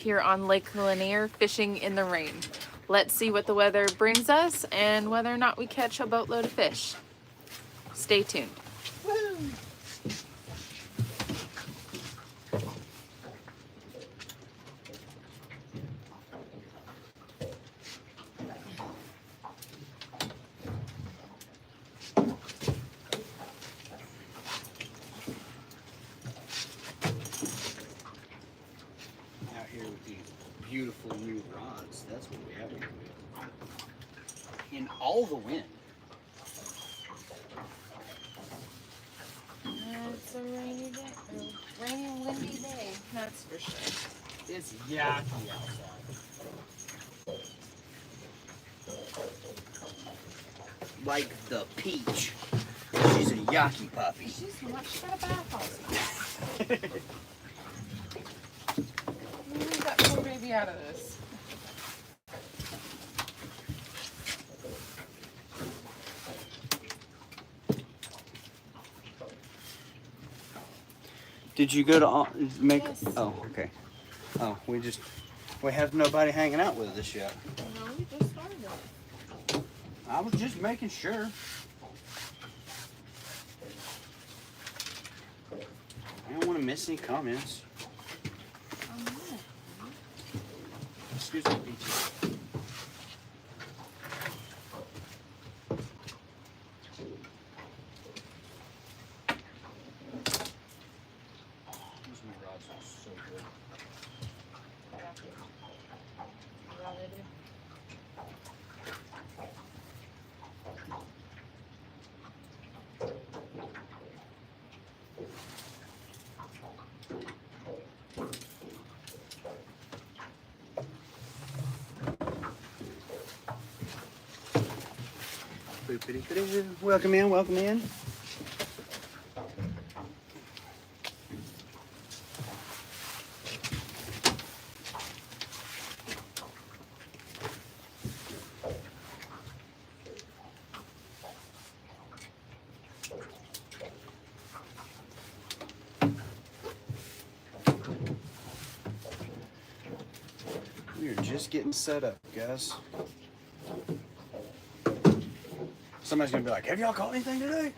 Here on Lake Lanier, fishing in the rain. Let's see what the weather brings us and whether or not we catch a boatload of fish. Stay tuned. Woo! Out here with these beautiful new rods, that's what we have here. In all the wind. It's a rainy day, rainy and windy day, that's for sure. It's yucky outside. Like the peach. She's a yucky puppy. She's not, she got a bath also. Leave that poor baby out of this. Did you go to make? Yes. Oh, okay. Oh, we have nobody hanging out with us yet. No, we just started. I was just making sure. I don't want to miss any comments. Excuse me, Peachy. These new rods are so good. Yeah, they do. Boopity-doo. Welcome in, welcome in. We are just getting set up, guys. Somebody's gonna be like, have y'all caught anything today?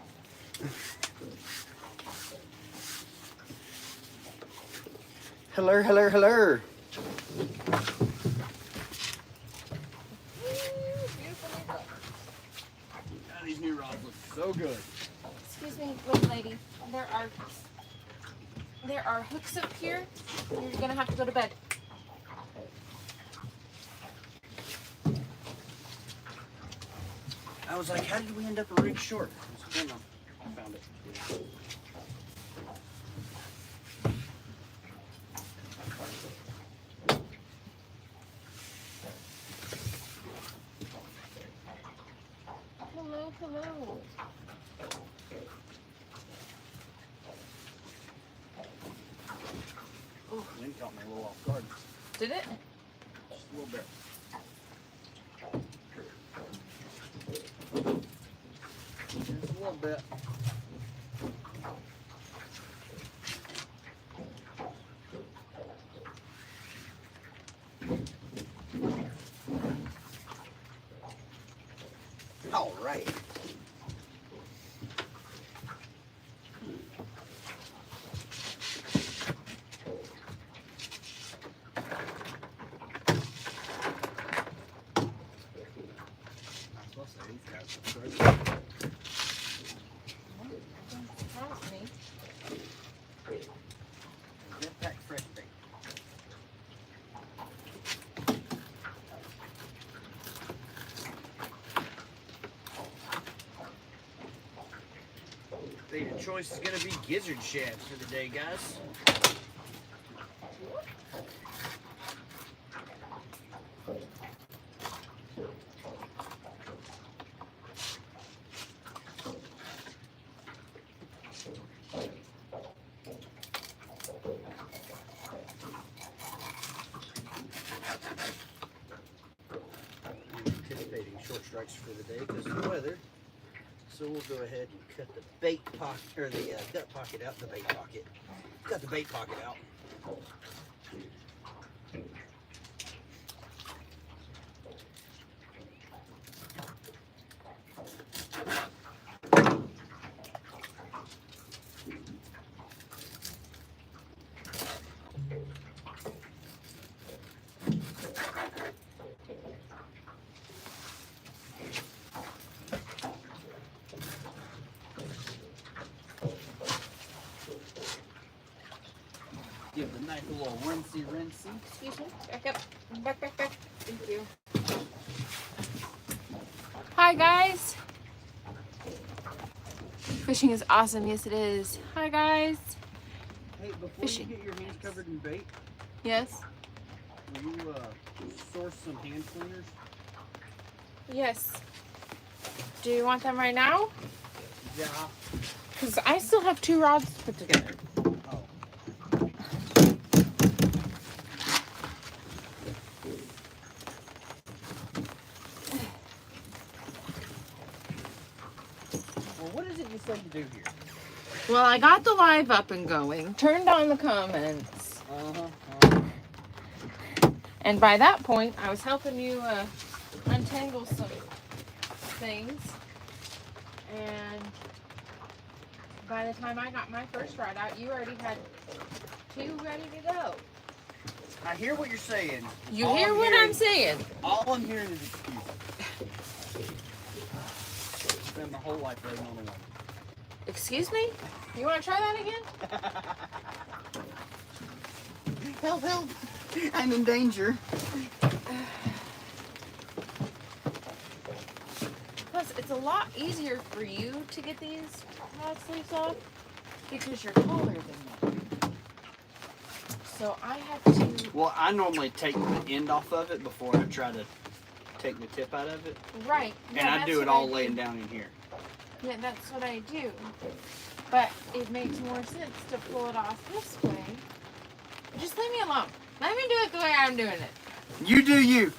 Hello, hello, hello. God, these new rods look so good. Excuse me, wait, lady. There are hooks up here. You're gonna have to go to bed. I was like, how did we end up a rig short? I don't know. I found it. Hello, hello. Oh, wind caught me a little off guard. Did it? Just a little bit. Just a little bit. All right. Jetpack fresh bait. Bait of choice is going to be gizzard shad for the day, guys. Anticipating short strikes for the day because of the weather. So we'll go ahead and cut the bait pocket, or the gut pocket out, the bait pocket. Cut the bait pocket out. Nice little rinsey. Excuse me. Back up. Back. Thank you. Hi, guys. Fishing is awesome. Yes, it is. Hi, guys. Hey, before Fishing. you get your hands covered in bait, Yes. will you source some hand cleaners? Yes. Do you want them right now? Yeah. Because I still have 2 rods to put together. Oh. Well, what is it you said to do here? Well, I got the live up and going, turned on the comments, and by that point, I was helping you untangle some things, and by the time I got my first rod out, you already had 2 ready to go. I hear what you're saying. You hear what I'm saying? All I'm hearing is excuses. Spend my whole life waiting on a woman. Excuse me? You want to try that again? Help. I'm in danger. Plus, it's a lot easier for you to get these rod sleeves off because you're taller than me. So I have to... Well, I normally take the end off of it before I try to take the tip out of it. Right. And Yeah, I do it all laying down in here. Yeah, that's what I do. But it makes more sense to pull it off this way. Just leave me alone. Let me do it the way I'm doing it. You do you.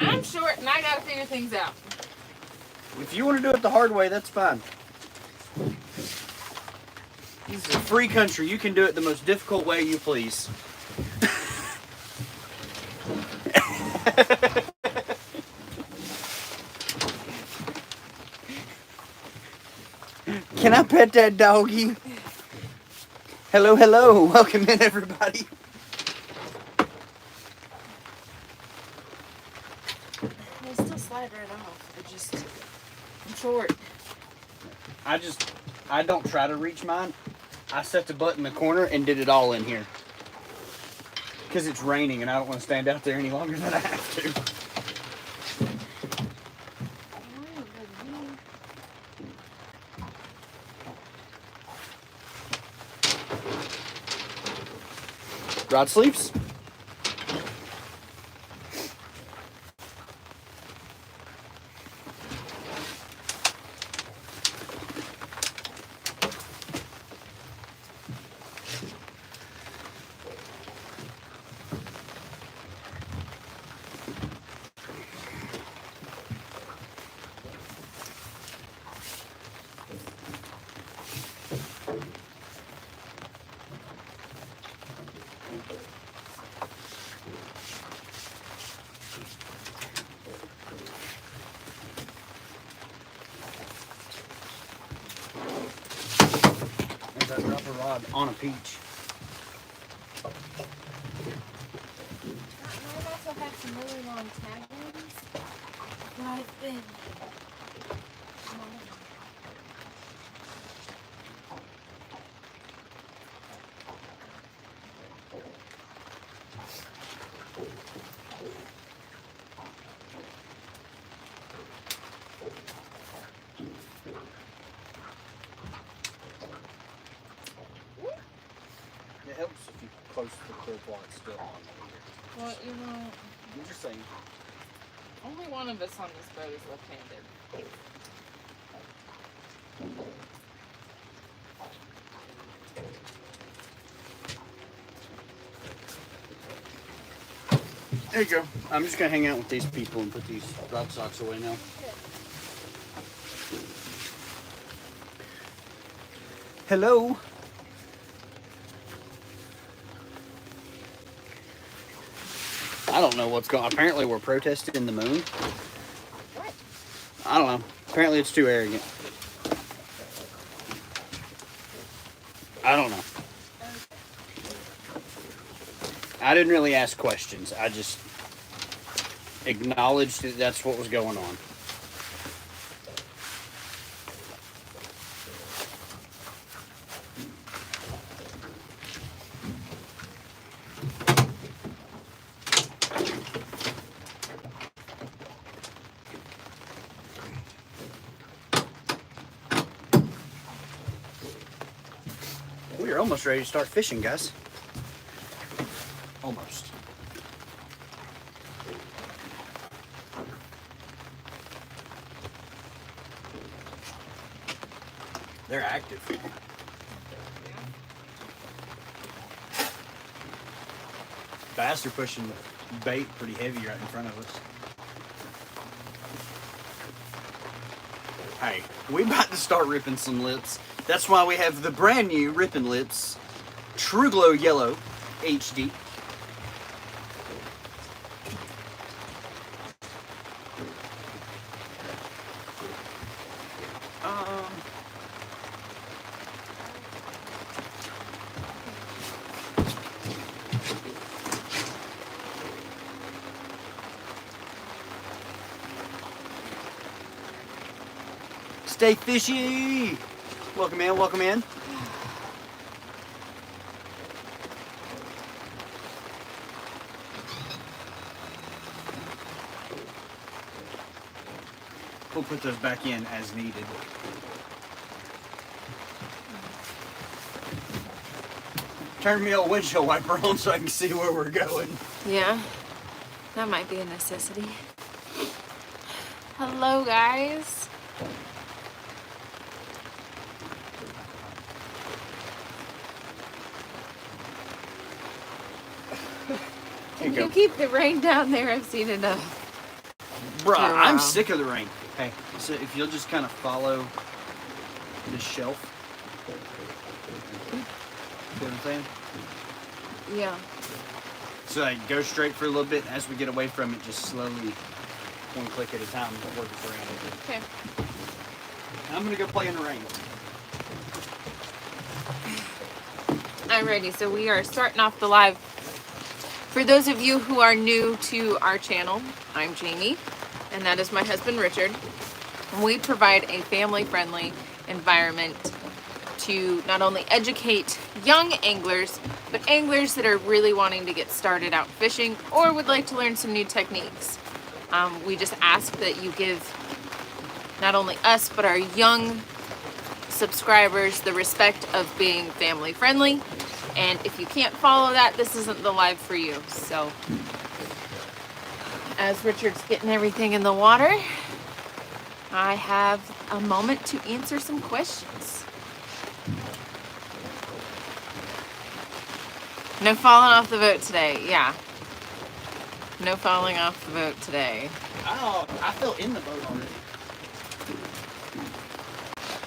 I'm short and I gotta figure things out. If you want to do it the hard way, that's fine. This is a free country. You can do it the most difficult way you please. Can I pet that doggy? Hello. Welcome in, everybody. They still slide right off. I'm short. I don't try to reach mine. I set the butt in the corner and did it all in here. Because it's raining and I don't want to stand out there any longer than I have to. Rod sleeves? There's that rubber rod on a peach. I've also had some really long tag ends, but I've been... It helps if you close the clip while it's still on. Well, you know, I'm just saying. only one of us on this boat is left-handed. There you go. I'm just going to hang out with these people and put these rod socks away now. Hello. I don't know what's going on. Apparently we're protesting the moon. What? I don't know. Apparently it's too arrogant. I don't know. I didn't really ask questions. I just acknowledged that that's what was going on. almost ready to start fishing, guys. Almost. They're active. Bass are pushing bait pretty heavy right in front of us. Hey, we about to start ripping some lips. That's why we have the brand new Rippin' Lips True Glow Yellow HD. Stay fishy! Welcome in, welcome in. We'll put those back in as needed. Turn me old windshield wiper on so I can see where we're going. Yeah, that might be a necessity. Hello, guys. Can you keep the rain down there? I've seen enough. Bruh, I'm sick of the rain. Hey, so if you'll just kind of follow this shelf. See what I'm saying? Yeah. So like, go straight for a little bit. As we get away from it, just slowly, one click at a time, work it around. Okay. I'm gonna go play in the rain. Alrighty, so we are starting off the live. For those of you who are new to our channel, I'm Jamie, and that is my husband Richard. We provide a family-friendly environment to not only educate young anglers, but anglers that are really wanting to get started out fishing or would like to learn some new techniques. We just ask that you give not only us, but our young subscribers the respect of being family-friendly. And if you can't follow that, this isn't the live for you. So, as Richard's getting everything in the water, I have a moment to answer some questions. No falling off the boat today. Yeah. No falling off the boat today. Oh, I fell in the boat already.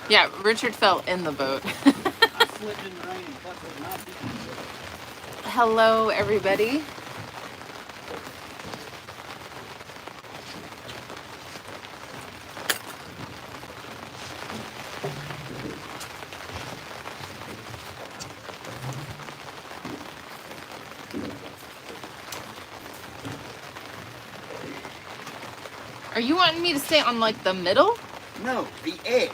Yeah, Richard fell in the boat. I slipped in the rain and fucked with my feet. Hello, everybody. Are you wanting me to stay on like the middle? No, the edge.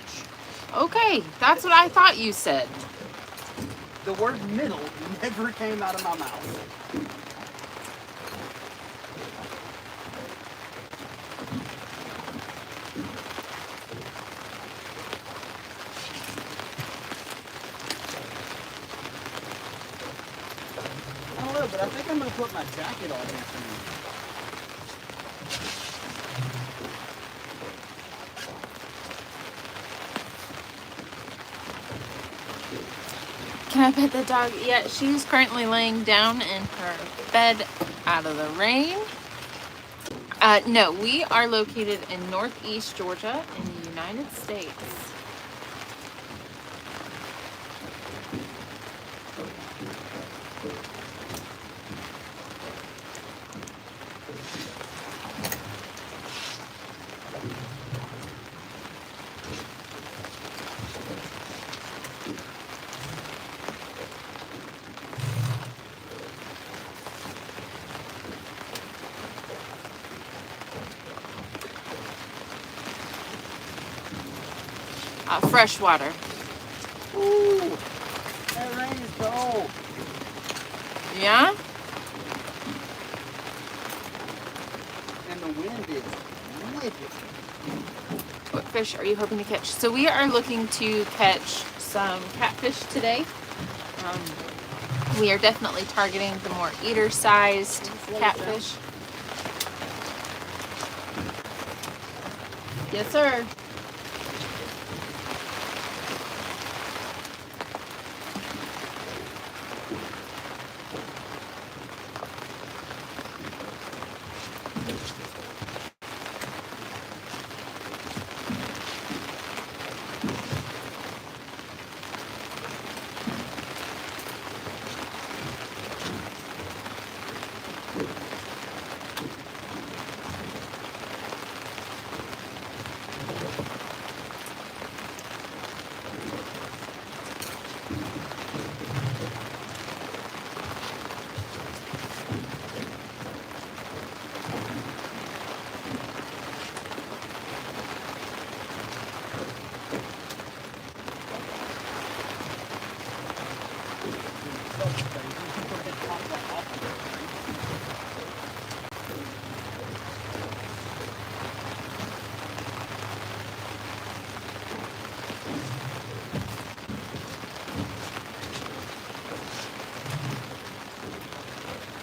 Okay, that's what I thought you said. The word middle never came out of my mouth. I don't know, but I think I'm going to put my jacket on after me. Can I pet the dog? Yeah, she's currently laying down in her bed out of the rain. No, we are located in Northeast Georgia in the United States. Fresh water. Ooh, that rain is cold. Yeah? And the wind is wicked. What fish are you hoping to catch? So we are looking to catch some catfish today. We are definitely targeting the more eater-sized catfish. Yes, sir.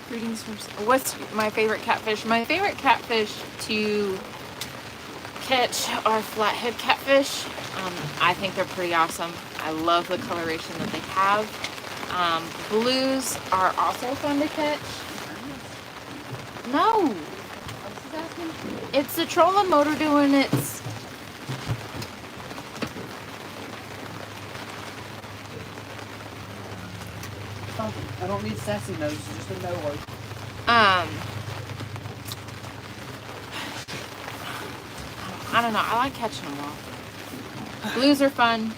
Greetings from. What's my favorite catfish? My favorite catfish to catch are flathead catfish. I think they're pretty awesome. I love the coloration that they have. Blues are also fun to catch. No, it's the trolling motor doing its. I don't need sassy nose, just a no word. I don't know. I like catching them all. Blues are fun.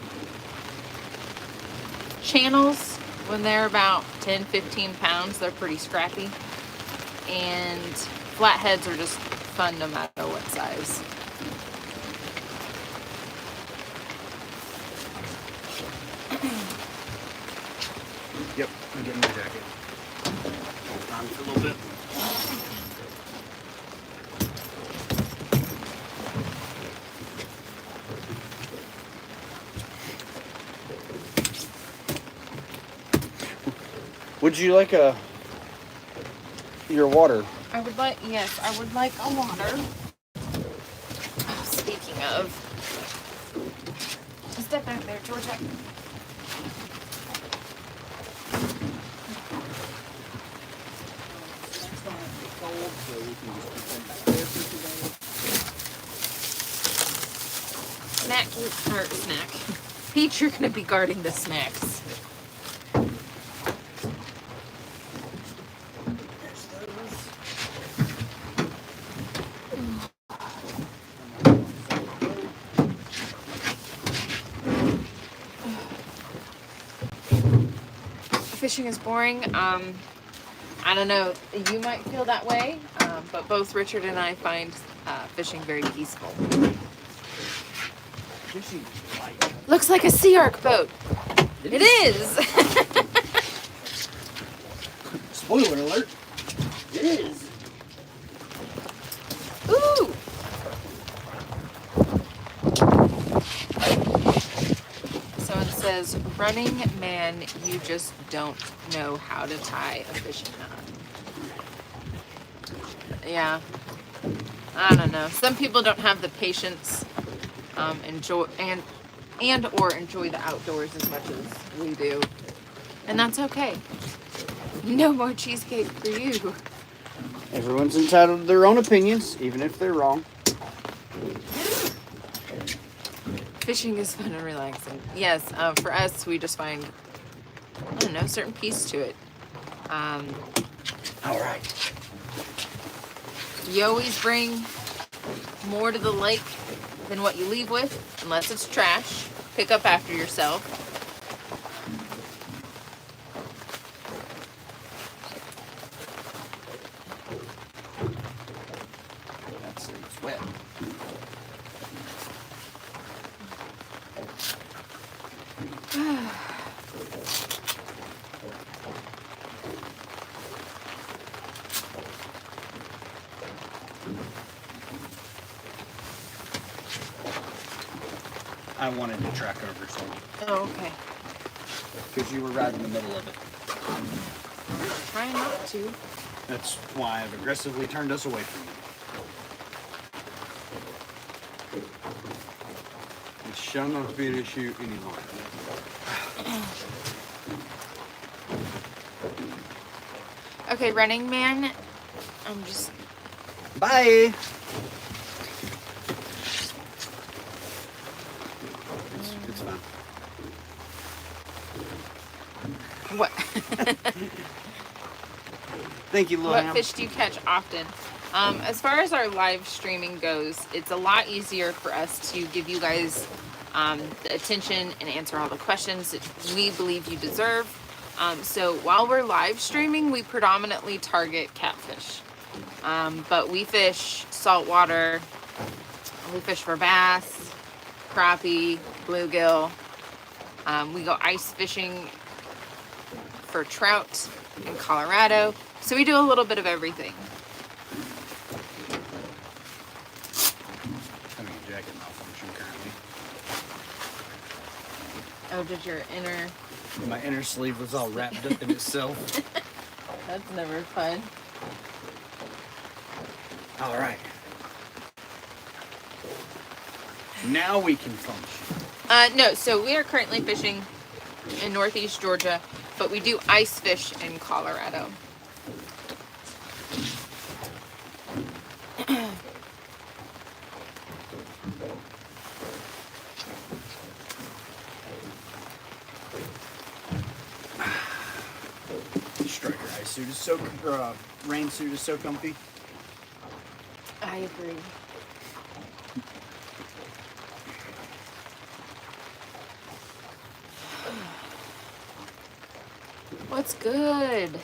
Channels, when they're about 10, 15 pounds, they're pretty scrappy. And flatheads are just fun no matter what size. Yep, I'm getting my jacket. Hold on for a little bit. Would you like your water? I would like a water. Oh, speaking of, step back there, Georgia. Snack. Peach, you're gonna be guarding the snacks. Fishing is boring. I don't know, you might feel that way, but both Richard and I find fishing very peaceful. Fishing Looks like a Sea Arc boat. It is. Spoiler alert. It is. Ooh. So it says, running man, you just don't know how to tie a fishing knot. Yeah. I don't know. Some people don't have the patience, enjoy the outdoors as much as we do. And that's okay. No more cheesecake for you. Everyone's entitled to their own opinions, even if they're wrong. Fishing is fun and relaxing. Yes, for us, we just find, I don't know, a certain peace to it. All right. You always bring more to the lake than what you leave with, unless it's trash. Pick up after yourself. It's wet. I wanted to track over some. Oh, okay. Because you were right in the middle of it. Trying not to. That's why I've aggressively turned us away from you. It shall not be an issue any longer. Okay, Running Man. I'm just... Bye! It's fine. What? Thank you, Lil What Ham. fish do you catch often? As far as our live streaming goes, it's a lot easier for us to give you guys the attention and answer all the questions that we believe you deserve. So while we're live streaming, we predominantly target catfish. But we fish saltwater, we fish for bass, crappie, bluegill. We go ice fishing for trout in Colorado. So we do a little bit of everything. Having a jacket malfunction currently. Oh, did your inner... My inner sleeve was all wrapped up in itself. That's never fun. All right. Now we can function. No, so we are currently fishing in Northeast Georgia, but we do ice fish in Colorado. Striker ice suit is so, rain suit is so comfy. I agree. What's good?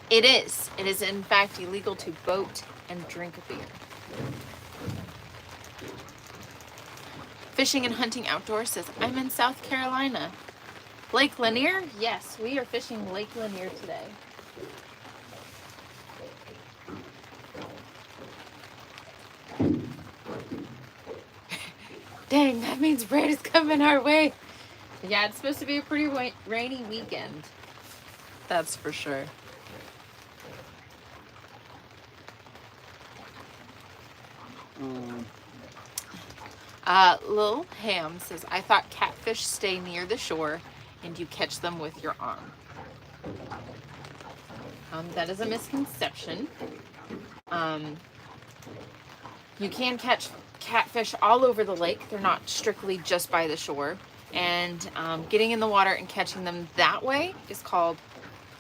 It is. It is in fact illegal to boat and drink a beer. Fishing and hunting outdoors says, I'm in South Carolina. Lake Lanier? Yes, we are fishing Lake Lanier today. Dang, that means rain is coming our way. Yeah, it's supposed to be a pretty rainy weekend. That's for sure. Lil Ham says, I thought catfish stay near the shore and you catch them with your arm. That is a misconception. You can catch catfish all over the lake. They're not strictly just by the shore. And getting in the water and catching them that way is called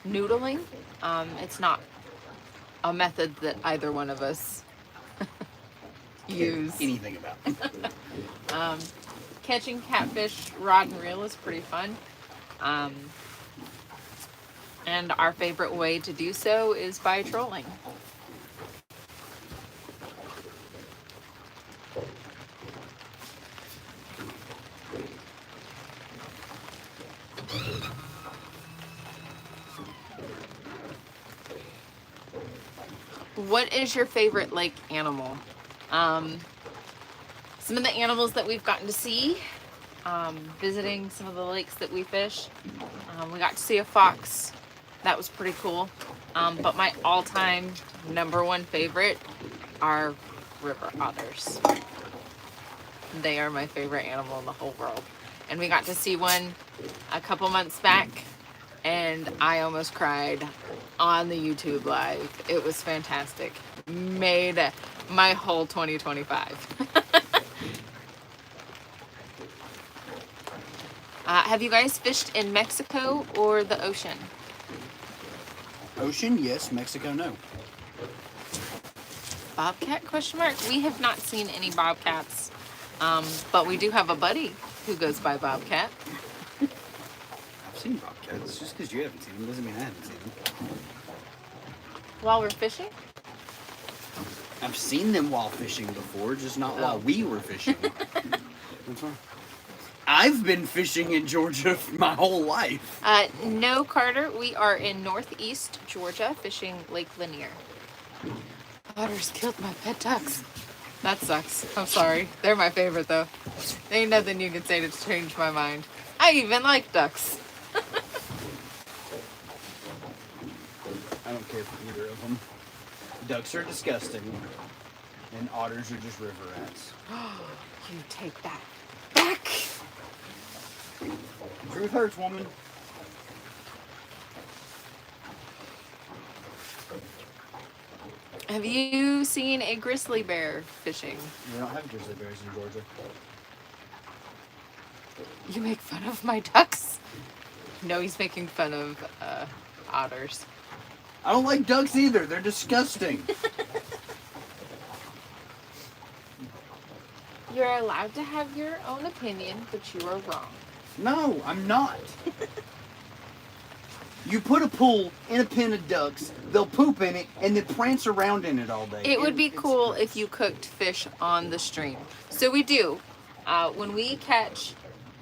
noodling. It's not a method that either one of us use. Anything about it. Catching catfish rod and reel is pretty fun. And our favorite way to do so is by trolling. What is your favorite lake animal? Some of the animals that we've gotten to see, visiting some of the lakes that we fish. We got to see a fox. That was pretty cool. But my all-time #1 favorite are river otters. They are my favorite animal in the whole world. And we got to see one a couple months back, and I almost cried on the YouTube live. It was fantastic. Made my whole 2025. Have you guys fished in Mexico or the ocean? Ocean, yes. Mexico, no. Bobcat, question mark? We have not seen any bobcats, but we do have a buddy who goes by Bobcat. I've seen bobcats. Just because you haven't seen them doesn't mean I haven't seen them. While we're fishing? I've seen them while fishing before, just not while we were fishing. That's fine. I've been fishing in Georgia my whole life. No, Carter. We are in Northeast Georgia fishing Lake Lanier. Otters killed my pet ducks. That sucks. I'm sorry. They're my favorite though. There ain't nothing you can say to change my mind. I even like ducks. I don't care for either of them. Ducks are disgusting, and otters are just river rats. You take that back. Truth hurts, woman. Have you seen a grizzly bear fishing? We don't have grizzly bears in Georgia. You make fun of my ducks? No, he's making fun of otters. I don't like ducks either. They're disgusting. You're allowed to have your own opinion, but you are wrong. No, I'm not. You put a pool in a pen of ducks, they'll poop in it, and then prance around in it all day. It would be cool if you cooked fish on the stream. So we do. When we catch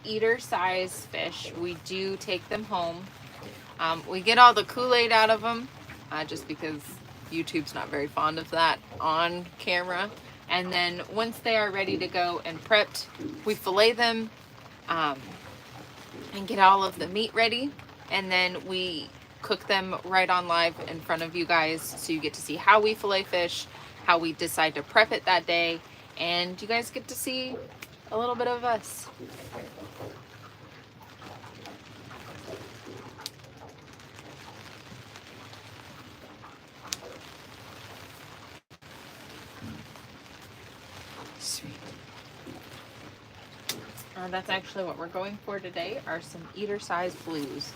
eater-size fish, we do take them home. We get all the Kool-Aid out of them, just because YouTube's not very fond of that on camera. And then once they are ready to go and prepped, we fillet them and get all of the meat ready. And then we cook them right on live in front of you guys, so you get to see how we fillet fish, how we decide to prep it that day, and you guys get to see a little bit of us. Sweet. That's actually what we're going for today, are some eater-sized blues.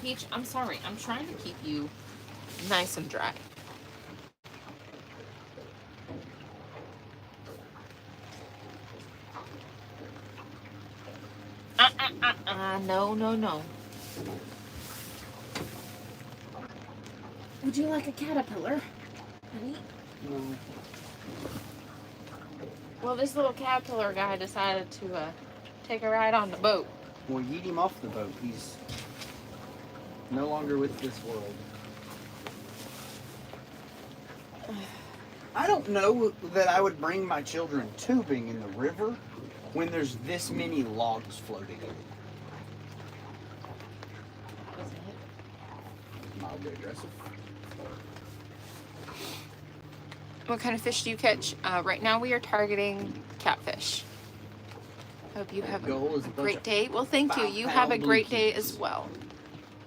Peach, I'm sorry. I'm trying to keep you nice and dry. No, no, no. Would you like a caterpillar, honey? No. Well, this little caterpillar guy decided to take a ride on the boat. Well, yeet him off the boat. He's no longer with this world. I don't know that I would bring my children tubing in the river when there's this many logs floating in it. Mildly aggressive. What kind of fish do you catch? Right now we are targeting catfish. Hope you have a great day. Well, thank you. You have a great day as well.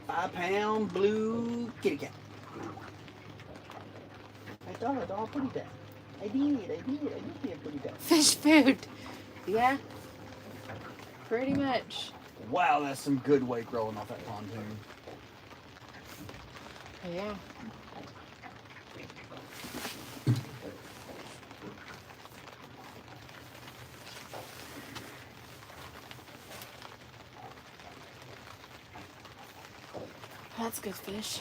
5-pound blue kitty cat. I thought I saw a pretty cat. I did see a pretty cat. Fish food. Yeah. Pretty much. Wow, that's some good weight growing off that pontoon. Yeah. That's good fish.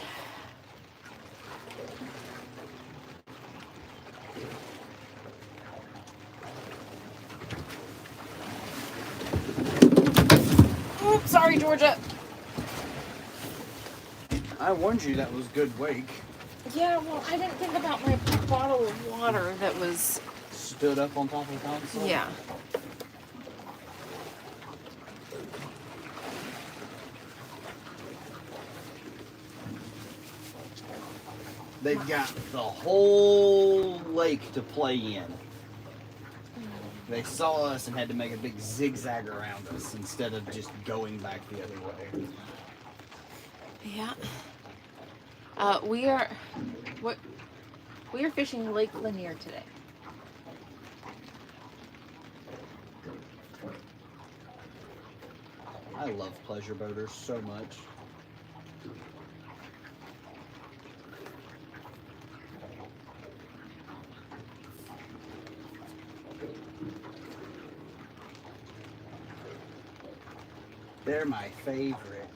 Oops, sorry, Georgia. I warned you that was good wake. Yeah, well, I didn't think about my bottle of water that was... Stood up on top of the console? Yeah. They've got the whole lake to play in. They saw us and had to make a big zigzag around us instead of just going back the other way. Yeah. We are fishing Lake Lanier today. I love pleasure boaters so much. They're my favorite.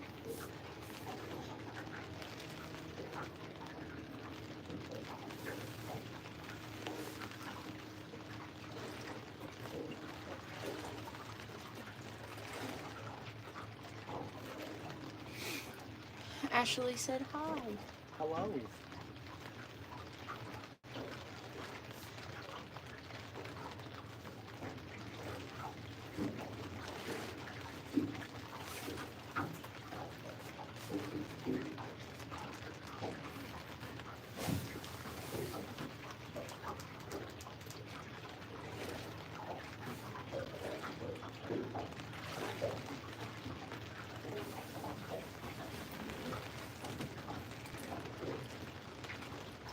Ashley said hi. Hello.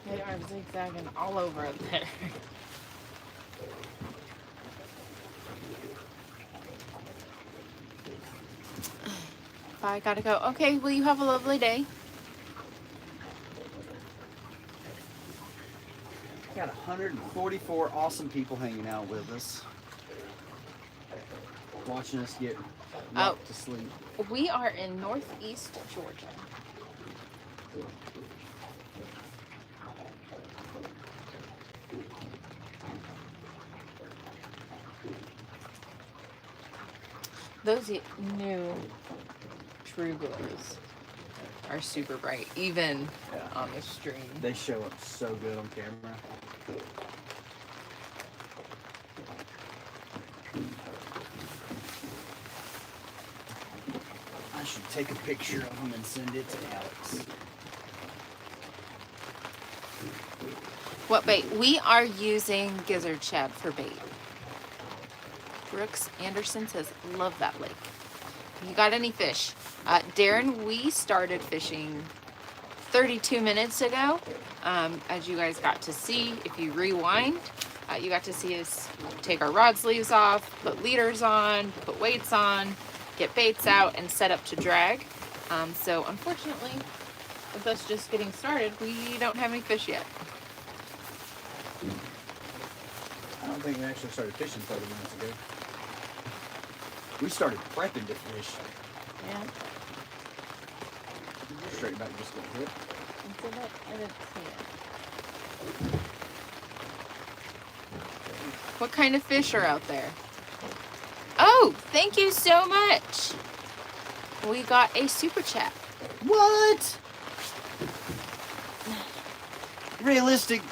They are zigzagging all over up there. I gotta go. Okay, well, you have a lovely day. Got 144 awesome people hanging out with us, watching us get rocked to sleep. We are in northeast Georgia. Those new True Glows are super bright, even on the stream. They show up so good on camera. I should take a picture of them and send it to Alex. What bait? We are using gizzard shad for bait. Brooks Anderson says, love that lake. You got any fish? Darren, we started fishing 32 minutes ago. As you guys got to see, if you rewind, you got to see us take our rod sleeves off, put leaders on, put weights on, get baits out, and set up to drag. So unfortunately, with us just getting started, we don't have any fish yet. I don't think we actually started fishing 30 minutes ago. We started prepping to fish. Yeah. Straight back, just get hit. I didn't see it. What kind of fish are out there? Oh, thank you so much. We got a super chat. What? Realistic,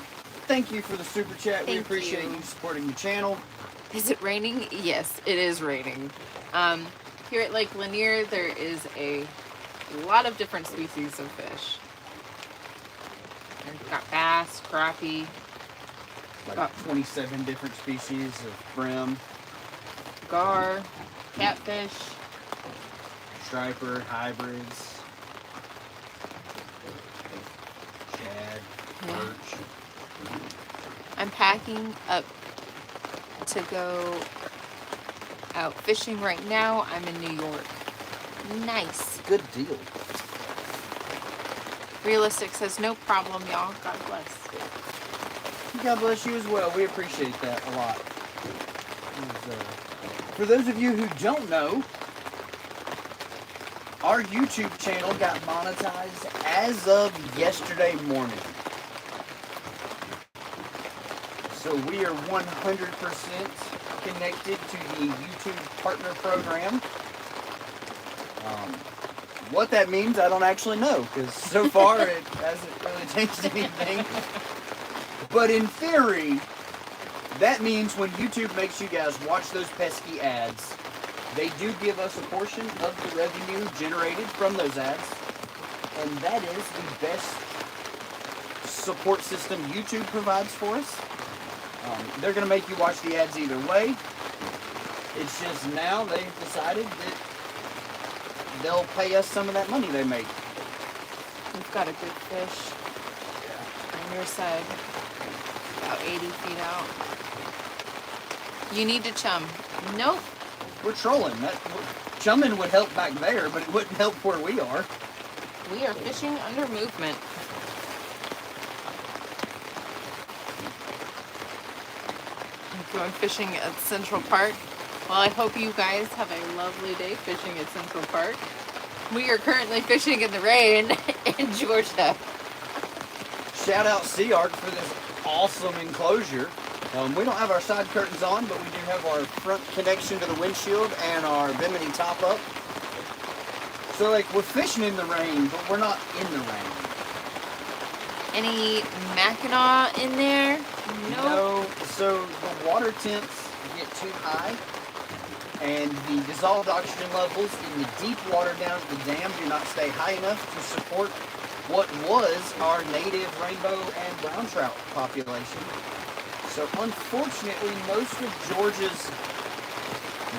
thank you for the super chat. We appreciate you supporting the channel. Is it raining? Yes, it is raining. Here at Lake Lanier, there is a lot of different species of fish. We've got bass, crappie. Like 27 different species of brim. Gar, catfish. Striper, hybrids. Shad, perch. I'm packing up to go out fishing right now. I'm in New York. Nice. Good deal. Realistic says, no problem, y'all. God bless. God bless you as well. We appreciate that a lot. For those of you who don't know, our YouTube channel got monetized as of yesterday morning. So we are 100% connected to the YouTube Partner Program. What that means, I don't actually know, because so far it hasn't really changed anything. But in theory, that means when YouTube makes you guys watch those pesky ads, they do give us a portion of the revenue generated from those ads. And that is the best support system YouTube provides for us. They're going to make you watch the ads either way. It's just now they've decided that they'll pay us some of that money they make. We've got a good fish on your side, about 80 feet out. You need to chum. Nope. We're trolling. Chumming would help back there, but it wouldn't help where we are. We are fishing under movement. Going fishing at Central Park. Well, I hope you guys have a lovely day fishing at Central Park. We are currently fishing in the rain in Georgia. Shout out Sea Arc for this awesome enclosure. We don't have our side curtains on, but we do have our front connection to the windshield and our bimini top up. So like we're fishing in the rain, but we're not in the rain. Any Mackinac in there? Nope. No. So the water temps get too high, and the dissolved oxygen levels in the deep water down at the dam do not stay high enough to support what was our native rainbow and brown trout population. So unfortunately, most of Georgia's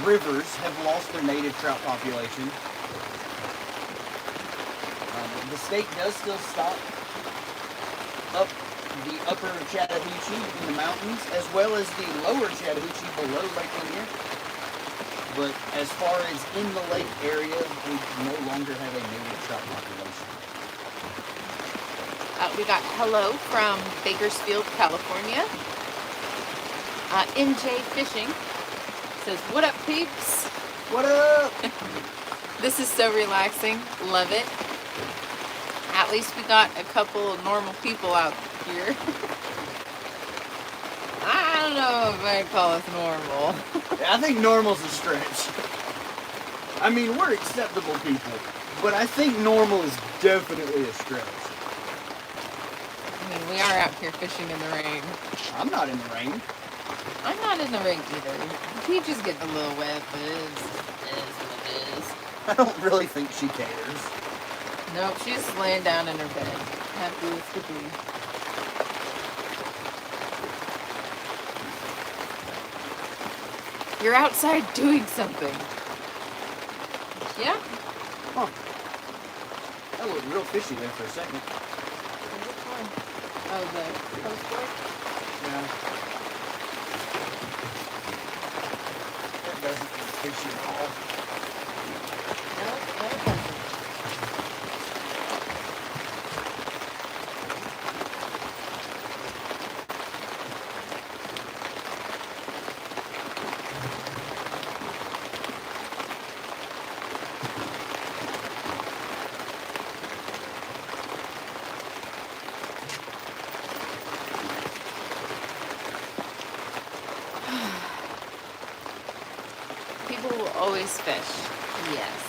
rivers have lost their native trout population. The state does still stock up the upper Chattahoochee in the mountains, as well as the lower Chattahoochee below Lake Lanier. But as far as in the lake area, we no longer have a native trout population. We got hello from Bakersfield, California. JayRFishing says, "What up, peeps? What up?" This is so relaxing. Love it. At least we got a couple of normal people out here. I don't know if I'd call us normal. I think normal's a stretch. I mean, we're acceptable people, but I think normal is definitely a stretch. I mean, we are out here fishing in the rain. I'm not in the rain. I'm not in the rain either. The beach is getting a little wet, but it is what it is. I don't really think she cares. Nope, she's just laying down in her bed. Happy as could be. You're outside doing something. Yeah? Huh. That looked real fishy there for a second. Which one? Oh, the post board? Yeah. That doesn't look fishy at all. No, it doesn't. People will always fish, yes.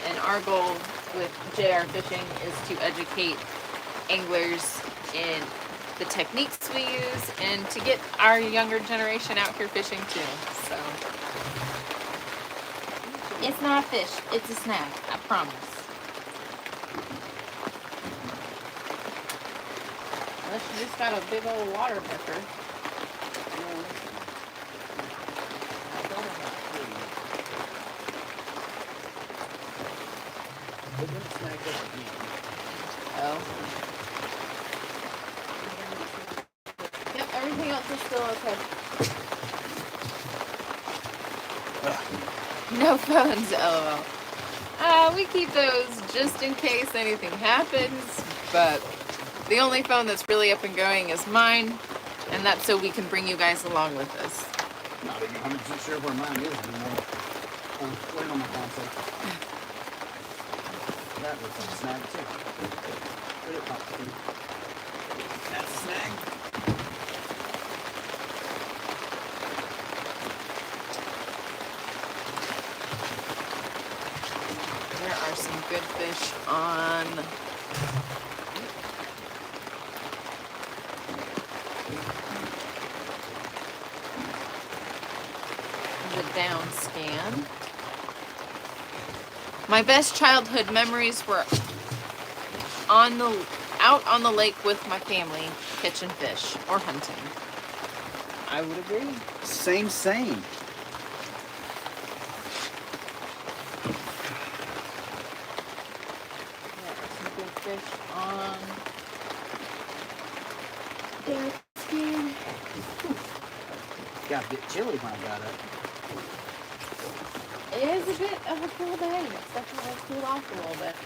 And our goal with JayRFishing is to educate anglers in the techniques we use and to get our younger generation out here fishing too. So it's not a fish, it's a snag, I promise. Unless you just got a big old water pepper. Oh. Yep, everything else is still okay. No phones, lol. We keep those just in case anything happens, but the only phone that's really up and going is mine, and that's so we can bring you guys along with us. Not even 100% sure where mine is anymore. Wait on my console. That looks like a snag too. Put it up, too. That's a snag. There are some good fish on the down scan. My best childhood memories were out on the lake with my family, catching fish or hunting. I would agree. Same. There are some good fish on their skin. Got a bit chilly when I got up. It is a bit of a cool day. It's definitely cooled off a little bit.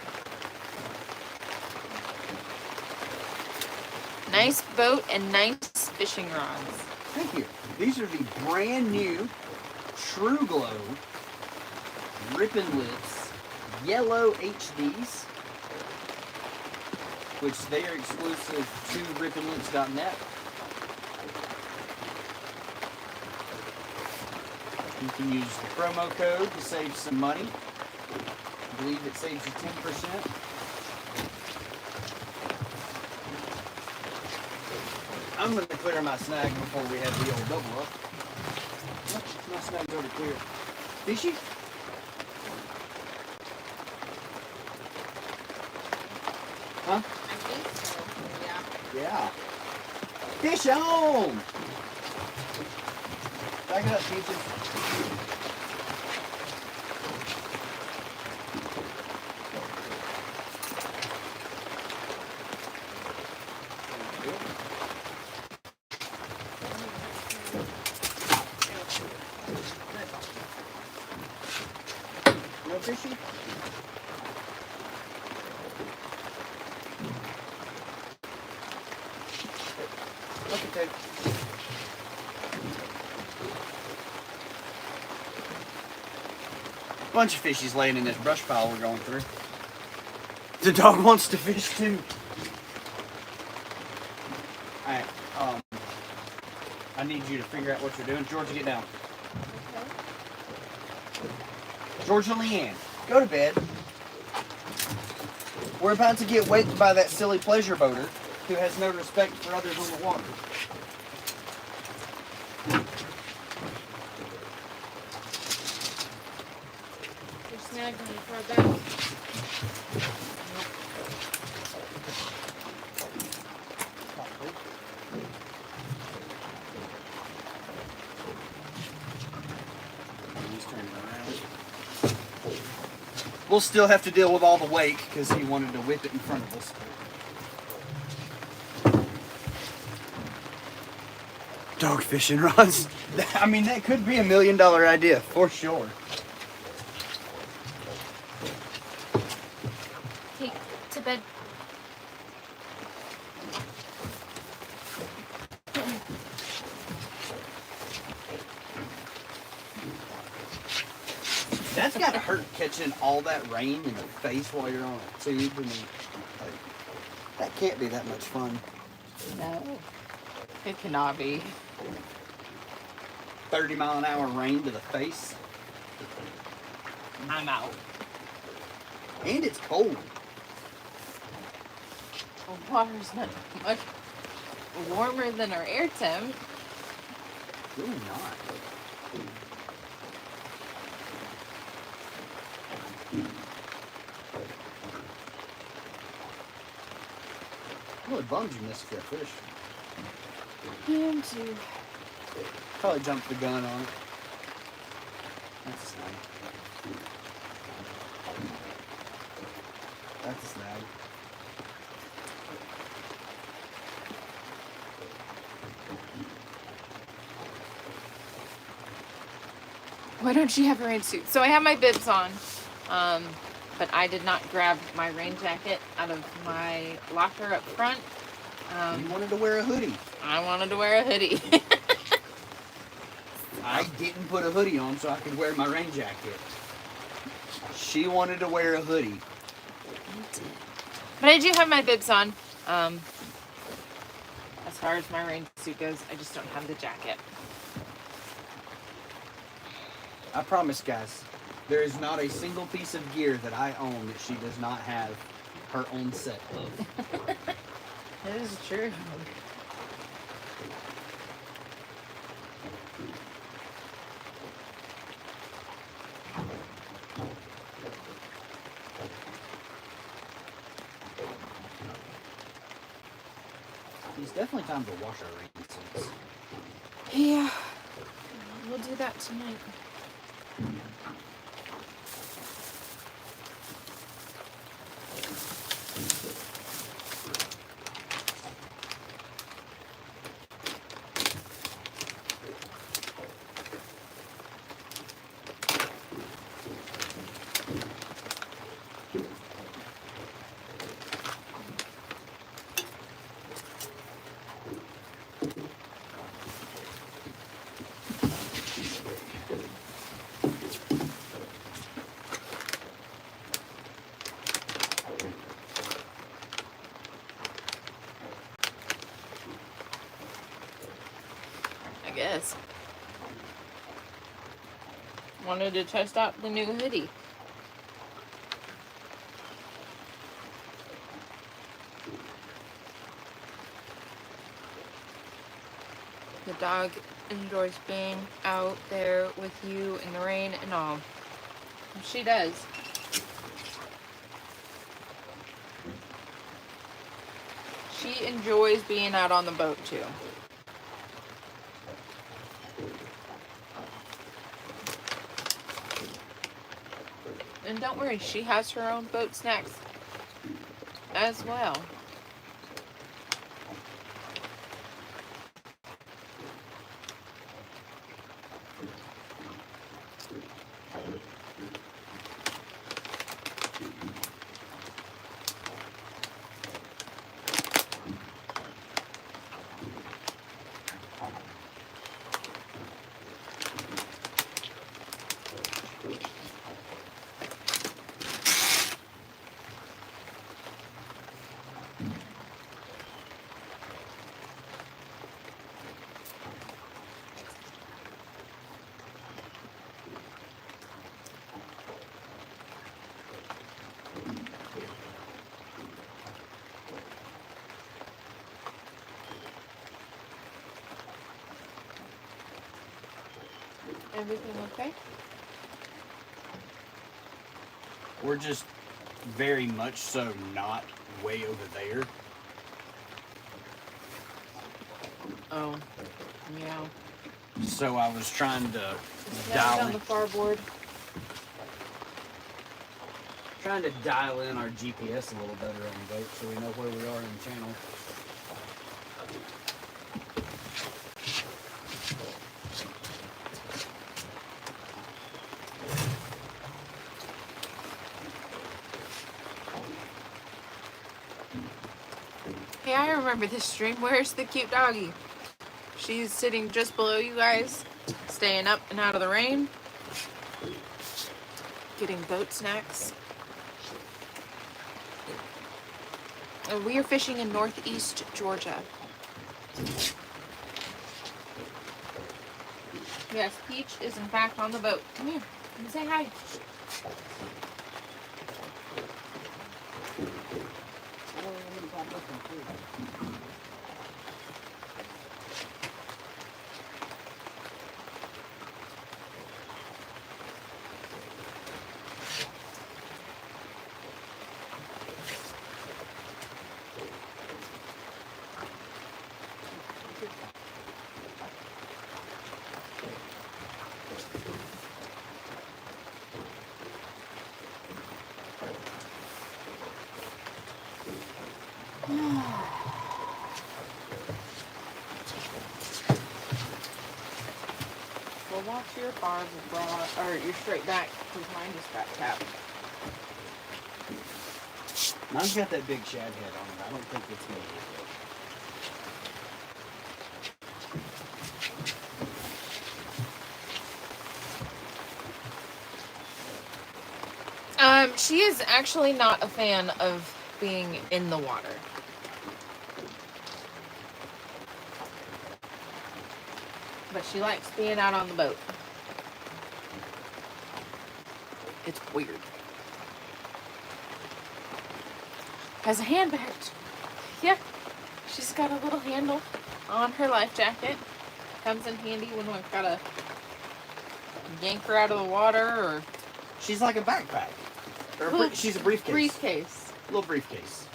Nice boat and nice fishing rods. Thank you. These are the brand new True Glow Rippin' Lips Yellow HDs, which they are exclusive to rippinlips.net. You can use the promo code to save some money. I believe it saves you 10%. I'm going to clear my snag before we have the old double up. My snag's already clear. Fishy? Huh? I think so, yeah. Yeah. Fish on! Back it up, Peaches. No fishy? Look at that. Bunch of fishies laying in this brush pile we're going through. The dog wants to fish too. Alright, I need you to figure out what you're doing. Georgia, get down. Okay. Georgia Leanne, go to bed. We're about to get waked by that silly pleasure boater who has no respect for others on the water. You're snagging me for a bath. He's turning around. We'll still have to deal with all the wake because he wanted to whip it in front of us. Dog fishing rods. I mean, that could be $1 million idea for sure. Hey, to bed. That's gotta hurt catching all that rain in the face while you're on a tube. I mean, like, that can't be that much fun. No, it cannot be. 30-mile-an-hour rain to the face. I'm out. And it's cold. The water's not much warmer than our air temp. Really not. Well, it bums you missed that fish. Him too. Probably jumped the gun on it. That's a snag. That's a snag. Why don't you have a rain suit? So I have my bibs on, but I did not grab my rain jacket out of my locker up front. You wanted to wear a hoodie. I wanted to wear a hoodie. I didn't put a hoodie on so I could wear my rain jacket. She wanted to wear a hoodie. But I do have my bibs on. As far as my rain suit goes, I just don't have the jacket. I promise, guys, there is not a single piece of gear that I own that she does not have her own set of. That is true. It's definitely time to wash our rain suits. Yeah, we'll do that tonight. I guess. Wanted to test out the new hoodie. The dog enjoys being out there with you in the rain and all. She does. She enjoys being out on the boat too. And don't worry, she has her own boat snacks as well. Everything okay? We're just very much so not way over there. Oh, yeah. So I was trying to Down on dial the farboard. in our GPS a little better on the boat so we know where we are in the channel. Hey, I remember this stream. Where's the cute doggy? She's sitting just below you guys, staying up and out of the rain, getting boat snacks. And we are fishing in northeast Georgia. Yes, Peach is in fact on the boat. Come here, come say hi. Well, watch your barb broad, or your straight back, because mine just got tapped. Mine's got that big shad head on it. I don't think it's me. She is actually not a fan of being in the water. But she likes being out on the boat. It's weird. Has a handbag. Yeah. She's got a little handle on her life jacket. Comes in handy when we've got to yank her out of the water or... She's like a backpack. Or she's a briefcase. Briefcase. Little briefcase.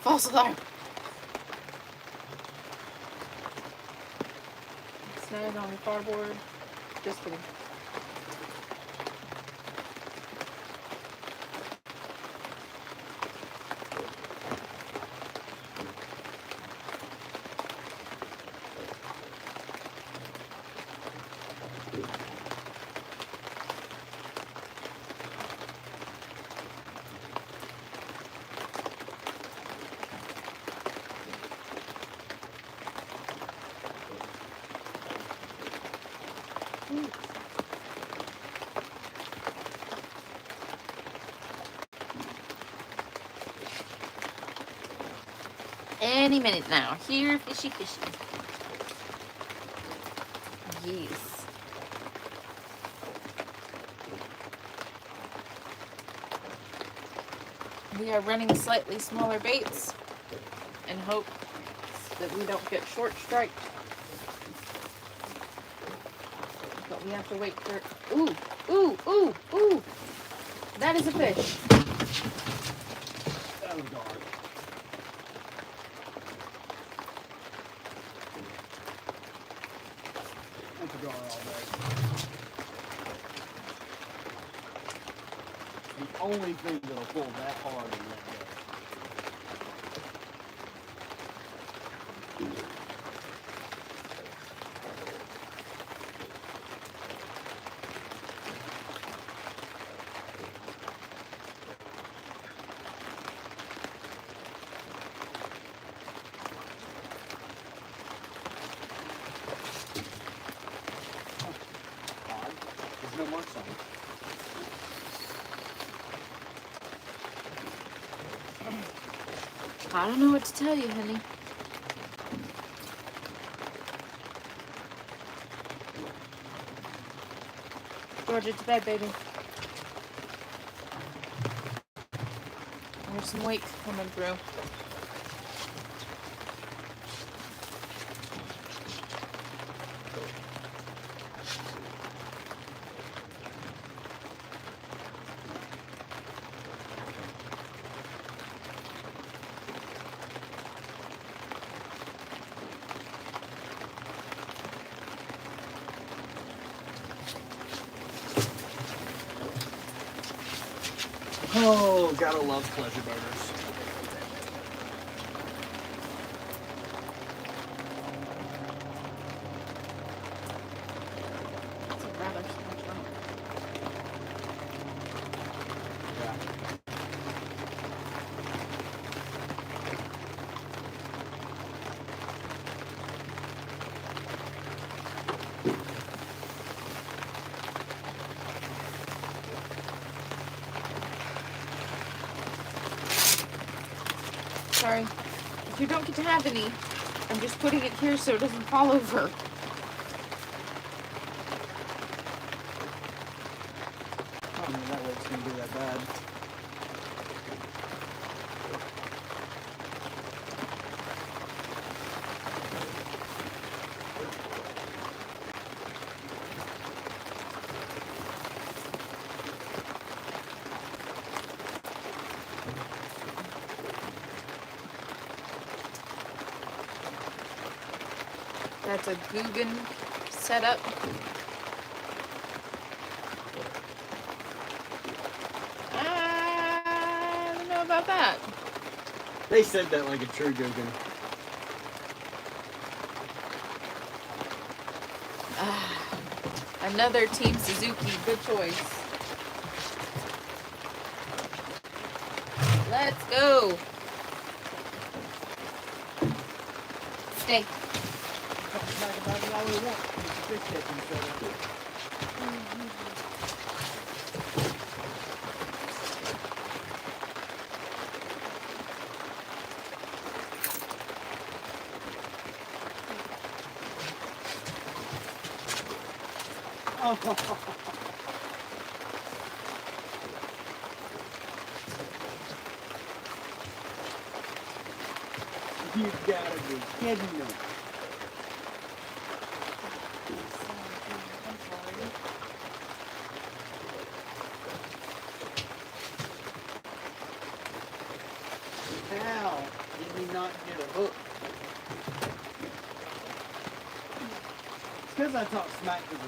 False alarm. Snag on the starboard. Just kidding. Any minute now. Here, fishy. Yes. We are running slightly smaller baits in hope that we don't get short striked. But we have to wait for... Ooh! That is a fish. Oh, God. That's a gar all day. The only thing that'll pull that hard in that day. There's no marks on it. I don't know what to tell you, honey. Georgia, to bed, baby. There's some wake coming through. Oh, gotta love pleasure boaters. It's a rather small trunk. Yeah. Sorry. If you don't get to have any, I'm just putting it here so it doesn't fall over. I mean, that lake's gonna be that bad. That's a Guggen setup. I don't know about that. They said that like a true Guggen. Another Team Suzuki. Good choice. Let's go. Stay. Talk about it all we want. Fish catching setup. You gotta be kidding me. How did he not get a hook? It's because I talk smack to the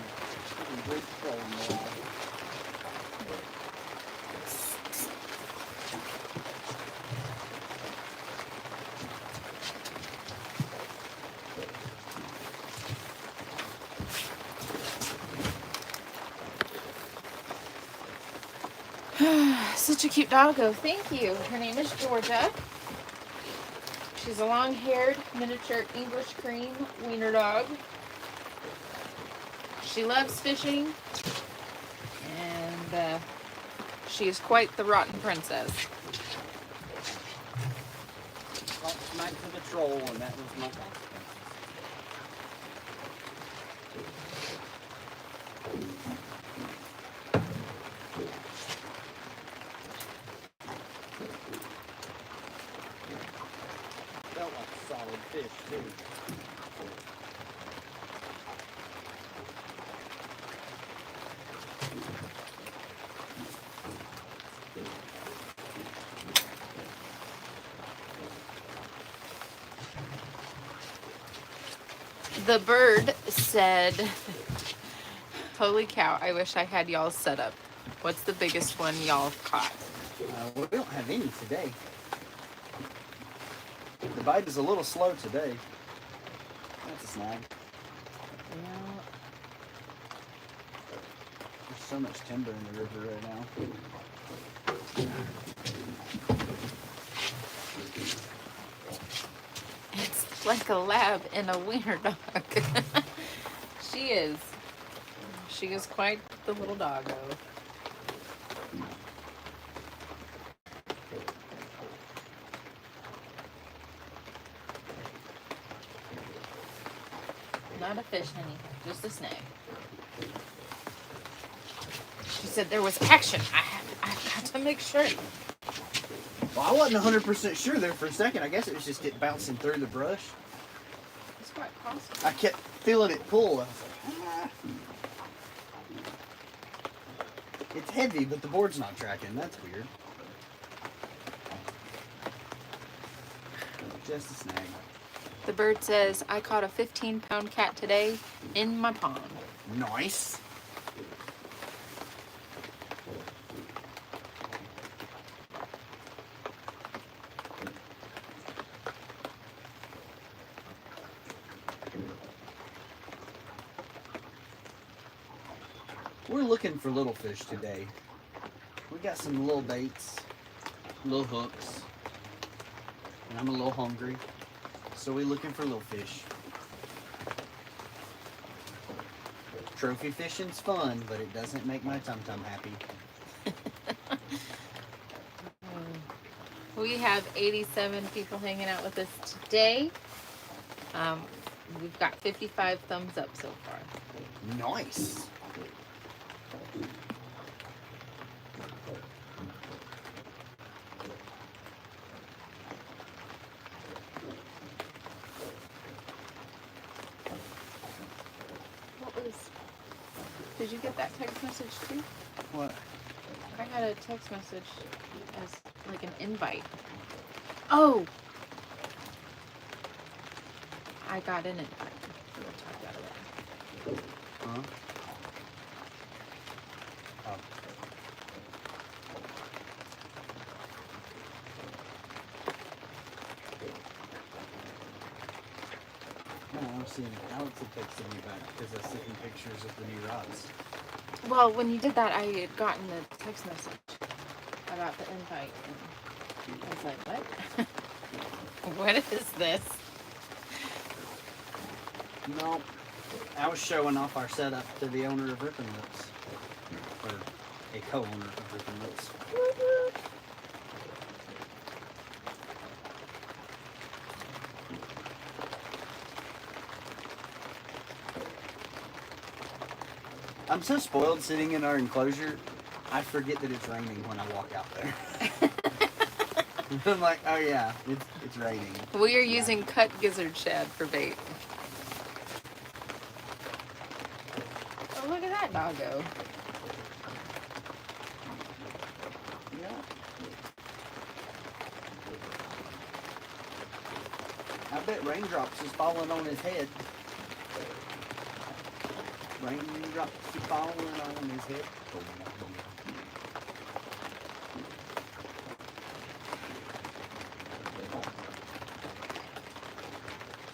bridge trolling more. Such a cute doggo. Thank you. Her name is Georgia. She's a long-haired miniature English cream wiener dog. She loves fishing, and she is quite the rotten princess. Talk smack to the troll, and that was my consequence. Felt like a solid fish, too. The bird said, holy cow, I wish I had y'all set up. What's the biggest one y'all have caught? We don't have any today. The bite is a little slow today. That's a snag. Yeah. There's so much timber in the river right now. It's like a lab and a wiener dog. She is. She is quite the little doggo. Not a fish, honey. Just a snag. She said there was action. I've got to make sure. Well, I wasn't 100% sure there for a second. I guess it was just it bouncing through the brush. It's quite possible. I kept feeling it pull. I was like, ah. It's heavy, but the board's not tracking. That's weird. Just a snag. The bird says, I caught a 15-pound cat today in my pond. Nice. We're looking for little fish today. We got some little baits, little hooks, and I'm a little hungry, so we're looking for little fish. Trophy fishing's fun, but it doesn't make my tum-tum happy. We have 87 people hanging out with us today. We've got 55 thumbs up so far. Nice. Did you get that text message too? What? I got a text message as like an invite. Oh! I got an invite. We'll talk about it. Huh? Oh. No, I'm seeing Alex had texted me back because I sent him pictures of the new rods. Well, when you did that, I had gotten a text message about the invite. And I was like, what? What is this? No, I was showing off our setup to the owner of Rippin' Lips. Or a co-owner of Rippin' Lips. I'm so spoiled sitting in our enclosure, I forget that it's raining when I walk out there. I'm like, oh yeah, it's raining. We are using cut gizzard shad for bait. Oh, look at that doggo. Yeah. I bet raindrops is falling on his head. Raindrops is falling on his head.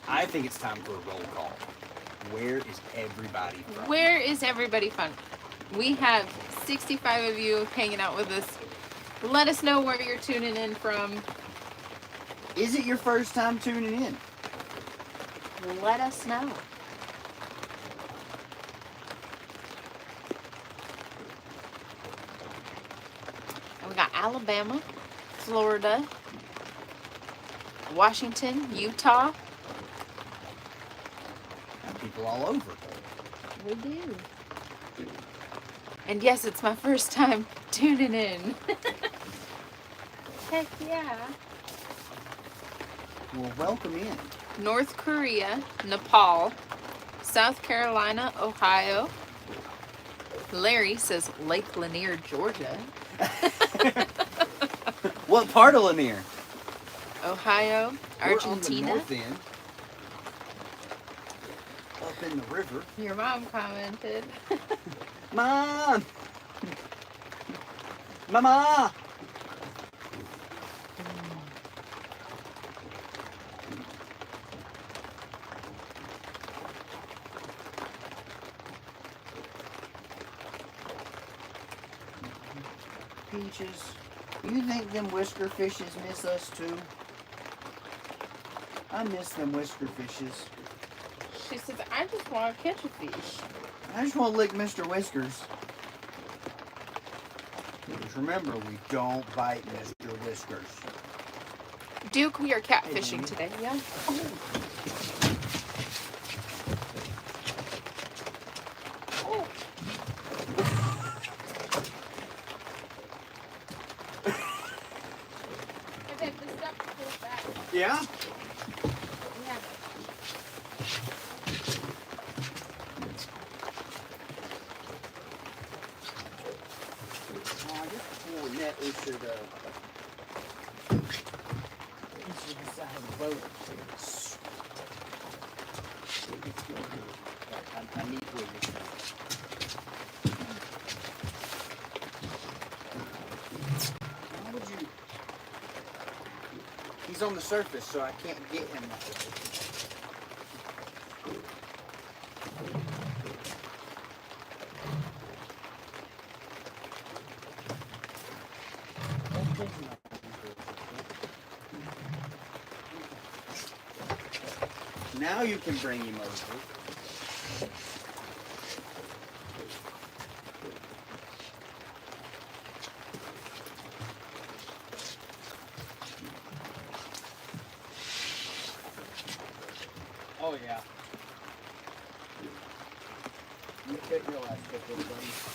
I think it's time for a roll call. Where is everybody from? Where is everybody from? We have 65 of you hanging out with us. Let us know where you're tuning in from. Is it your first time tuning in? Let us know. And we got Alabama, Florida, Washington, Utah. Got people all over. We do. And yes, it's my first time tuning in. Heck yeah. Well, welcome in. North Korea, Nepal, South Carolina, Ohio. Larry says Lake Lanier, Georgia. What part of Lanier? Ohio, Argentina. We're on the north end. Up in the river. Your mom commented. Mom! Mama! Peaches, you think them whisker fishes miss us too? I miss them whisker fishes. She says, I just want to catch a fish. I just want to lick Mr. Whiskers. Just remember, we don't bite Mr. Whiskers. Duke, we are catfishing today, yeah? Oh. Yeah? Yeah. I guess before we net, we should decide the boat. I need to. Why would you? He's on the surface, so I can't get him that way. Now you can bring him over. Oh yeah. You take your last couple of things.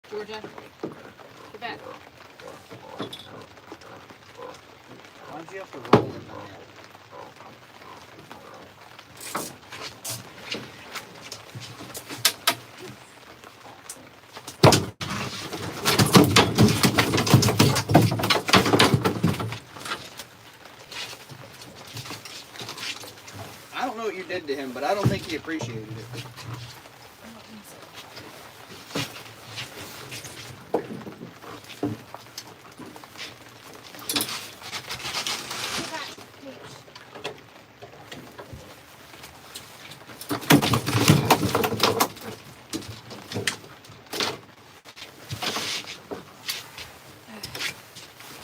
Georgia, get back. Why'd you have to roll in the net? I don't know what you did to him, but I don't think he appreciated it.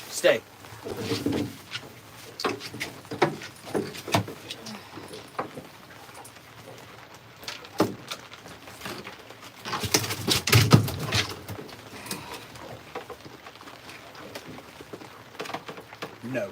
Stay. No.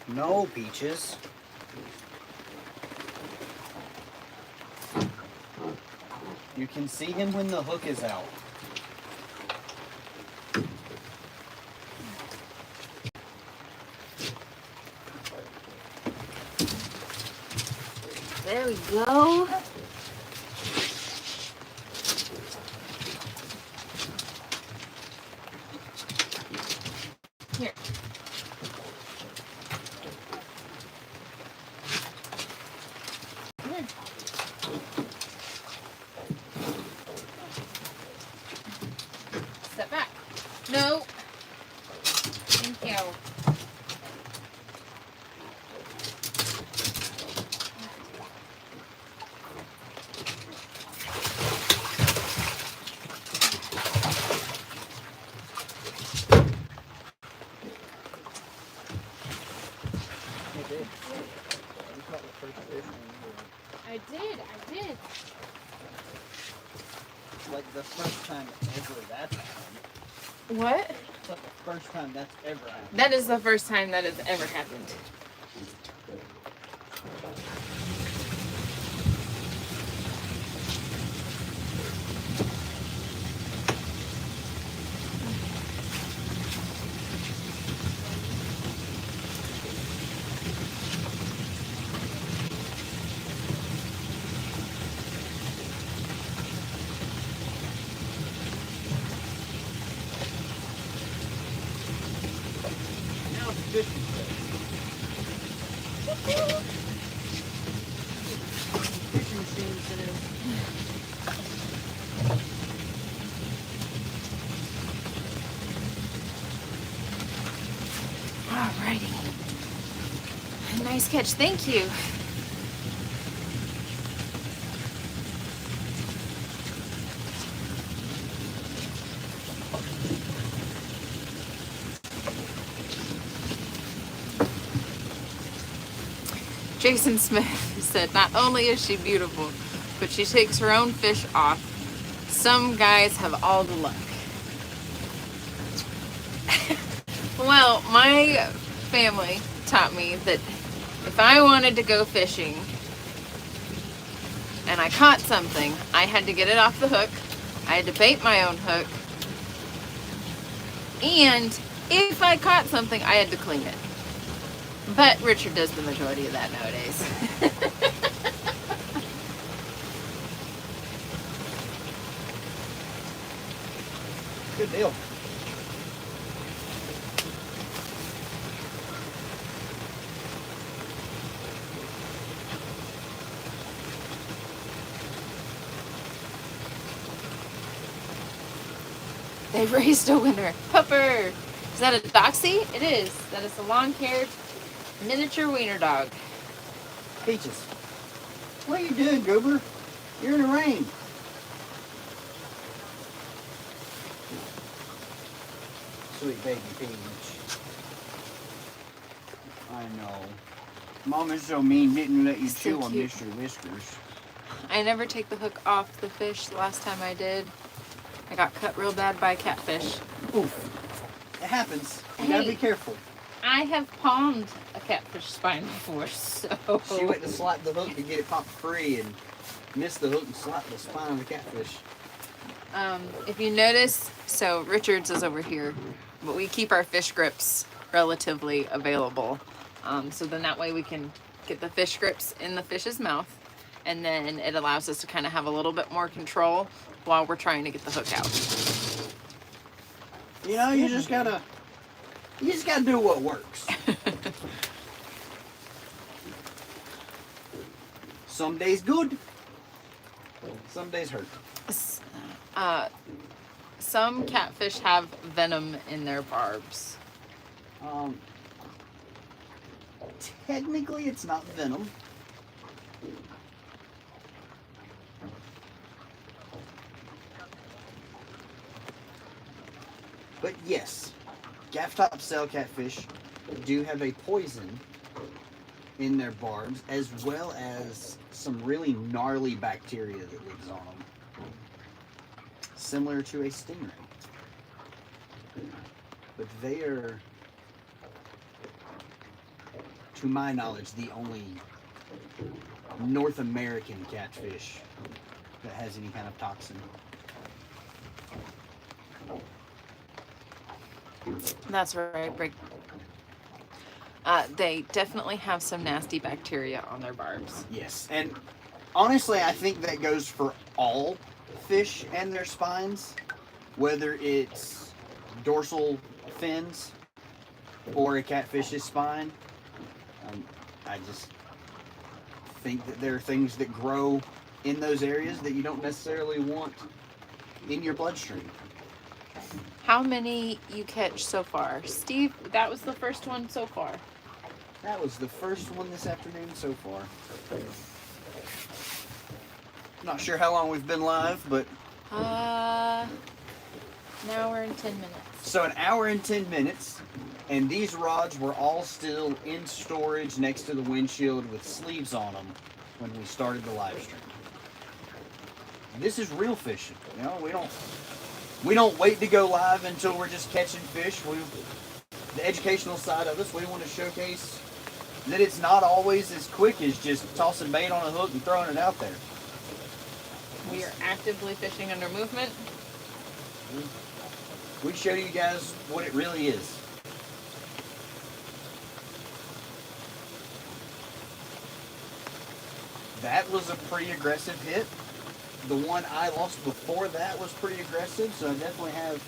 No, Peaches. You can see him when the hook is out. There we go. Here. Here. Step back. No. Thank you. I did. Like the first time ever that's happened. What? It's like the first time that's ever happened. That is the first time that has ever happened. Now it's fishing day. Fishing machine today. Alrighty. Nice catch, thank you. Jason Smith said, not only is she beautiful, but she takes her own fish off. Some guys have all the luck. Well, my family taught me that if I wanted to go fishing and I caught something, I had to get it off the hook. I had to bait my own hook. And if I caught something, I had to clean it. But Richard does the majority of that nowadays. Good deal. They raised a winner. Pupper! Is that a doxy? It is. That is a long-haired miniature wiener dog. Peaches. What are you doing, Goober? You're in the rain. Sweet baby Peach. I know. Mom is so mean, didn't let you So chew on cute. Mr. Whiskers. I never take the hook off the fish. The last time I did, I got cut real bad by a catfish. Oof. It happens. You gotta Hey. be careful. I have palmed a catfish spine before, so... She went to slap the hook to get it popped free and missed the hook and slapped the spine of the catfish. If you notice, so Richard's is over here, but we keep our fish grips relatively available. So then that way we can get the fish grips in the fish's mouth, and then it allows us to kind of have a little bit more control while we're trying to get the hook out. You know, you just gotta do what works. Some days good, some days hurt. Some catfish have venom in their barbs. Technically, it's not venom. But yes, gaff-top cell catfish do have a poison in their barbs, as well as some really gnarly bacteria that lives on them. Similar to a stingray. But they are, to my knowledge, the only North American catfish that has any kind of toxin. That's right, Brick. They definitely have some nasty bacteria on their barbs. Yes, and honestly, I think that goes for all fish and their spines, whether it's dorsal fins or a catfish's spine. I just think that there are things that grow in those areas that you don't necessarily want in your bloodstream. How many you catch so far? Steve, that was the first one so far. That was the first one this afternoon so far. Not sure how long we've been live, but... An hour and 10 minutes. So an hour and 10 minutes, and these rods were all still in storage next to the windshield with sleeves on them when we started the live stream. This is real fishing. You know, we don't wait to go live until we're just catching fish. The educational side of us, we want to showcase that it's not always as quick as just tossing bait on a hook and throwing it out there. We are actively fishing under movement. We show you guys what it really is. That was a pretty aggressive hit. The one I lost before that was pretty aggressive, so I definitely have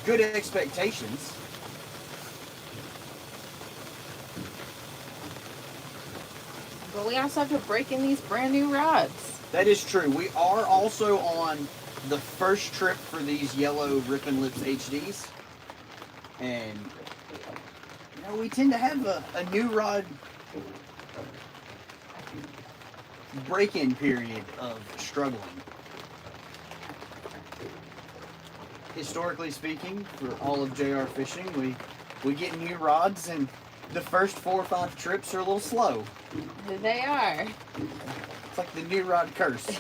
good expectations. But we also have to break in these brand new rods. That is true. We are also on the first trip for these yellow Rippin' Lips HDs. And you know, we tend to have a new rod break-in period of struggling. Historically speaking, for all of JayRFishing, we get new rods and the first 4 or 5 trips are a little slow. They are. It's like the new rod curse.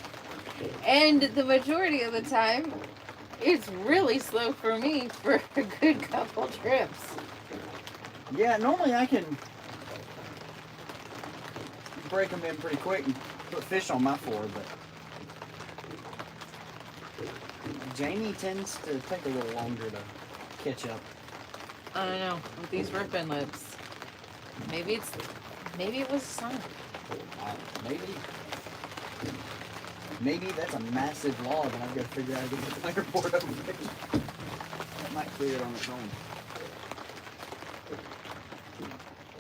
And the majority of the time, it's really slow for me for a good couple trips. Yeah, normally I can break them in pretty quick and put fish on my floor, but Jamie tends to take a little longer to catch up. I don't know. With these rip-in lips. Maybe it was a sign. Maybe that's a massive log and I've got to figure out how to get the planer board over there. That might clear it on its own.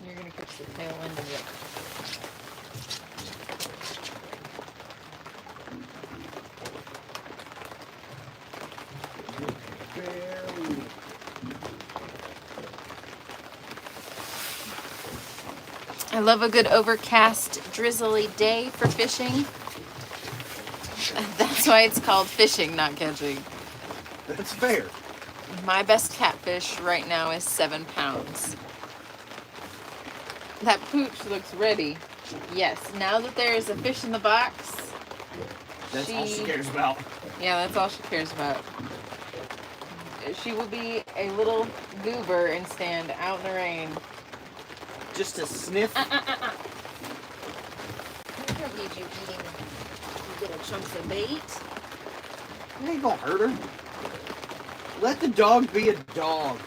You're gonna catch the tail end of it. I love a good overcast, drizzly day for fishing. That's why it's called fishing, not catching. That's fair. My best catfish right now is 7 pounds. That pooch looks ready. Yes, now that there is a fish in the box. That's all she cares about. Yeah, that's all she cares about. She will be a little goober and stand out in the rain. Just to sniff. I don't need you eating little chunks of bait. It ain't gonna hurt her. Let the dog be a dog.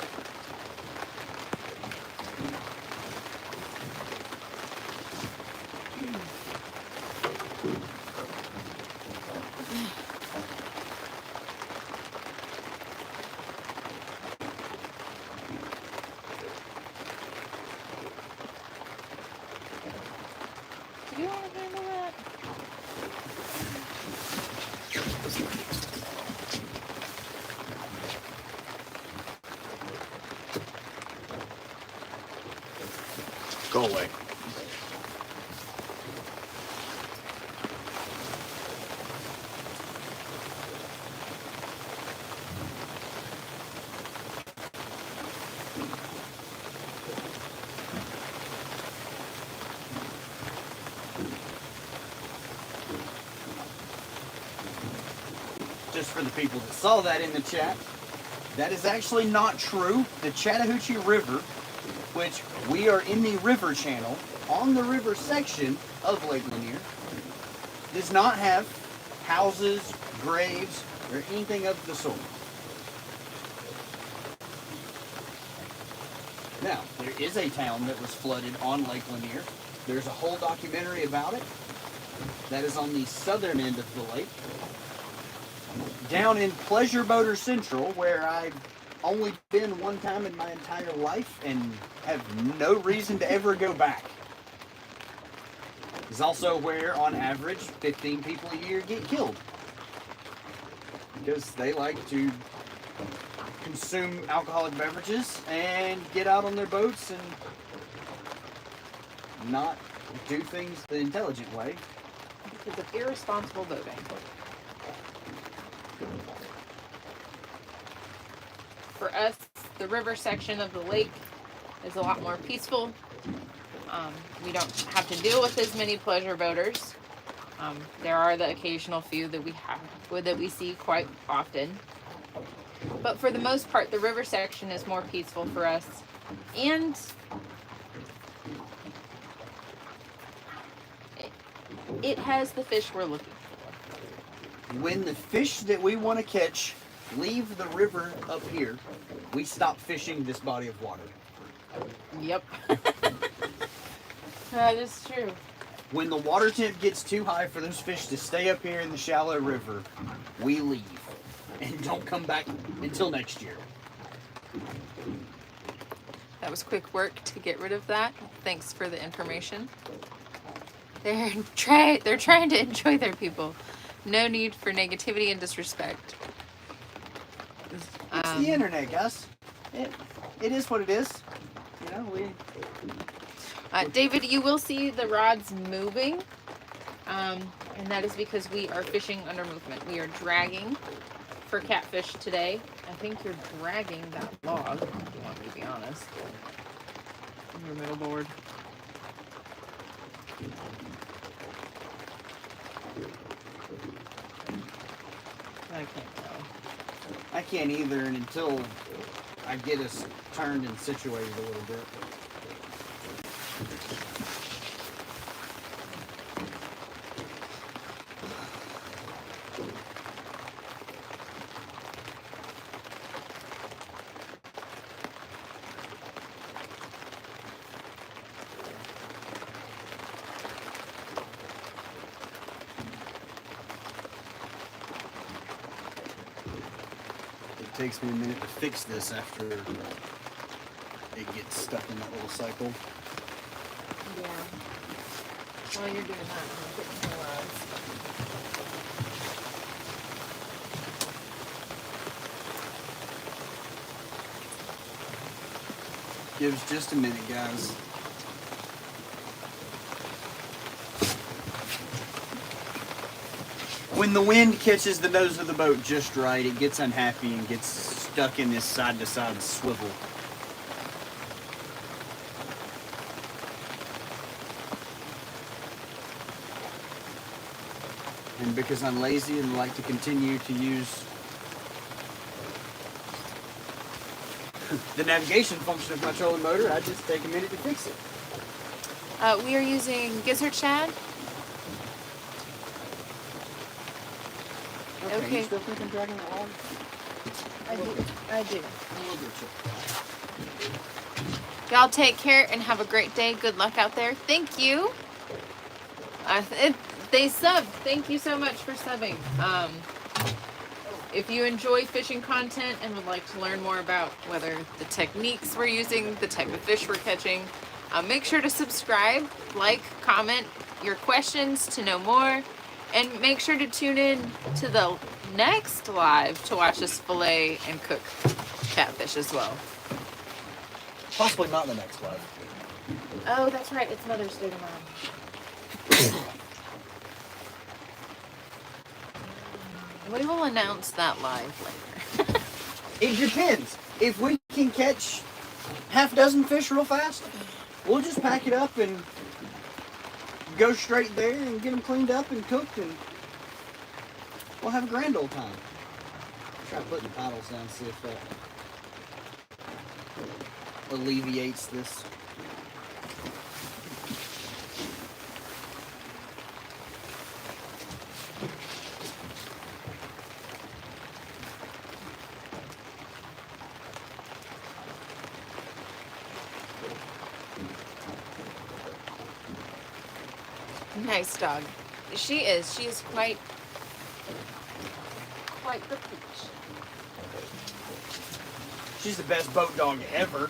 Do you want to handle that? Go away. Just for the people that saw that in the chat, that is actually not true. The Chattahoochee River, which we are in the river channel, on the river section of Lake Lanier, does not have houses, graves, or anything of the sort. Now, there is a town that was flooded on Lake Lanier. There's a whole documentary about it. That is on the southern end of the lake. Down in Pleasure Boater Central, where I've only been one time in my entire life and have no reason to ever go back. Is also where, on average, 15 people a year get killed. Because they like to consume alcoholic beverages and get out on their boats and not do things the intelligent way. Because of irresponsible boating. For us, the river section of the lake is a lot more peaceful. We don't have to deal with as many pleasure boaters. There are the occasional few that we see quite often. But for the most part, the river section is more peaceful for us. And it has the fish we're looking for. When the fish that we want to catch leave the river up here, we stop fishing this body of water. Yep. That is true. When the water temp gets too high for those fish to stay up here in the shallow river, we leave and don't come back until next year. That was quick work to get rid of that. Thanks for the information. They're trying to enjoy their people. No need for negativity and disrespect. It's the internet, Gus. It is what it is. You know, David, you will see the rods moving, and that is because we are fishing under movement. We are dragging for catfish today. I think you're dragging that log, if you want me to be honest, in your middle board. I can't tell. I can't either, and until I get us turned and situated a little bit. takes me a minute to fix this after it gets stuck in that little cycle. Yeah. While you're doing that, I'm getting the rods. Gives just a minute, guys. When the wind catches the nose of the boat just right, it gets unhappy and gets stuck in this side-to-side swivel. And because I'm lazy and like to continue to use the navigation function of my trolling motor, I just take a minute to fix it. We are using gizzard shad. Okay. You still think I'm dragging the log? I do. I do. A little bit. Y'all take care and have a great day. Good luck out there. Thank you. They subbed. Thank you so much for subbing. If you enjoy fishing content and would like to learn more about whether the techniques we're using, the type of fish we're catching, make sure to subscribe, like, comment your questions to know more, and make sure to tune in to the next live to watch us fillet and cook catfish as well. Possibly not the next live. Oh, that's right. It's Mother's Day tomorrow. We will announce that live later. It depends. If we can catch half a dozen fish real fast, we'll just pack it up and go straight there and get them cleaned up and cooked, and we'll have a grand old time. Try putting the paddles down, see if that alleviates this. Nice dog. She is. She is quite the peach. She's the best boat dog ever.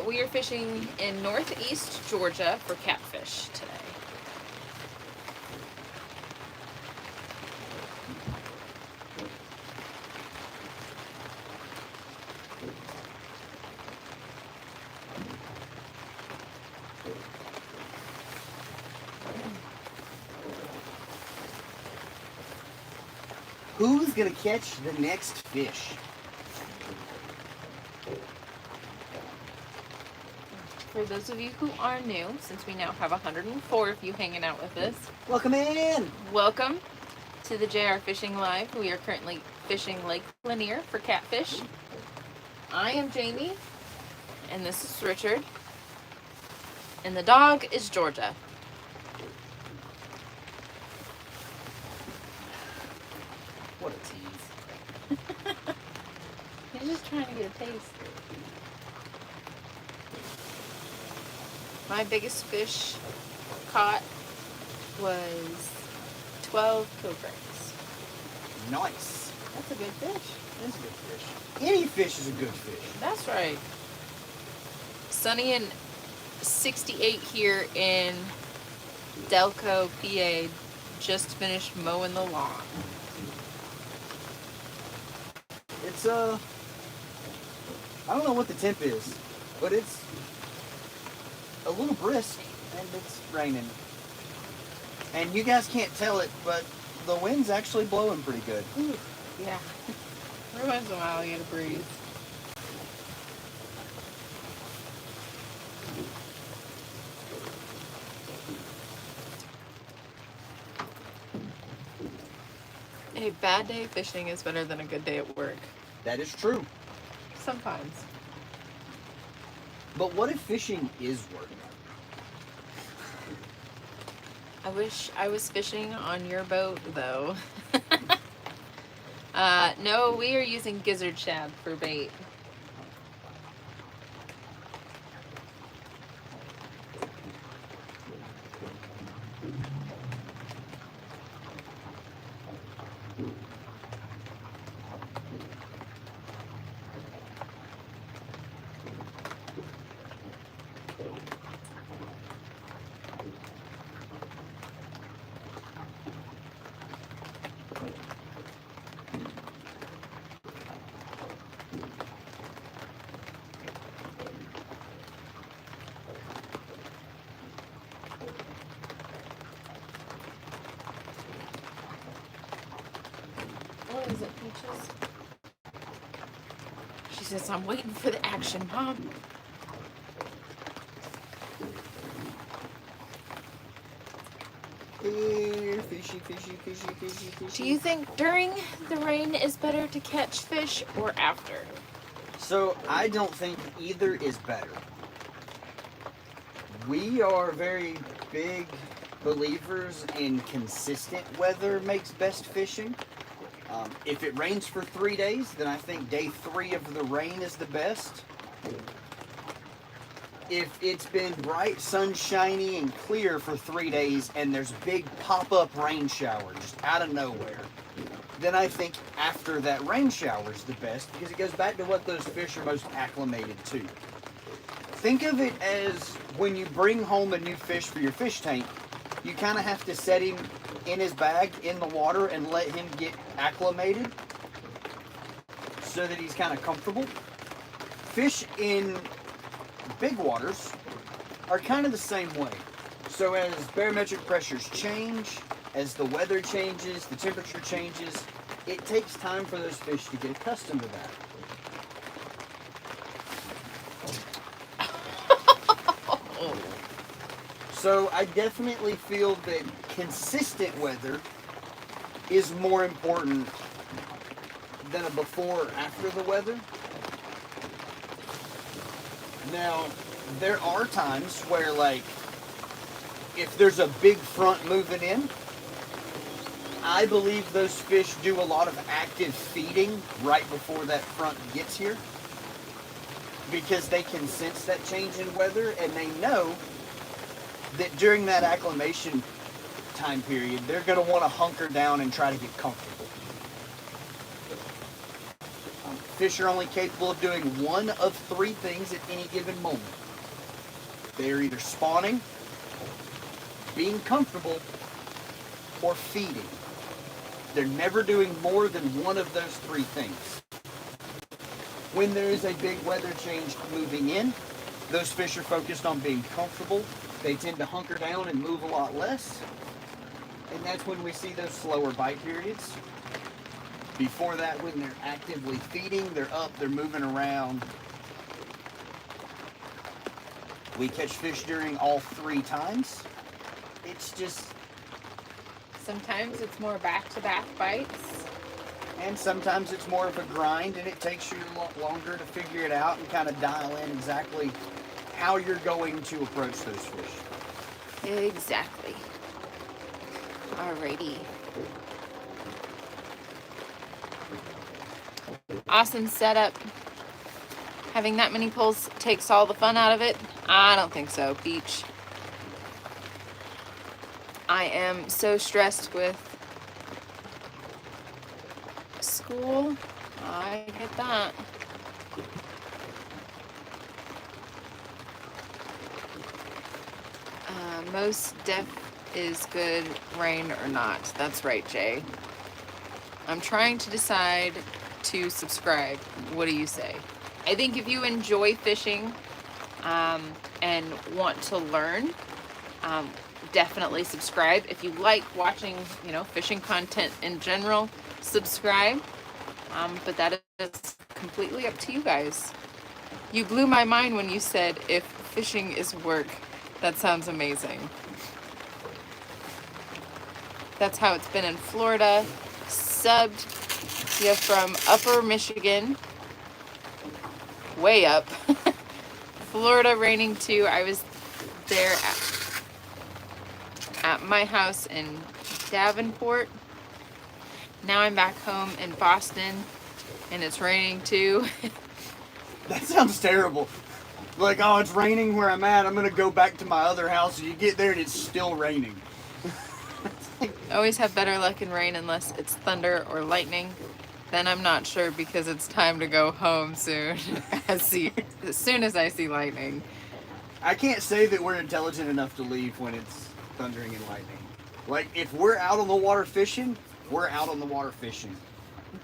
We are fishing in northeast Georgia for catfish today. Who's gonna catch the next fish? For those of you who are new, since we now have 104 of you hanging out with us, Welcome in! welcome to the JayRFishing Live. We are currently fishing Lake Lanier for catfish. I am Jamie, and this is Richard, and the dog is Georgia. What a tease. He's just trying to get a taste. My biggest fish caught was 12 kilograms. Nice. That's a good fish. That's a good fish. Any fish is a good fish. That's right. Sunny and 68 here in Delco, PA. Just finished mowing the lawn. It's I don't know what the temp is, but it's a little brisk and it's raining. And you guys can't tell it, but the wind's actually blowing pretty good. Ooh, yeah. Every once in a while you get a breeze. A bad day fishing is better than a good day at work. That is true. Sometimes. But what if fishing is work? I wish I was fishing on your boat, though. No, we are using gizzard shad for bait. Is it Peaches? She says, I'm waiting for the action, Mom. Fishy, fishy, fishy, fishy, fishy. Do you think during the rain is better to catch fish or after? So I don't think either is better. We are very big believers in consistent weather makes best fishing. If it rains for 3 days, then I think day 3 of the rain is the best. If it's been bright, sunshiny, and clear for 3 days and there's big pop-up rain shower just out of nowhere, then I think after that rain shower is the best, because it goes back to what those fish are most acclimated to. Think of it as when you bring home a new fish for your fish tank, you kind of have to set him in his bag in the water and let him get acclimated so that he's kind of comfortable. Fish in big waters are kind of the same way. So as barometric pressures change, as the weather changes, the temperature changes, it takes time for those fish to get accustomed to that. So I definitely feel that consistent weather is more important than a before or after the weather. Now, there are times where, like, if there's a big front moving in, I believe those fish do a lot of active feeding right before that front gets here, because they can sense that change in weather, and they know that during that acclimation time period, they're going to want to hunker down and try to get comfortable. Fish are only capable of doing one of 3 things at any given moment. They are either spawning, being comfortable, or feeding. They're never doing more than one of those 3 things. When there is a big weather change moving in, those fish are focused on being comfortable. They tend to hunker down and move a lot less. And that's when we see those slower bite periods. Before that, when they're actively feeding, they're up, they're moving around. We catch fish during all 3 times. It's just... Sometimes it's more back-to-back bites. And sometimes it's more of a grind, and it takes you a lot longer to figure it out and kind of dial in exactly how you're going to approach those fish. Exactly. Alrighty. Awesome setup. Having that many poles takes all the fun out of it? I don't think so, Peach. I am so stressed with school. I get that. Most def is good, rain or not. That's right, Jay. I'm trying to decide to subscribe. What do you say? I think if you enjoy fishing and want to learn, definitely subscribe. If you like watching, fishing content in general, subscribe. But that is completely up to you guys. You blew my mind when you said if fishing is work. That sounds amazing. That's how it's been in Florida. Subbed from Upper Michigan, way up. Florida raining too. I was there at my house in Davenport. Now I'm back home in Boston, and it's raining too. That sounds terrible. Like, oh, it's raining where I'm at. I'm going to go back to my other house. And you get there and it's still raining. Always have better luck in rain unless it's thunder or lightning. Then I'm not sure, because it's time to go home soon. As soon as I see lightning. I can't say that we're intelligent enough to leave when it's thundering and lightning. Like, if we're out on the water fishing, we're out on the water fishing.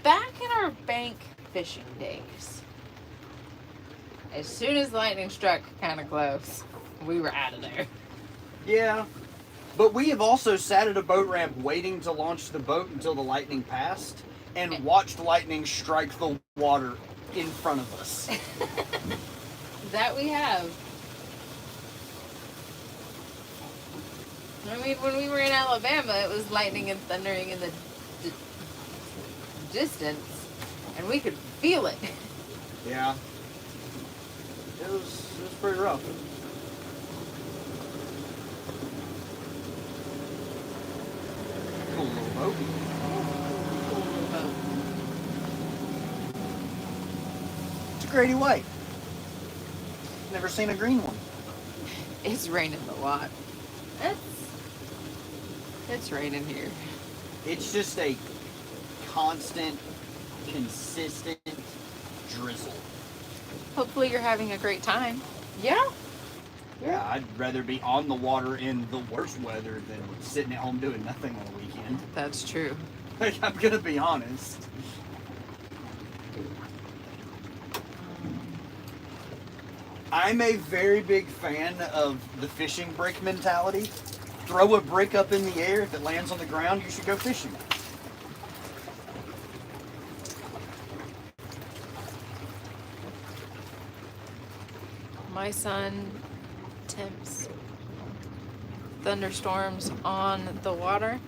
Back in our bank fishing days, as soon as lightning struck kind of close, we were out of there. Yeah. But we have also sat at a boat ramp waiting to launch the boat until the lightning passed and watched lightning strike the water in front of us. That we have. I mean, when we were in Alabama, it was lightning and thundering in the distance, and we could feel it. Yeah. It was pretty rough. Cool little boat. Cool little boat. It's a Grady White. Never seen a green one. It's raining a lot. It's raining here. It's just a constant, consistent drizzle. Hopefully you're having a great time. Yeah. Yeah, I'd rather be on the water in the worst weather than sitting at home doing nothing on the weekend. That's true. Like, I'm gonna be honest. I'm a very big fan of the fishing brick mentality. Throw a brick up in the air, if it lands on the ground, you should go fishing. My son tempts thunderstorms on the water.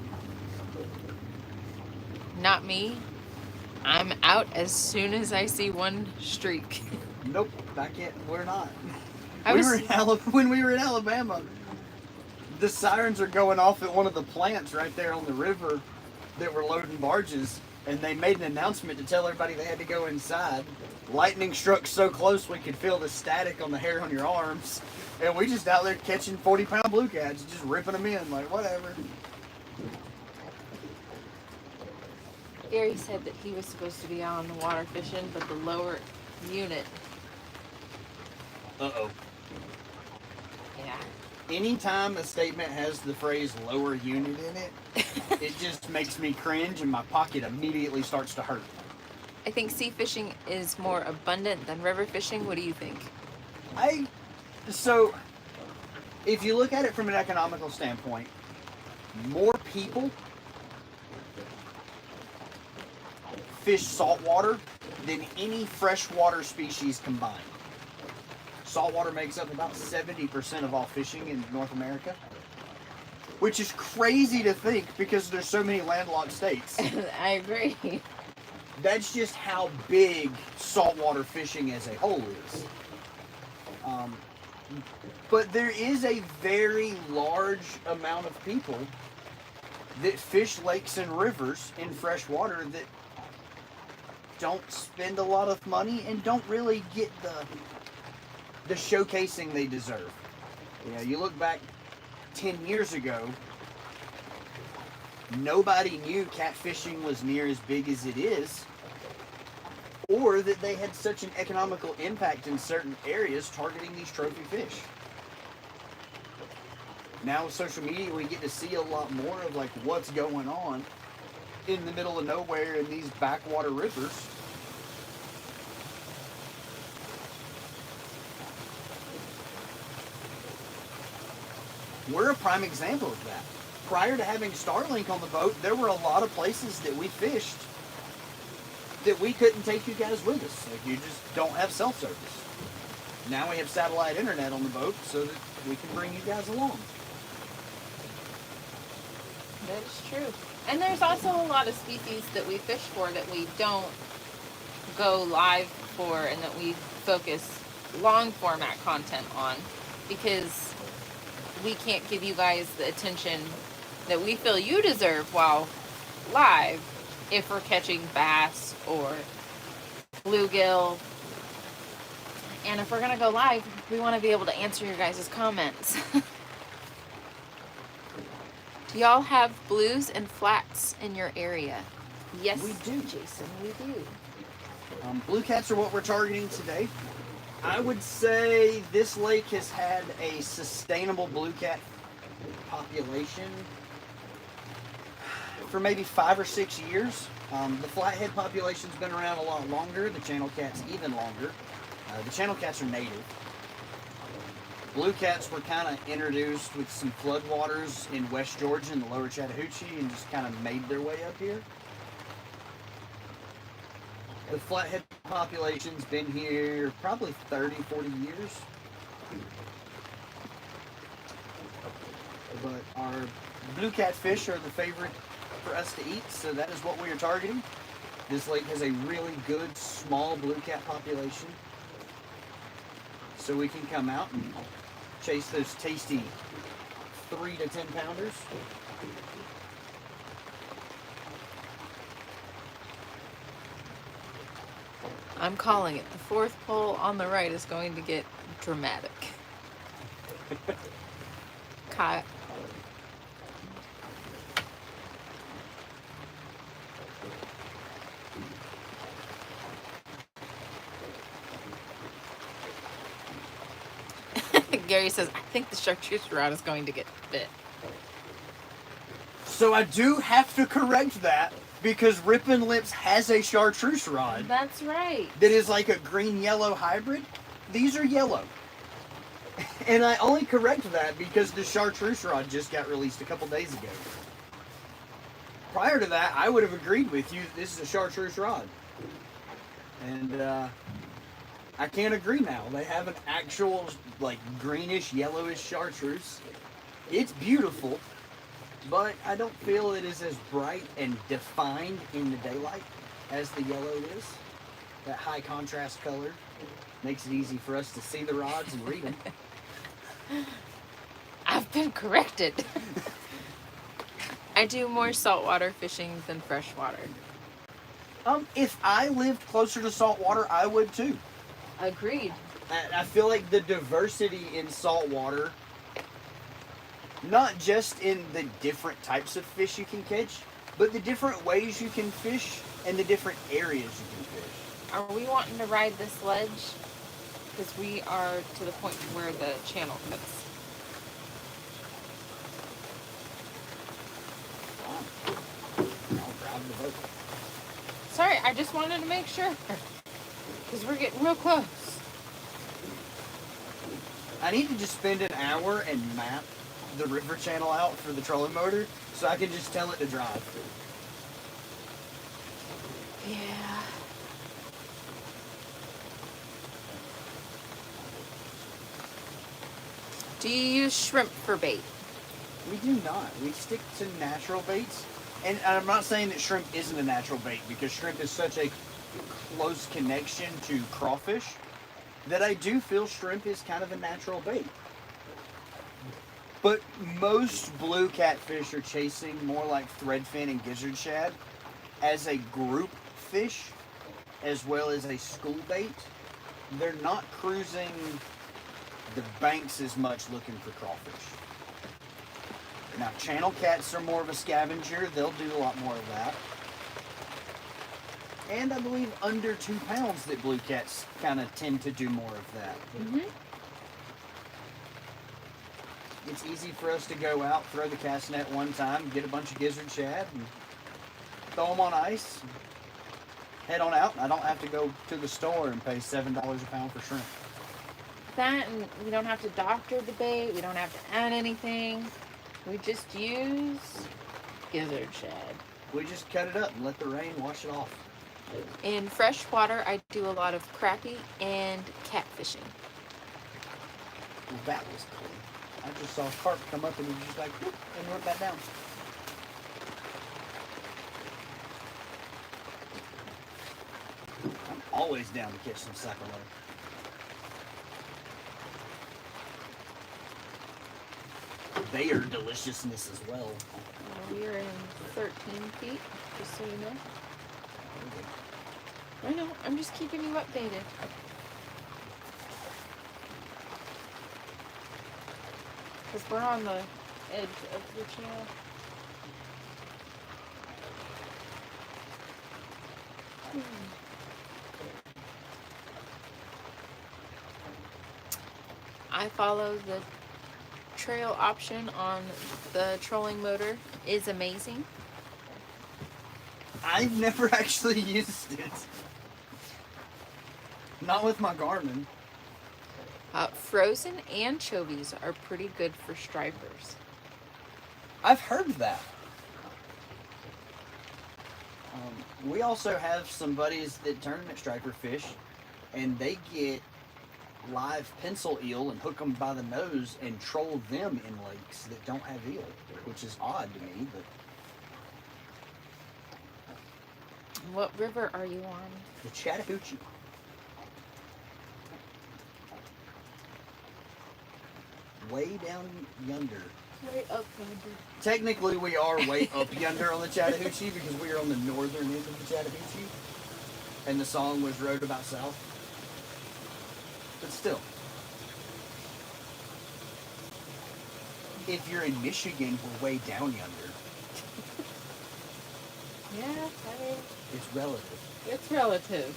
Not me. I'm out as soon as I see one streak. Nope, back yet, we're not. I When we were in Alabama, the sirens are going off at one of the plants right there on the river that were loading barges, and they made an announcement to tell everybody they had to go inside. Lightning struck so close we could feel the static on the hair on your arms, and we just out there catching 40-pound blue cats, just ripping them in, like whatever. Gary said that he was supposed to be out on the water fishing, but the lower unit. Uh-oh. Yeah. Anytime a statement has the phrase lower unit in it, it just makes me cringe and my pocket immediately starts to hurt. I think sea fishing is more abundant than river fishing. What do you think? So, if you look at it from an economical standpoint, more people fish saltwater than any freshwater species combined. Saltwater makes up about 70% of all fishing in North America, which is crazy to think because there's so many landlocked states. I agree. That's just how big saltwater fishing as a whole is. But there is a very large amount of people that fish lakes and rivers in freshwater that don't spend a lot of money and don't really get the showcasing they deserve. You know, you look back 10 years ago, nobody knew catfishing was near as big as it is, or that they had such an economical impact in certain areas targeting these trophy fish. Now with social media, we get to see a lot more of like what's going on in the middle of nowhere in these backwater rivers. We're a prime example of that. Prior to having Starlink on the boat, there were a lot of places that we fished that we couldn't take you guys with us. Like, you just don't have cell service. Now we have satellite internet on the boat so that we can bring you guys along. That is true. And there's also a lot of species that we fish for that we don't go live for and that we focus long format content on because we can't give you guys the attention that we feel you deserve while live if we're catching bass or bluegill. And if we're going to go live, we want to be able to answer your guys' comments. Do y'all have blues and flats in your area? Yes, we do. Jason, we do. Blue cats are what we're targeting today. I would say this lake has had a sustainable blue cat population for maybe 5 or 6 years. The flathead population's been around a lot longer. The channel cat's even longer. The channel cats are native. Blue cats were kind of introduced with some floodwaters in West Georgia and the lower Chattahoochee and just kind of made their way up here. The flathead population's been here probably 30, 40 years. But our blue catfish are the favorite for us to eat, so that is what we are targeting. This lake has a really good small blue cat population. So we can come out and chase those tasty 3 to 10 pounders. I'm calling it. The fourth pole on the right is going to get dramatic. Kyle. Gary says, I think the chartreuse rod is going to get bit. So I do have to correct that because Rippin' Lips has a chartreuse rod. That's right. That is like a green-yellow hybrid. These are yellow. And I only correct that because the chartreuse rod just got released a couple days ago. Prior to that, I would have agreed with you this is a chartreuse rod. And I can't agree now. They have an actual like greenish, yellowish chartreuse. It's beautiful, but I don't feel it is as bright and defined in the daylight as the yellow is. That high contrast color makes it easy for us to see the rods and read them. I've been corrected. I do more saltwater fishing than freshwater. If I lived closer to saltwater, I would too. Agreed. I feel like the diversity in saltwater, not just in the different types of fish you can catch, but the different ways you can fish and the different areas you can fish. Are we wanting to ride this ledge? Because we are to the point where the channel cuts. I'll grab the boat. Sorry, I just wanted to make sure. Because we're getting real close. I need to just spend an hour and map the river channel out for the trolling motor so I can just tell it to drive. Yeah. Do you use shrimp for bait? We do not. We stick to natural baits. And I'm not saying that shrimp isn't a natural bait because shrimp is such a close connection to crawfish that I do feel shrimp is kind of a natural bait. But most blue catfish are chasing more like threadfin and gizzard shad as a group fish as well as a school bait. They're not cruising the banks as much looking for crawfish. Now, channel cats are more of a scavenger. They'll do a lot more of that. And I believe under 2 pounds that blue cats kind of tend to do more of that. Mm-hmm. It's easy for us to go out, throw the cast net one time, get a bunch of gizzard shad, and throw them on ice, and head on out. I don't have to go to the store and pay $7 a pound for shrimp. That, and we don't have to doctor the bait. We don't have to add anything. We just use gizzard shad. We just cut it up and let the rain wash it off. In freshwater, I do a lot of crappie and catfishing. Well, that was cool. I just saw carp come up and he just like, whoop, and went back down. I'm always down to catch some sacalot. They are deliciousness as well. We are in 13 feet, just so you know. I know, I'm just keeping you updated. Because we're on the edge of the channel. I follow the trail option on the trolling motor. Is amazing. I've never actually used it. Not with my Garmin. Frozen anchovies are pretty good for stripers. I've heard that. We also have some buddies that tournament striper fish, and they get live pencil eel and hook them by the nose and troll them in lakes that don't have eel, which is odd to me. But What river are you on? the Chattahoochee. Way down yonder. Way up yonder. Technically, we are way up yonder on the Chattahoochee because we are on the northern end of the Chattahoochee, and the song was "Rowed About South." But still, if you're in Michigan, we're way down yonder. Yeah, I mean, It's relative. it's relative.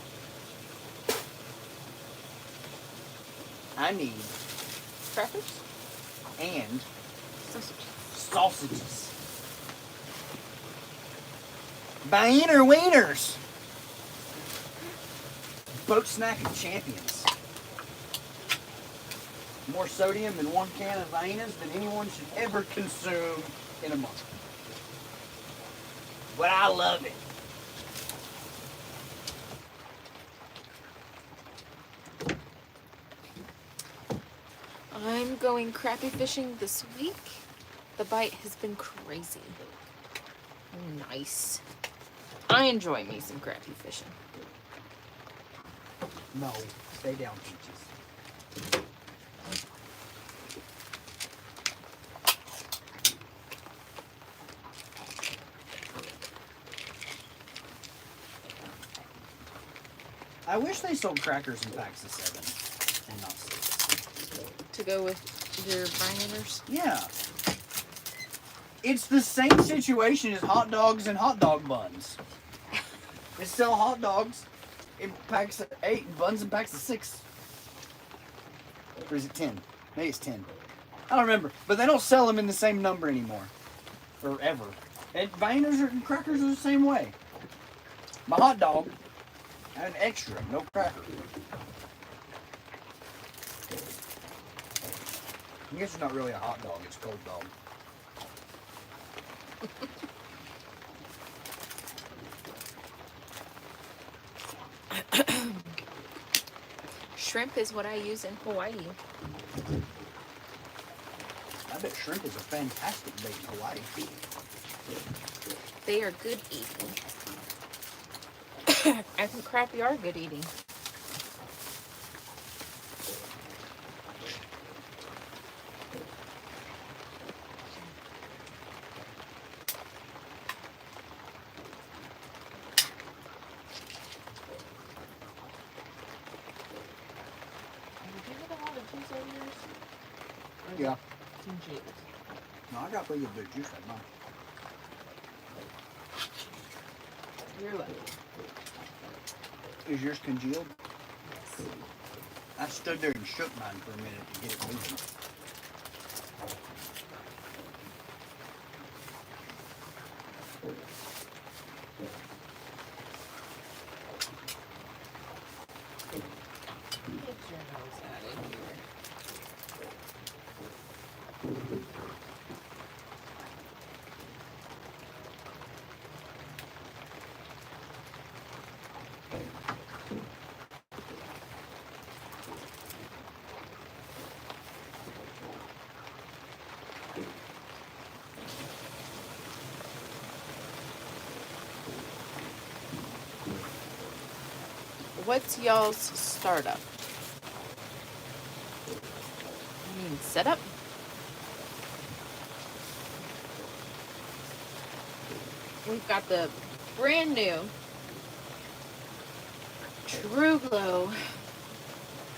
I need Crackers? and Sausage. sausages. Biener wieners. Boat snack of champions. More sodium in one can of Viennas than anyone should ever consume in a month. But I love it. I'm going crappie fishing this week. The bite has been crazy. Nice. I enjoy me some crappie fishing. No, stay down, peaches. I wish they sold crackers in packs of 7 and not 6. To go with your Binders. Yeah. It's the same situation as hot dogs and hot dog buns. They sell hot dogs in packs of 8 and buns in packs of 6. Or is it 10? Maybe it's 10. I don't remember. But they don't sell them in the same number anymore. Or ever. And Binders and crackers are the same way. My hot dog, I had an extra, no cracker. I guess it's not really a hot dog, it's a cold dog. Shrimp is what I use in Hawaii. I bet shrimp is a fantastic bait in Hawaii. They are good eating. I think crappie are good eating. Yeah. Congealed. No, I got pretty good juice right now. You're lucky. Is yours congealed? I stood there and shook mine for a minute to get it moving. Get your nose out of here. What's y'all's startup? You mean setup? We've got the brand new True Glow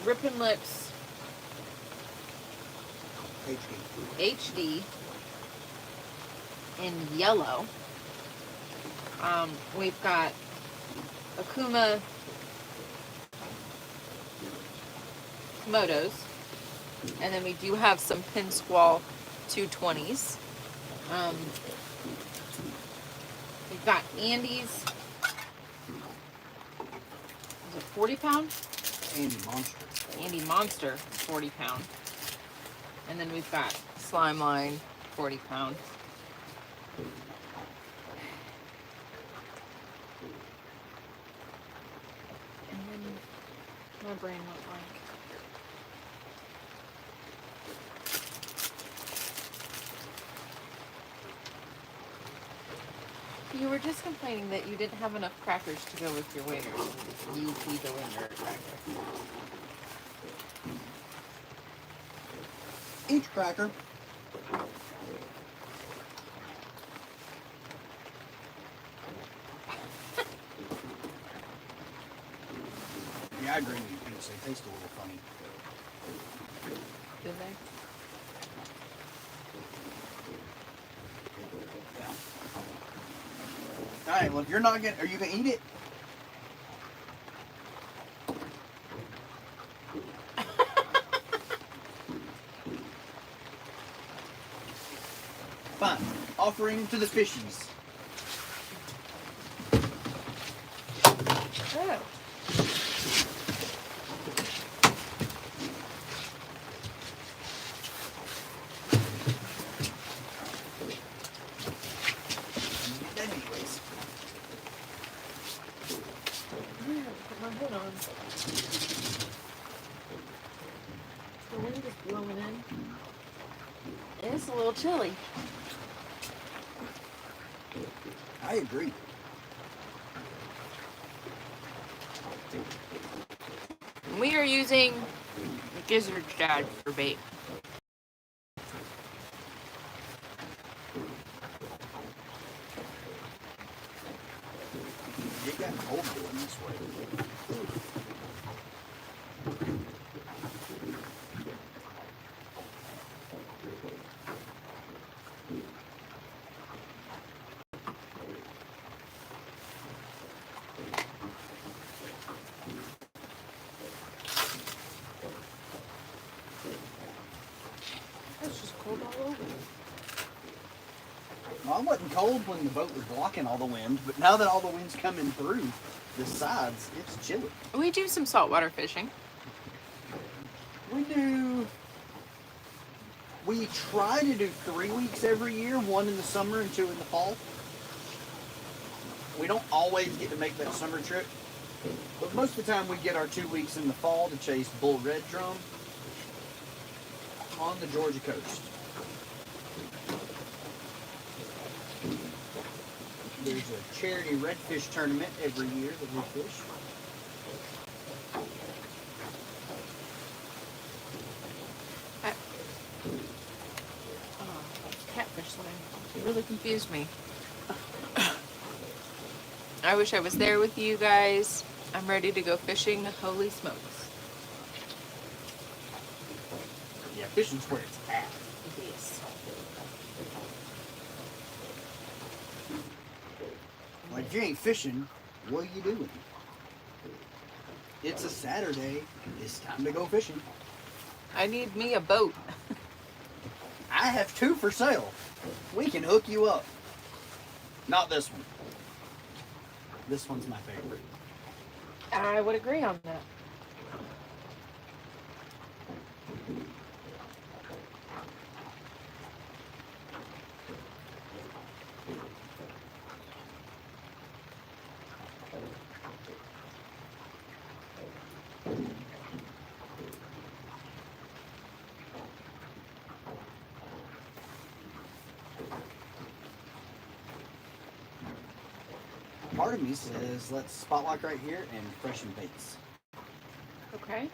Rippin' Lips HD in yellow. We've got Akuma Motos, and then we do have some Pin Squall 220s. We've got Andy's, is it 40 pound? Andy Monster. Andy Monster, 40 pound. And then we've got Slime Line, 40 pound. And then my brain went blank. You were just complaining that you didn't have enough crackers to go with your wingers. You feed the winger a cracker. Each cracker. Yeah, I agree with you. Peanuts, they taste a little funny. Do they? Yeah. All right. Well, if you're not gonna, are you gonna eat it? Fine. Offering to the fishies. Oh. Anyways. Yeah, put my hood on. The wind is blowing in. And it's a little chilly. I agree. We are using gizzard shad for bait. It got cold going this way. It's just cold all over. Well, it wasn't cold when the boat was blocking all the wind, but now that all the wind's coming through the sides, it's chilly. We do some saltwater fishing. We try to do 3 weeks every year, 1 in the summer and 2 in the fall. We don't always get to make that summer trip, but most of the time we get our 2 weeks in the fall to chase bull red drum on the Georgia coast. There's a charity redfish tournament every year that we fish. Catfish line. It really confused me. I wish I was there with you guys. I'm ready to go fishing. Holy smokes. Yeah, fishing's where it's at. Yes. Like, if you ain't fishing, what are you doing? It's a Saturday. It's time to go fishing. I need me a boat. I have 2 for sale. We can hook you up. Not this one. This one's my favorite. I would agree on that. Part of me says, let's spotlight right here and freshen baits. Okay.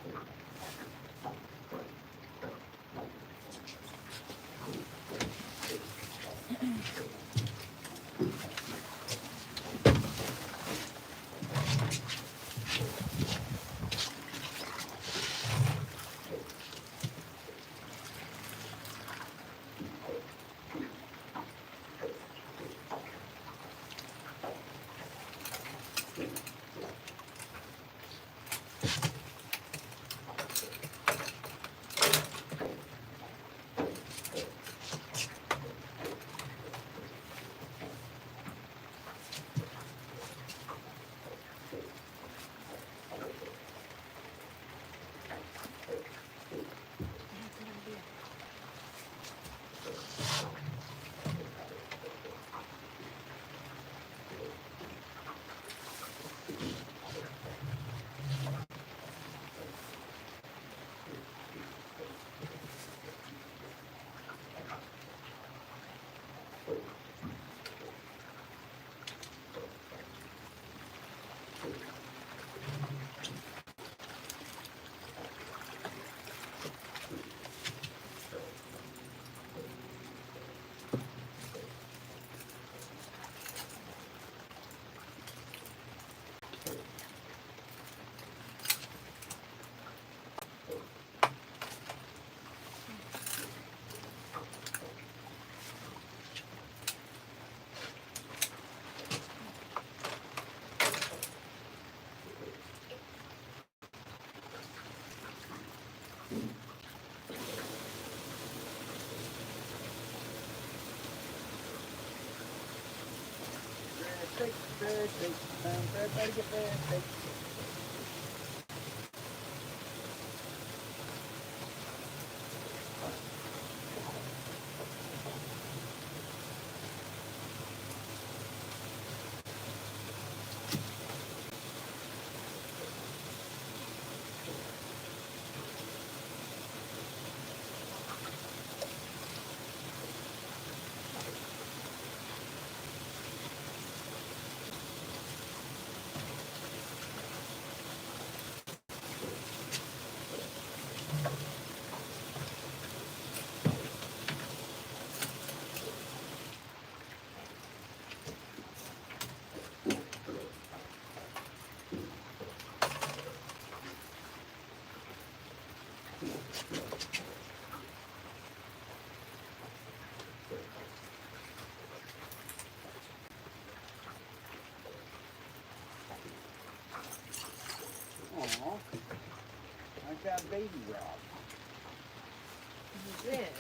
Everybody get there. Aw, I got baby Rob. You did.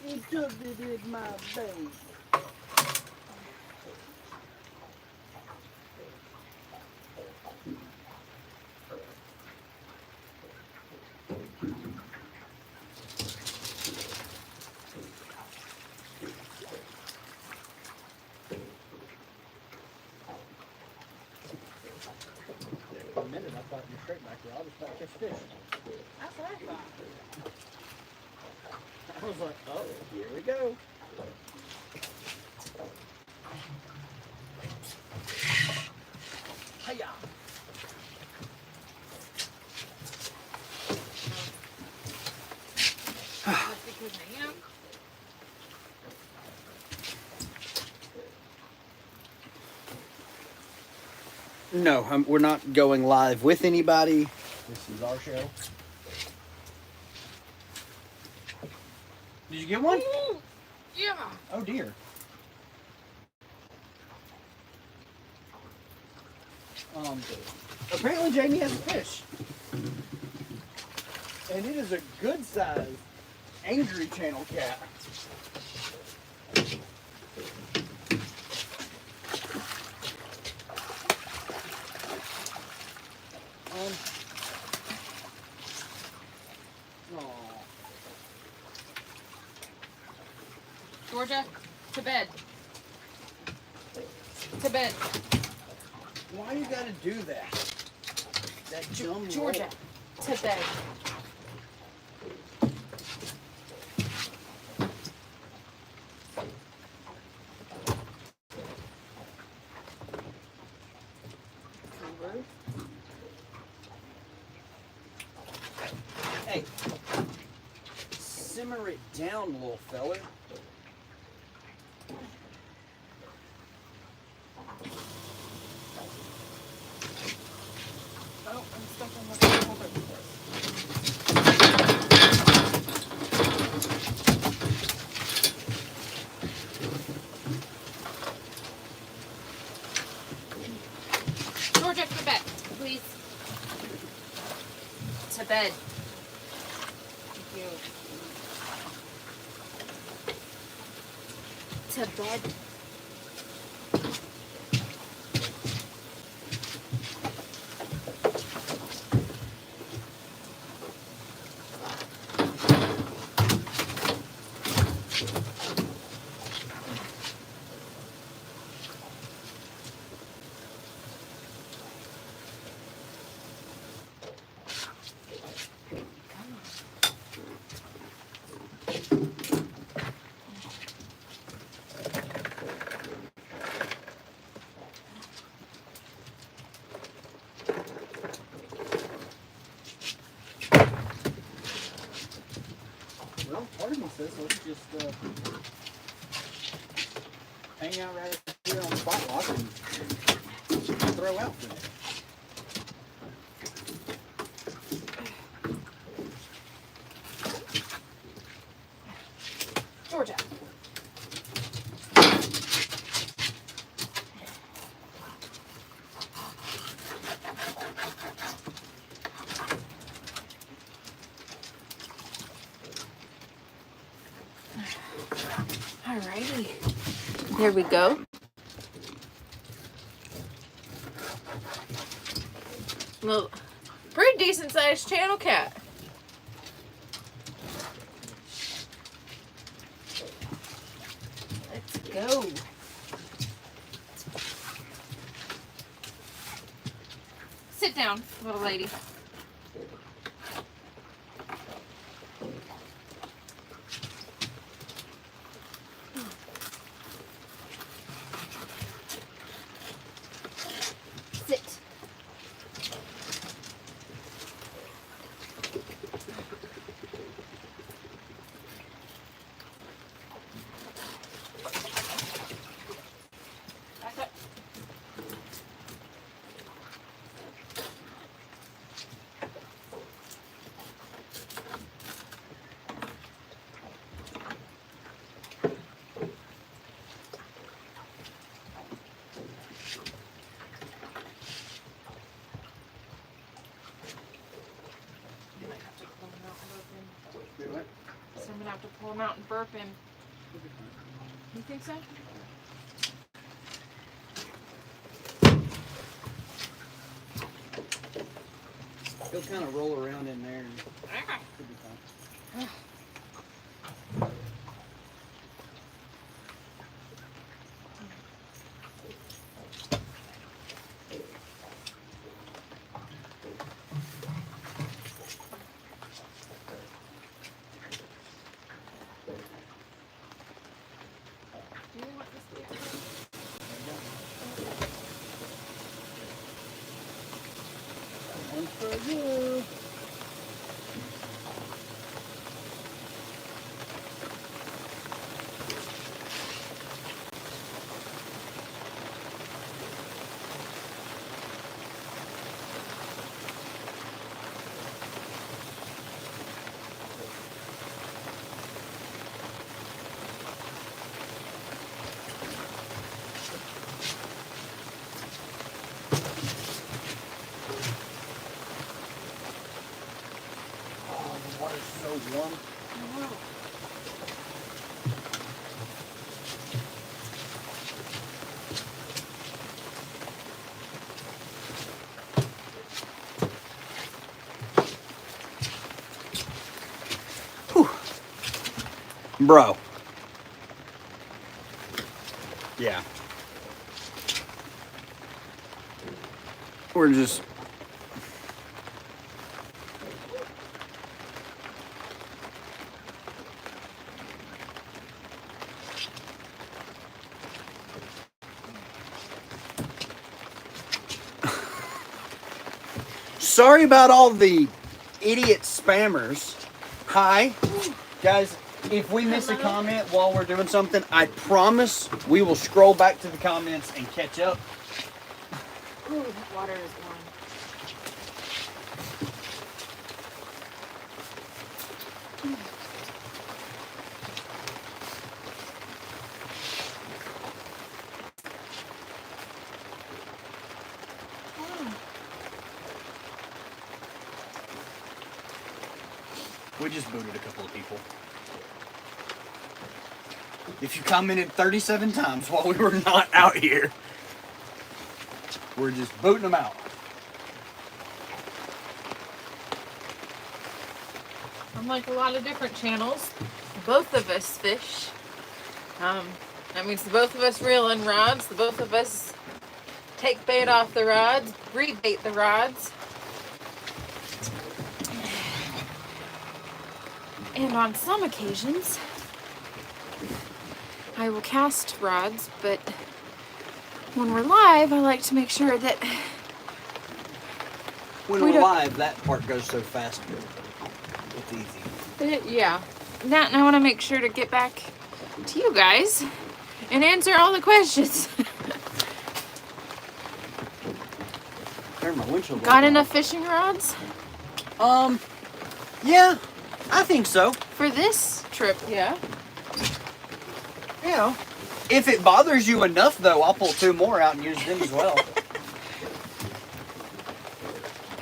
He took it in my baby. For a minute, I thought you were straight back there. I was about to catch fish. That's what I thought. I was like, oh, here we go. Hiya. That's because I am. No, we're not going live with anybody. This is our show. Did you get one? Ooh, yeah. Oh dear. Apparently Jamie has a fish. And it is a good size angry channel cat. Georgia, to bed. To bed. Why you gotta do that? That dumb Georgia, roll. to bed. Hey, simmer it down, little fella. Oh, I'm stuck on the over. Georgia, to bed, please. To bed. Thank you. To bed. process. Let's just hang out right here on the spot lock and throw out for it. Georgia. Alrighty. There we go. Well, pretty decent sized channel cat. Let's go. Sit down, little lady. Sit. Back up. You might have to pull him out and burp him. Do what? So I'm gonna have to pull him out and burp him. You think so? He'll kind of roll around in there and should be fine. Do you want this to be out? One for you. Oh, the water's so warm. No. Bro. Yeah. We're just... Sorry about all the idiot spammers. Hi. Guys, if we miss a comment while we're doing something, I promise we will scroll back to the comments and catch up. Ooh, that water is warm. We just booted a couple of people. If you commented 37 times while we were not out here, we're just booting them out. Unlike a lot of different channels, both of us fish. That means the both of us reel in rods, the both of us take bait off the rods, rebait the rods. And on some occasions, I will cast rods, but when we're live, I like to make sure that When we we're don't- live, that part goes so fast. It's easy. yeah. that, and I want to make sure to get back to you guys and answer all the questions. Turn my windshield Got light enough fishing rods on. Yeah, I think so. for this trip? Yeah. You know, if it bothers you enough, though, I'll pull 2 more out and use them as well.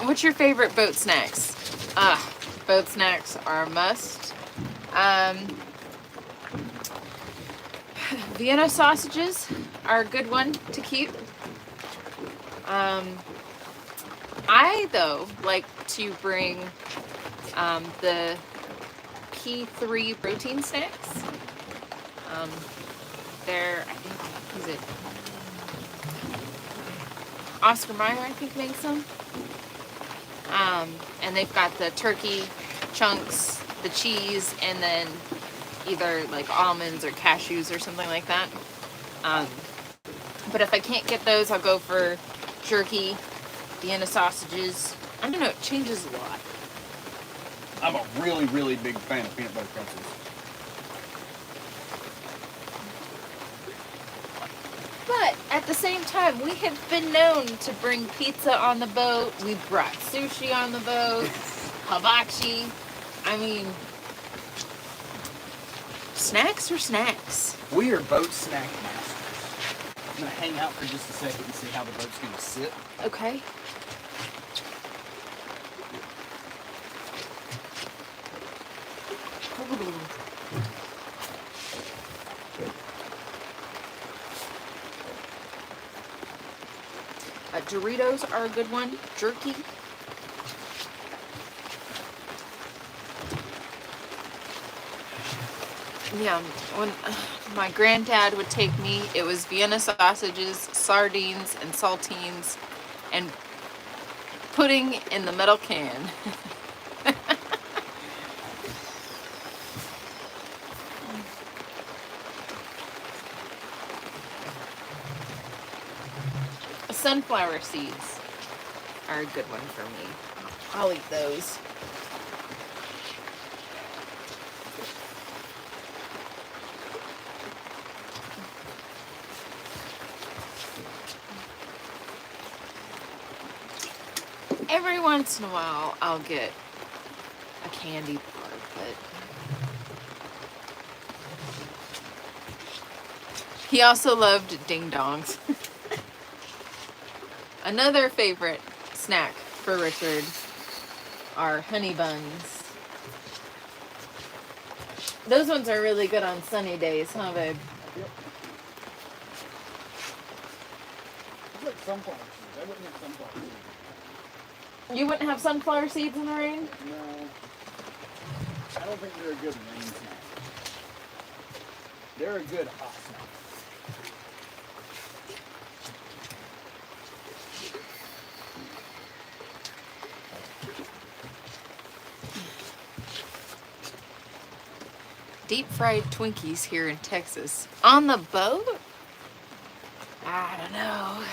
What's your favorite boat snacks? Boat snacks are a must. Vienna sausages are a good one to keep. I, though, like to bring the P3 protein snacks. They're, I think, is it Oscar Mayer, I think, makes them. And they've got the turkey chunks, the cheese, and then either like almonds or cashews or something like that. But if I can't get those, I'll go for jerky, Vienna sausages. I don't know, it changes a lot. I'm a really, really big fan of peanut butter pretzels. But at the same time, we have been known to bring pizza on the boat. We brought sushi on the boat, hibachi. I mean, snacks are snacks. We are boat snack masters. I'm going to hang out for just a second and see how the boat's going to sit. Okay. Doritos are a good one. Jerky. Yeah, when my granddad would take me, it was Vienna sausages, sardines, and saltines, and pudding in the metal can. Sunflower seeds are a good one for me. I'll eat those. Every once in a while, I'll get a candy bar, but he also loved ding dongs. Another favorite snack for Richard are honey buns. Those ones are really good on sunny days, huh, babe? Yep. It's like sunflower seeds. I wouldn't have sunflower seeds. You wouldn't have sunflower seeds in the rain? No. I don't think they're a good rain snack. They're a good hot snack. Deep fried Twinkies here in Texas. On the boat? I don't know.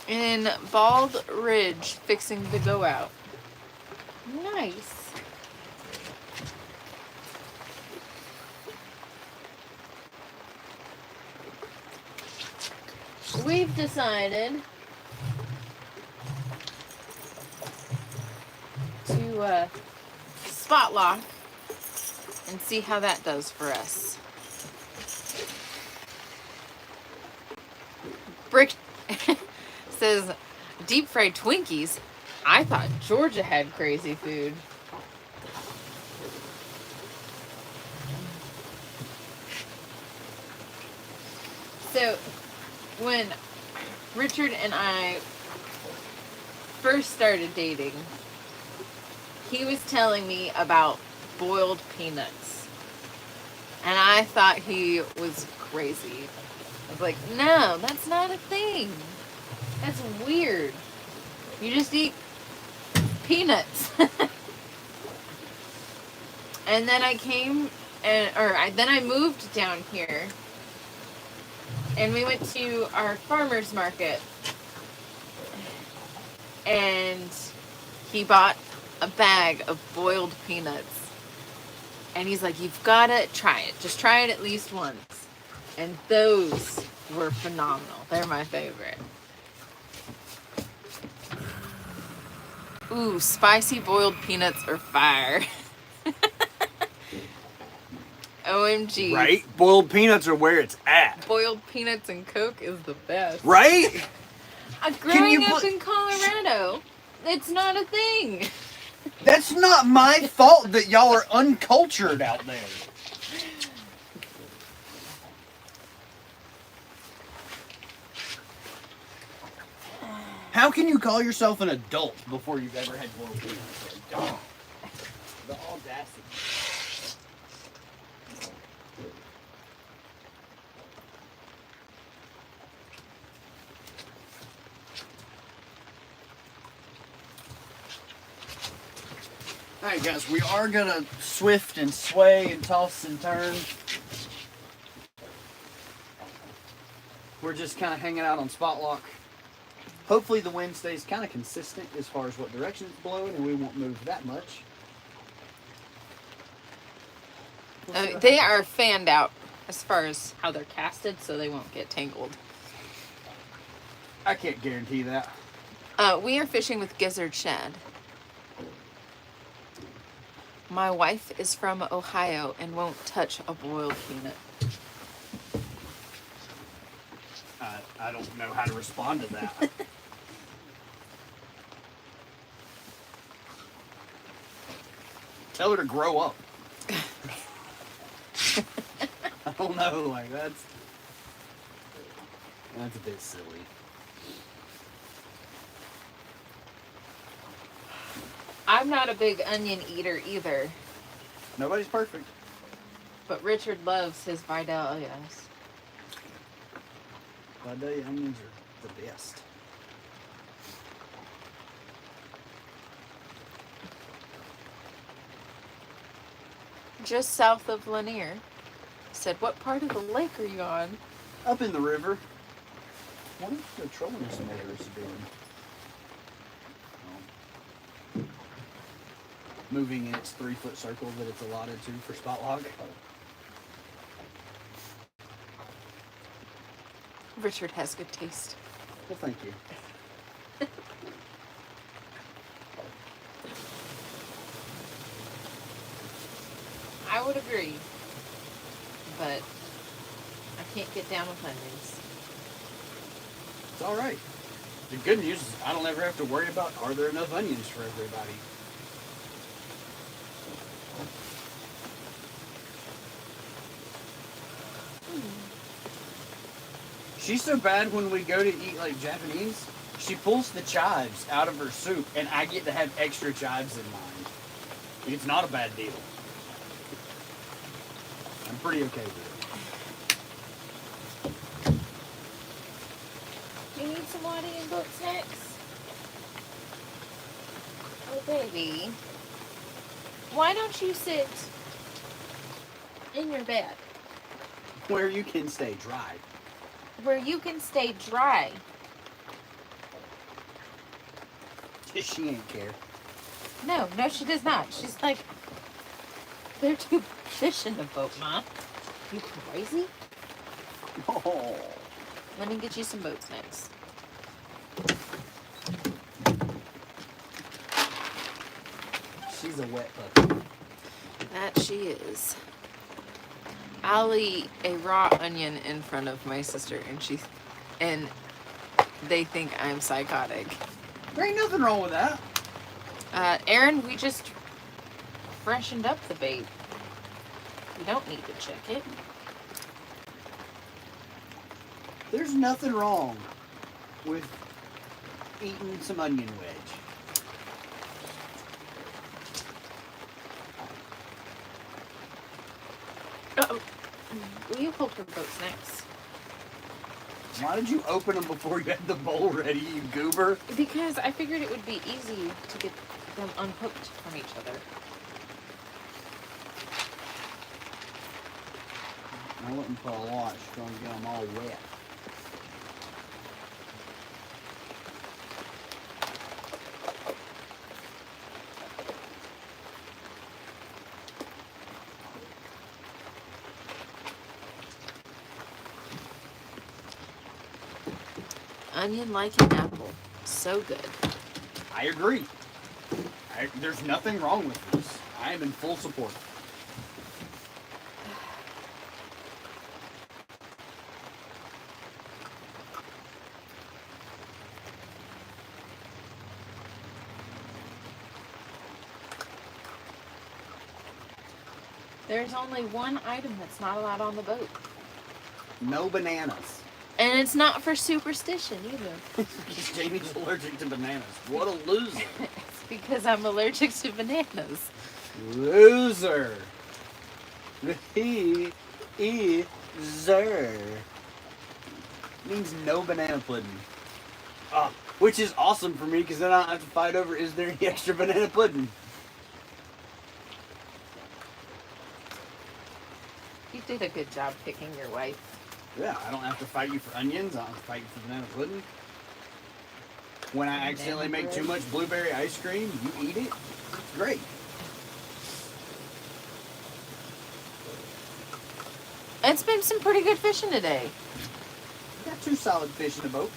In Bald Ridge, fixing to go out. Nice. We've decided to spot lock and see how that does for us. Brick says, deep fried Twinkies? I thought Georgia had crazy food. So, when Richard and I first started dating, he was telling me about boiled peanuts. And I thought he was crazy. I was like, no, that's not a thing. That's weird. You just eat peanuts. And then then I moved down here. And we went to our farmer's market. And he bought a bag of boiled peanuts. And he's like, you've got to try it. Just try it at least once. And those were phenomenal. They're my favorite. Ooh, spicy boiled peanuts are fire. OMG. Right? Boiled peanuts are where it's at. Boiled peanuts and Coke is the best. Right? Growing up in Colorado, it's not a thing. That's not my fault that y'all are uncultured out there. How can you call yourself an adult before you've ever had boiled peanuts? Oh, the audacity. Alright guys, we are gonna swift and sway and toss and turn. We're just kind of hanging out on spot lock. Hopefully the wind stays kind of consistent as far as what direction it's blowing and we won't move that much. They are fanned out as far as how they're casted so they won't get tangled. I can't guarantee that. We are fishing with gizzard shad. My wife is from Ohio and won't touch a boiled peanut. I don't know how to respond to that. Tell her to grow up. I don't know, like that's a bit silly. I'm not a big onion eater either, Nobody's perfect. but Richard loves his Vidalias. I tell you, onions are the best. Just south of Lanier. Said, what part of the lake are you on? Up in the river. What is the trolling simulator doing? Moving in its 3-foot circle that it's allotted to for spot log. Richard has good taste. Well, thank you. I would agree, but I can't get down with onions. It's all right. The good news is I don't ever have to worry about are there enough onions for everybody. She's so bad when we go to eat like Japanese, she pulls the chives out of her soup and I get to have extra chives in mine. It's not a bad deal. I'm pretty okay with Do you need some water and boat snacks? Oh, baby. Why don't you sit in your bed it. Where you can stay dry. where you can stay dry? She ain't care. No, she does not. She's like, there are 2 fish in the boat, Mom. You crazy? Oh. Let me get you some boat snacks. She's a wet puppy. That she is. I'll eat a raw onion in front of my sister, and they think I'm psychotic. There ain't nothing wrong with that. Aaron, we just freshened up the bait. We don't need to check it. There's nothing wrong with eating some onion wedge. Uh-oh. Will you hold her boat snacks? Why did you open them before you had the bowl ready, you goober? Because I figured it would be easy to get them unhooked from each other. I wouldn't put a lot, she's going to get them all wet. onion like an apple. So good. I agree. There's nothing wrong with this. I am in full support. There's only one item that's not allowed on the boat. No bananas. And it's not for superstition either. Because Jamie's allergic to bananas. What a loser. It's because I'm allergic to bananas. Loser. He is means no banana pudding. Which is awesome for me because then I don't have to fight over is there any extra banana pudding. You did a good job picking your wife. Yeah, I don't have to fight you for onions. I don't have to fight you for banana pudding. When I accidentally make too much blueberry ice cream, you eat it. It's great. It's been some pretty good fishing today. Got 2 solid fish in the boat.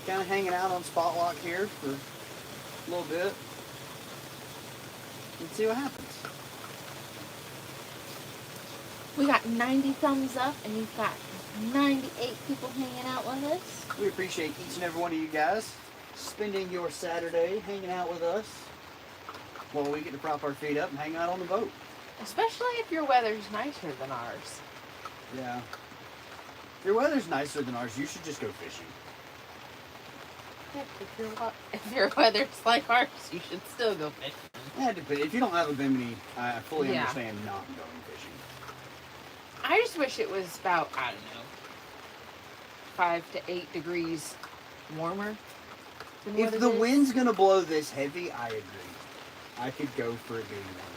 Kind of hanging out on spot lock here for a little bit. Let's see what happens. We got 90 thumbs up, and you've got 98 people hanging out with us. We appreciate each and every one of you guys spending your Saturday hanging out with us while we get to prop our feet up and hang out on the boat. Especially if your weather's nicer than ours. Yeah. If your weather's nicer than ours, you should just go fishing. Heck, if your weather's like ours, you should still go fishing. Yeah, if you don't have a bimini, I fully understand not going fishing. I just wish it was about, I don't know, 5 to 8 degrees warmer than what If it the is. wind's going to blow this heavy, I agree. I could go for it being warmer.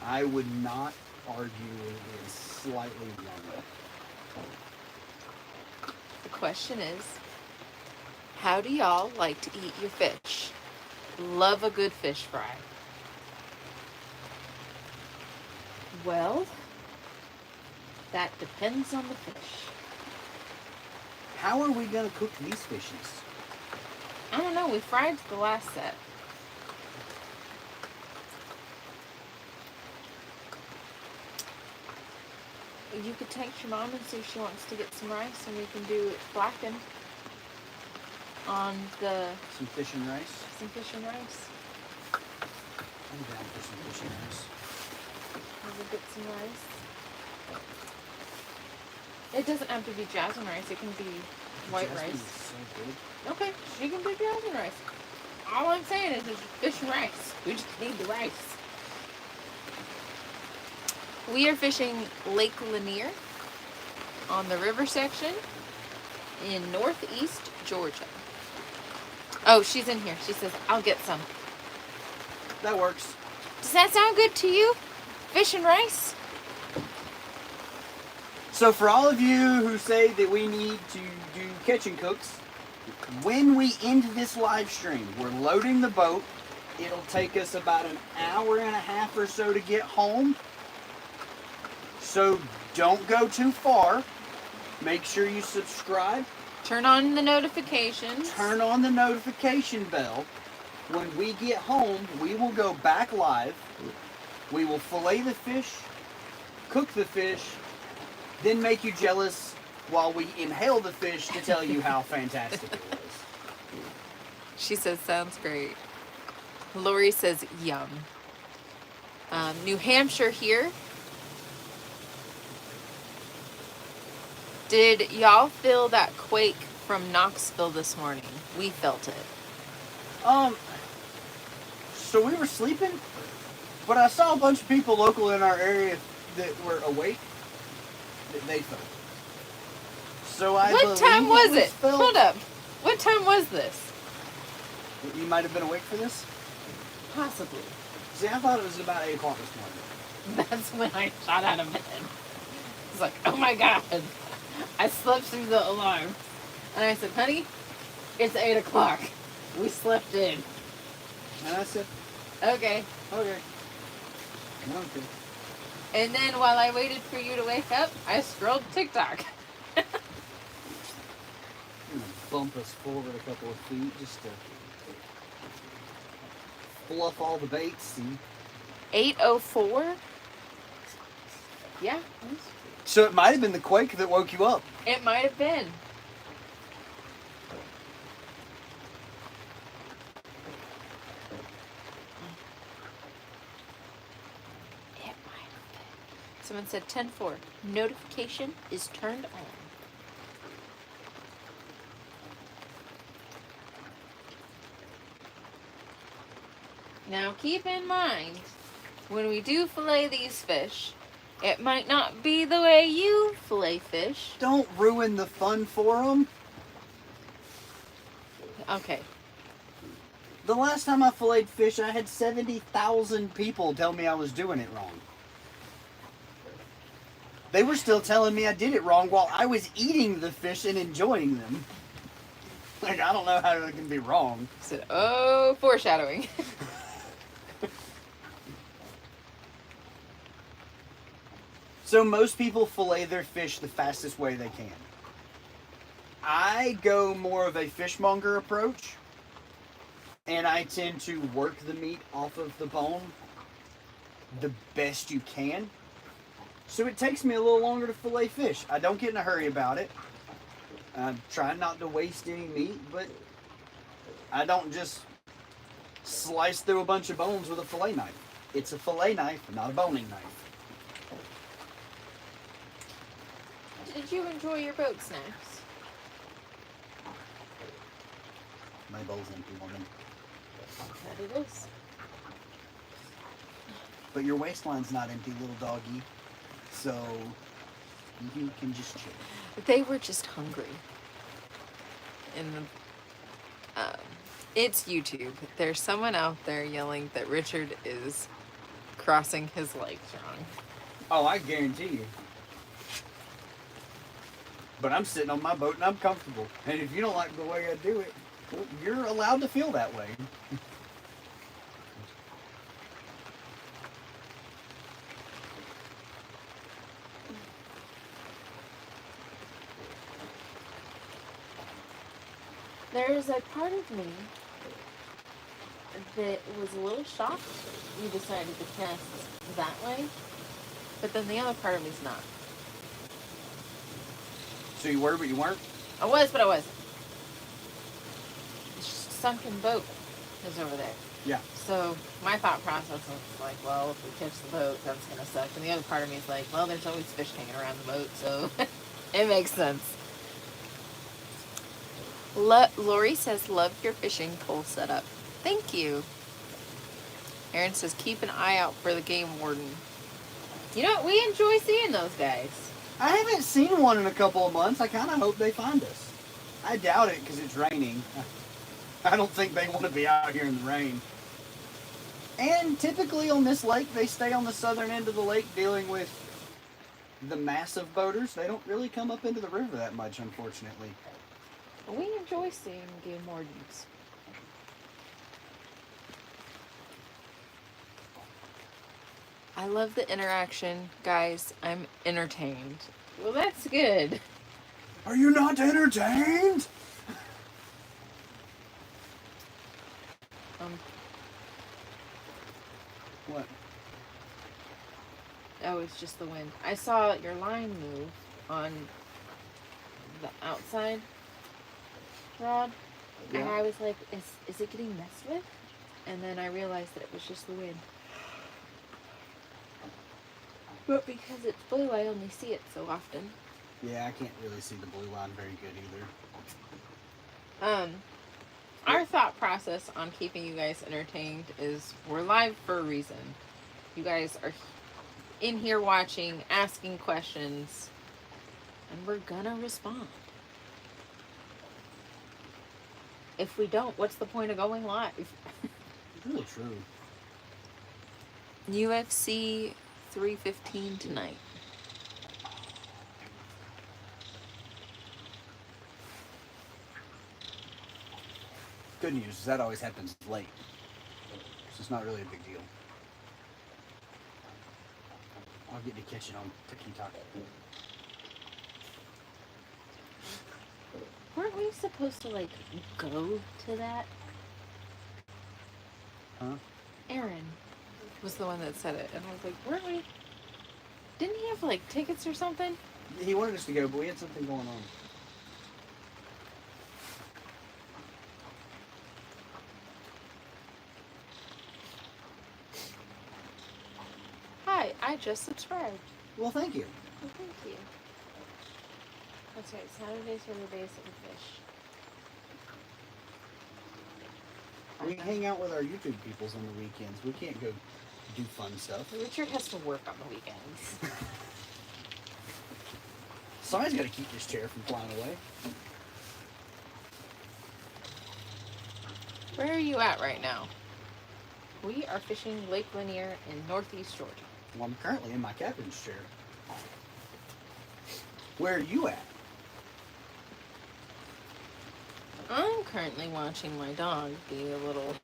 I would not argue with it being slightly warmer. The question is, how do y'all like to eat your fish? Love a good fish fry. Well, that depends on the fish. How are we going to cook these fishes? I don't know, we fried the last set. You could text your mom and see if she wants to get some rice, and we can do it blackened on the Some fish and rice? some fish and rice. I'm down for some fish and rice. We'll get some rice. It doesn't have to be jasmine rice. It can be white Jasmine rice. is so good. Okay, she can do jasmine rice. All I'm saying is there's fish and rice. We just need the rice. We are fishing Lake Lanier on the river section in northeast Georgia. Oh, she's in here. She says, I'll get some. That works. Does that sound good to you? Fish and rice? So for all of you who say that we need to do catch and cooks, when we end this live stream, we're loading the boat. It'll take us about an hour and a half or so to get home. So don't go too far. Make sure you subscribe. Turn on the notifications. Turn on the notification bell. When we get home, we will go back live. We will fillet the fish, cook the fish, then make you jealous while we inhale the fish to tell you how fantastic it was. She says, sounds great. Lori says, yum. New Hampshire here. Did y'all feel that quake from Knoxville this morning? We felt it. So we were sleeping, but I saw a bunch of people local in our area that were awake that they felt it. So I What time was it? felt- Hold up. What time was this? You might have been awake for this? Possibly. See, I thought it was about 8 o'clock this morning. That's when I shot out of bed. It's like, oh my God. I slept through the alarm. And I said, honey, it's 8 o'clock. We slept in. And I said, Okay. okay. Okay. And then while I waited for you to wake up, I scrolled TikTok. I'm gonna bump us forward a couple of feet just to fluff all the baits. See? 8:04? Yeah. So it might have been the quake that woke you up. It might have been. Someone said 10:04. Notification is turned on. Now keep in mind, when we do fillet these fish, it might not be the way you fillet fish. Don't ruin the fun for them. Okay. The last time I filleted fish, I had 70,000 people tell me I was doing it wrong. They were still telling me I did it wrong while I was eating the fish and enjoying them. Like, I don't know how it can be wrong. I said, oh, foreshadowing. So most people fillet their fish the fastest way they can. I go more of a fishmonger approach, and I tend to work the meat off of the bone the best you can. So it takes me a little longer to fillet fish. I don't get in a hurry about it. I'm trying not to waste any meat, but I don't just slice through a bunch of bones with a fillet knife. It's a fillet knife, not a boning knife. Did you enjoy your boat snacks? My bowl's empty, woman. That it is. But your waistline's not empty, little doggy. So you can just chill. They were just hungry. And it's YouTube. There's someone out there yelling that Richard is crossing his legs wrong. Oh, I guarantee you. But I'm sitting on my boat and I'm comfortable. And if you don't like the way I do it, well, you're allowed to feel that way. There's a part of me that was a little shocked you decided to cast that way, but then the other part of me's not. So you were, but you weren't? I was, but I wasn't. The sunken boat is over there. Yeah. So my thought process was like, well, if we catch the boat, that's going to suck. And the other part of me is like, well, there's always fish hanging around the boat, so it makes sense. Lori says, love your fishing pole setup. Thank you. Aaron says, keep an eye out for the game warden. You know what? We enjoy seeing those guys. I haven't seen one in a couple of months. I kind of hope they find us. I doubt it because it's raining. I don't think they want to be out here in the rain. And typically on this lake, they stay on the southern end of the lake dealing with the massive boaters. They don't really come up into the river that much, unfortunately. We enjoy seeing game wardens. I love the interaction, guys. I'm entertained. Well, that's good. Are you not entertained? What? Oh, it's just the wind. I saw your line move on the outside rod, Yeah. and I was like, is it getting messed with? And then I realized that it was just the wind. But because it's blue, I only see it so often. Yeah, I can't really see the blue line very good either. Our thought process on keeping you guys entertained is we're live for a reason. You guys are in here watching, asking questions, and we're gonna respond. If we don't, what's the point of going live? Really true. UFC 315 tonight. Good news is that always happens late. So it's not really a big deal. I'll get to catch it on TikTok. Weren't we supposed to, like, go to that? Huh? Aaron was the one that said it. And I was like, weren't we? Didn't he have, like, tickets or something? He wanted us to go, but we had something going on. Hi, I just subscribed. Well, thank you. Well, thank you. That's right. Saturdays are the days that we fish. We hang out with our YouTube peoples on the weekends. We can't go do fun stuff. Richard has to work on the weekends. Somebody's got to keep this chair from flying away. Where are you at right now? We are fishing Lake Lanier in northeast Georgia. Well, I'm currently in my captain's chair. Where are you at? I'm currently watching my dog be a little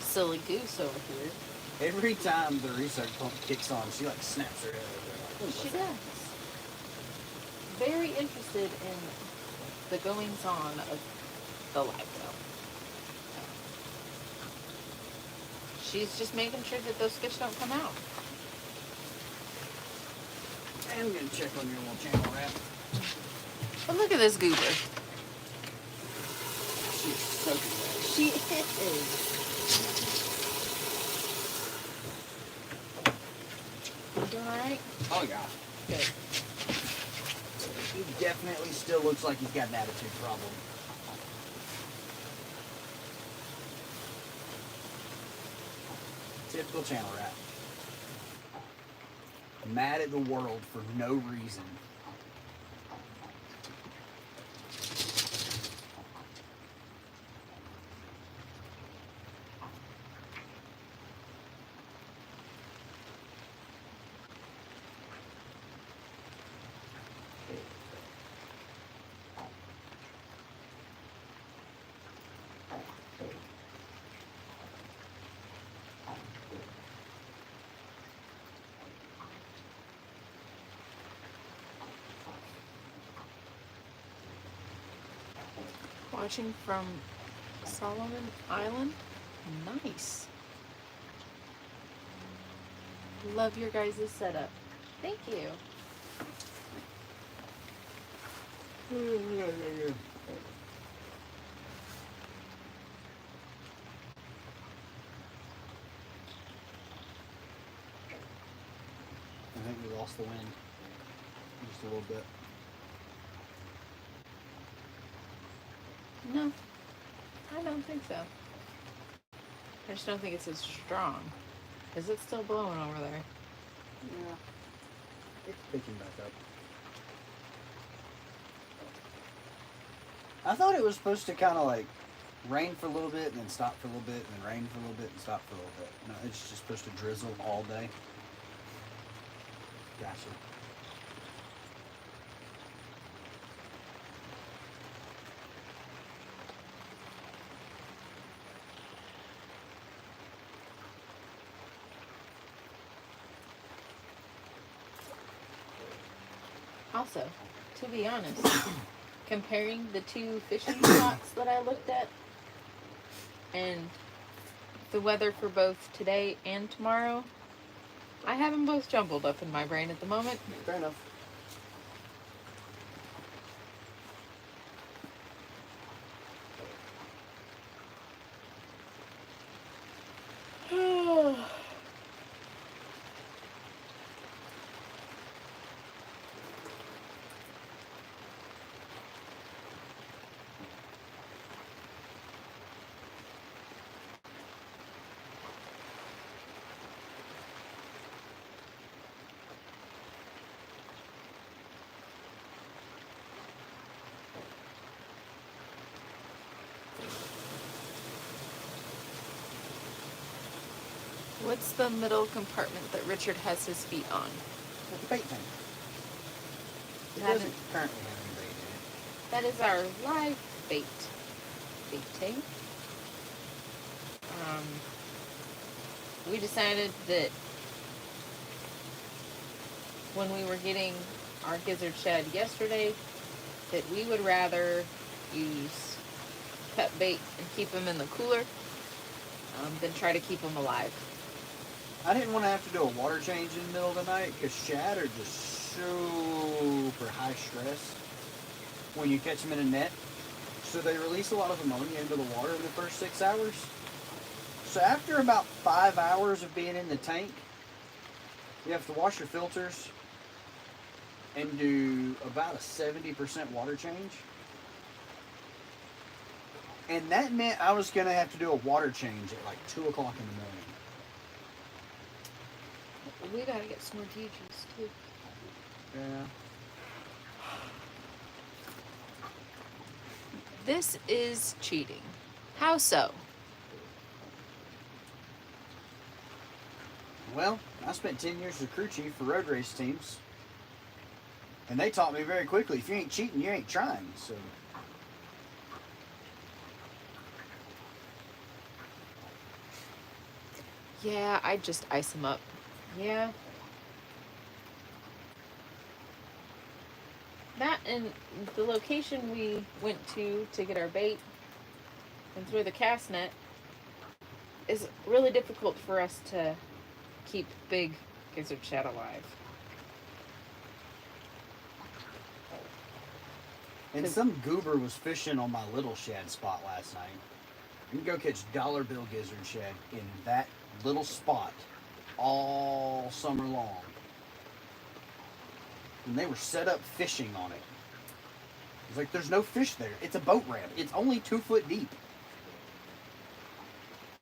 silly goose over here. Every time the research pump kicks on, she like snaps her head over. She does. Very interested in the goings on of the live well. She's just making sure that those fish don't come out. I'm gonna check on your little channel wrap. But look at this goober. She's soaking wet. She is. You doing alright? Oh yeah. Good. He definitely still looks like he's got an attitude problem. Typical channel rat. Mad at the world for no reason. Watching from Solomon Island. Nice. Love your guys' setup. Thank you. I think we lost the wind. Just a little bit. No, I don't think so. I just don't think it's as strong. Is it still blowing over there? Yeah. It's picking back up. I thought it was supposed to kind of like rain for a little bit and then stop for a little bit and then rain for a little bit and stop for a little bit. No, it's just supposed to drizzle all day. Gotcha. Also, to be honest, comparing the two fishing spots that I looked at and the weather for both today and tomorrow, I have them both jumbled up in my brain at the moment. Fair enough. What's the middle compartment that Richard has his feet on? With the bait tank. It That doesn't is- currently have any bait in it. That is our live bait. Baiting. We decided that when we were getting our gizzard shed yesterday, that we would rather use cut bait and keep them in the cooler than try to keep them alive. I didn't want to have to do a water change in the middle of the night because shad are just super high stress when you catch them in a net. So they release a lot of ammonia into the water in the first 6 hours. So after about 5 hours of being in the tank, you have to wash your filters and do about a 70% water change. And that meant I was going to have to do a water change at like 2 o'clock in the morning. We gotta get some more DGs too. Yeah. This is cheating. How so? Well, I spent 10 years as a crew chief for road race teams. And they taught me very quickly, if you ain't cheating, you ain't trying. So Yeah, I just ice them up. Yeah. That and the location we went to get our bait and through the cast net is really difficult for us to keep big gizzard shad alive. And some goober was fishing on my little shad spot last night. You can go catch dollar bill gizzard shad in that little spot all summer long. And they were set up fishing on it. It's like there's no fish there. It's a boat ramp. It's only 2 foot deep.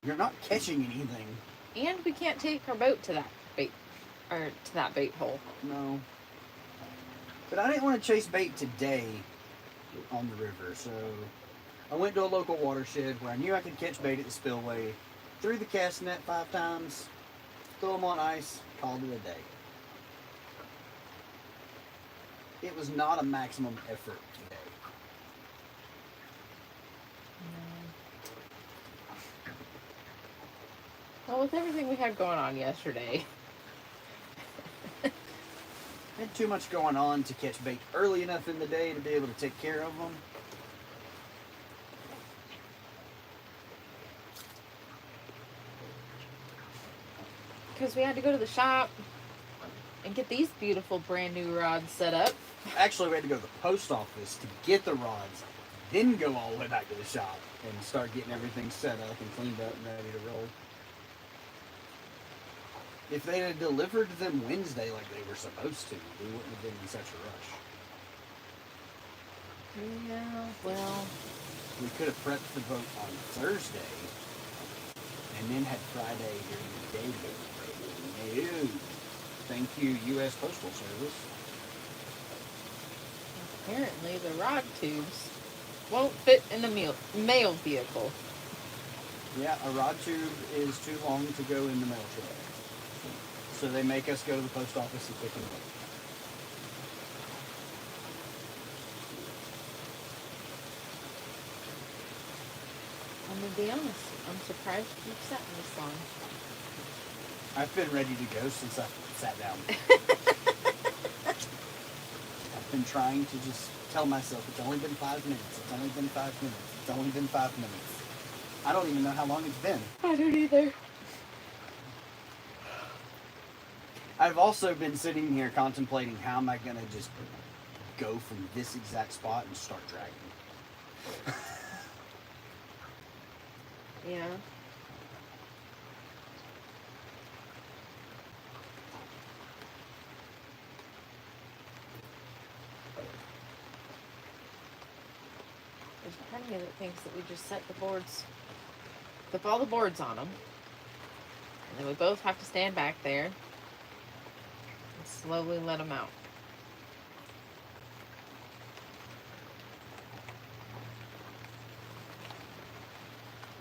You're not catching anything. And we can't take our boat to that bait hole. No. But I didn't want to chase bait today on the river, so I went to a local watershed where I knew I could catch bait at the spillway, threw the cast net 5 times, threw them on ice, called it a day. It was not a maximum effort today. Well, with everything we had going on yesterday. I had too much going on to catch bait early enough in the day to be able to take care of them. Because we had to go to the shop and get these beautiful brand new rods set up. Actually, we had to go to the post office to get the rods, then go all the way back to the shop and start getting everything set up and cleaned up and ready to roll. If they had delivered them Wednesday like they were supposed to, we wouldn't have been in such a rush. Yeah, well. We could have prepped the boat on Thursday and then had Friday during the day to get ready. No. Thank you, U.S. Postal Service. Apparently the rod tubes won't fit in the mail vehicle. Yeah, a rod tube is too long to go in the mail truck. So they make us go to the post office and pick them up. I'm gonna be honest, I'm surprised you've sat in this long. I've been ready to go since I sat down. I've been trying to just tell myself it's only been 5 minutes. It's only been 5 minutes. It's only been 5 minutes. I don't even know how long it's been. I don't either. I've also been sitting here contemplating how am I going to just go from this exact spot and start dragging. Yeah. There's a part of me that thinks that we just set the boards, flip all the boards on them, and then we both have to stand back there and slowly let them out.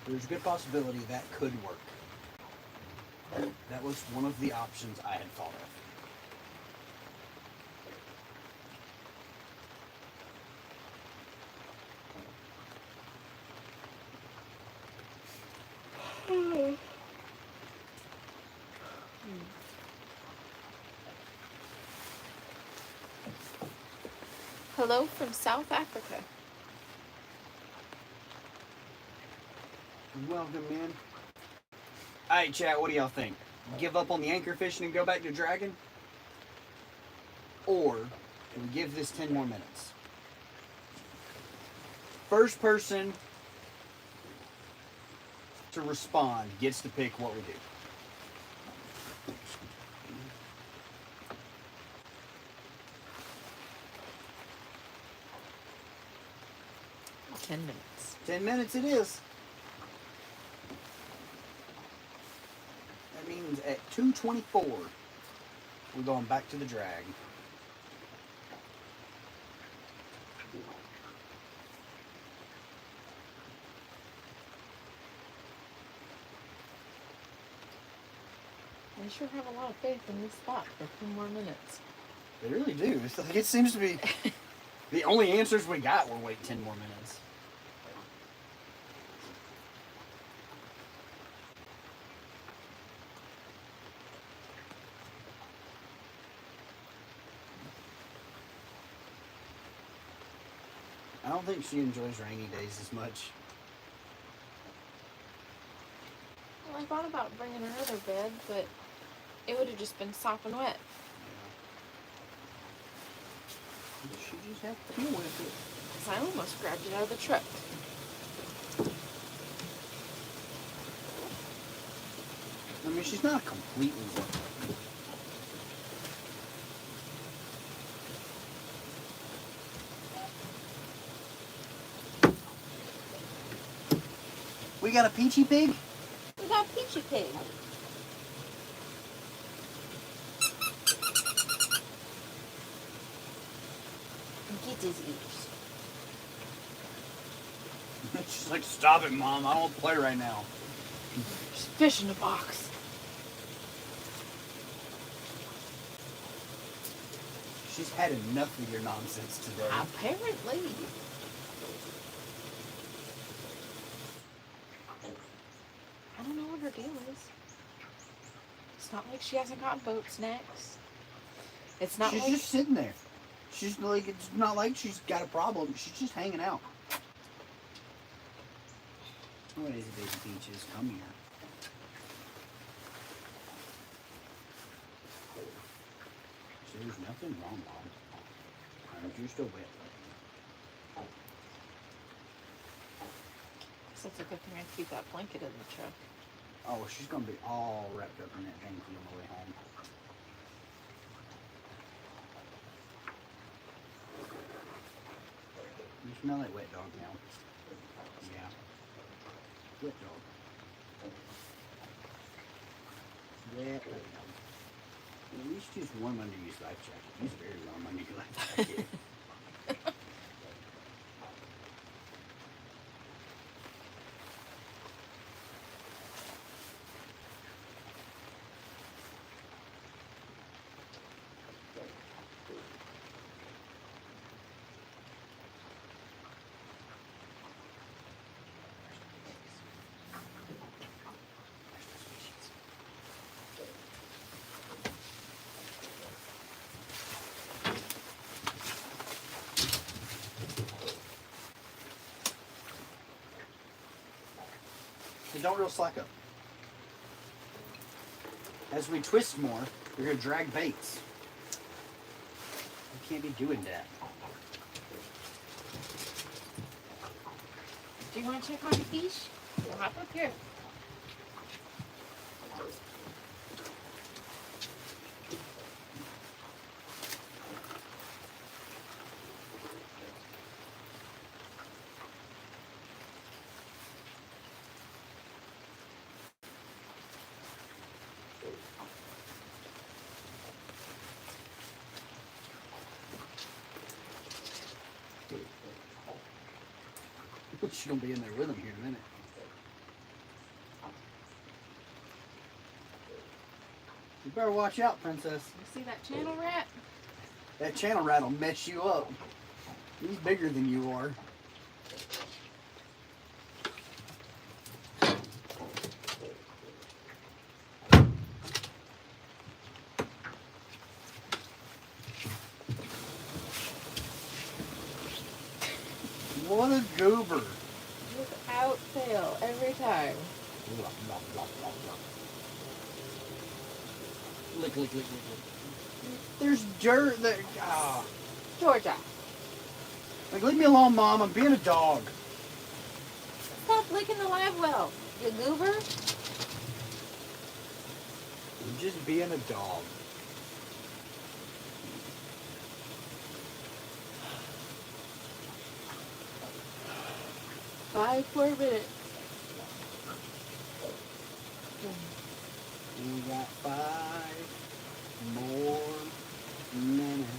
There's a good possibility that could work. That was one of the options I had thought of. Hello from South Africa. Welcome, man. Alright, chat, what do y'all think? Give up on the anchor fishing and go back to dragging? Or do we give this 10 more minutes? First person to respond gets to pick what we do. 10 minutes. 10 minutes it is. That means at 2:24, we're going back to the drag. They sure have a lot of faith in this spot for 2 more minutes. They really do. It's like, it seems to be the only answers we got were wait 10 more minutes. I don't think she enjoys rainy days as much. Well, I thought about bringing her other bed, but it would have just been soft and wet. She just had to deal with it. Because I almost grabbed it out of the truck. I mean, she's not completely worthless. We got a peachy pig? We got Peachy Pig. Get his ears. She's like, stop it, Mom. I don't want to play right now. There's fish in the box. She's had enough of your nonsense today. Apparently. I don't know what her deal is. It's not like she hasn't got boat snacks. It's not She's like just sitting there. She's like, it's not like she's got a problem. She's just hanging out. What is it, baby peaches? Come here. So there's nothing wrong, Mom. You're still wet. So it's a good thing I keep that blanket in the truck. Oh, she's gonna be all wrapped up in that hanky on the way home. You smell like wet dog now. Yeah. Wet dog. Wet dog. At least use warm underused life jacket. Use very warm underused life jacket. So don't real slack up. As we twist more, we're going to drag baits. We can't be doing that. Do you want to check on the fish? We'll hop up here. She's going to be in there with him here in a minute. better watch out, princess. You see that channel rat? That channel rat will mess you up. He's bigger than you are. What a goober. Without fail, every time. Lick, lick, lick, lick, lick. There's dirt there. Ah. Georgia, Like, leave me alone, Mom. I'm being a dog. stop licking the live well, you goober. I'm just being a dog. 5 more minutes. We got 5 more minutes.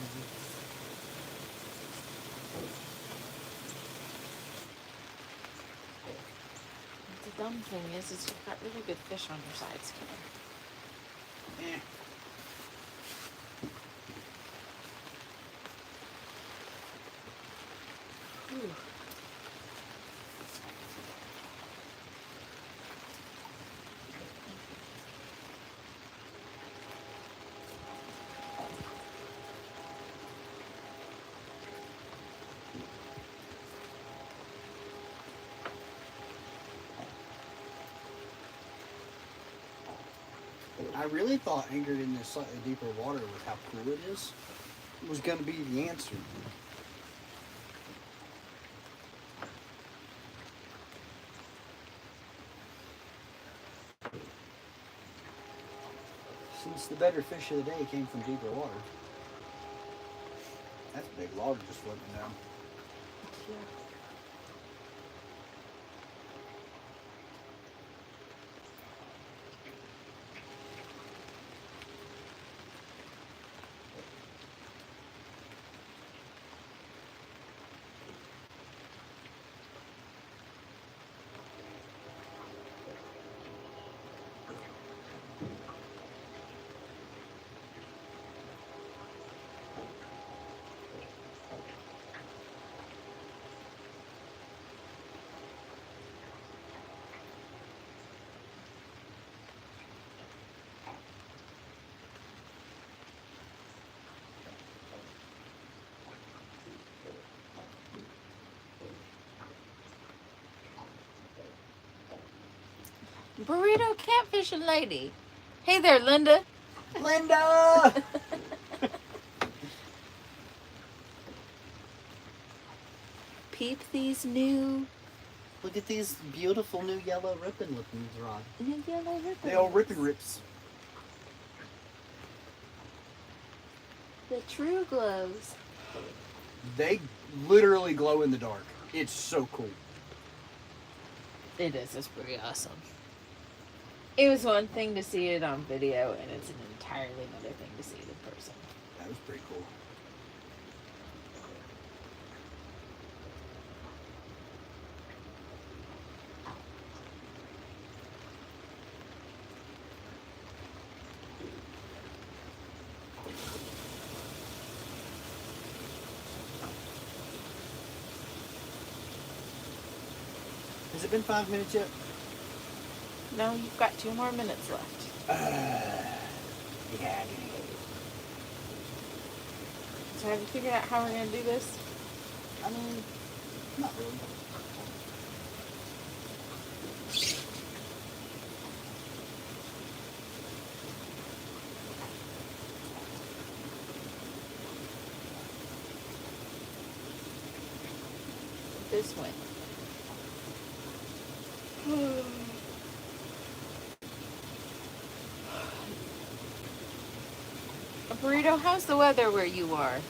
The dumb thing is you've got really good fish on your side skin. Eh. Ooh. I really thought anchored in this slightly deeper water with how cool it is was going to be the answer. Since the better fish of the day came from deeper water. That's a big log just floating down. Yeah. Burrito catfishing lady. Hey there, Linda. Linda! Peep these new Look at these beautiful new yellow ripping looking rod. yellow ripples. They all ripping rips. The true glows. They literally glow in the dark. It's so cool. It is. It's pretty awesome. It was one thing to see it on video, and it's an entirely another thing to see it in person. That was pretty cool. Has it been 5 minutes yet? No, you've got 2 more minutes left. Yeah. So have you figured out how we're going to do this? I mean, not really. This way. Burrito, how's the weather where you are?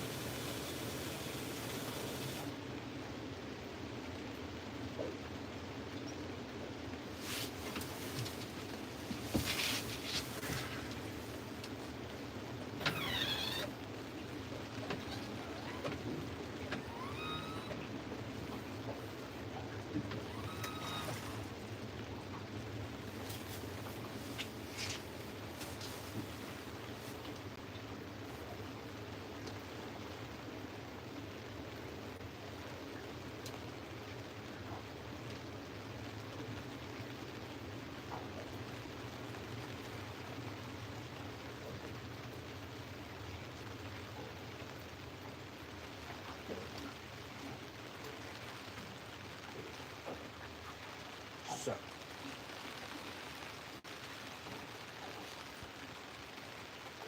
So,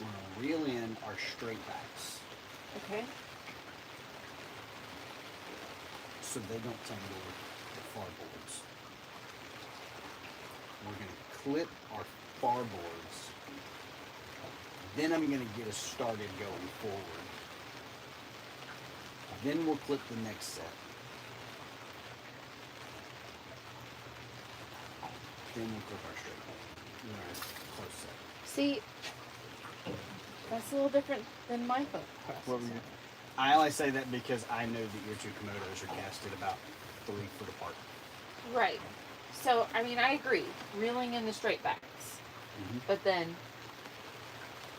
we're going to reel in our straight backs Okay. so they don't tangle with the far boards. We're going to clip our far boards. Then I'm going to get us started going forward. Then we'll clip the next set. Then we'll clip our straight back. Our close set. See, that's a little different than my book process. What were you? I only say that because I know that your two Komodos are casted about 3 foot apart. Right. So, I mean, I agree. Reeling in the straight backs. Mm-hmm. But then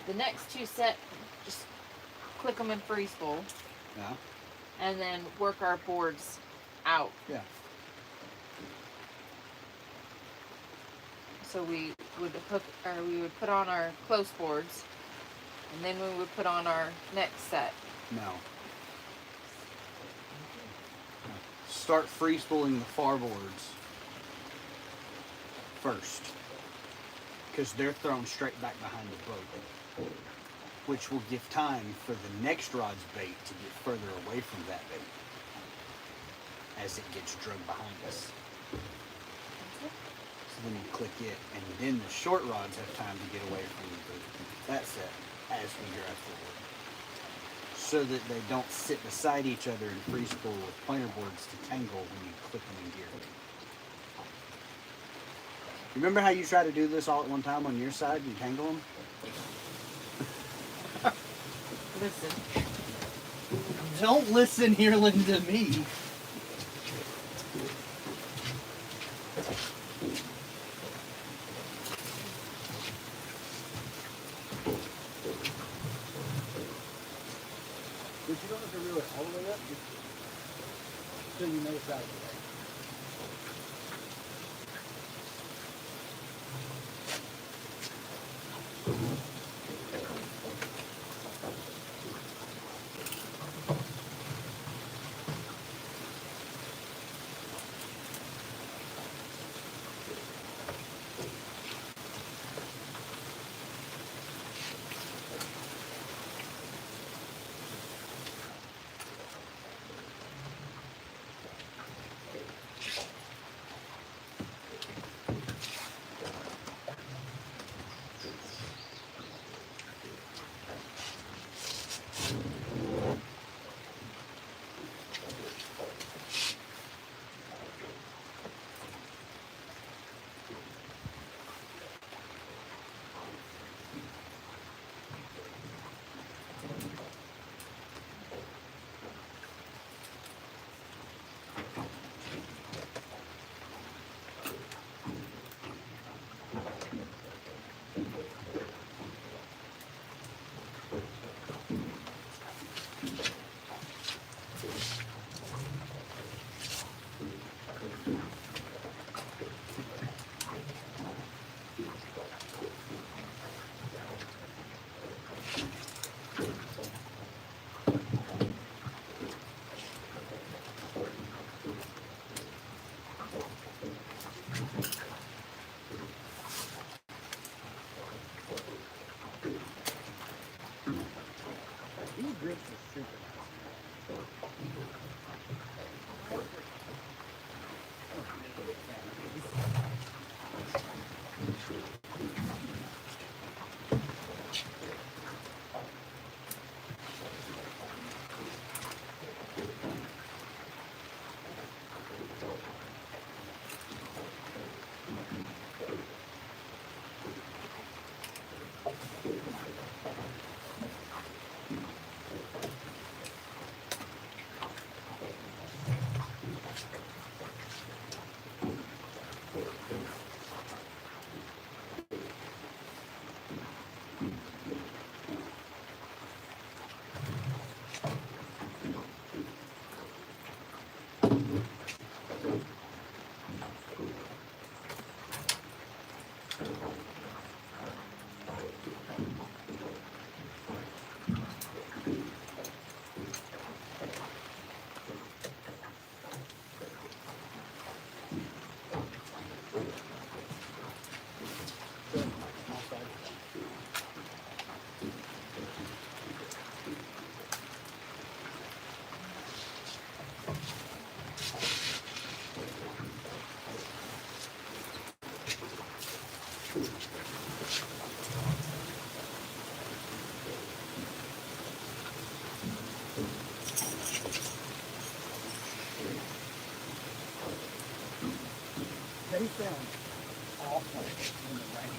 the next two set, just click them in free spool. Yeah. And then work our boards out. Yeah. So we would hook, or we would put on our close boards, and then we would put on our next set. No. Start free spooling the far boards first, because they're thrown straight back behind the boat, which will give time for the next rod's bait to get further away from that bait as it gets drugged behind us. So then you click it, and then the short rods have time to get away from that set as we drive forward, so that they don't sit beside each other and free spool with planer boards to tangle when you click them in gear. Remember how you try to do this all at one time on your side and tangle them? Listen. Don't listen here, to me. But you don't have to reel it all the way up, just so you know it's out of the way. sound awful in the rain.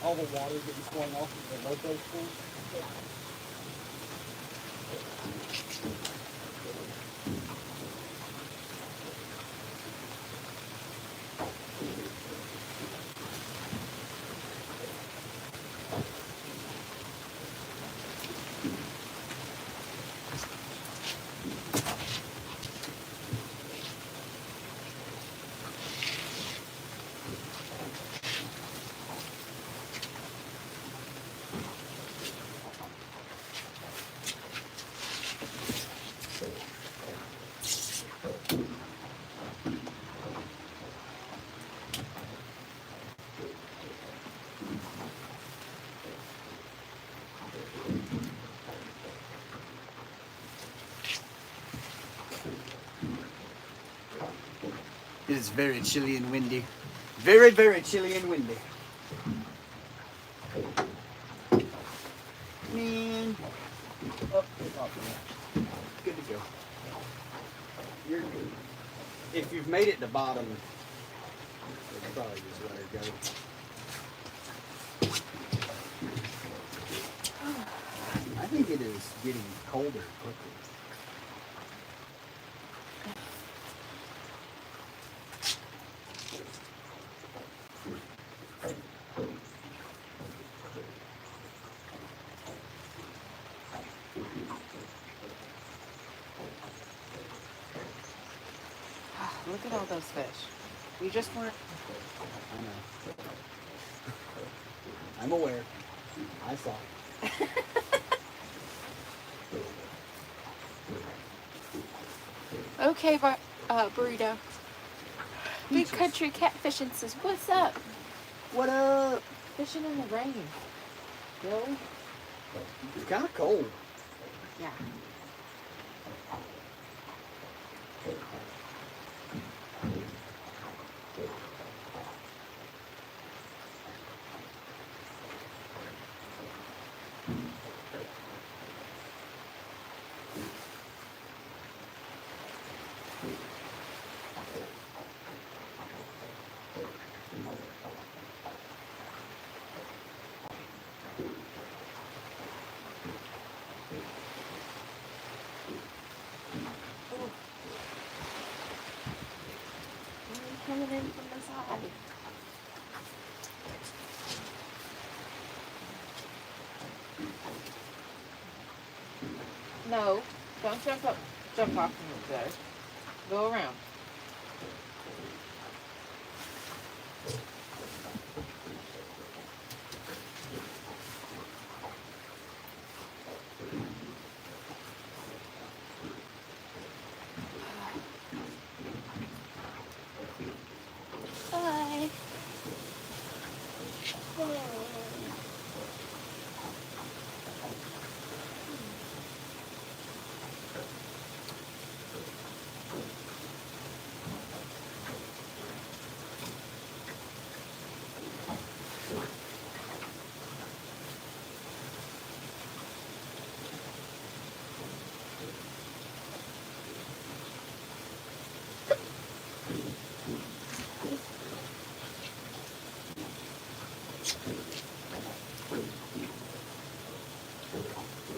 All the water getting flung off of the loco pools. It is very chilly and windy. Very, very chilly and windy. Man. Oh, it's off. Good to go. You're good. If you've made it to bottom, it's probably just let her go. I think it is getting colder quickly. Look at all those fish. We just weren't. I know. I'm aware. I saw. Okay, burrito. Big country catfishing says, "What's up?" What up? Fishing in the rain. Really? It's kind of cold. Yeah. Coming in from the side. No, don't jump up, jump off from there. Go around. Bye.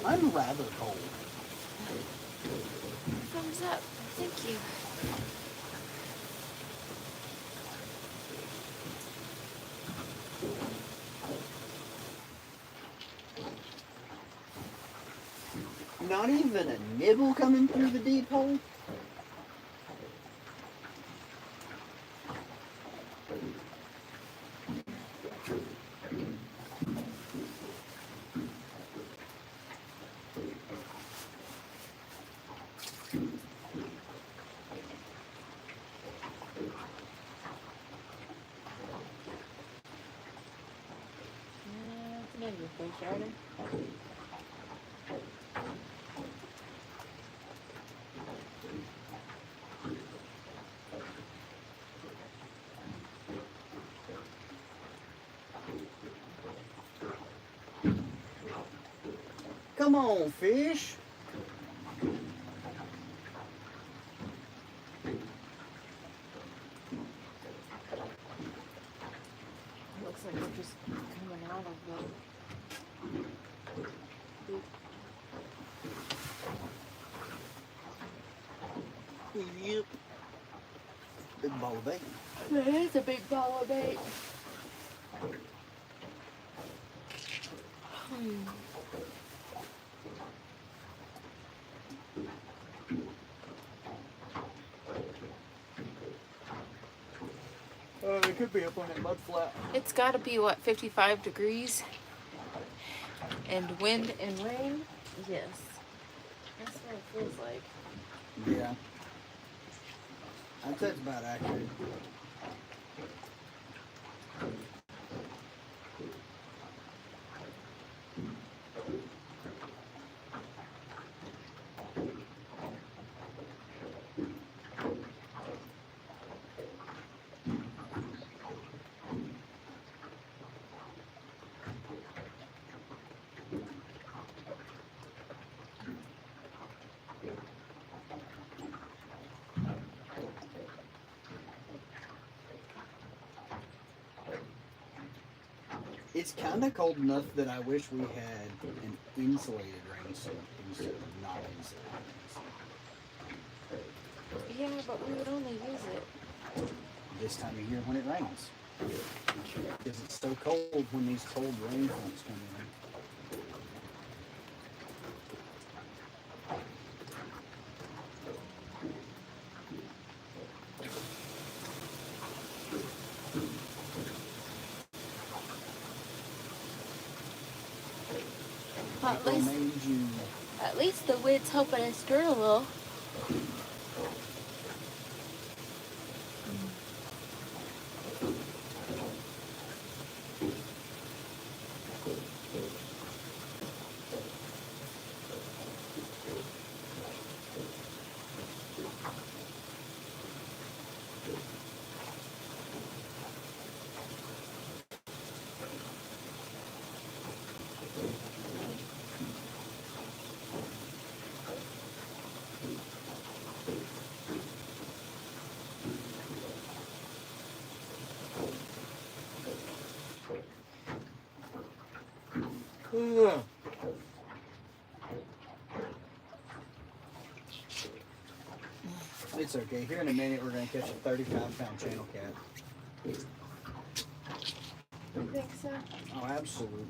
I'm rather cold. Thumbs up. Thank you. Not even a nibble coming through the deep hole? It's an Indian fish, are they? Come on, fish. like they're just coming out of the. Yep. Big ball of bait. That is a big ball of bait. It could be up on that mud flat. It's got to be, what, 55 degrees? And wind and rain? Yes. That's what it feels like. Yeah. I'd say it's about accurate. It's kind of cold enough that I wish we had an insulated rain suit instead of not insulated. Yeah, but we would only use it. This time of year when it rains. Because it's so cold when these cold rain fronts come in. At least the wind's helping us turn a little. It's okay. Here in a minute, we're going to catch a 35-pound channel cat. You think so? Oh, absolutely.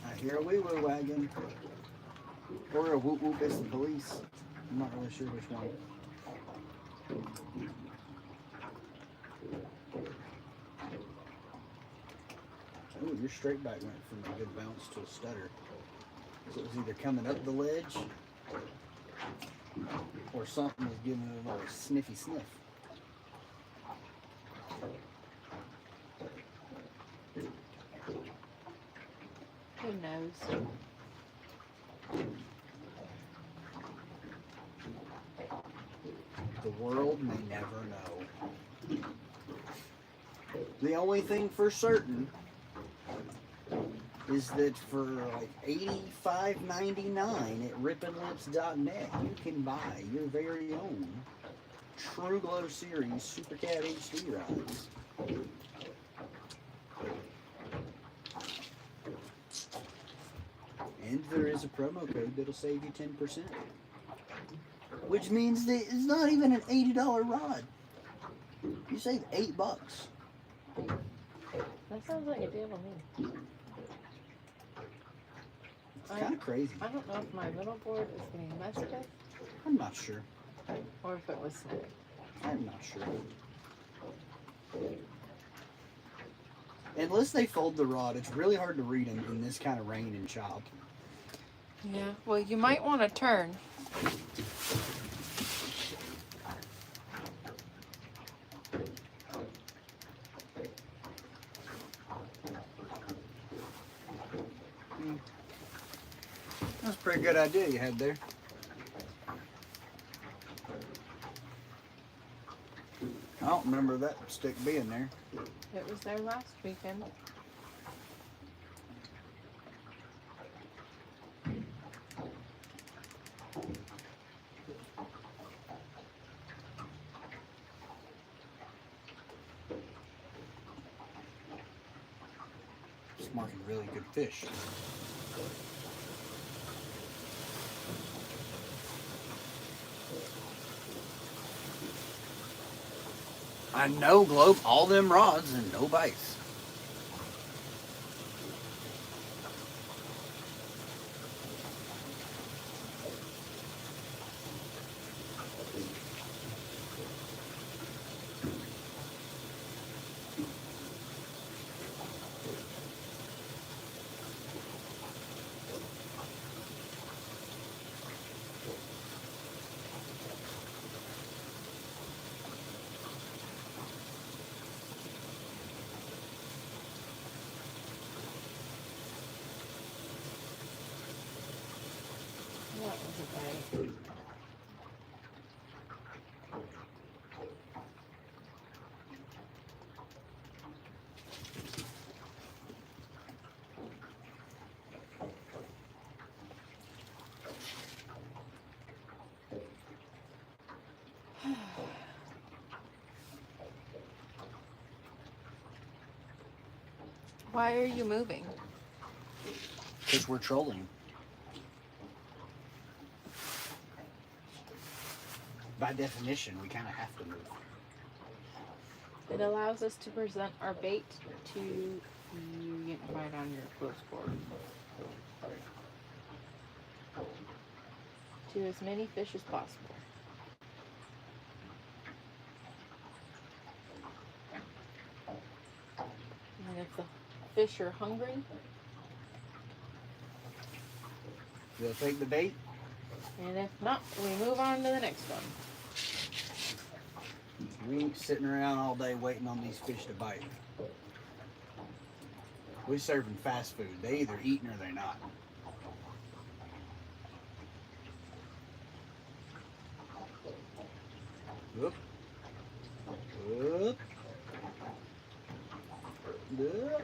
I hear a wee-woo wagon. Or a whoop-whoop is the police. I'm not really sure which one. Ooh, your straight back went from a good bounce to a stutter. So it was either coming up the ledge or something was giving it a little sniffy sniff. Who knows? The world may never know. The only thing for certain is that for like $85.99 at rippinlips.net, you can buy your very own True Glow Series Super Cat HD rods. And there is a promo code that'll save you 10%. Which means that it's not even an $80 rod. You save $8. That sounds like a deal to me. It's kind of crazy. I don't know if my middle board is getting messed with I'm not sure. or if it was snagged. I'm not sure. Unless they fold the rod, it's really hard to read them in this kind of rain and chop. Yeah, well, you might want to turn. That's a pretty good idea you had there. I don't remember that stick being there. It was there last weekend. marking really good fish. I know, Globe, all them rods and no bites. That was a bite. Why are you moving? Because we're trolling. By definition, we kind of have to move. It allows us to present our bait to you getting a bite on your close board. To as many fish as possible. And if the fish are hungry, They'll take the bait. and if not, we move on to the next one. We ain't sitting around all day waiting on these fish to bite. We're serving fast food. They either eating or they're not. Whoop. Whoop. Whoop.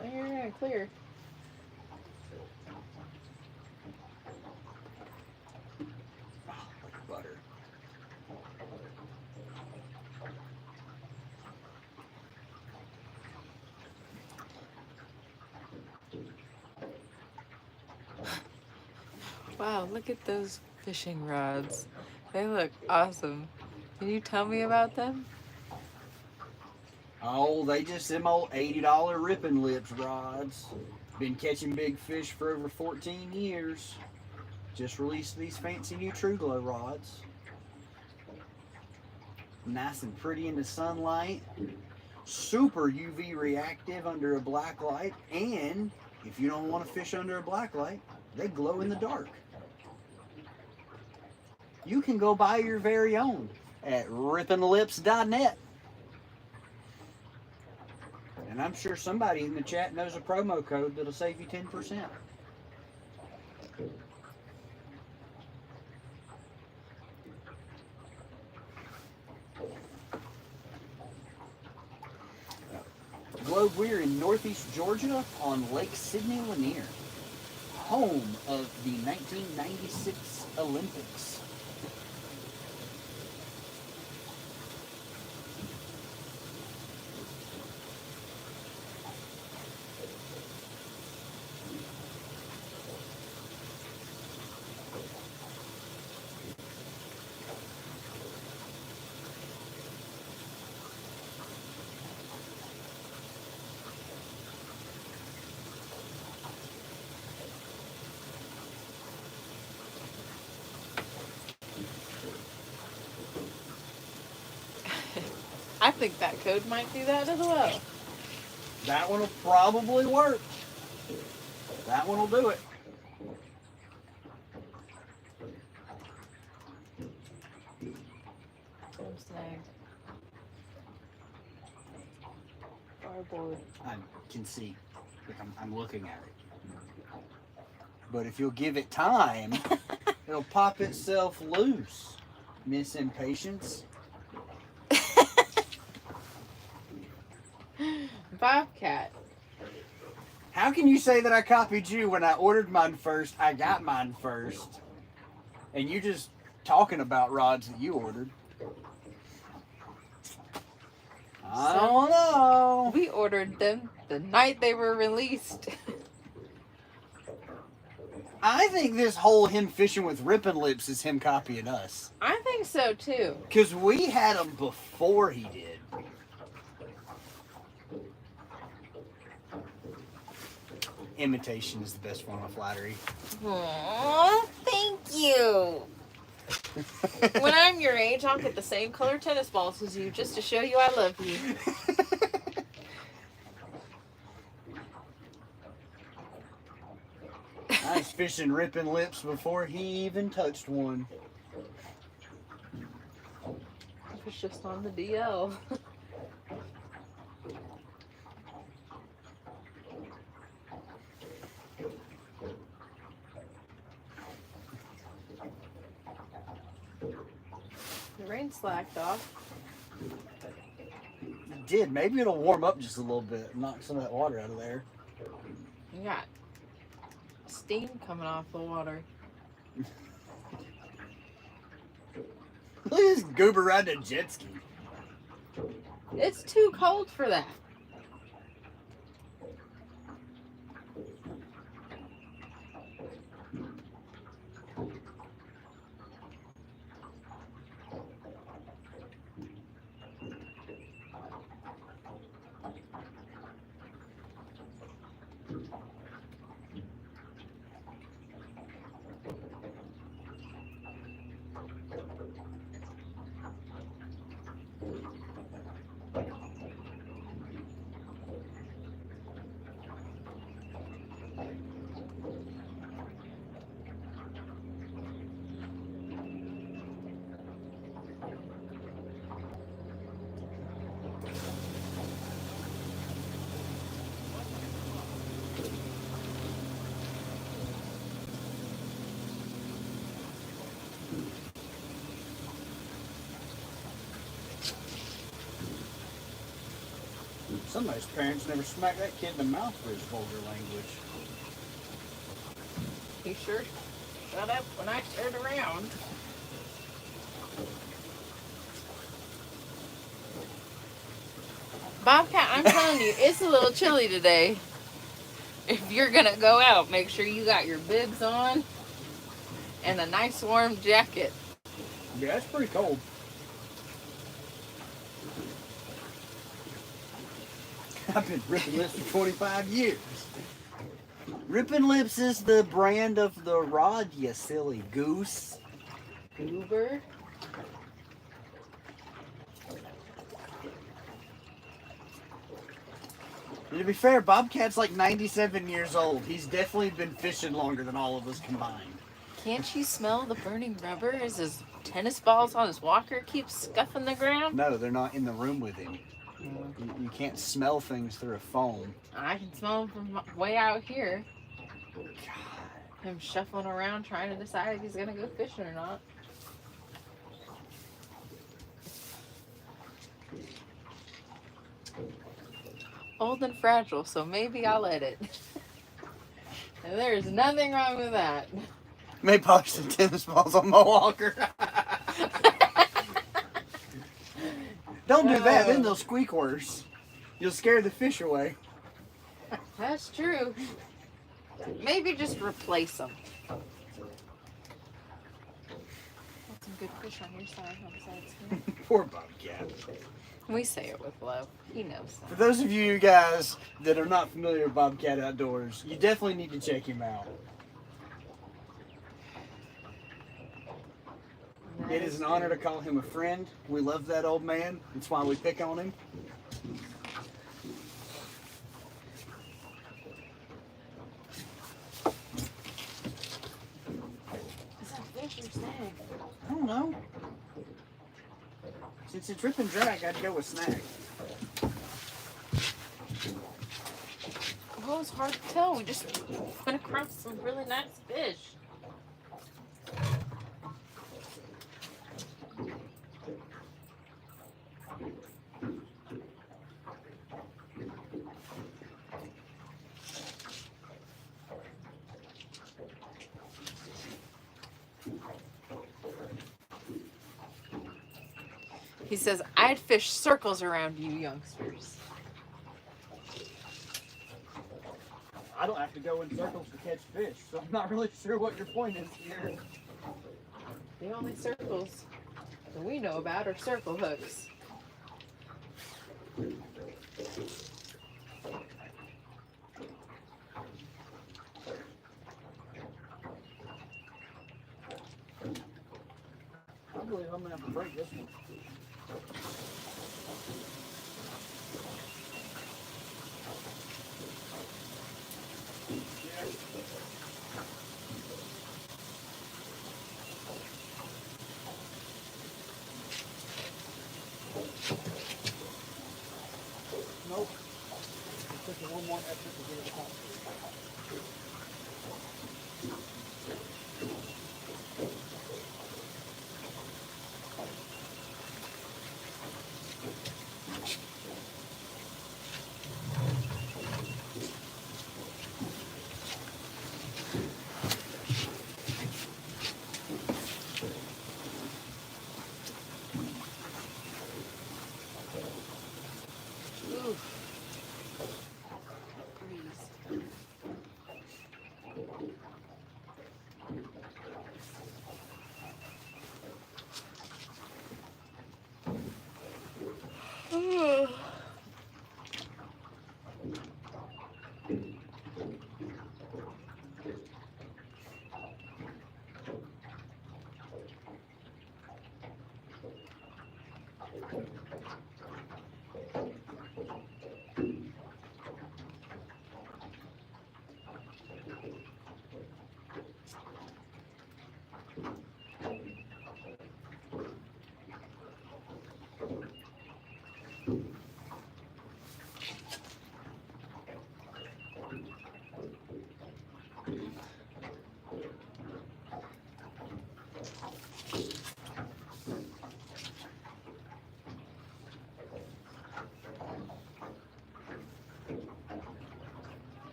Well, you're gonna clear. Oh, like butter. Wow, look at those fishing rods. They look awesome. Can you tell me about them? Oh, they just them old $80 ripping lips rods. Been catching big fish for over 14 years. Just released these fancy new True Glow rods. Nice and pretty in the sunlight. Super UV reactive under a black light. And if you don't want to fish under a black light, they glow in the dark. You can go buy your very own at rippinglips.net. And I'm sure somebody in the chat knows a promo code that'll save you 10%. Globe, we're in Northeast Georgia on Lake Lanier, home of the 1996 Olympics. I think that code might do that as well. That one will probably work. That one will do it. I'm snagged. Starboard. I can see. Look, I'm looking at it. But if you'll give it time, it'll pop itself loose. Miss Impatience. Bobcat. How can you say that I copied you when I ordered mine first, I got mine first, and you just talking about rods that you ordered? I don't know. We ordered them the night they were released. I think this whole him fishing with ripping lips is him copying us. I think so too. Because we had him before he did. Imitation is the best form of flattery. Aww, thank you. When I'm your age, I'll get the same color tennis balls as you just to show you I love you. I was fishing ripping lips before he even touched one. It was just on the DL. The rain slacked off. It did. Maybe it'll warm up just a little bit and knock some of that water out of there. You got steam coming off the water. Look at this goober riding a jet ski. It's too cold for that. Somebody's parents never smacked that kid in the mouth for his vulgar language. He sure shut up when I turned around. Bobcat, I'm telling you, it's a little chilly today. If you're gonna go out, make sure you got your bibs on and a nice warm jacket. Yeah, it's pretty cold. I've been ripping lips for 25 years. Ripping Lips is the brand of the rod, you silly goose. Goober. And to be fair, Bobcat's like 97 years old. He's definitely been fishing longer than all of us combined. Can't you smell the burning rubber as his tennis balls on his walker keep scuffing the ground? No, they're not in the room with him. You can't smell things through a foam. I can smell him from way out here. Him shuffling around trying to decide if he's gonna go fishing or not. Old and fragile, so maybe I'll let it. And there's nothing wrong with that. May polish some tennis balls on my walker. Don't do that, then they'll squeak worse. You'll scare the fish away. That's true. Maybe just replace them. Got some good fish on your side, on the sides here. Poor Bobcat. We say it with love. He knows For that. those of you guys that are not familiar with Bobcat Outdoors, you definitely need to check him out. It is an honor to call him a friend. We love that old man. That's why we pick on him. Is that fish or snag? I don't know. Since it's rip and drag, I'd go with snag. Well, it's hard to tell. We just went across some really nice fish. He says, I'd fish circles around you youngsters. I don't have to go in circles to catch fish, so I'm not really sure what your point is here. The only circles that we know about are circle hooks. I believe I'm gonna have to break this one. Nope. Just one more effort to get it out.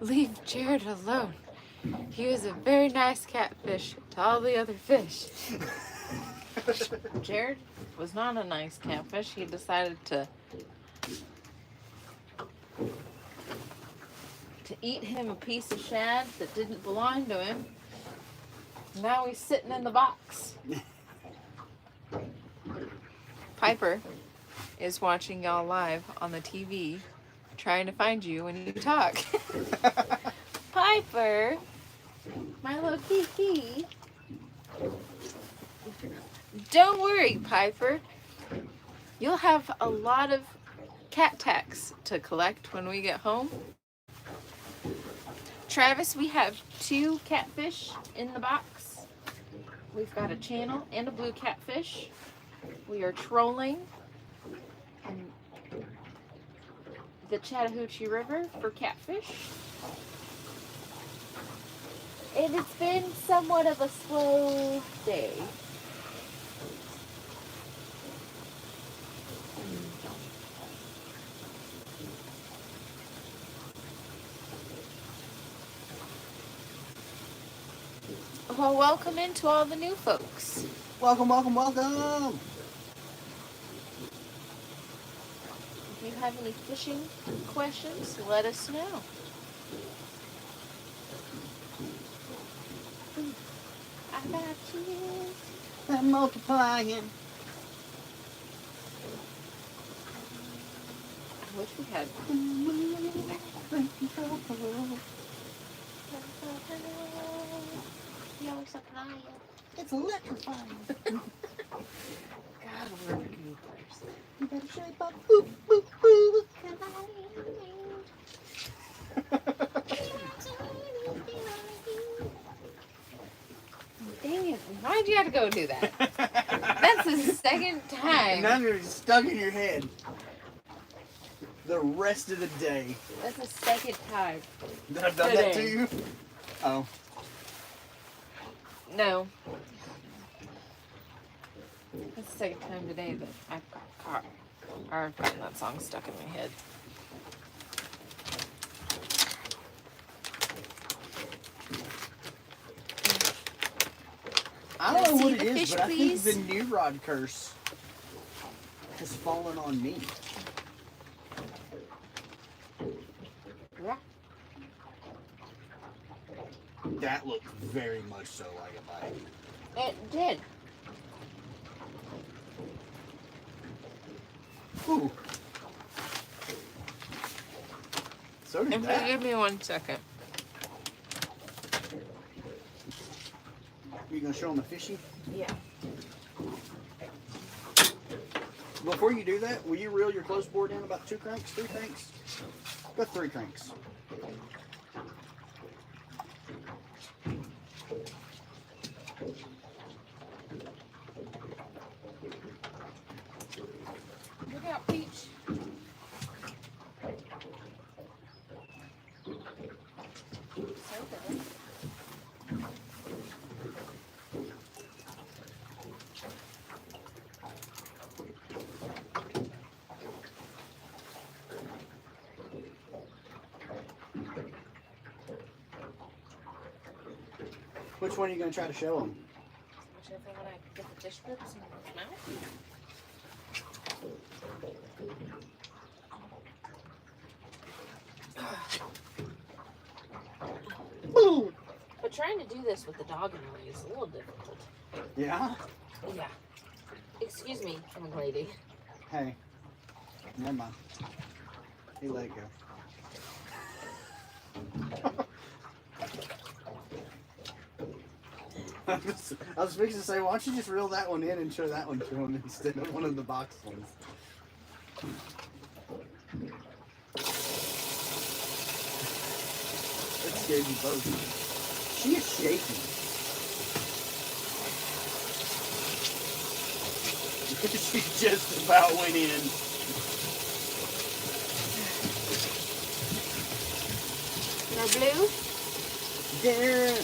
Leave Jared alone. He was a very nice catfish to all the other fish. Jared was not a nice catfish. He decided to eat him a piece of shad that didn't belong to him. Now he's sitting in the box. Piper is watching y'all live on the TV, trying to find you when you talk. Piper, my little kiki. Don't worry, Piper. You'll have a lot of cat tax to collect when we get home. Travis, we have 2 catfish in the box. We've got a channel and a blue catfish. We are trolling in the Chattahoochee River for catfish. And it's been somewhat of a slow day. Well, welcome into all the new folks. Welcome, welcome, welcome. If you have any fishing questions, let us know. I got you. I'm multiplying. I wish we had. It's electrifying. God, we're goobers. You better shape up. Boop, boop, boop. Dang it. Why'd you have to go do that? That's the second time. Now you're stuck in your head. The rest of the day. That's the second time. That I've done that to you? Oh. No. That's the second time today that I've got caught. Or I've gotten that song stuck in my head. I don't know what it the is, fish, but please? I think the new rod curse has fallen on me. Yeah. That looked very much so like a bite. It did. Ooh. So did that. Give me 1 second. You gonna show them the fishy? Yeah. Before you do that, will you reel your close bore down about 2 cranks, 3 cranks? About 3 cranks. Look out, Peach. So good. Which one are you gonna try to show them? Whichever one I get the fish grips in my mouth. But trying to do this with the dog in the way is a little difficult. Yeah? Yeah. Excuse me, young lady. Hey. Never mind. He let it go. I was fixing to say, why don't you just reel that one in and show that one to him instead of one of the box ones? That scared you both. She is shaking. She just about went in. No blue? Yeah.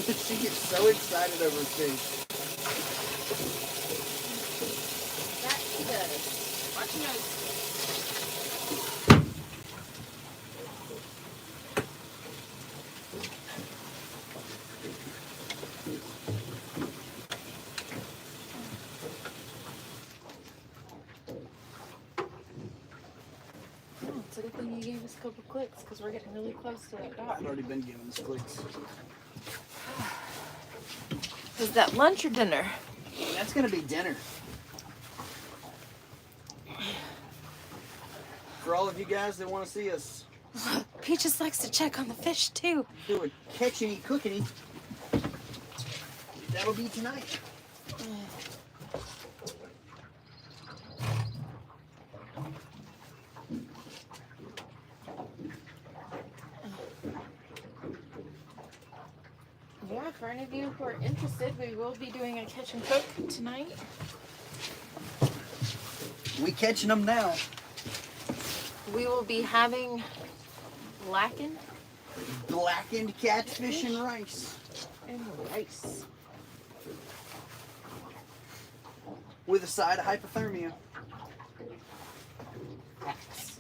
She gets so excited over fish. That she does. Watch your nose. Oh, it's a good thing you gave us a couple clicks because we're getting really close to that dog. I've already been giving us clicks. Is that lunch or dinner? That's gonna be dinner. For all of you guys that want to see us Peaches likes to check on the fish too. do a catching cooking, that'll be tonight. Yeah, for any of you who are interested, we will be doing a catch and cook tonight. We catching them now. We will be having blackened Catfish and rice and rice. with a side of hypothermia. Facts.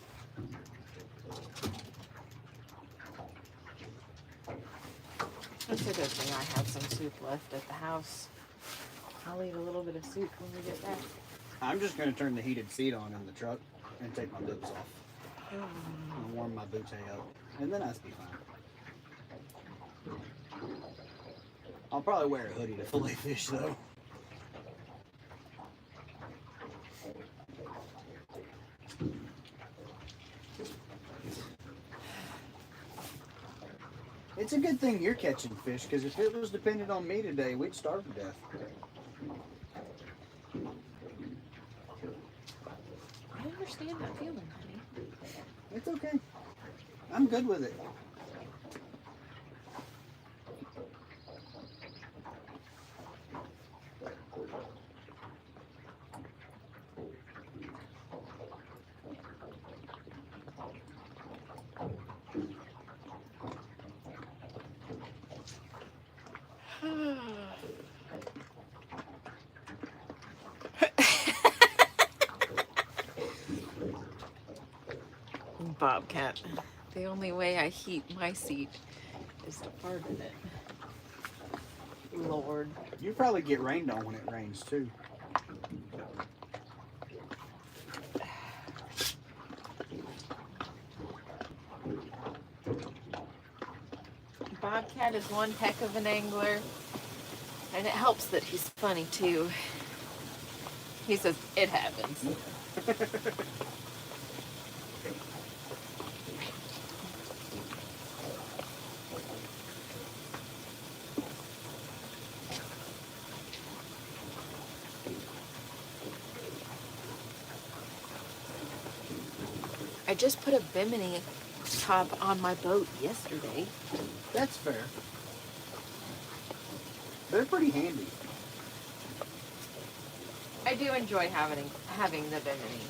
That's a good thing I have some soup left at the house. I'll eat a little bit of soup when we get back. I'm just gonna turn the heated seat on in the truck and take my boots off. And warm my boots up. And then I'll be fine. I'll probably wear a hoodie to fillet fish though. It's a good thing you're catching fish, because if it was dependent on me today, we'd starve to death. I understand that feeling, honey. It's okay. I'm good with it. Bobcat. The only way I heat my seat is to fart in it. Lord. You probably get rained on when it rains too. Bobcat is one heck of an angler, and it helps that he's funny too. He says, it happens. I just put a bimini top on my boat yesterday. That's fair. They're pretty handy. I do enjoy having the bimini.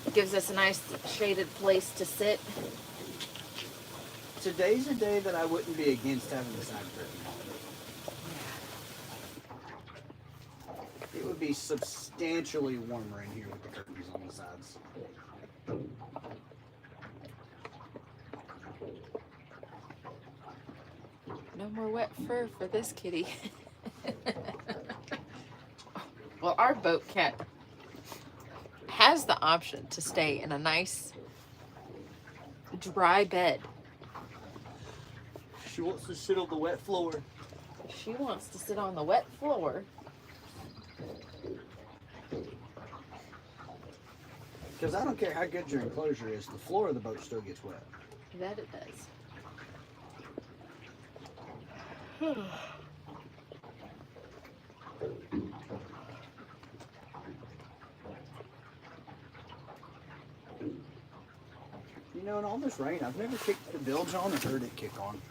It gives us a nice shaded place to sit. Today's a day that I wouldn't be against having the side curtain on. It would be substantially warmer in here with the curtains on the sides. No more wet fur for this kitty. Well, our boat cat has the option to stay in a nice dry bed. She wants to sit on the wet floor. She wants to sit on the wet floor. Because I don't care how good your enclosure is, the floor of the boat still gets wet. That it does. You know, in all this rain, I've never kicked the bilge on or heard it kick on.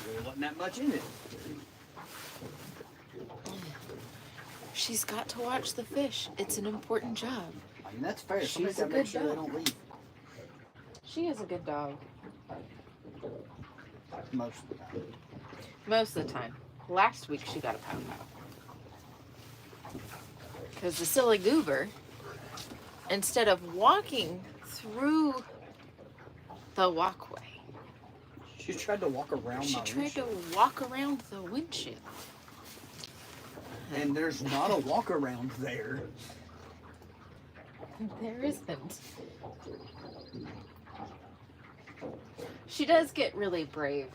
There wasn't that much in it. She's got to watch the fish. It's an important job. I mean, that's fair. She's Somebody's a got to make good sure they dog. don't leave. She is a good dog. Most of the time. Most of the time. Last week she got a pow pow. Because the silly goober, instead of walking through the walkway, She tried to walk around she my tried to windshield. walk around the windshield. And there's not a walk around there. There isn't. She does get really brave.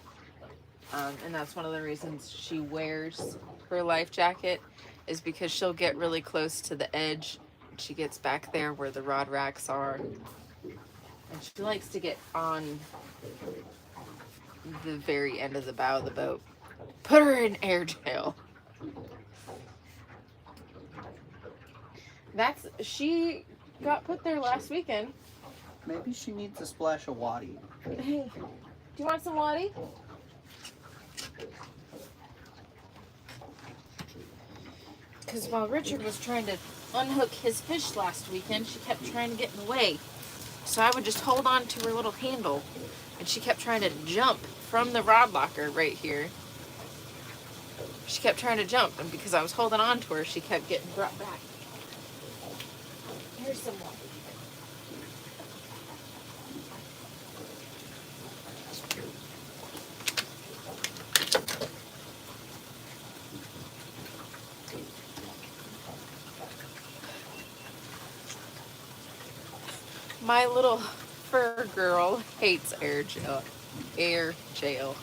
And that's one of the reasons she wears her life jacket, is because she'll get really close to the edge. She gets back there where the rod racks are. And she likes to get on the very end of the bow of the boat. Put her in air jail. She got put there last weekend. Maybe she needs a splash of Waddy. Hey, do you want some Waddy? Because while Richard was trying to unhook his fish last weekend, she kept trying to get in the way. So I would just hold on to her little handle, and she kept trying to jump from the rod locker right here. She kept trying to jump, and because I was holding on to her, she kept getting brought back. Here's some more. My little fur girl hates air jail. Air jail.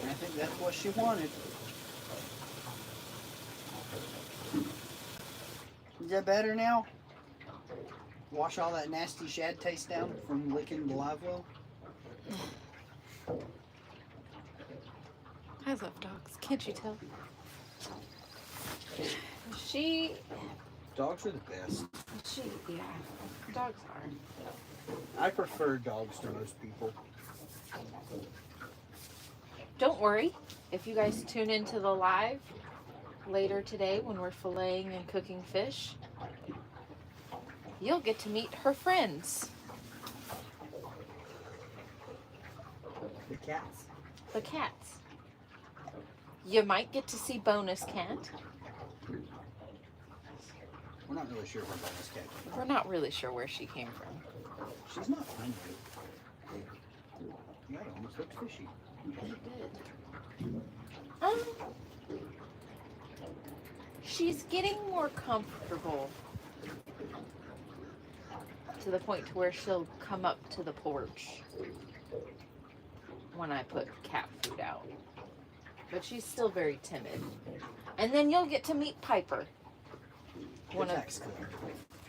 And I think what she wanted. Is that better now? Wash all that nasty shad taste down from licking the live well? I love dogs. Can't you tell? She, Dogs are the best. yeah, dogs are. I prefer dogs to most people. Don't worry, if you guys tune into the live later today when we're filleting and cooking fish, you'll get to meet her friends. The cats. The cats. You might get to see Bonus Cat. We're not really sure where Bonus Cat came from. We're not really sure where she came from. She's not hungry. Yeah, it almost looked fishy. It did. She's getting more comfortable to the point to where she'll come up to the porch when I put cat food out. But she's still very timid. And then you'll get to meet Piper. The tax collector.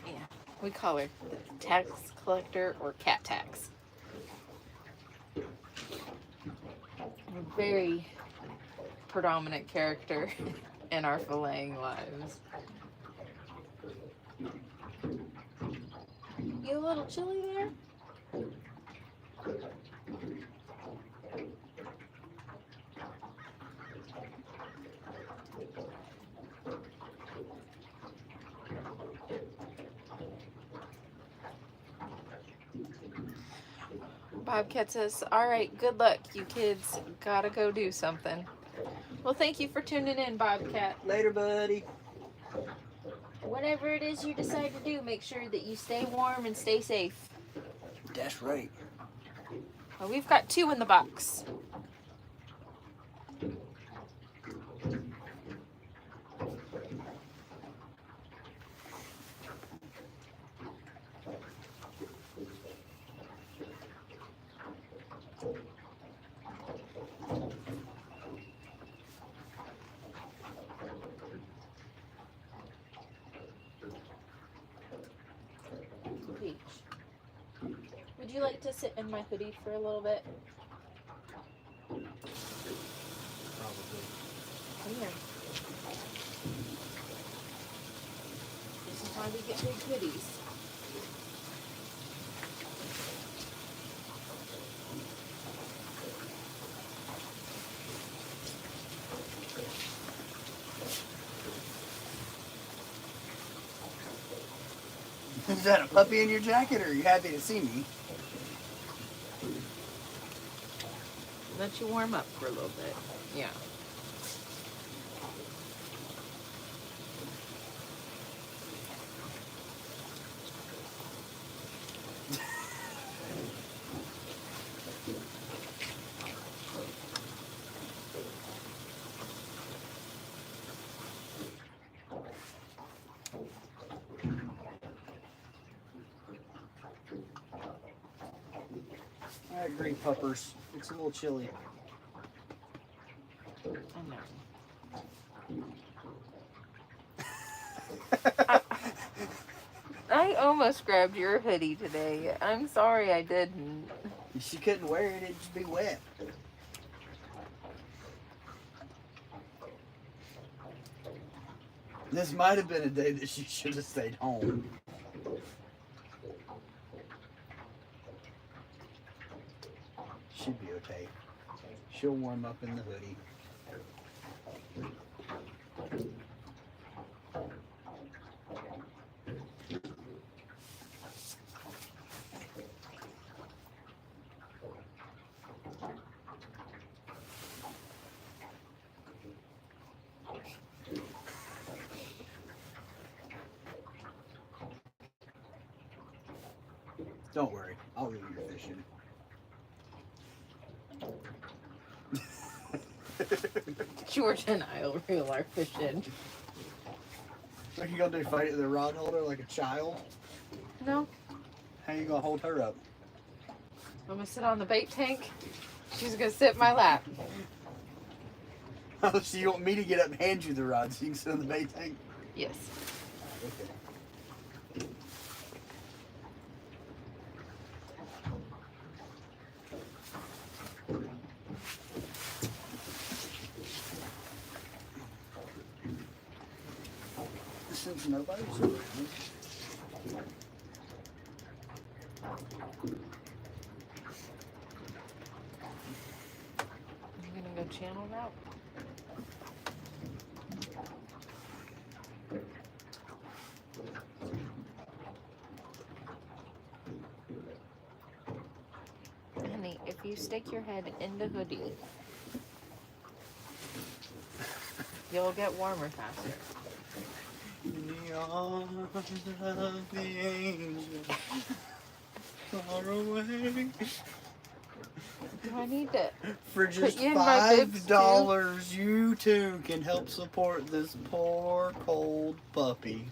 Yeah, we call her tax collector or cat tax. A very predominant character in our filleting lives. You a little chilly there? Bobcat says, all right, good luck, you kids. Gotta go do something. Well, thank you for tuning in, Bobcat. Later, buddy. Whatever it is you decide to do, make sure that you stay warm and stay safe. That's right. Well, we've got 2 in the box. Peach, would you like to sit in my hoodie for a little bit? Probably. Come here. This is why we get big hoodies. Is that a puppy in your jacket, or are you happy to see me? Let you warm up for a little bit. Yeah. I agree, puppers. It's a little chilly. I know. I almost grabbed your hoodie today. I'm sorry I didn't. She couldn't wear it, it'd just be wet. This might have been a day that she should have stayed home. She'd be okay. She'll warm up in the hoodie. Don't worry, I'll reel your fish in. George and I'll reel our fish in. What are you gonna do, fight it with a rod holder like a child? No, How you gonna hold her up? I'm gonna sit on the bait tank. She's gonna sit in my lap. Oh, so you want me to get up and hand you the rod so you can sit on the bait tank? Yes. Okay. Since nobody's around. I'm gonna go channel route. Honey, if you stick your head in the hoodie, you'll get warmer faster. In the arms of the angel, far away. Do I need to For put just you in my bibs $5, you too can help support this poor cold puppy.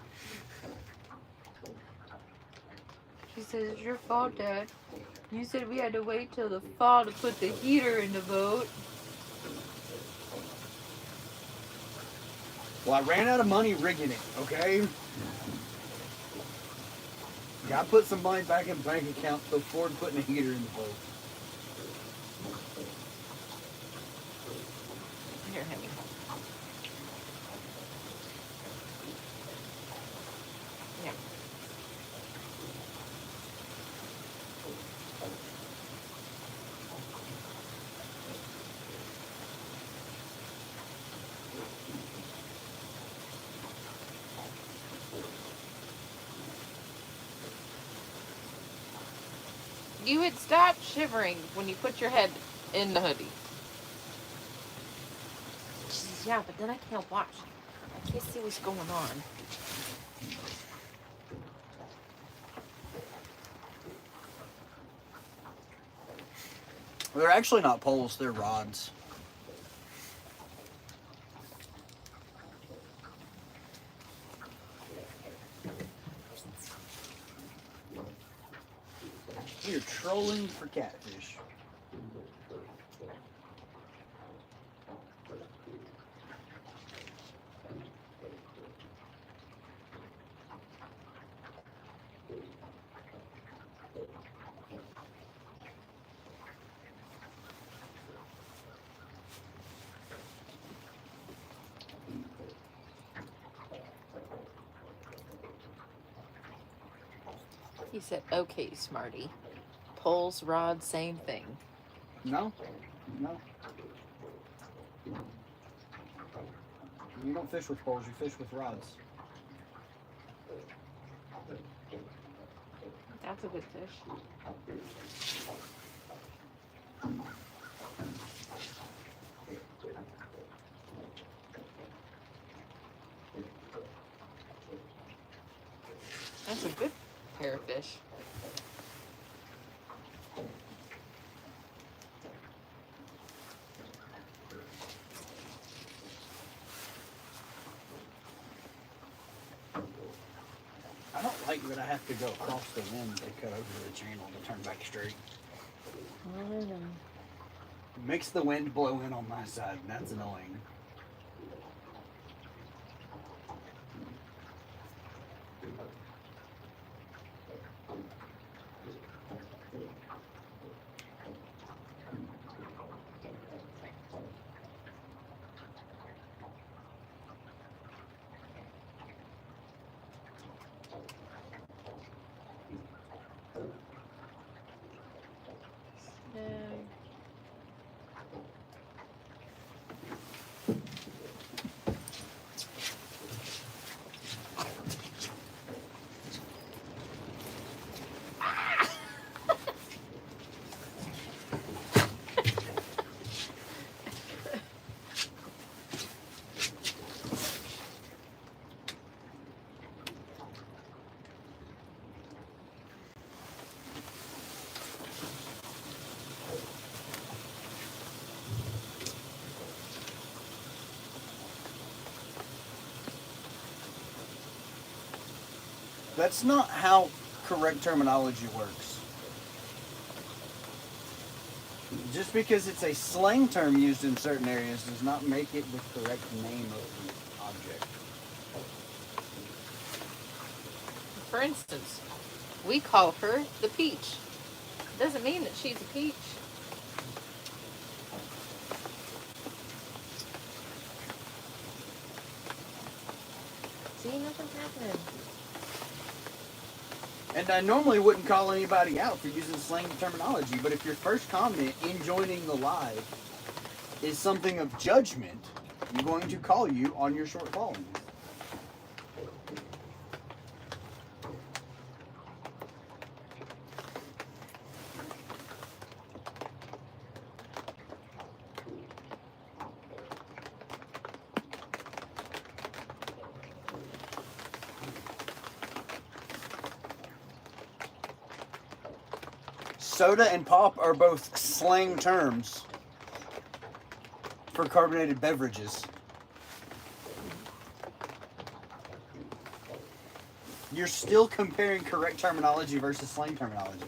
She says, it's your fault, Dad. You said we had to wait till the fall to put the heater in the boat. Well, I ran out of money rigging it, okay? Gotta put some money back in the bank account to afford putting a heater in the boat. Here, honey. Yeah. You would stop shivering when you put your head in the hoodie. She says, yeah, but then I can't watch. I can't see what's going on. They're actually not poles, they're rods. You're trolling for catfish. He said, okay, smarty. Poles, rods, same thing. No, no. You don't fish with poles, you fish with rods. That's a good fish. That's a good pair of fish. I don't like that I have to go across the wind to cut over the channel to turn back straight. I know. Makes the wind blow in on my side, and that's annoying. That's not how correct terminology works. Just because it's a slang term used in certain areas does not make it the correct name of the object. For instance, we call her the peach. Doesn't mean that she's a peach. See, nothing's happening. And I normally wouldn't call anybody out for using slang terminology, but if your first comment in joining the live is something of judgment, I'm going to call you on your short following. Soda and pop are both slang terms for carbonated beverages. You're still comparing correct terminology versus slang terminology.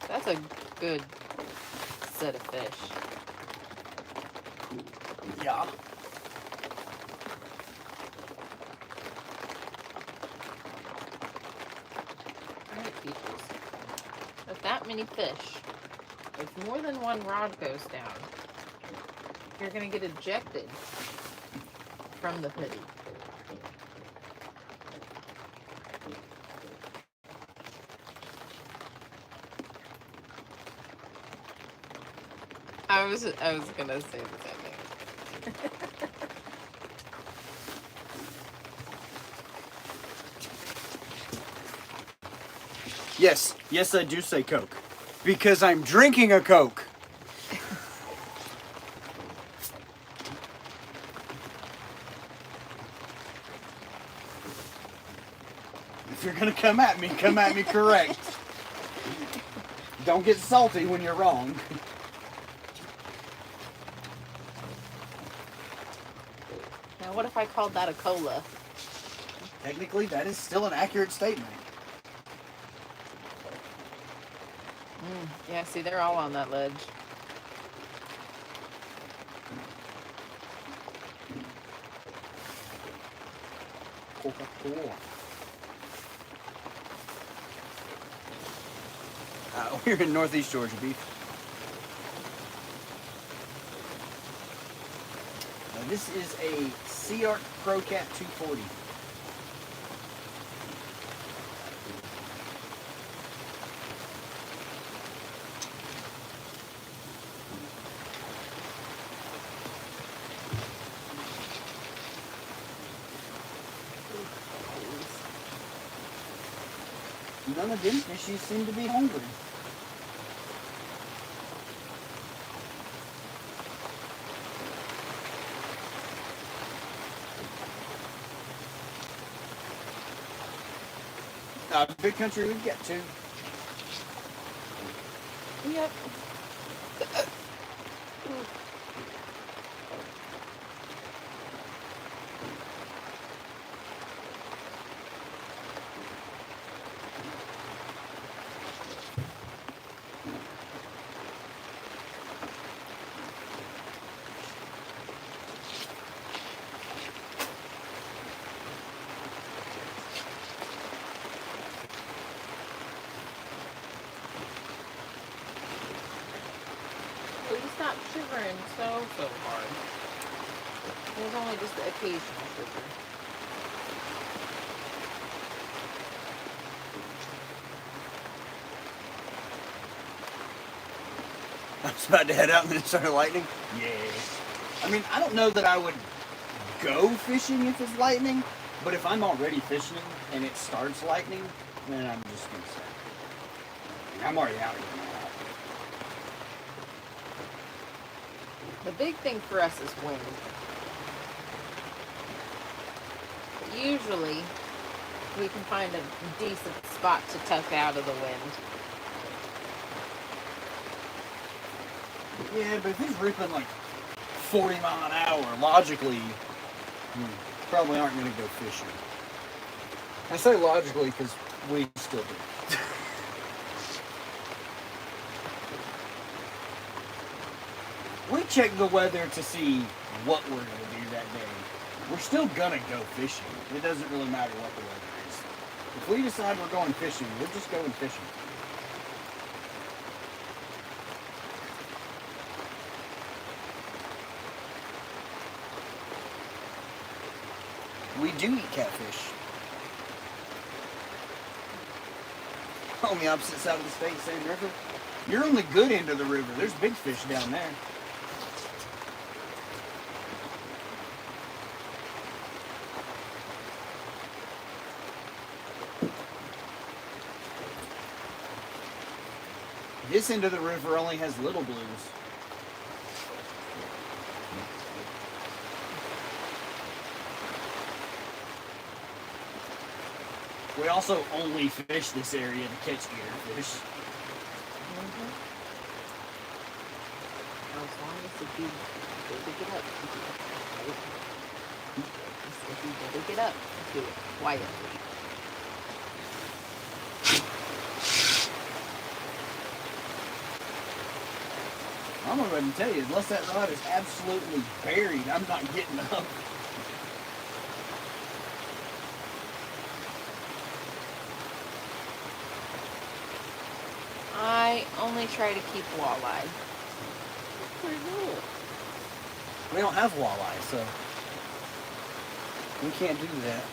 That's a good set of fish. Yeah. Alright, peaches. With that many fish, if more than one rod goes down, you're going to get ejected from the pity. I was gonna say the same thing. Yes, I do say Coke. Because I'm drinking a Coke. If you're gonna come at me correct. Don't get salty when you're wrong. Now, what if I called that a cola? Technically, that is still an accurate statement. Yeah, see, they're all on that ledge. Coca-Cola. We're in Northeast Georgia, beef. Now, this is a Sea Arc Pro Cat 240. None of them fishies seem to be hungry. Big country we'd get to. Yep. Please stop shivering so hard. There's only just the occasional shiver. I was about to head out and then it started lightning. Yeah. I mean, I don't know that I would go fishing if it's lightning, but if I'm already fishing and it starts lightning, then I'm just gonna say, I'm already out here now. The big thing for us is wind. But usually, we can find a decent spot to tuck out of the wind. Yeah, but if he's ripping like 40 mile an hour, logically, you probably aren't going to go fishing. I say logically because we still do. We check the weather to see what we're going to do that day. We're still going to go fishing. It doesn't really matter what the weather is. If we decide we're going fishing, we're just going fishing. We do eat catfish. On the opposite side of the state, same river. You're on the good end of the river. There's big fish down there. This end of the river only has little blues. We also only fish this area to catch JayRFish. As long as if you better get up, if you better get up, do it quietly. I'm going to go ahead and tell you, unless that rod is absolutely buried, I'm not getting up. I only try to keep walleye. We don't have walleye, so we can't do that.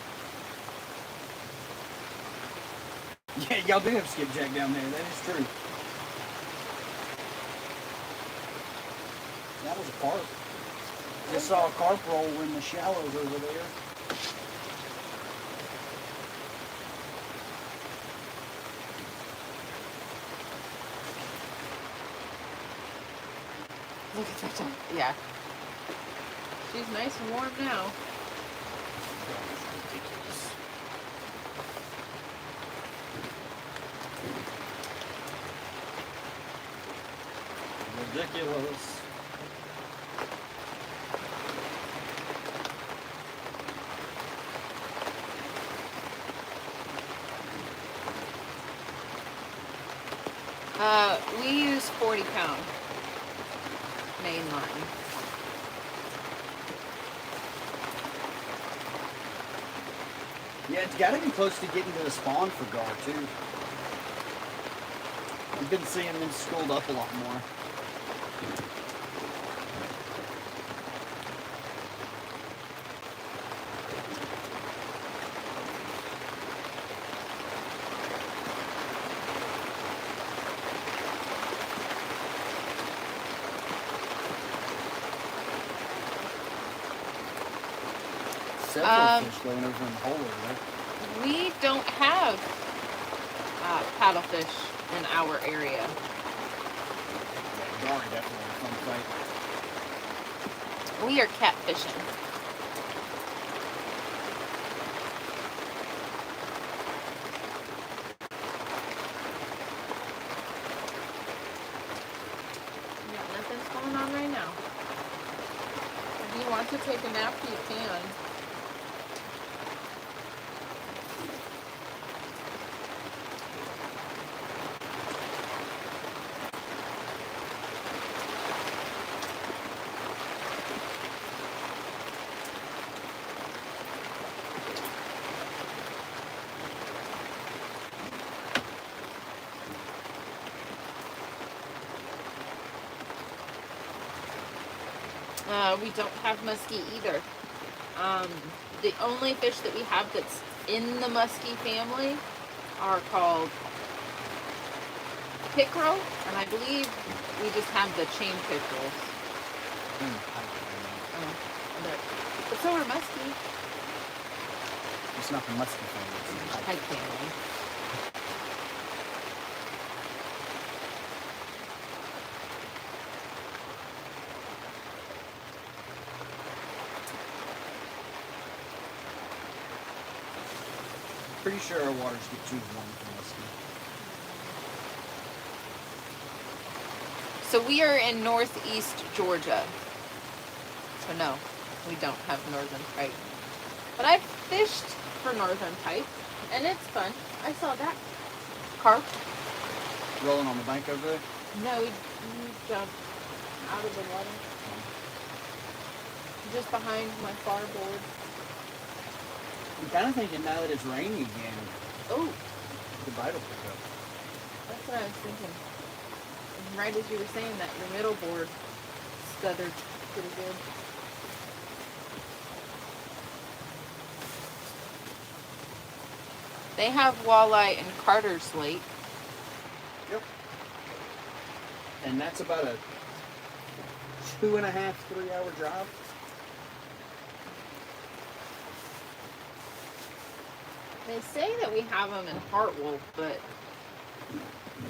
Yeah, y'all do have skipjack down there. That is true. That was a carp. Just saw a carp roll in the shallows over there. Look at that time. Yeah. She's nice and warm now. Ridiculous. We use 40-pound main line. Yeah, it's got to be close to getting to the spawn for gar too. I've been seeing them schooled up a lot more. Several fish laying over in the hole over there. We don't have paddlefish in our area. Yeah, gar definitely a fun fight. We are catfishing. Yeah, nothing's going on right now. If you want to take a nap, you can. We don't have muskie either. The only fish that we have that's in the muskie family are called pickerel, and I believe we just have the chain pickerels. But so are muskie. It's not the musky family, it's the Pike family. Pretty sure our waters get too warm for whiskey. So we are in northeast Georgia. So no, we don't have northern pike. But I've fished for northern pike, and it's fun. I saw that carp. Rolling on the bank over there? No, he jumped out of the water. Just behind my far board. I'm kind of thinking now that it's raining again, Oh, the bite will pick up. that's what I was thinking. And right as you were saying that, your middle board stuttered pretty good. They have walleye in Carter's Lake. Yep. And that's about a 2.5, 3 hour drive. They say that we have them in Hartwell, but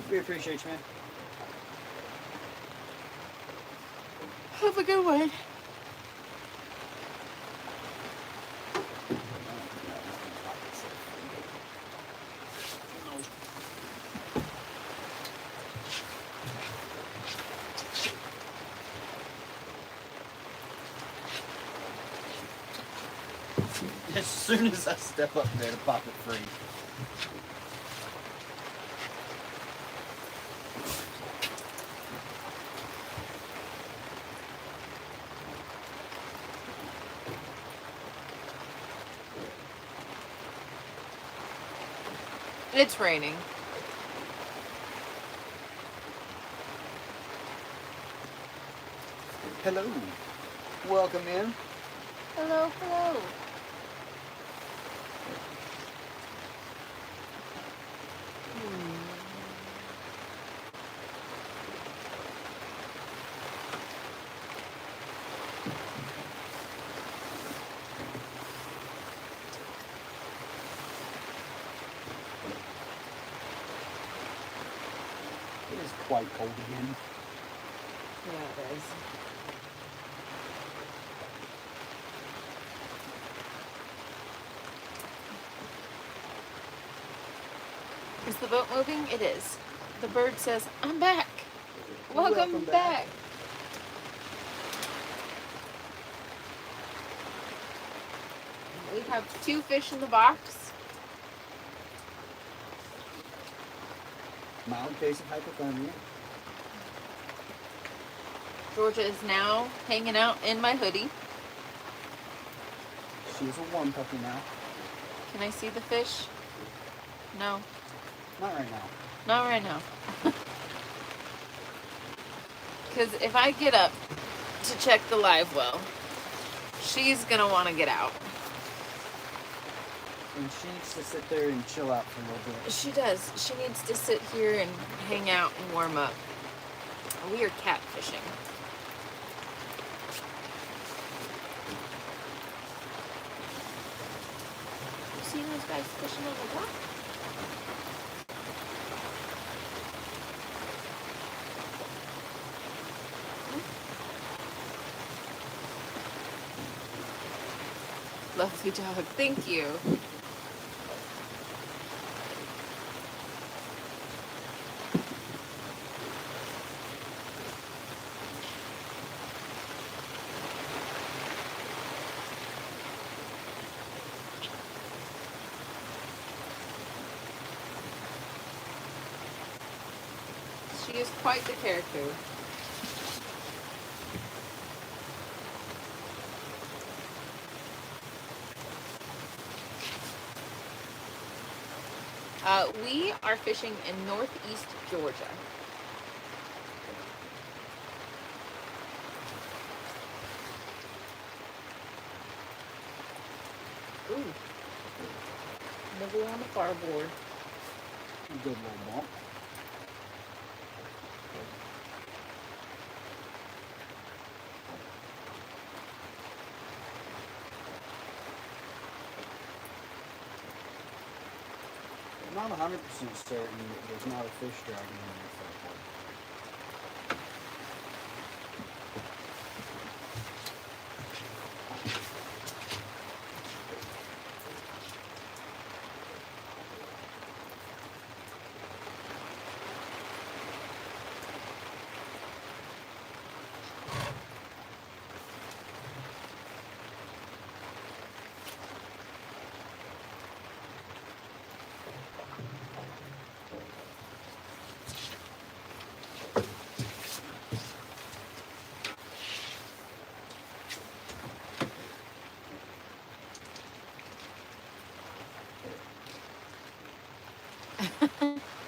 We appreciate you, man. have a good one. As soon as I step up there to pop it free. It's raining. Hello. Welcome in. Hello, hello. It is quite cold again. Yeah, it is. Is the boat moving? It is. The bird says, I'm back. Welcome back. We have 2 fish in the box. Mild case of hypothermia. Georgia is now hanging out in my hoodie. She's a warm puppy now. Can I see the fish? No, Not right now. not right now. Because if I get up to check the live well, she's going to want to get out. And she needs to sit there and chill out for a little bit. She does. She needs to sit here and hang out and warm up. We are catfishing. You see those guys fishing on the dock? Lovely dog. Thank you. She is quite the character. We are fishing in northeast Georgia. Ooh. Nibble on the farboard. Good little bump. I'm not 100% certain that there's not a fish dragging in there for a while.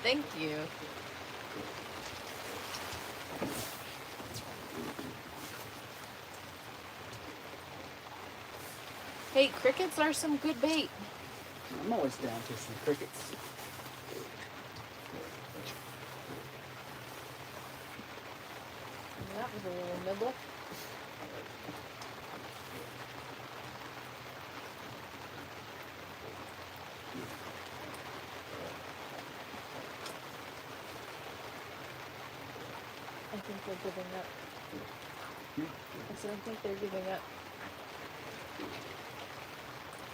Thank you. Hey, crickets are some good bait. I'm always down for some crickets. That was a little nibble. I think they're giving up. I said, I think they're giving up.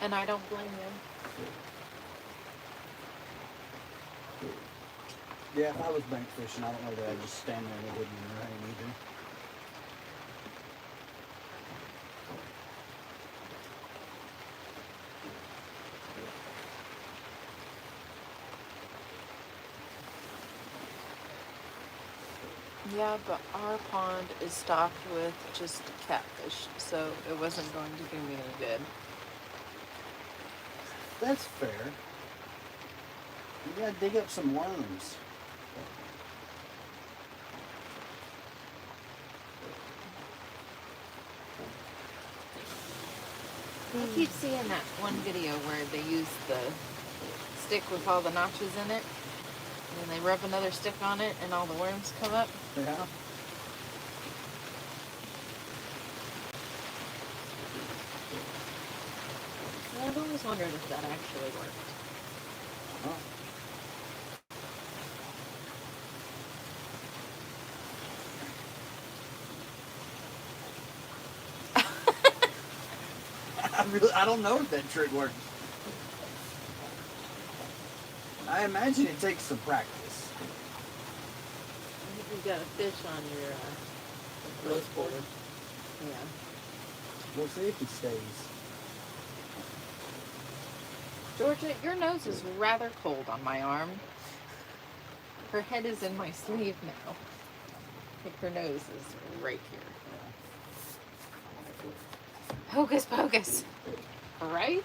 And I don't blame them. Yeah, if I was bank fishing, I don't know that I'd just stand there in the wood in the rain either. Yeah, but our pond is stocked with just catfish, so it wasn't going to do me any good. That's fair. You gotta dig up some worms. I keep seeing that one video where they use the stick with all the notches in it, and then they rub another stick on it, and all the worms come up. Yeah. I've always wondered if that actually worked. Oh. I don't know if that trick works. I imagine it takes some practice. I think you've got a fish on your close board. Yeah. We'll see if he stays. Georgia, your nose is rather cold on my arm. Her head is in my sleeve now. I think her nose is right here. Hocus pocus. Right?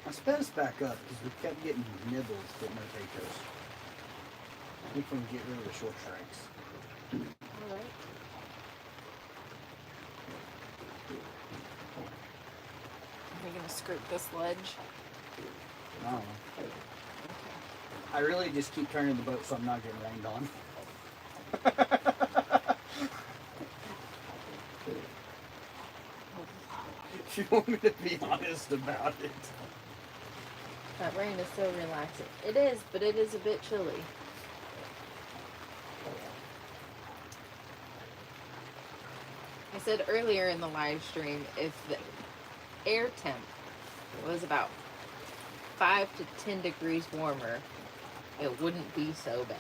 I sped us back up because we kept getting nibbles but no takers. We can get rid of the short strikes. Alright. Are you gonna skirt this ledge? I don't know. I really just keep turning the boat so I'm not getting rained on. If you want me to be honest about it. That rain is so relaxing. It is, but it is a bit chilly. I said earlier in the live stream, if the air temp was about 5 to 10 degrees warmer, it wouldn't be so bad.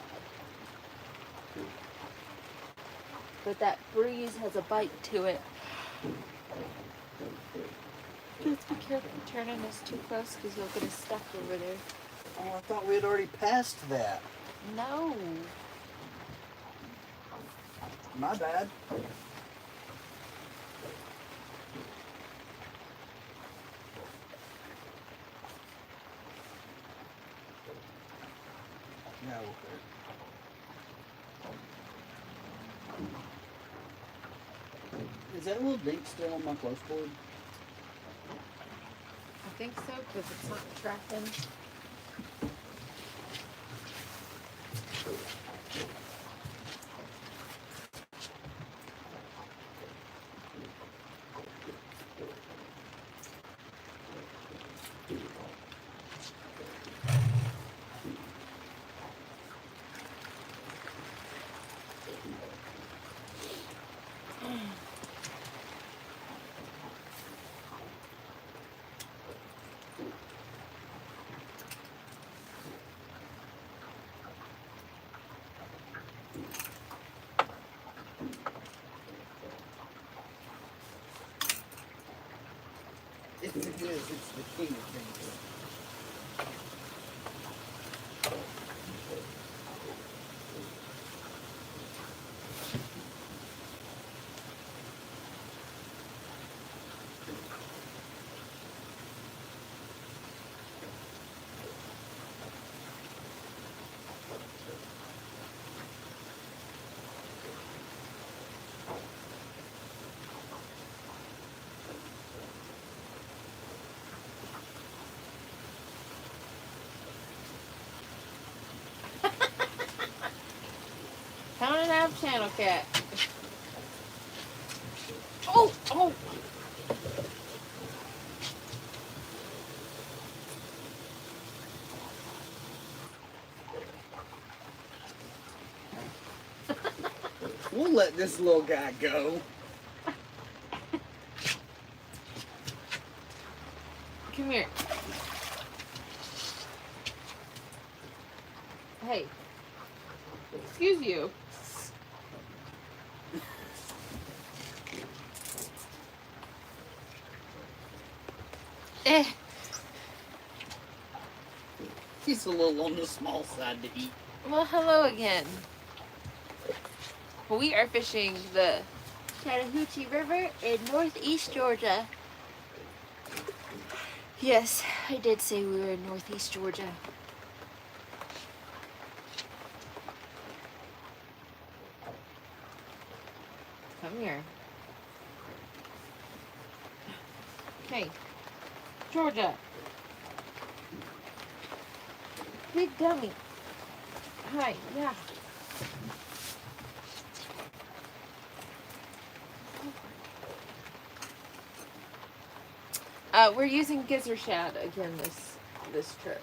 But that breeze has a bite to it. Just be careful turning us too close because you'll get us stuck over there. Oh, I thought we had already passed that. No. My bad. No. Is that little dink still on my close board? I think so because it's not tracking. If it is, it's the king of things. have Channel Cat. Oh, oh. We'll let this little guy go. Come here. Hey. Excuse you. Eh. He's a little on the small side to eat. Well, hello again. We are fishing the Chattahoochee River in northeast Georgia. Yes, I did say we were in northeast Georgia. Come here. Hey, Georgia. Big dummy. Hi, yeah. We're using gizzard shad again this trip.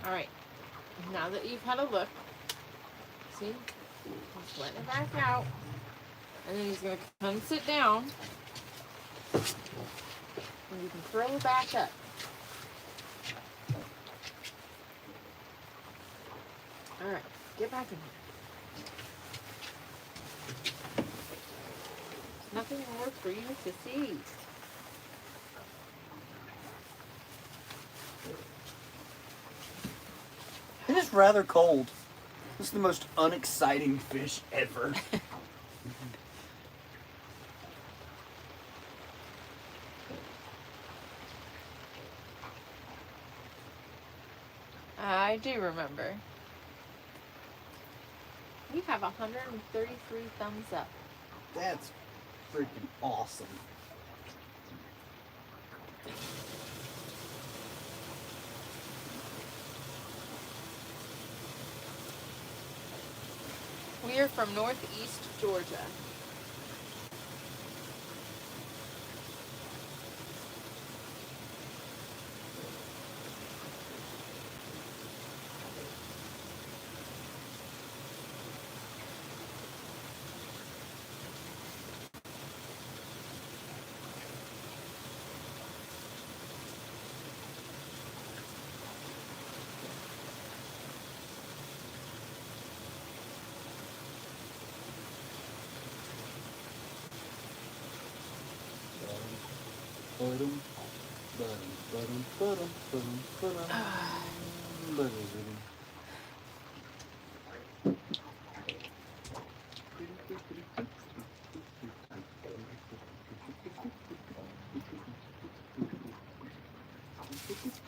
All right. Now that you've had a look, see, just letting it back out, and then he's gonna come sit down, and you can throw it back up. All right, get back in here. There's nothing more for you to see. It is rather cold. This is the most unexciting fish ever. I do remember. You have 133 thumbs up. That's freaking awesome. We are from northeast Georgia.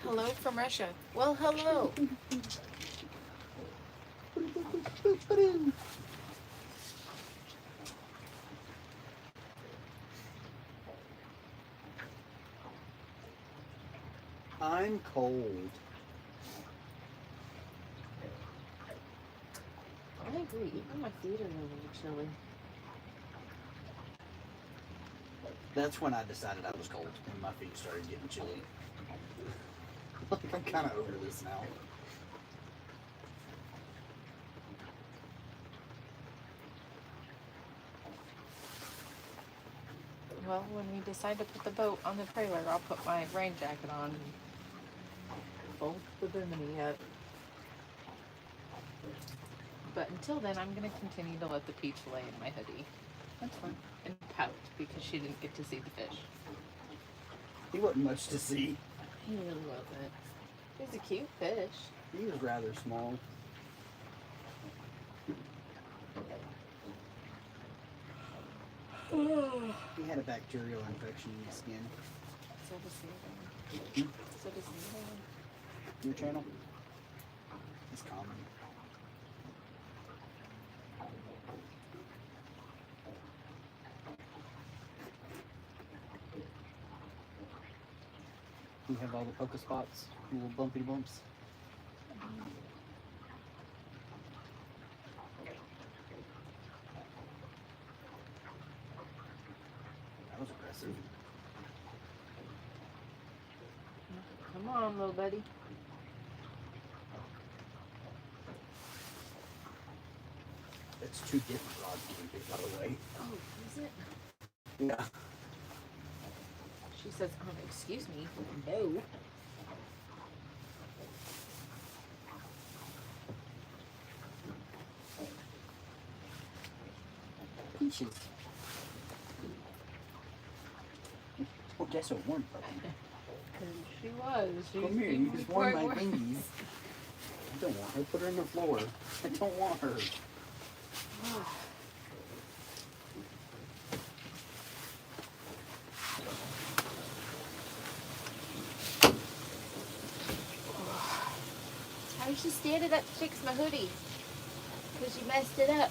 Hello from Russia. Well, hello. I'm cold. I agree. Even my feet are a little chilly. That's when I decided I was cold, when my feet started getting chilly. I'm kind of over this now. Well, when we decide to put the boat on the trailer, I'll put my rain jacket on and fold the bimini up. But until then, I'm going to continue to let the peach lay in my hoodie. That's fine. And pout because she didn't get to see the fish. He wasn't much to see. He really wasn't. He was a cute fish. He was rather small. He had a bacterial infection in his skin. So does the other one. So does the other one. Your channel? It's common. You have all the poker spots, little bumpy bumps. That was aggressive. Come on, little buddy. It's two different rods being picked, by the way. Oh, is it? Yeah. She says, excuse me. No. Peaches. Oh, that's a warm puppy. She was. She Come here, you just warmed my fingies. I don't want her. Put her on the floor. I don't want her. I was just standing up to fix my hoodie. Because you messed it up.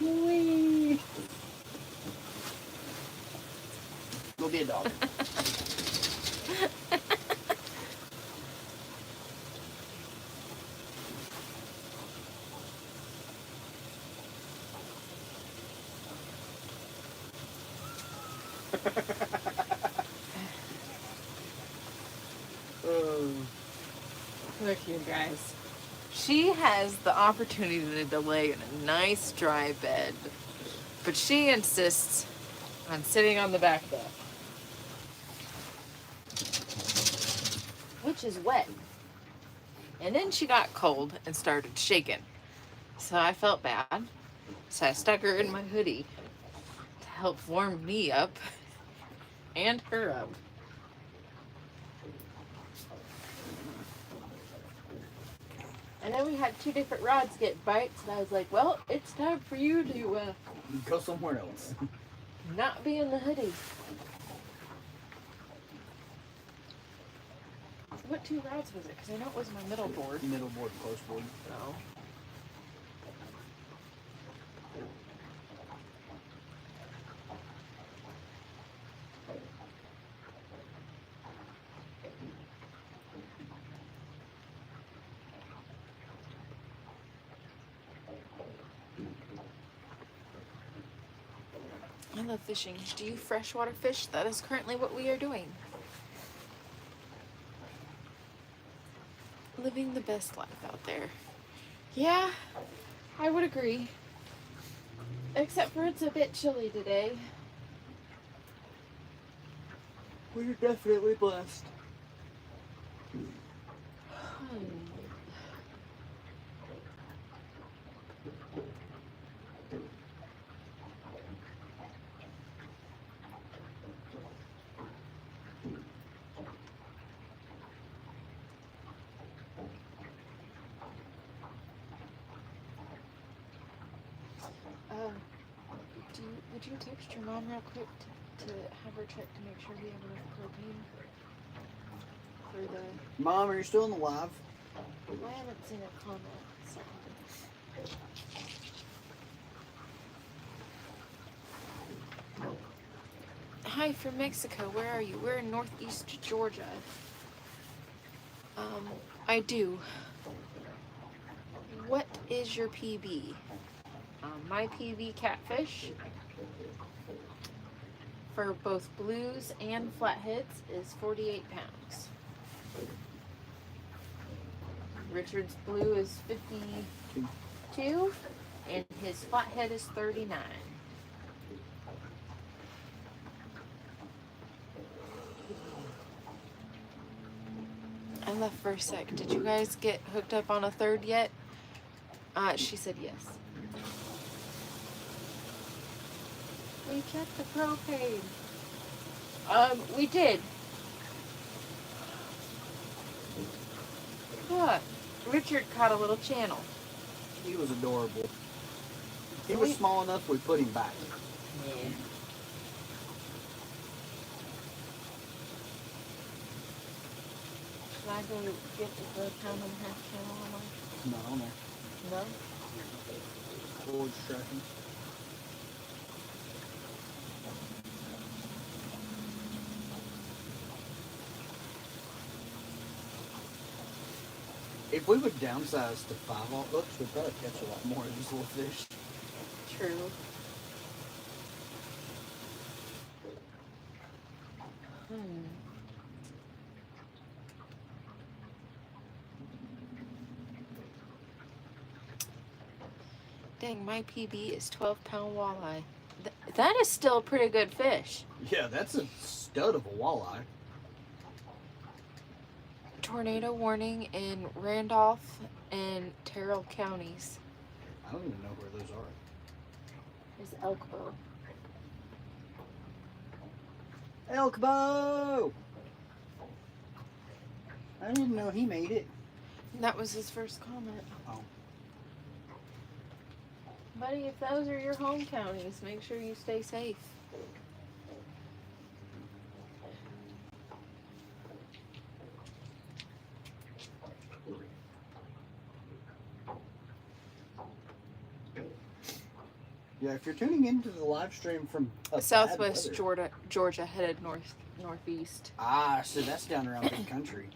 Wee. Go be a dog. Look here, guys. She has the opportunity to lay in a nice dry bed, but she insists on sitting on the back bed, which is wet. And then she got cold and started shaking. So I felt bad. So I stuck her in my hoodie to help warm me up and her up. And then we had two different rods get bites, and I was like, well, it's time for you to Go somewhere else. not be in the hoodie. What two rods was it? Because I know it was my middle board. Middle board, close board. No. I love fishing. Do you freshwater fish? That is currently what we are doing. Living the best life out there. Yeah, I would agree. Except for it's a bit chilly today. We're definitely blessed. Would you text your mom real quick to have her check to make sure we have enough propane for the... Mom, are you still in the live? I haven't seen a comment. So. Hi from Mexico. Where are you? We're in northeast Georgia. I do. What is your PB? My PB Catfish for both blues and flatheads is 48 pounds. Richard's blue is 52 and his flathead is 39. I left for a sec. Did you guys get hooked up on a third yet? She said yes. We checked the propane. We did. What? Richard caught a little channel. He was adorable. He was small enough we put him back. Yeah. Should I go get the pound and a half channel on mine? Not on there. No? Forward tracking. If we would downsize to 5 hooks, we'd probably catch a lot more of these little fish. True. Dang, my PB is 12-pound walleye. That is still a pretty good fish. Yeah, that's a stud of a walleye. Tornado warning in Randolph and Terrell counties. I don't even know where those are. Is Elkbow. Elkbow! I didn't know he made it. That was his first comment. Oh. Buddy, if those are your home counties, make sure you stay safe. Yeah, if you're tuning into the live stream from Southwest Georgia headed northeast. Ah, so that's down around the country.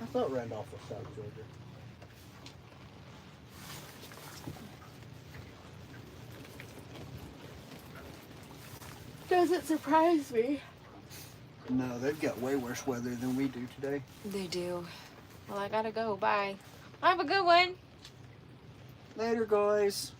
I thought Randolph was South Georgia. Doesn't surprise me. No, they've got way worse weather than we do today. They do. Well, I gotta go. Bye. Have a good one. Later, guys.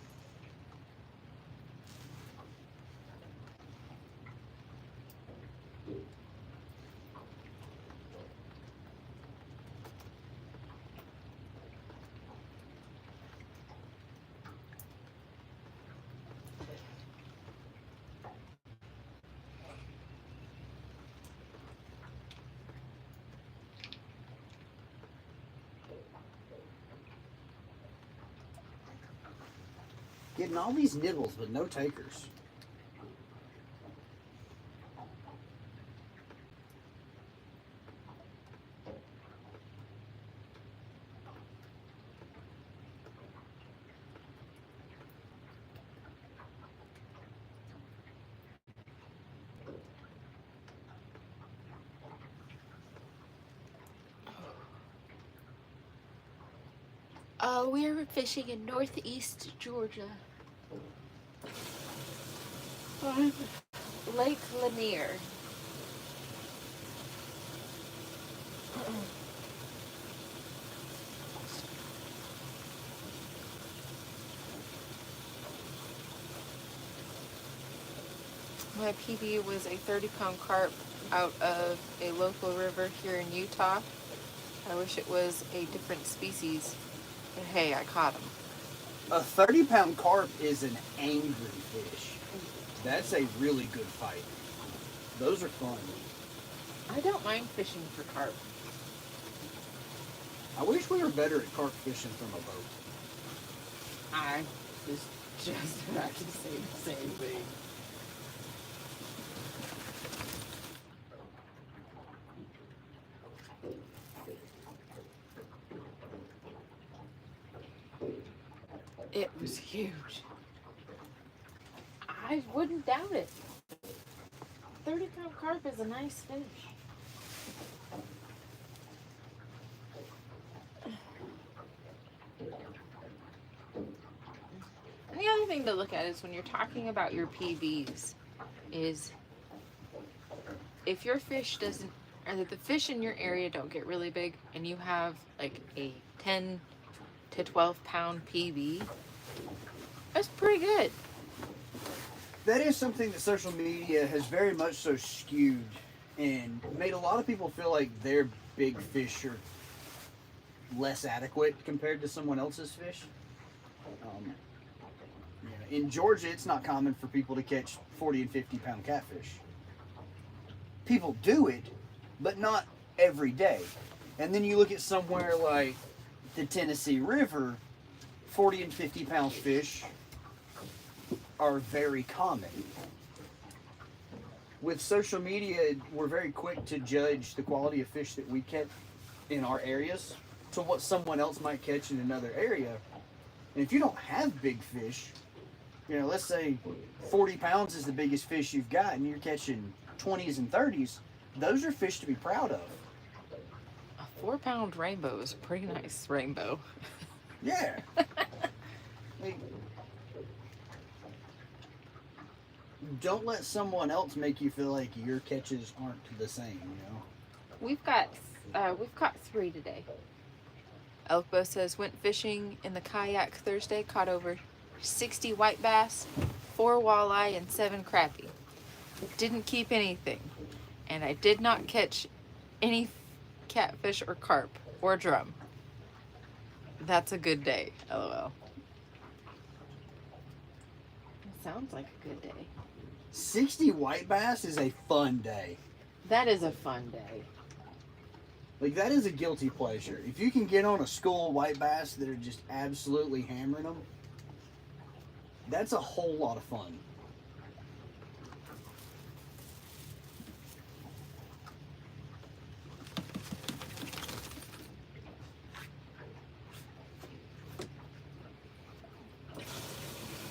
Getting all these nibbles but no takers. We're fishing in northeast Georgia. On Lake Lanier. My PB was a 30-pound carp out of a local river here in Utah. I wish it was a different species, but hey, I caught him. A 30-pound carp is an angry fish. That's a really good fight. Those are fun. I don't mind fishing for carp. I wish we were better at carp fishing from a boat. I was just about to say the same thing. It was huge. I wouldn't doubt it. 30-pound carp is a nice fish. And the other thing to look at is when you're talking about your PBs is if your fish doesn't, or that the fish in your area don't get really big and you have like a 10 to 12 pound PB, that's pretty good. That is something that social media has very much so skewed and made a lot of people feel like their big fish are less adequate compared to someone else's fish. In Georgia, it's not common for people to catch 40 and 50-pound catfish. People do it, but not every day. And then you look at somewhere like the Tennessee River, 40 and 50-pound fish are very common. With social media, we're very quick to judge the quality of fish that we catch in our areas to what someone else might catch in another area. And if you don't have big fish, you know, let's say 40 pounds is the biggest fish you've got and you're catching 20s and 30s, those are fish to be proud of. A 4-pound rainbow is a pretty nice rainbow. Yeah. Like, don't let someone else make you feel like your catches aren't the same, you know? We've caught 3 today. Elkbo says went fishing in the kayak Thursday, caught over 60 white bass, 4 walleye, and 7 crappie. Didn't keep anything, and I did not catch any catfish or carp or drum. That's a good day, LOL. Sounds like a good day. 60 white bass is a fun day. That is a fun day. Like, that is a guilty pleasure. If you can get on a school of white bass that are just absolutely hammering them, that's a whole lot of fun.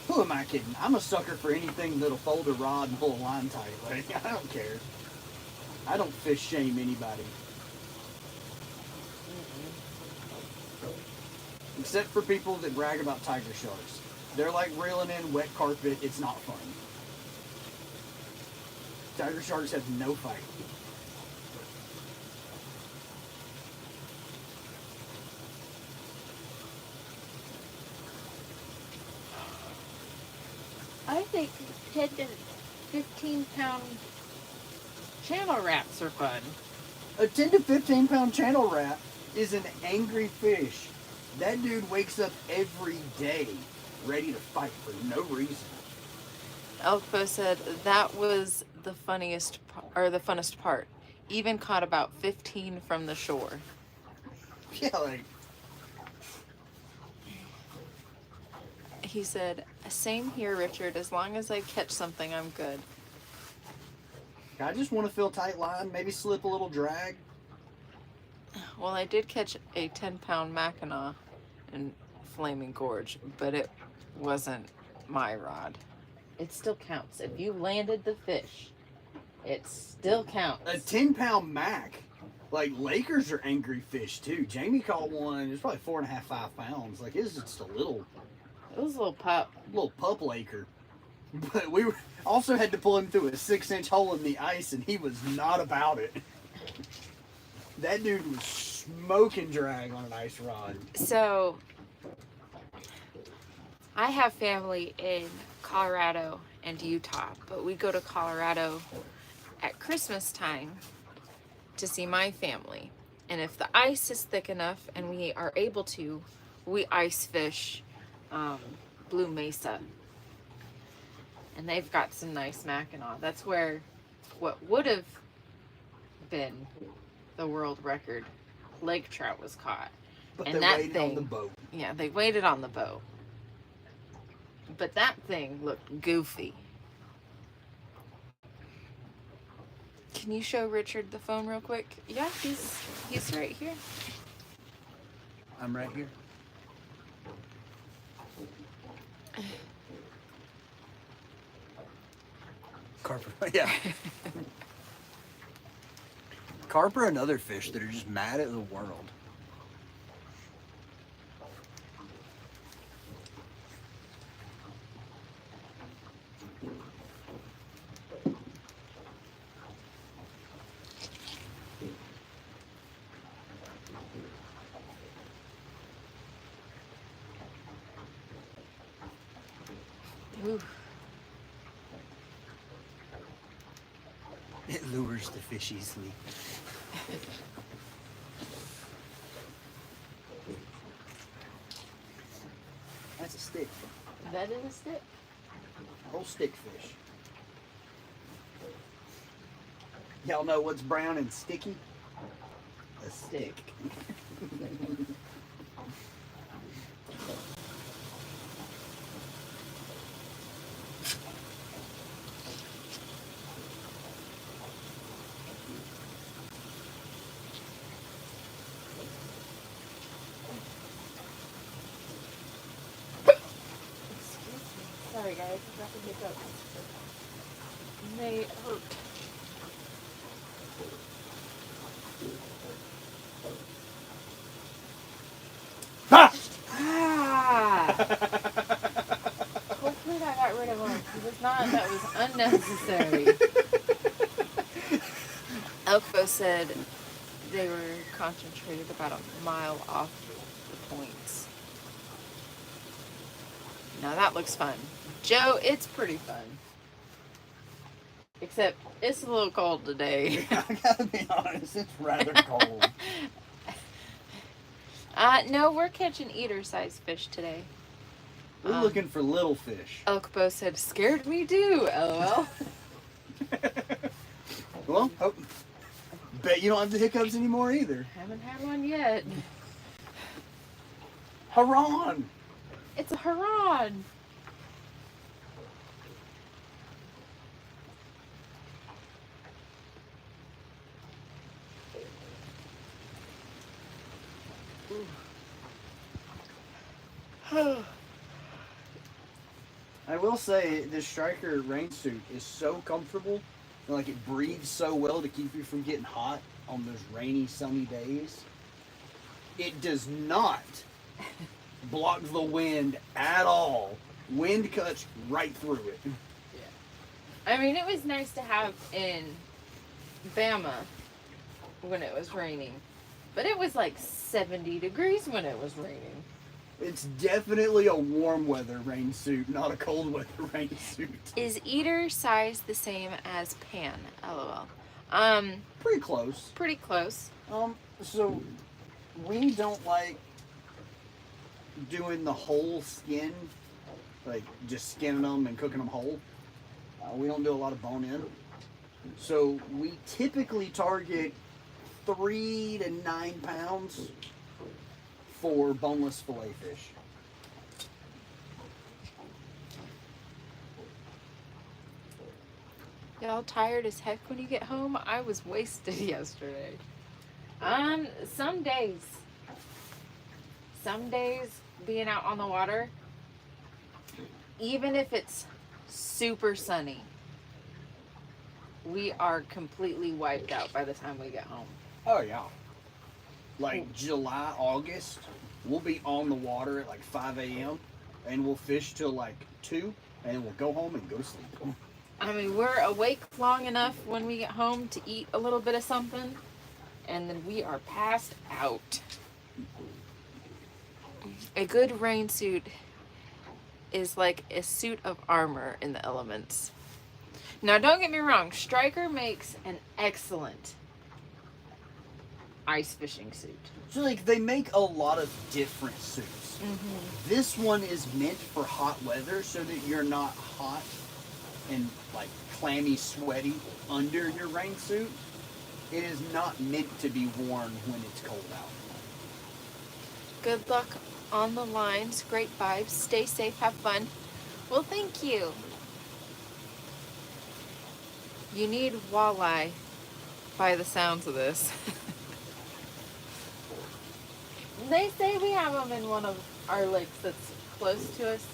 Who am I kidding? I'm a sucker for anything that'll fold a rod and pull a line tight. Like, I don't care. I don't fish shame anybody. Except for people that brag about tiger sharks. They're like reeling in wet carpet. It's not fun. Tiger sharks have no fight. I think 10 to 15 pound channel rats are fun. A 10 to 15 pound channel rat is an angry fish. That dude wakes up every day ready to fight for no reason. Elkbo said that was the funniest or the funnest part. Even caught about 15 from the shore. Yeah, like, He said, same here, Richard. As long as I catch something, I'm good. I just want to feel tight line, maybe slip a little drag. Well, I did catch a 10-pound Mackinaw in Flaming Gorge, but it wasn't my rod. It still counts. If you landed the fish, it still counts. A 10-pound mac. Like, Lakers are angry fish too. Jamie caught one, it was probably 4.5, 5 pounds. Like, it's just a little It was a little pup. Laker. But we also had to pull him through a 6-inch hole in the ice, and he was not about it. That dude was smoking drag on an ice rod. So, I have family in Colorado and Utah, but we go to Colorado at Christmas time to see my family. And if the ice is thick enough and we are able to, we ice fish Blue Mesa. And they've got some nice Mackinaw. That's where what would have been the world record lake trout was caught. But And they that waited thing, on the boat. Yeah, they waited on the boat. But that thing looked goofy. Can you show Richard the phone real quick? Yeah, he's right here. I'm right here. Carp, yeah. Carp are another fish that are just mad at the world. Ooh. It lures the fish easily. That's a stick. That is a stick. Whole stickfish. Y'all know what's brown and sticky? A stick. Sorry guys, I got the hiccups. They hurt. Ah! Hopefully that got rid of them. If not, that was unnecessary. Elkbo said they were concentrated about a mile off the points. Now that looks fun. Joe, it's pretty fun. Except it's a little cold today. I gotta be honest, it's rather cold. No, we're catching eater-sized fish today. We're looking for little fish. Elkbo said, scared me too, LOL. Well, bet you don't have the hiccups anymore either. Haven't had one yet. Hurrah! It's a hurrah! I will say, this Striker rain suit is so comfortable. Like, it breathes so well to keep you from getting hot on those rainy, sunny days. It does not block the wind at all. Wind cuts right through it. Yeah. I mean, it was nice to have in Bama when it was raining. But it was like 70 degrees when it was raining. It's definitely a warm weather rain suit, not a cold weather rain suit. Is eater size the same as pan? LOL. Pretty close. Pretty close. So we don't like doing the whole skin, like just skinning them and cooking them whole. We don't do a lot of bone in. So we typically target 3 to 9 pounds for boneless fillet fish. Y'all tired as heck when you get home? I was wasted yesterday. Some days being out on the water, even if it's super sunny, we are completely wiped out by the time we get home. Oh yeah. Like July, August, we'll be on the water at like 5 a.m. and we'll fish till like 2 and we'll go home and go to sleep. I mean, we're awake long enough when we get home to eat a little bit of something, and then we are passed out. A good rain suit is like a suit of armor in the elements. Now, don't get me wrong, Striker makes an excellent ice fishing suit. So like they make a lot of different suits. Mm-hmm. This one is meant for hot weather so that you're not hot and like clammy, sweaty under your rain suit. It is not meant to be worn when it's cold out. Good luck on the lines. Great vibes. Stay safe. Have fun. Well, thank you. You need walleye by the sounds of this. They say we have them in one of our lakes that's close to us,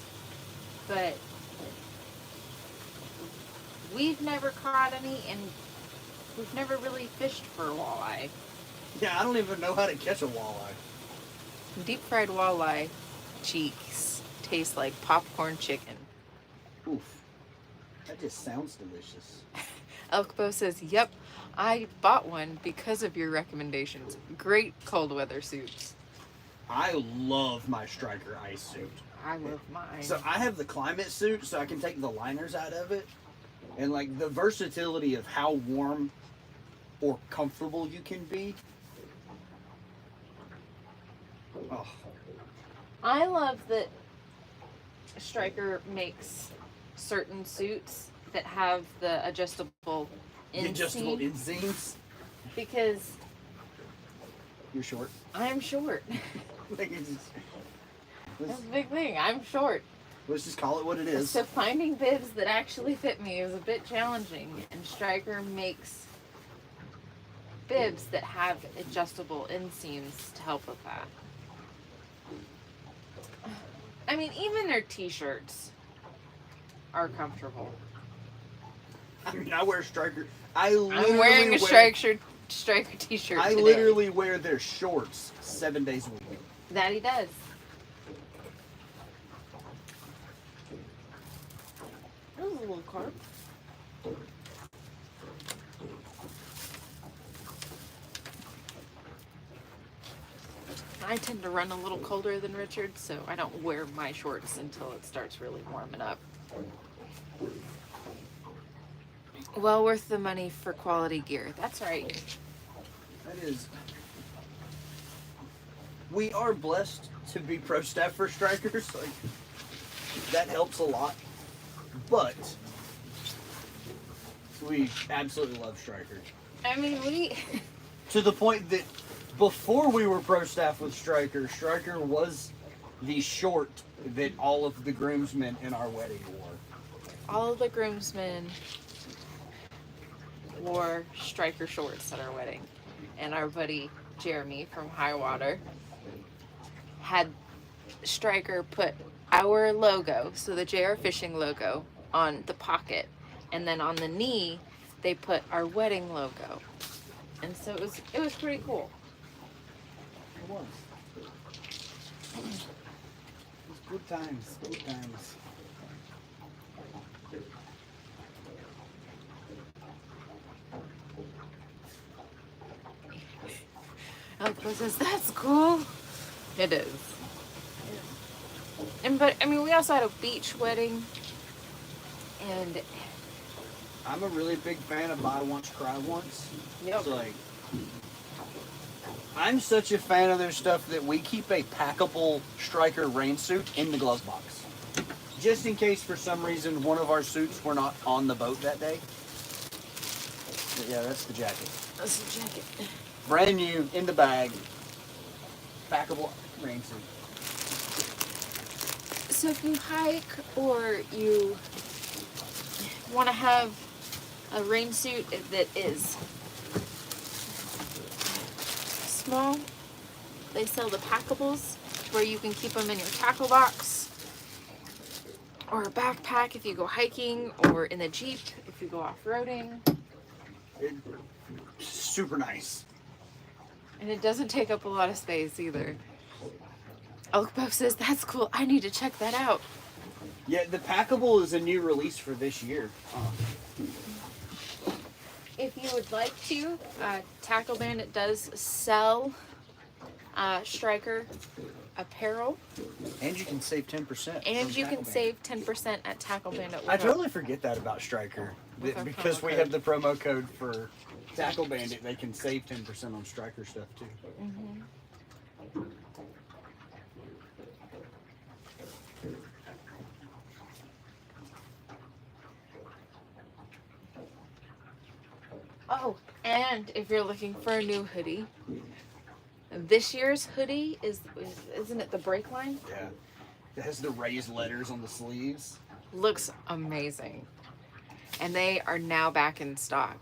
but we've never caught any, and we've never really fished for walleye. Yeah, I don't even know how to catch a walleye. Deep fried walleye cheeks taste like popcorn chicken. Oof. That just sounds delicious. Elkbo says, yep, I bought one because of your recommendations. Great cold weather suits. I love my Striker ice suit. I love mine. So I have the climate suit so I can take the liners out of it. And like the versatility of how warm or comfortable you can be. Oh. I love that Striker makes certain suits that have the adjustable Adjustable inseam inseams. because You're short. I'm short. Like, it's just- That's a big thing. I'm short. let's just call it what it is. So finding bibs that actually fit me is a bit challenging, and Stryker makes bibs that have adjustable inseams to help with that. I mean, even their t-shirts are comfortable. I wear Stryker. I'm I'm wearing a Stryker t-shirt I today. literally wear their shorts 7 days a week. That he does. That was a little carp. I tend to run a little colder than Richard, so I don't wear my shorts until it starts really warming up. Well worth the money for quality gear. That's right. That is. We are blessed to be pro staff for Strikers. Like, that helps a lot. But we absolutely love Stryker. I mean, we... To the point that before we were pro staff with Stryker, Stryker was the short that all of the groomsmen in our wedding wore. all of the groomsmen wore Stryker shorts at our wedding. And our buddy Jeremy from High Water had Stryker put our logo, so the JayRFishing logo, on the pocket. And then on the knee, they put our wedding logo. And so it was pretty cool. It was. It was good times, good times. Elko says, that's cool. It is. But I mean, we also had a beach wedding, and I'm a really big fan of buy once, cry once. yep. So like, I'm such a fan of their stuff that we keep a packable Stryker rain suit in the glove box. Just in case for some reason one of our suits were not on the boat that day. But yeah, that's the jacket. That's the jacket. Brand new, in the bag, packable rain suit. So if you hike or you want to have a rain suit that is small, they sell the packables where you can keep them in your tackle box or a backpack if you go hiking, or in the Jeep if you go off-roading. Super nice. And it doesn't take up a lot of space either. Elkbuff says, that's cool, I need to check that out. Yeah, the packable is a new release for this year. If you would like to, Tackle Bandit does sell Stryker apparel, And you can save 10%. and from you can Tackle Bandit. save 10% at Tackle Bandit. I totally forget that about Stryker. With our Because promo we code. have the promo code for Tackle Bandit, they can save 10% on Stryker stuff too. Mhm. Oh, and if you're looking for a new hoodie, this year's hoodie isn't it the Break Line? Yeah. It has the raised letters on the sleeves. Looks amazing. And they are now back in stock.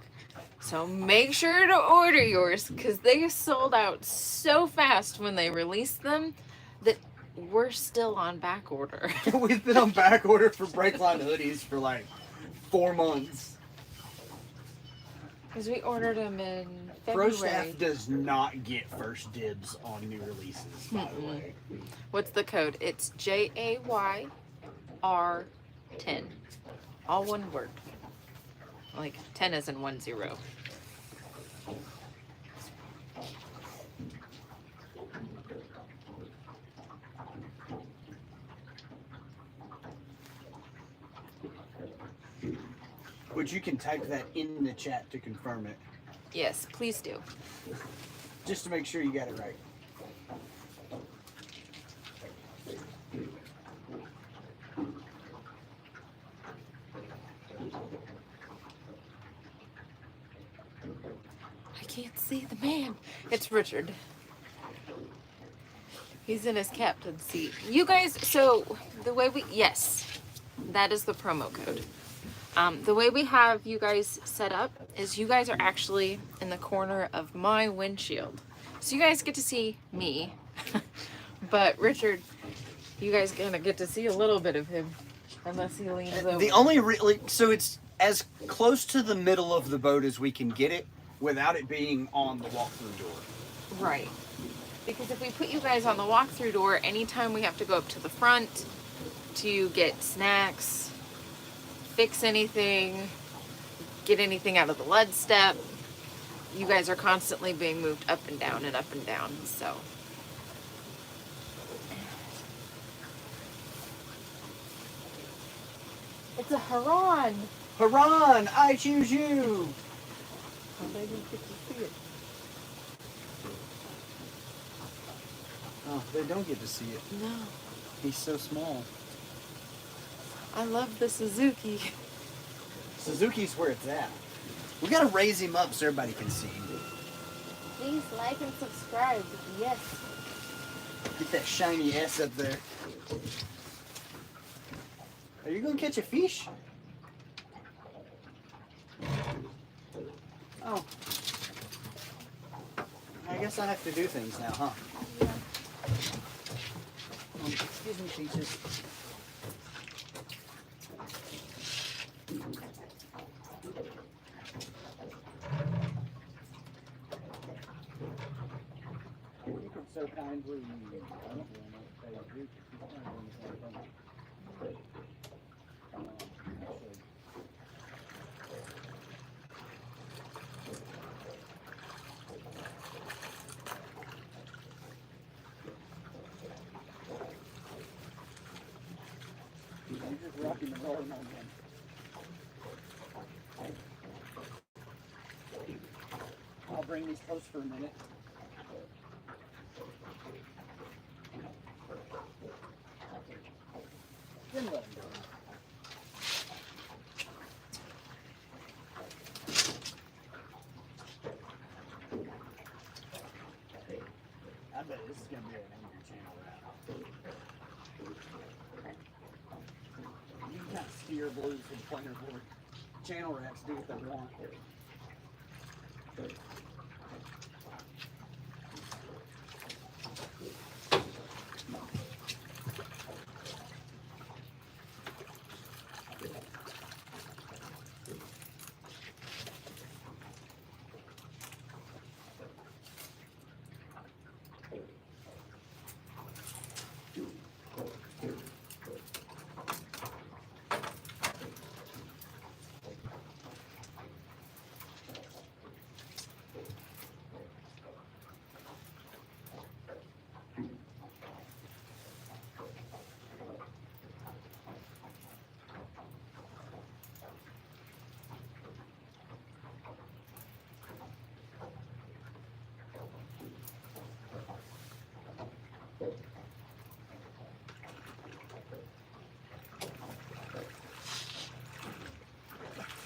So make sure to order yours, because they sold out so fast when they released them that we're still on back order. We've been on back order for Breakline hoodies for like 4 months. Because we ordered them in Pro February. Staff does not get first dibs on new releases, by the Mm-mm. way. What's the code? It's JAYR10. All one word. Like 10 as in 10. Which you can type that in the chat to confirm it. Yes, please do. Just to make sure you got it right. can't see the man. It's Richard. He's in his captain's seat. You guys, so the way yes, that is the promo code. The way we have you guys set up is you guys are actually in the corner of my windshield. So you guys get to see me, but Richard, you guys gonna get to see a little bit of him, unless he leans over. The only so it's as close to the middle of the boat as we can get it without it being on the walk-through door. Right. Because if we put you guys on the walk-through door, anytime we have to go up to the front to get snacks, fix anything, get anything out of the lead step, you guys are constantly being moved up and down and up and down, so. It's a Haran. Haran, I choose you. Oh, they didn't get to see it. Oh, they don't get to see it. No. He's so small. I love the Suzuki. Suzuki's where it's at. We gotta raise him up so everybody can see him. Please like and subscribe. Yes. Get that shiny S up there. Are you gonna catch a fish? Oh. I guess I have to do things now, huh? Yeah. Excuse me, Peaches. You can so kindly. I don't know what they do. I'm just rocking and rolling on them. I'll bring these close for a minute. Then let them go. I bet this is going to be an angry channel rat. You can kind of steer blues with the planer board. Channel rats do what they want.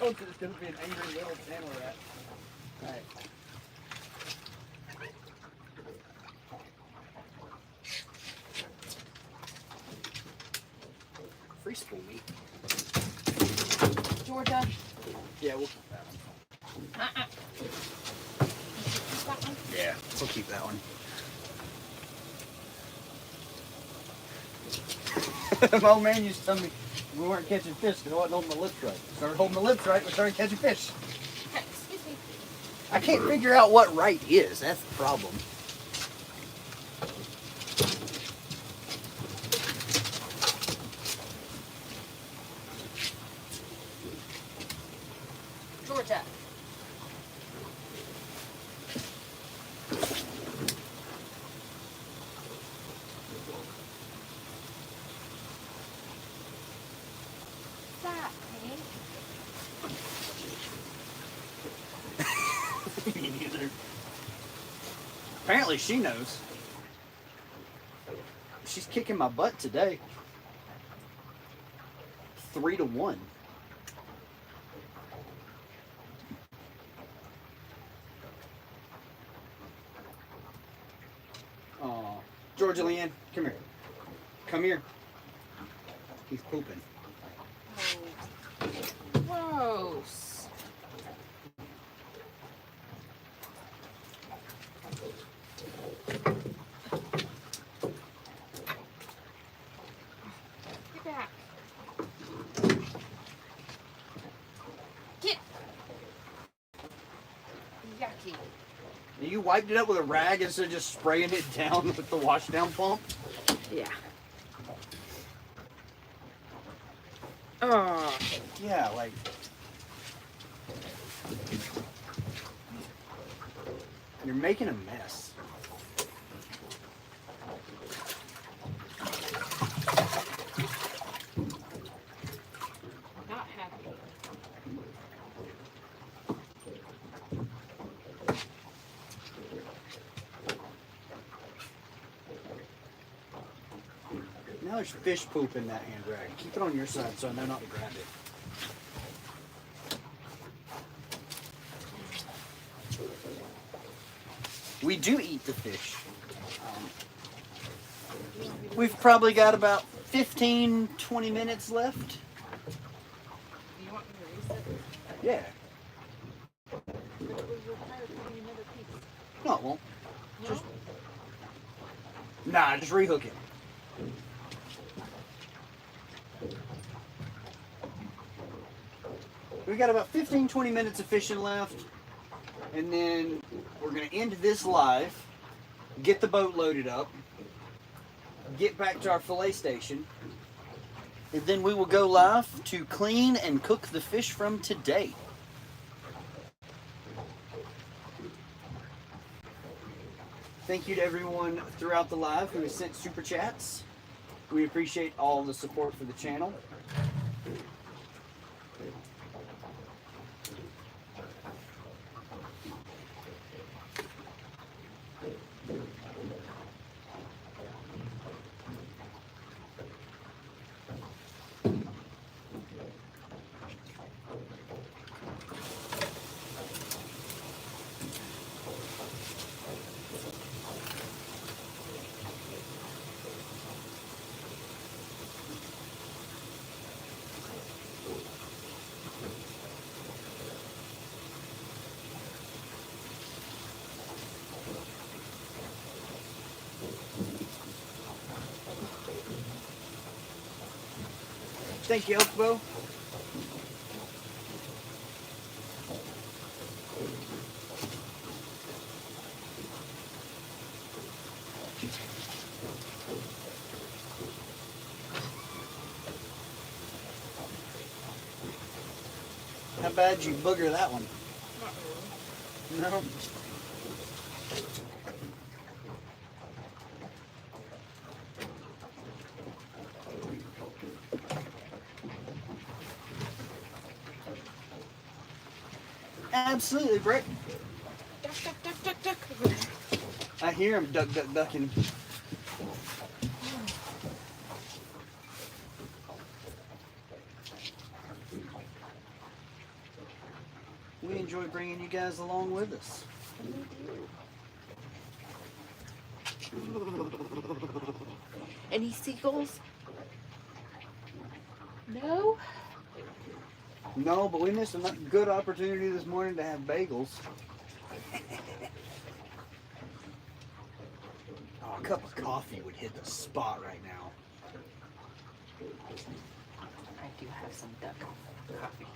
Oh, it's going to be an angry little channel rat. Alright. Free spool meat. Georgia. Yeah, we'll keep that one. That one? Yeah, we'll keep that one. My old man used to tell me we weren't catching fish because I wasn't holding my lips right. Started holding my lips right, we started catching fish. Excuse me. I can't figure out what right is. That's the problem. Georgia. Stop, Hank. Me neither. Apparently she knows. She's kicking my butt today. 3-1. Georgia Leanne, come here. Come here. He's pooping. Oh, gross. Get back. Get. Yucky. You wiped it up with a rag instead of just spraying it down with the wash down pump? Yeah. Oh. Yeah, like. You're making a mess. Not happy. Now there's fish poop in that hand rag. Keep it on your side so I know not to grab it. We do eat the fish. We've probably got about 15, 20 minutes left. Do you want me to reset? Yeah. But it would require putting another piece. No, it won't. No? Just Nah, just rehook it. We've got about 15, 20 minutes of fishing left. And then we're going to end this live, get the boat loaded up, get back to our fillet station, and then we will go live to clean and cook the fish from today. Thank you to everyone throughout the live who has sent super chats. We appreciate all the support for the channel. Thank you, Elfbo. How bad you booger that one? Not really. No. Absolutely, Britt. Duck, duck, duck, duck, duck. I hear him duck, duck, ducking. We enjoy bringing you guys along with us. Any seagulls? No? No, but we missed a good opportunity this morning to have bagels. Oh, a cup of coffee would hit the spot right now. I do have some duck coffee.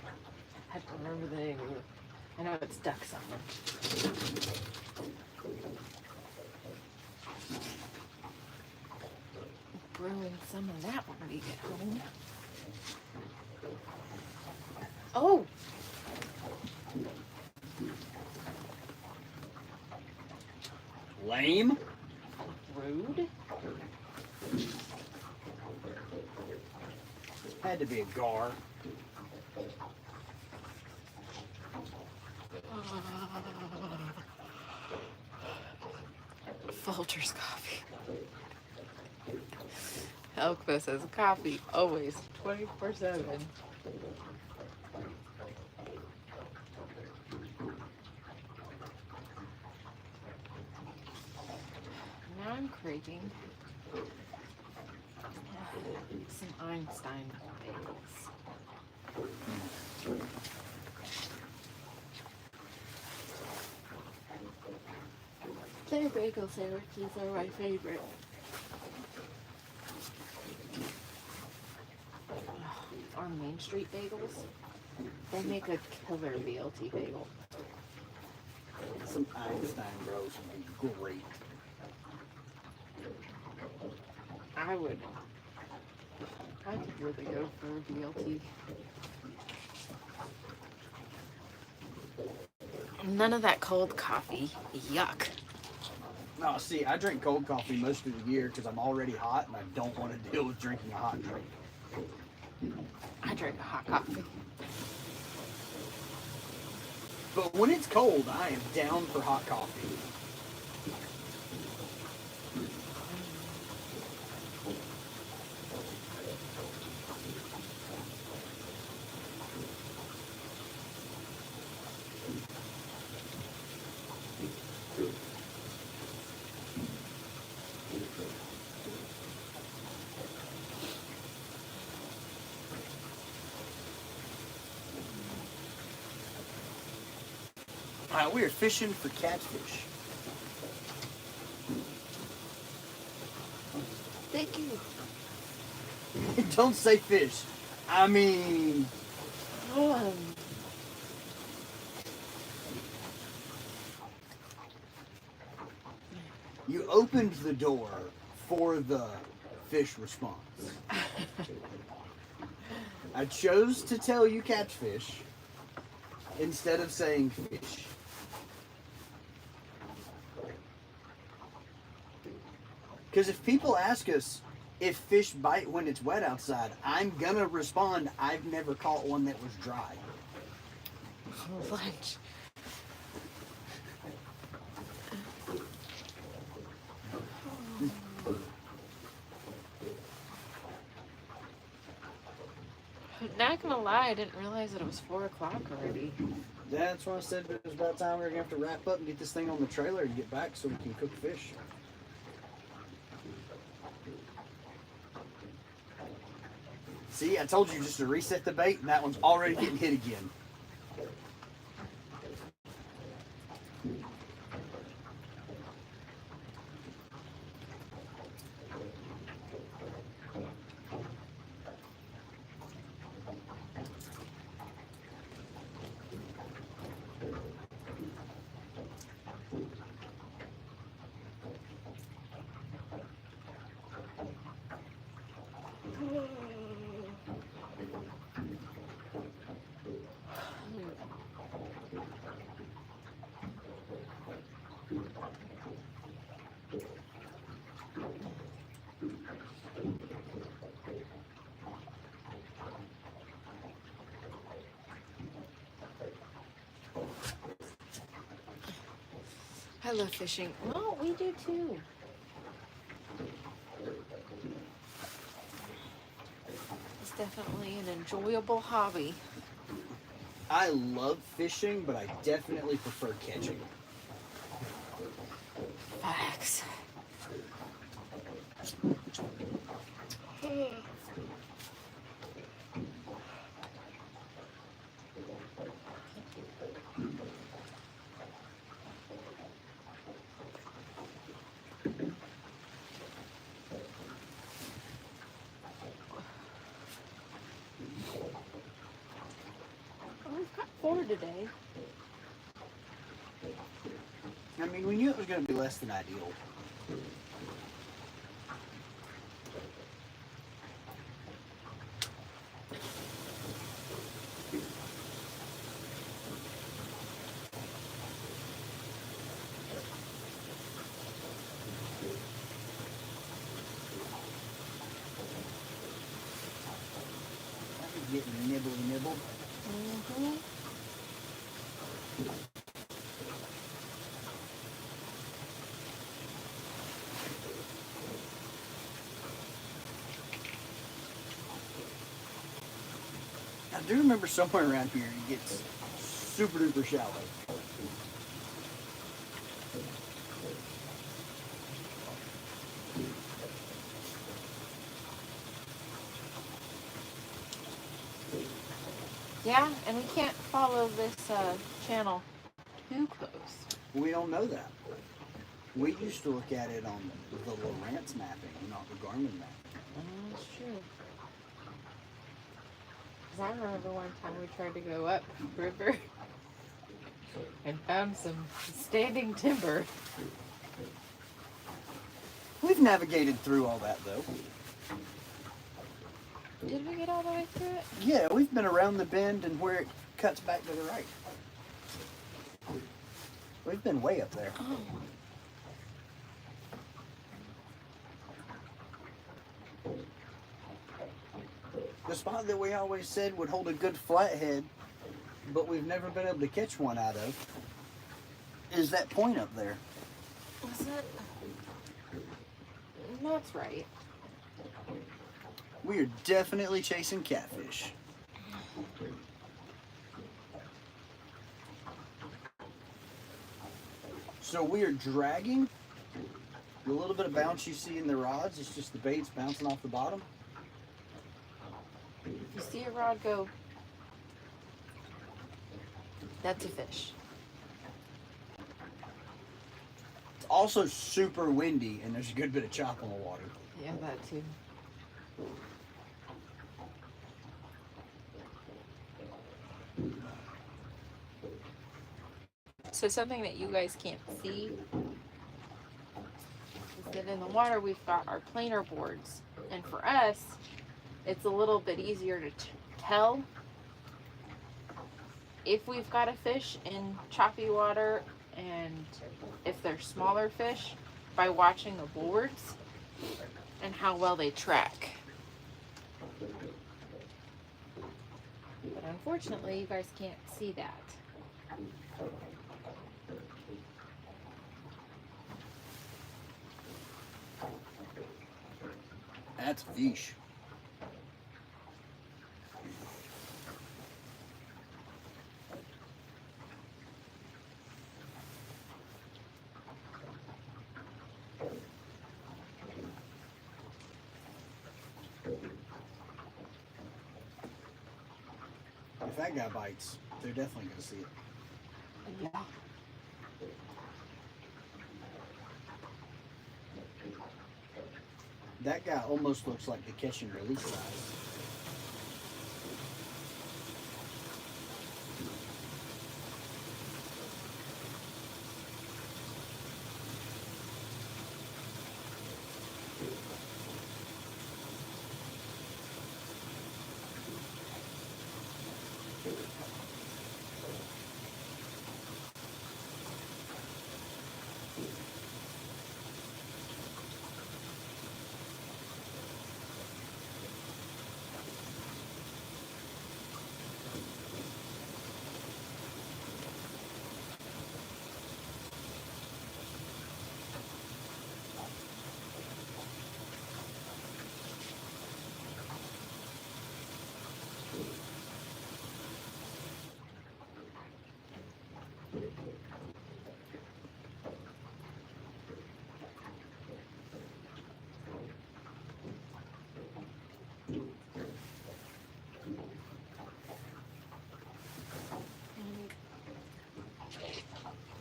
I have to remember the name of it. I know it's duck something. Brewing some of that when we get home. Oh! Lame? Rude? Had to be a gar. Folger's coffee. Elkfest has coffee always 24/7. Now I'm craving some Einstein bagels. Their bagel sandwiches are my favorite. Our Main Street bagels, they make a killer BLT bagel. Some Einstein Bros would be great. I could really go for a BLT. None of that cold coffee. Yuck. No, see, I drink cold coffee most of the year because I'm already hot and I don't want to deal with drinking a hot drink. I drink a hot coffee. But when it's cold, I am down for hot coffee. We are fishing for catfish. Thank you. Don't say fish. I mean, you opened the door for the fish response. I chose to tell you catfish instead of saying fish. Because if people ask us if fish bite when it's wet outside, I'm gonna respond, I've never caught one that was dry. Lunch. Not gonna lie, I didn't realize that it was 4 o'clock already. That's why I said it was about time we were gonna have to wrap up and get this thing on the trailer and get back so we can cook fish. See, I told you just to reset the bait, and that one's already getting hit again. I love fishing. Well, we do too. It's definitely an enjoyable hobby. I love fishing, but I definitely prefer catching. Facts. We've got 4 today. I mean, we knew it was going to be less than ideal. Getting nibbled. Mm-hmm. I do remember somewhere around here it gets super duper shallow. Yeah, and we can't follow this channel too close. We don't know that. We used to look at it on the Lawrence mapping, not the Garmin mapping. That's true. 'Cause I remember one time we tried to go up river and found some standing timber. We've navigated through all that though. Did we get all the way through it? Yeah, we've been around the bend and where it cuts back to the right. We've been way up there. Oh. The spot that we always said would hold a good flathead, but we've never been able to catch one out of, is that point up there. Was it? That's right. We are definitely chasing catfish. So we are dragging. The little bit of bounce you see in the rods is just the baits bouncing off the bottom. If you see a rod go, that's a fish. It's also super windy and there's a good bit of chop on the water. Yeah, that too. So something that you guys can't see is that in the water we've got our planer boards. And for us, it's a little bit easier to tell if we've got a fish in choppy water and if they're smaller fish by watching the boards and how well they track. But unfortunately, you guys can't see that. That's a fish. If that guy bites, they're definitely going to see it. Yeah. That guy almost looks like the catch and release size.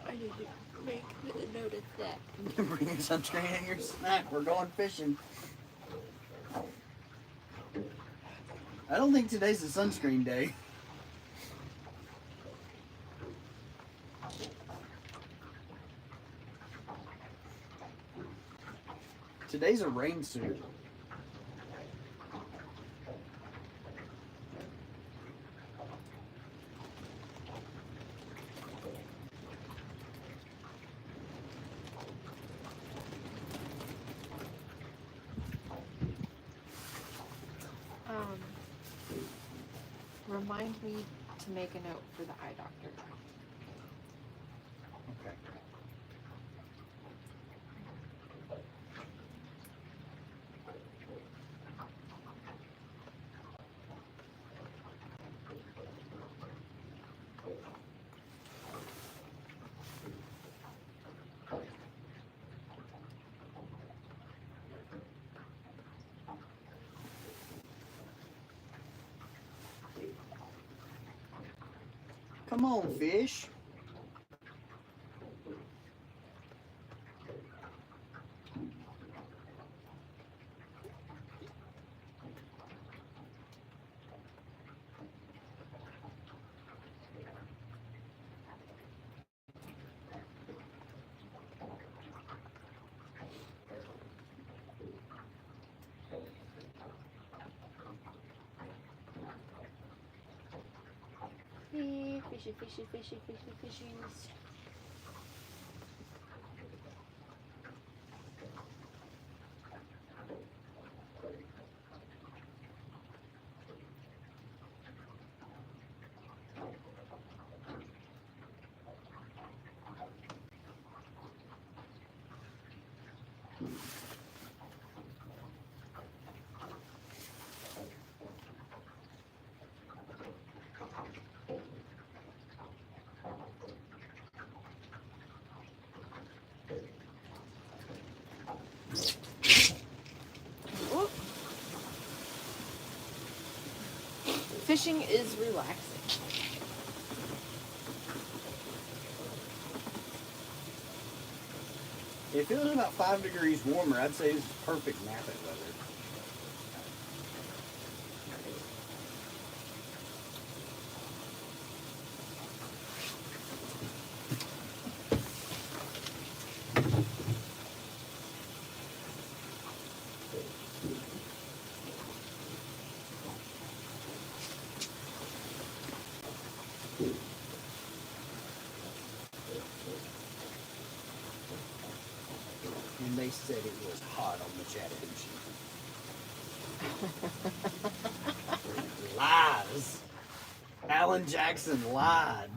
I need to make a note of that. Bring your sunscreen and your snack. We're going fishing. I don't think today's a sunscreen day. Today's a rain suit. Remind me to make a note for the eye doctor. Okay. Come on, fish. Fishy, fishy, fishy, fishy, fishies. Whoop. Fishing is relaxing. If it was about 5 degrees warmer, I'd say it's perfect napping weather. And they said it was hot on the Chattahoochee. Lies. Alan Jackson lied.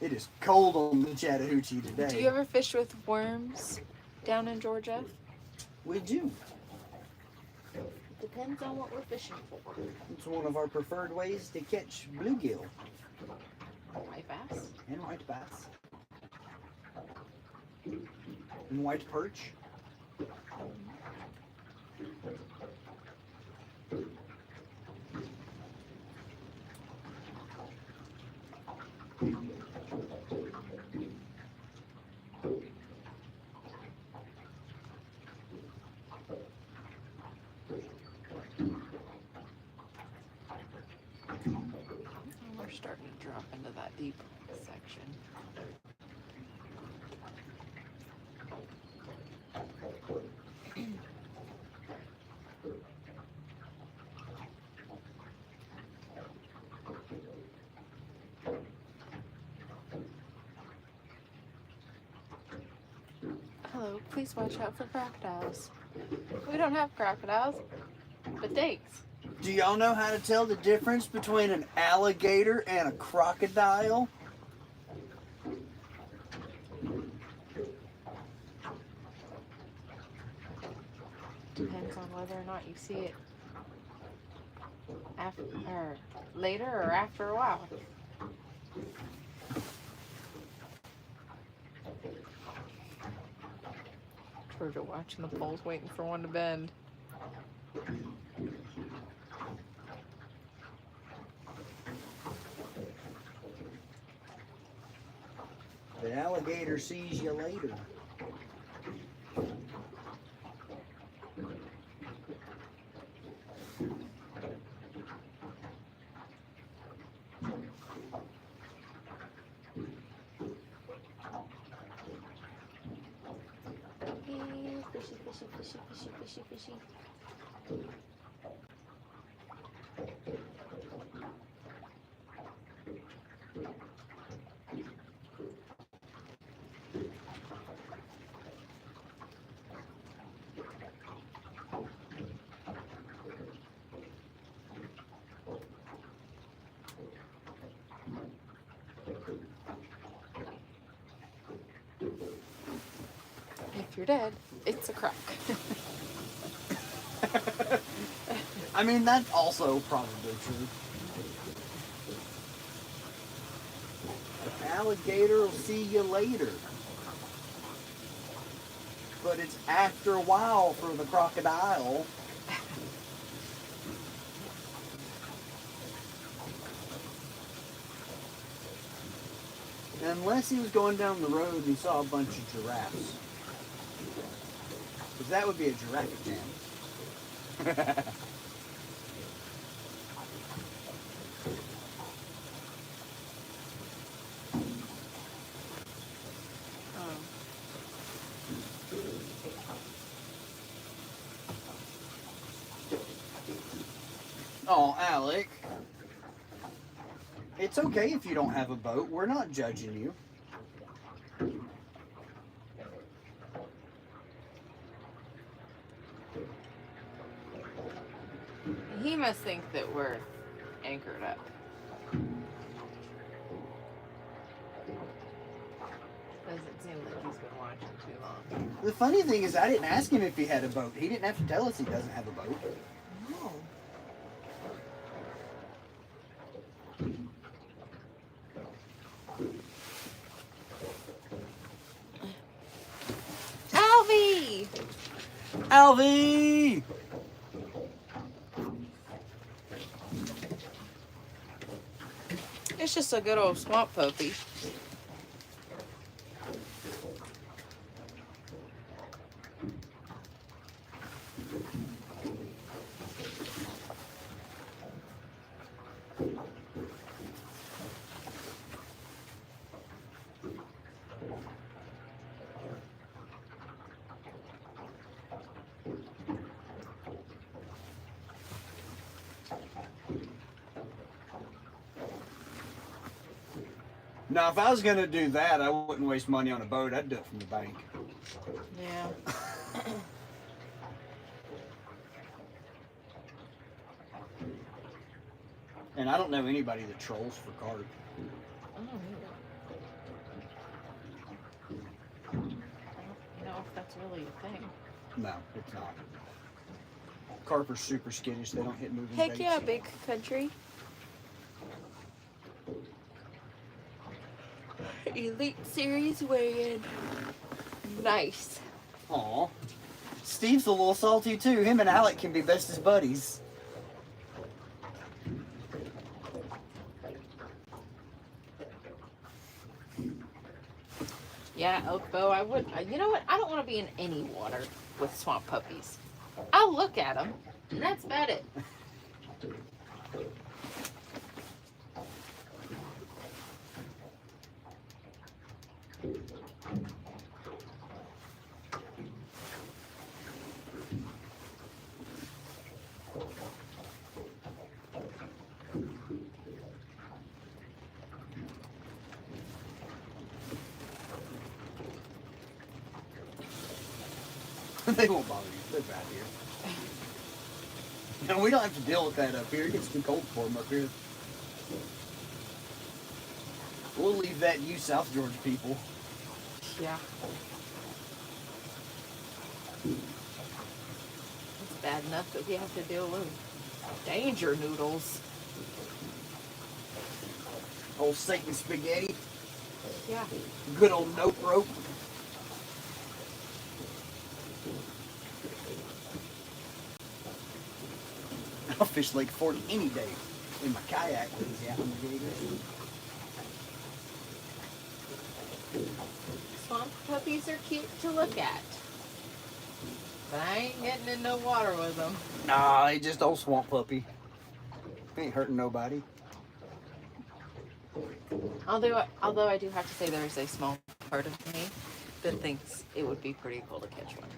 It is cold on the Chattahoochee today. Do you ever fish with worms down in Georgia? We do. Depends on what we're fishing for. It's one of our preferred ways to catch bluegill White bass. and white bass. And white perch. We're starting to drop into that deep section. Hello, please watch out for crocodiles. We don't have crocodiles, but thanks. Do y'all know how to tell the difference between an alligator and a crocodile? Depends on whether or not you see it after, or later or after a while. Georgia watching the poles, waiting for one to bend. The alligator sees you later. Fishy, fishy, fishy, fishy, fishy, fishy. If you're dead, it's a croc. I mean, that's also probably true. The alligator will see you later. But it's after a while for the crocodile. Unless he was going down the road and he saw a bunch of giraffes. Because that would be a giraffe jam. Oh, Alec. It's okay if you don't have a boat. We're not judging you. He must think that we're anchored up. Doesn't seem like he's been watching too long. The funny thing is, I didn't ask him if he had a boat. He didn't have to tell us he doesn't have a boat. No. Alvy! Alvy! It's just a good old swamp puppy. Now, if I was going to do that, I wouldn't waste money on a boat. I'd do it from the bank. Yeah. And I don't know anybody that trolls for carp. I don't know if that's really a thing. No, it's not. Carp are super skittish. They don't hit moving Heck baits. yeah, big country. Elite Series weigh-in. Nice. Aw. Steve's a little salty too. Him and Alec can be bestest buddies. Yeah, elk bow. I would. You know what? I don't want to be in any water with swamp puppies. I'll look at them, and that's about it. They won't bother you. They're bad here. No, we don't have to deal with that up here. It gets too cold for them up here. We'll leave that to you South Georgia people. Yeah. It's bad enough that we have to deal with danger noodles. Old Satan spaghetti. Yeah. Good old note rope. I'll fish Lake Fork any day in my kayak with these alligators. Swamp puppies are cute to look at. But I ain't getting in no water with them. Nah, they just old swamp puppy. Ain't hurting nobody. Although I do have to say there is a small part of me that thinks it would be pretty cool to catch one.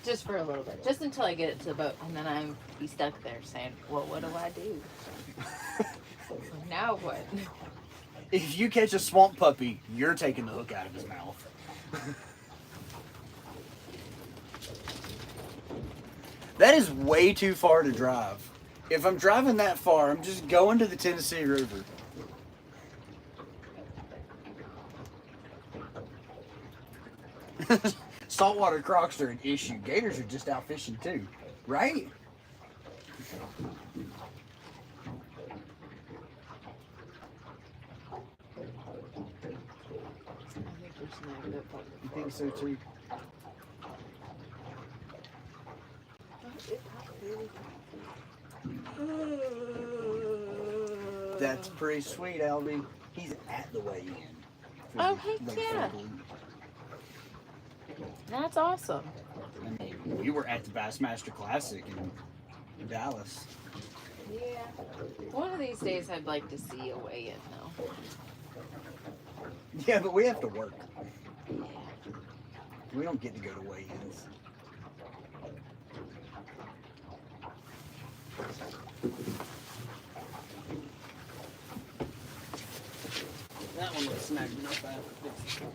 Just for a little bit. Just until I get it to the boat. And then I'm be stuck there saying, well, what do I do? Now what? If you catch a swamp puppy, you're taking the hook out of his mouth. That is way too far to drive. If I'm driving that far, I'm just going to the Tennessee River. Saltwater crocs are an issue. Gators are just out fishing too, right? You think so too? That's pretty sweet, Albie. He's at the weigh-in. for Oh, the heck Lake yeah. Lanier. That's awesome. I mean, you were at the Bassmaster Classic in Dallas. Yeah. One of these days I'd like to see a weigh-in though. Yeah, but we have to work. Yeah. We don't get to go to weigh-ins. That one looks snagged enough. I have to fix it.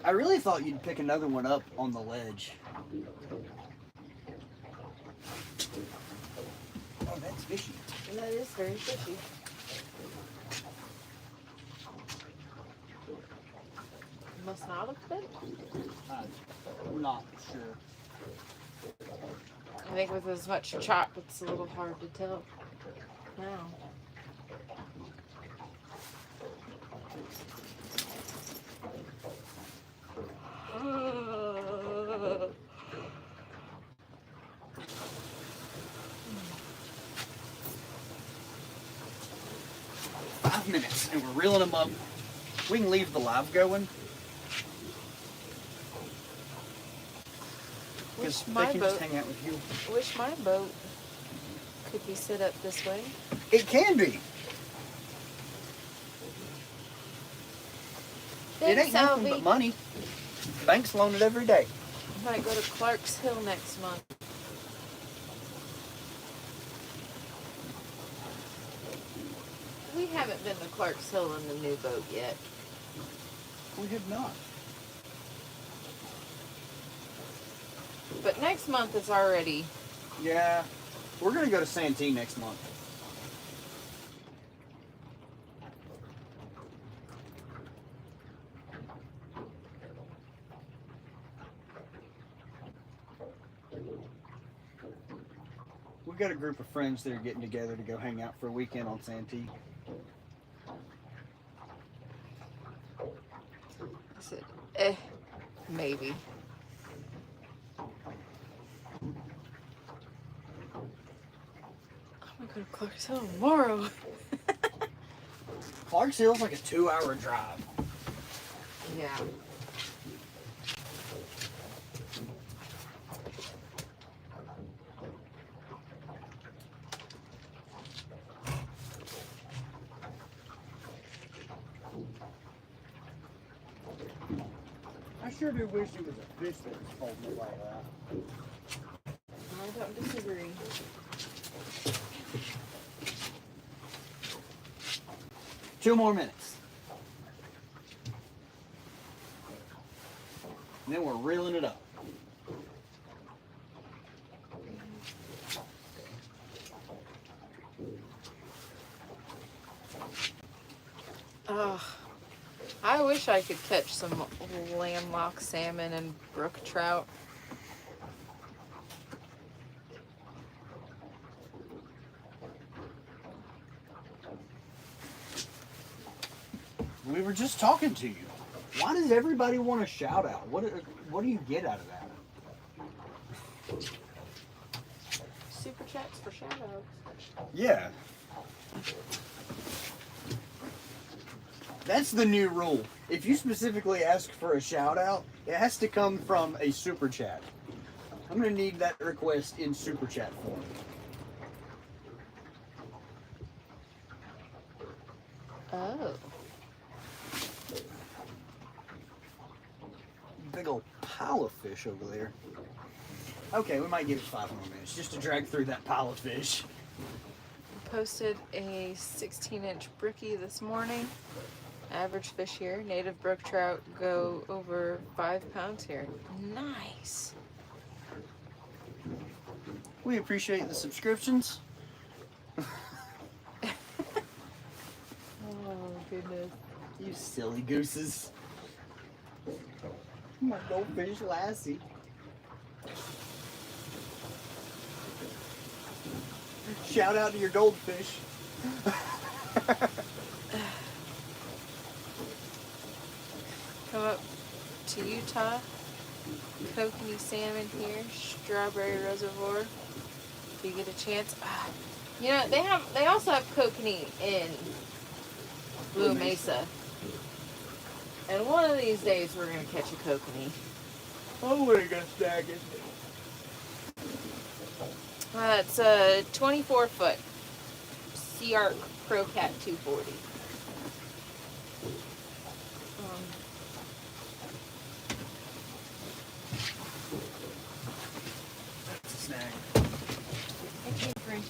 I really thought you'd pick another one up on the ledge. Oh, that's fishy. And that is very fishy. Must not have been. I'm not sure. I think with as much chop, it's a little hard to tell now. Minutes and we're reeling them up. We can leave the live going. Because they can just hang out with you. Wish my boat could be set up this way. It can be. It ain't nothing but money. Banks loan it every day. I might go to Clark's Hill next month. We haven't been to Clark's Hill in the new boat yet. We have not. But next month is already. Yeah. We're going to go to Santee next month. We've got a group of friends that are getting together to go hang out for a weekend on Santee. I said, maybe. I'm gonna go to Clark's Hill tomorrow. Clark's Hill's like a 2-hour drive. Yeah. I sure do wish it was a fish that was holding it like that. I don't disagree. Two more minutes. And then we're reeling it up. Ugh. I wish I could catch some landlocked salmon and brook trout. We were just talking to you. Why does everybody want a shout out? What do you get out of that? Super chats for shout outs. Yeah. That's the new rule. If you specifically ask for a shout out, it has to come from a super chat. I'm going to need that request in super chat form. Oh. Big old pile of fish over there. Okay, we might give it 5 more minutes just to drag through that pile of fish. Posted a 16-inch brookie this morning. Average fish here. Native brook trout go over 5 pounds here. Nice. We appreciate the subscriptions. Oh, goodness. You silly gooses. Come my goldfish lassie. Shout out to your goldfish. Come up to Utah. Kokanee salmon here. Strawberry Reservoir. If you get a chance. You know, they also have kokanee in Blue Mesa. And one of these days we're gonna catch a kokanee. I wanna go snagging. It's a 24-foot Sea-Arc Pro Cat 240. That's a snag. Thank you, friend.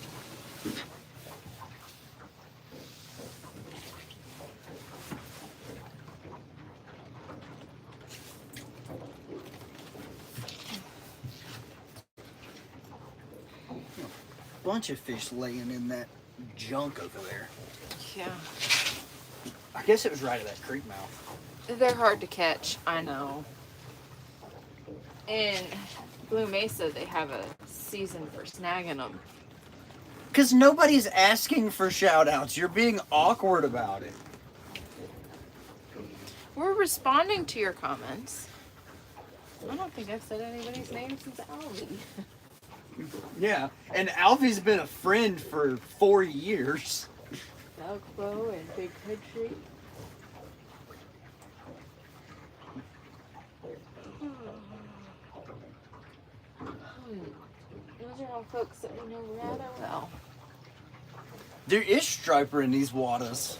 Bunch of fish laying in that junk over there. Yeah. I guess it was right at that creek mouth. They're hard to catch, I know. In Blue Mesa, they have a season for snagging them. Because nobody's asking for shout outs. You're being awkward about it. We're responding to your comments. I don't think I've said anybody's name since Allie. Yeah, and Alfie's been a friend for 4 years. Velcro and Big Country. Those are all folks that we know rather well. There is striper in these waters.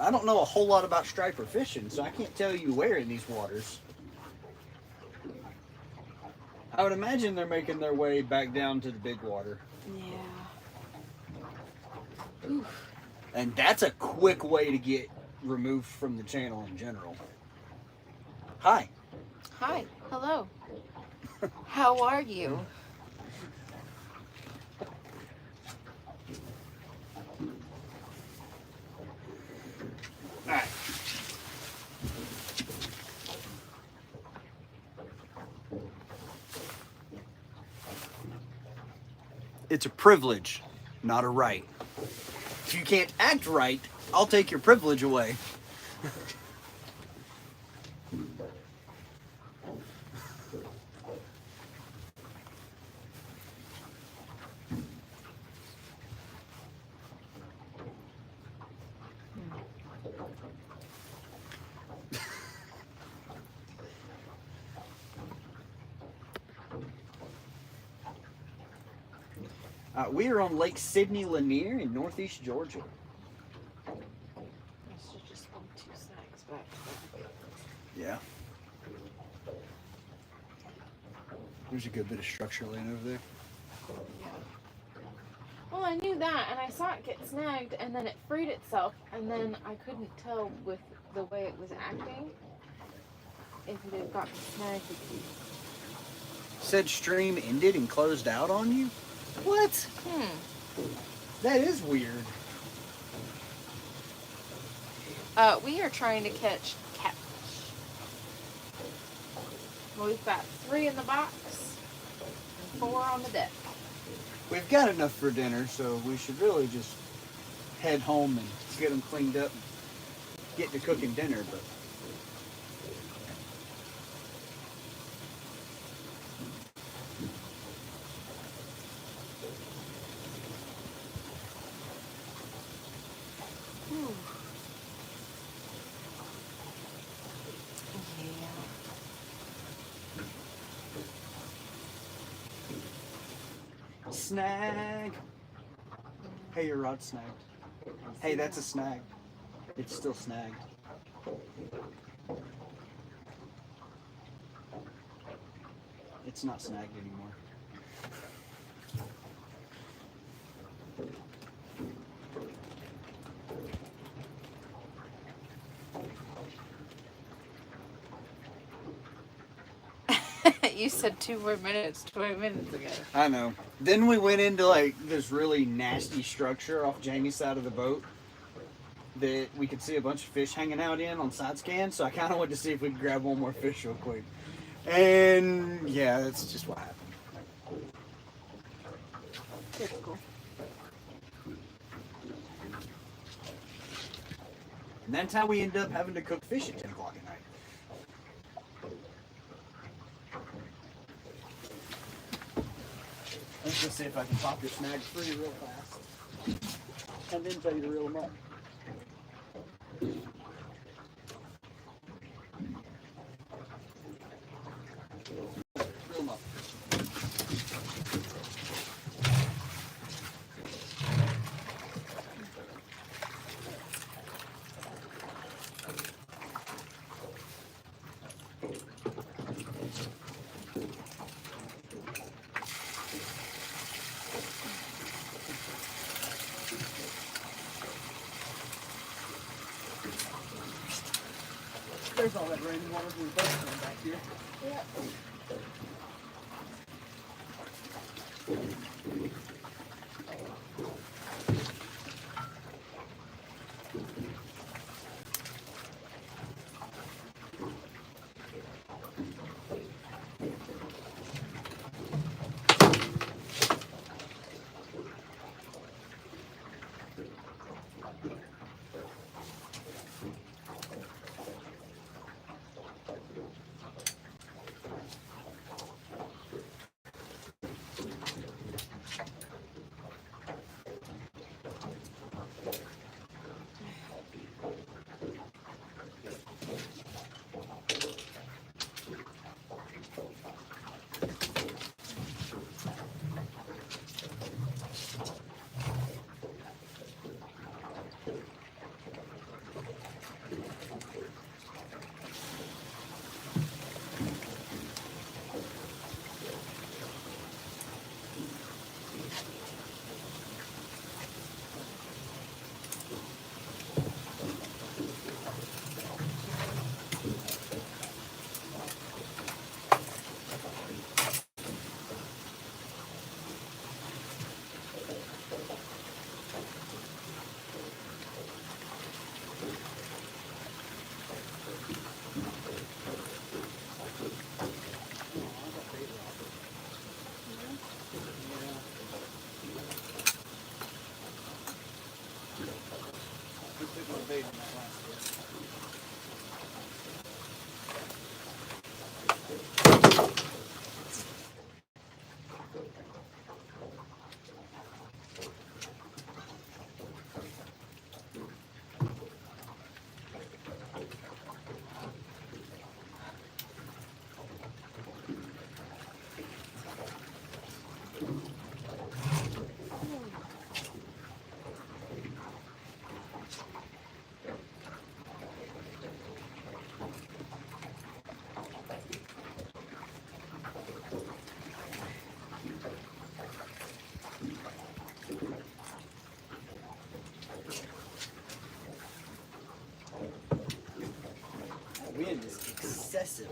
I don't know a whole lot about striper fishing, so I can't tell you where in these waters. I would imagine they're making their way back down to the big water. Yeah. Oof. And that's a quick way to get removed from the channel in general. Hi. Hi. Hello. How are you? All right. It's a privilege, not a right. If you can't act right, I'll take your privilege away. We are on Lake Lanier in northeast Georgia. I should just been 2 snags back. Yeah. There's a good bit of structure laying over there. Yeah. Well, I knew that, and I saw it get snagged, and then it freed itself, and then I couldn't tell with the way it was acting if it had gotten snagged. Said stream ended and closed out on you? What? That is weird. We are trying to catch catfish. Well, we've got 3 in the box and 4 on the deck. We've got enough for dinner, so we should really just head home and get them cleaned up and get to cooking dinner, but snag. Hey, your rod's snagged. Hey, that's a snag. It's still snagged. It's not snagged anymore. You said 2 more minutes 20 minutes ago. I know. Then we went into like this really nasty structure off Jamie's side of the boat. that we could see a bunch of fish hanging out in on side scan, so I kind of wanted to see if we could grab one more fish real quick. And yeah, that's just what happened. Typical. And that's how we ended up having to cook fish at 10 o'clock at night. Let's just see if I can pop your snags free real fast. And then tell you to reel them up. Reel them up. There's all that rain water we both coming back here. Yep. Wind is excessive.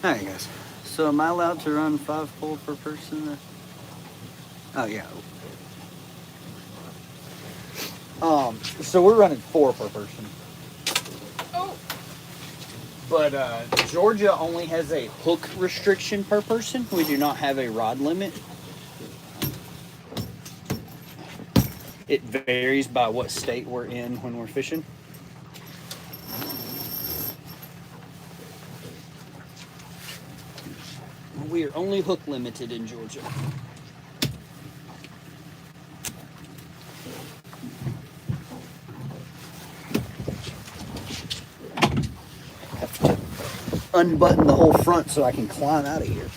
Alright guys, so am I allowed to run 5 pole per person? Oh yeah. So we're running 4 per person. Oh. But Georgia only has a hook restriction per person. We do not have a rod limit. It varies by what state we're in when we're fishing. We are only hook limited in Georgia. Have to unbutton the whole front so I can climb out of here.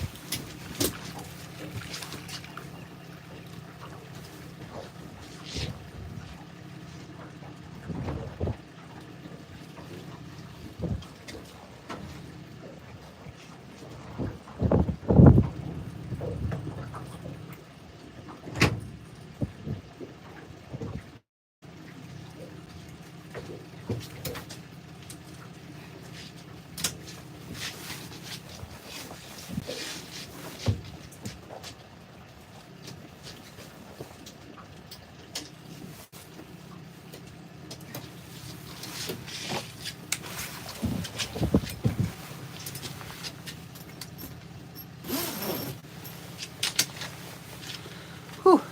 Whew.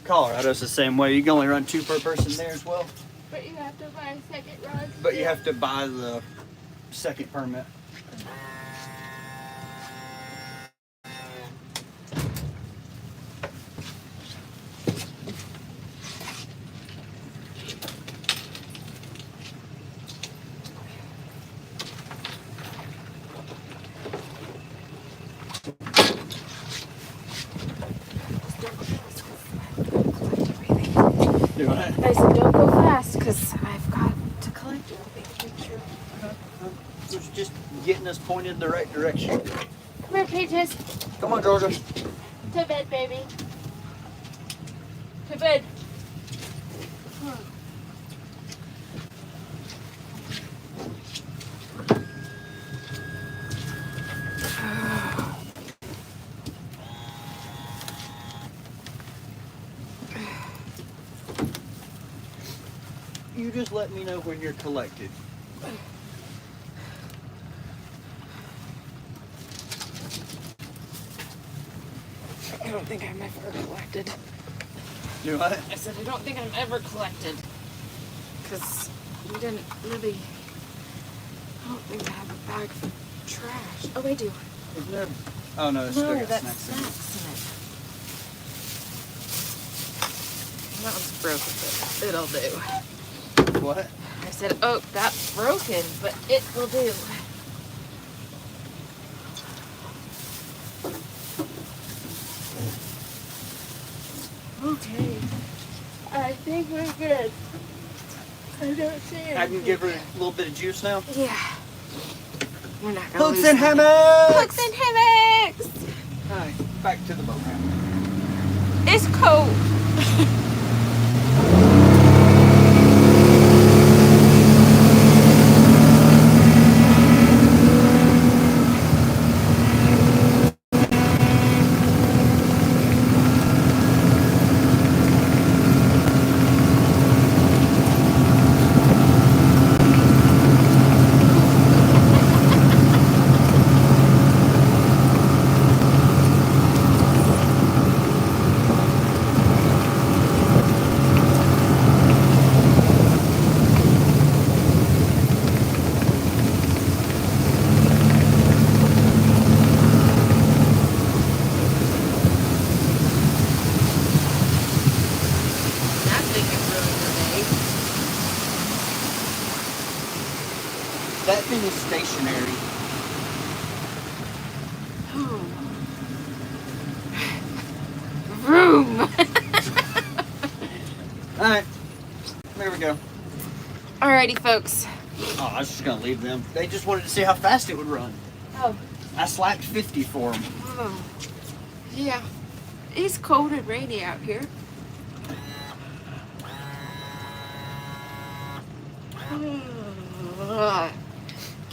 Colorado's the same way. You can only run 2 per person there as well. But you have to buy a second rod. But you have to buy the second permit. Do I? I said, don't go fast because I've got to collect everything. Make sure. It's just getting us pointed in the right direction. Come here, Peaches. Come on, Georgia. To bed, baby. To bed. You just let me know when you're collected. I don't think I'm ever collected. Do I? I said, I don't think I'm ever collected. Because you didn't really... I don't think I have a bag for trash. Oh, I do. Isn't there? Oh no, it's still No, got that's snacks in it. snacks in it. That one's broken, but it'll do. What? I said, oh, that's broken, but it will do. Okay. I think we're good. I don't see anything. I can give her a little bit of juice now. Yeah. We're not gonna Hooks lose and that. hammocks! Hooks and hammocks! Alright, back to the boat now. It's cold. That thing is really big. That thing is stationary. Vroom! Alright, there we go. Alrighty, folks. Oh, I was just gonna leave them. They just wanted to see how fast it would run. Oh. I slacked 50 for them. Oh. Yeah. It's cold and rainy out here. Can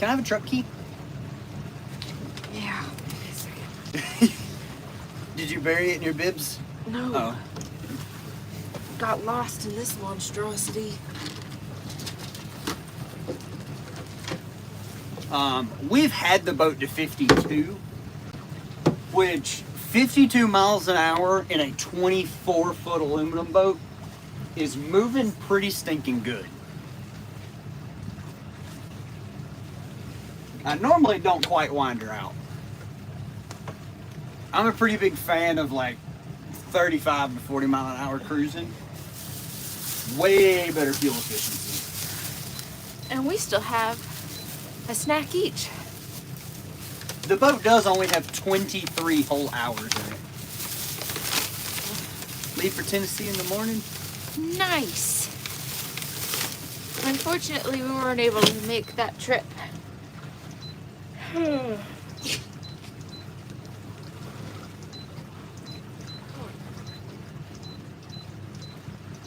I have a truck key? Yeah. Wait a second. Did you bury it in your bibs? No. Oh. Got lost in this monstrosity. We've had the boat to 52, which 52 miles an hour in a 24-foot aluminum boat is moving pretty stinking good. I normally don't quite wind her out. I'm a pretty big fan of like 35 to 40 mile an hour cruising. Way better fuel efficiency. And we still have a snack each. The boat does only have 23 whole hours in it. Leave for Tennessee in the morning? Nice. Unfortunately, we weren't able to make that trip. Do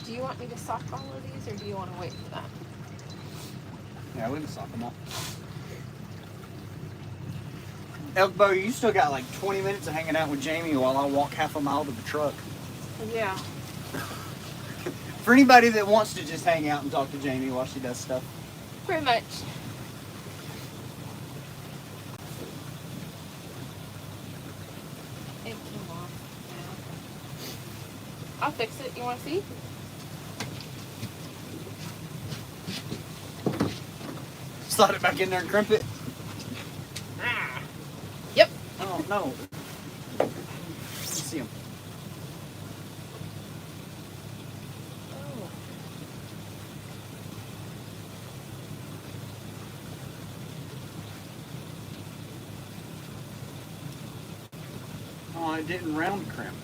you want me to sock all of these, or do you want to wait for that? Yeah, we can sock them all. Elkbo, you still got like 20 minutes of hanging out with Jamie while I walk half a mile to the truck. Yeah. For anybody that wants to just hang out and talk to Jamie while she does stuff. Pretty much. It came off. Yeah. I'll fix it. You want to see? Slide it back in there and crimp it. Yep. Oh, no. Let's see him. Oh, it didn't round crimp.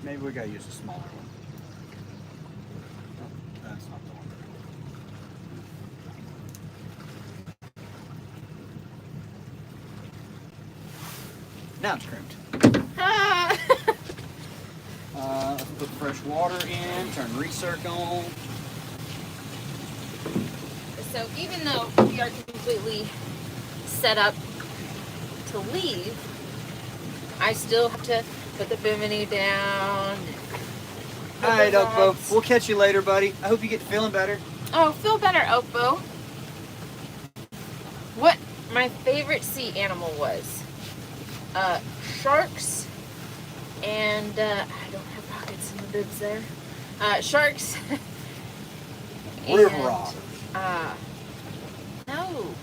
Maybe we gotta use a smaller one. No, that's not the one. Now it's crimped. Ah. Let's put fresh water in, turn recirc on. So even though we are completely set up to leave, I still have to put the bimini down. Alright, Elkbo. We'll catch you later, buddy. I hope you get feeling better. Oh, feel better, Elkbo. What my favorite sea animal was? Sharks and I don't have pockets in the bibs there. Sharks. River and, otter. No. Oh.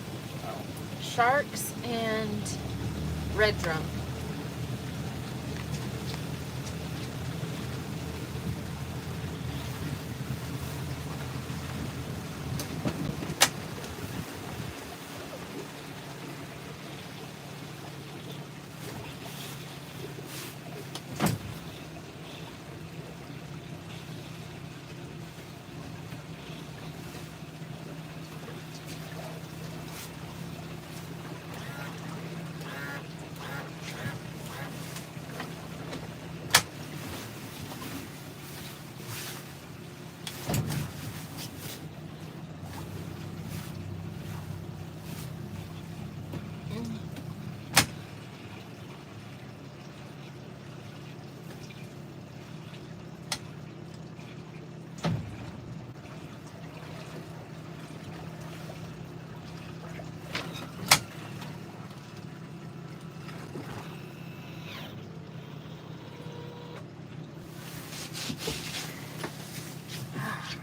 Sharks and red drum.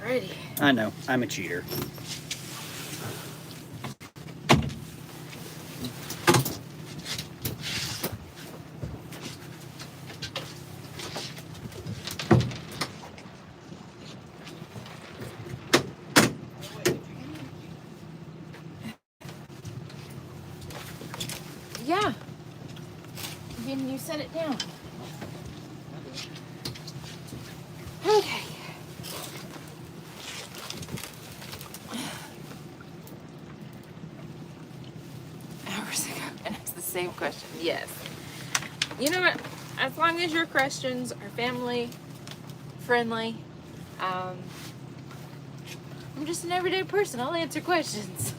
Alrighty. I know. I'm a cheater. Yeah. Then you set it down. Okay. Hours ago, and it's the same question. Yes. You know what? As long as your questions are family friendly. I'm just an everyday person. I'll answer questions.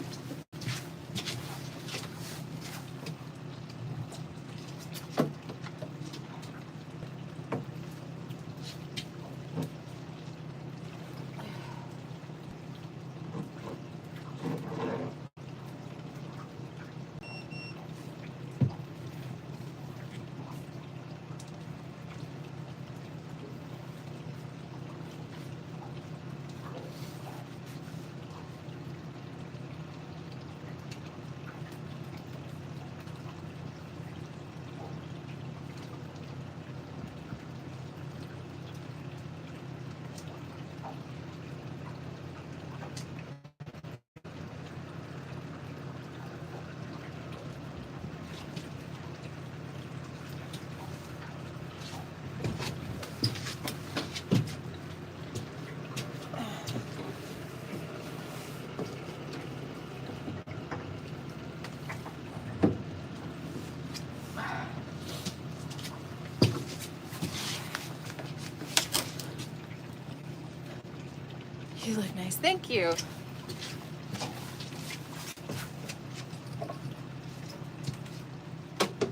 You look nice. Thank you.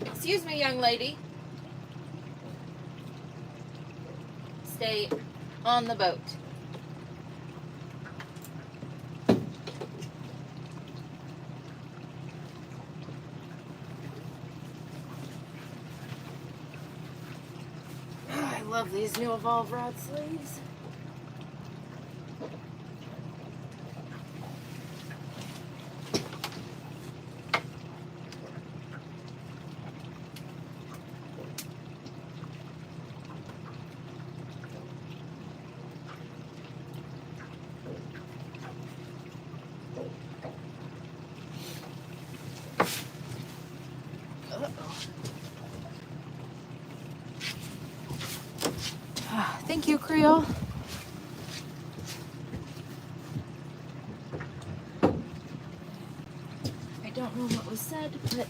Excuse me, young lady. Stay on the boat. Oh, I love these new Evolve rod sleeves. Thank you, Creole. I don't know what was said, but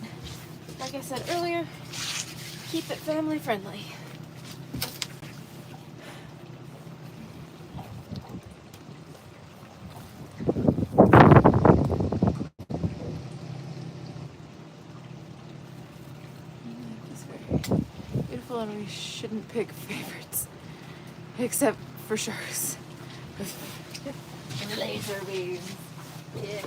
like I said earlier, keep it family friendly. It's very beautiful, and we shouldn't pick favorites. Except for sharks. Laser beams. Yeah.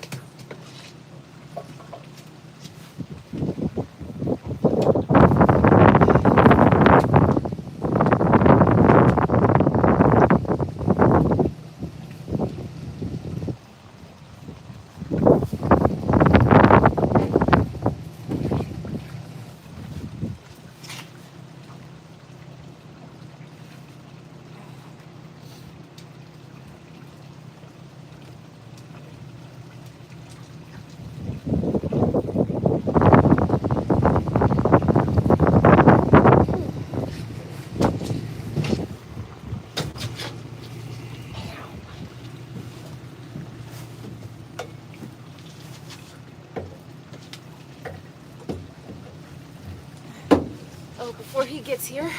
Oh, before he gets here,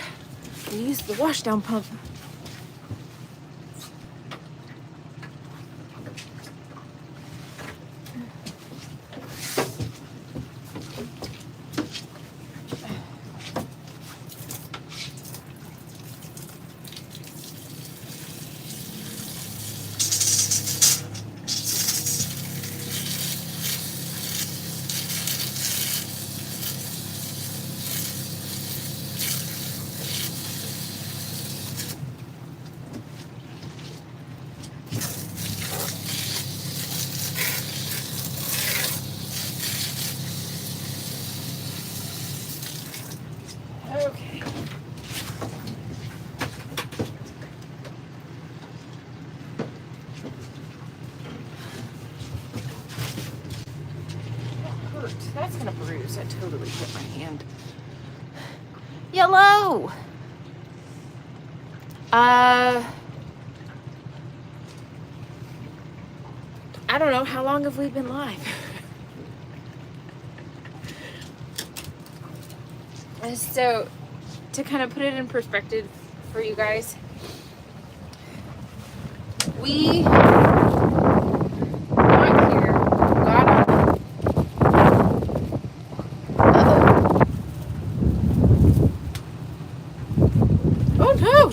we use the washdown pump. Okay. That hurt. That's gonna bruise. I totally hit my hand. Yellow! I don't know. How long have we been live? So, to kind of put it in perspective for you guys, We got here, got on. Oh no!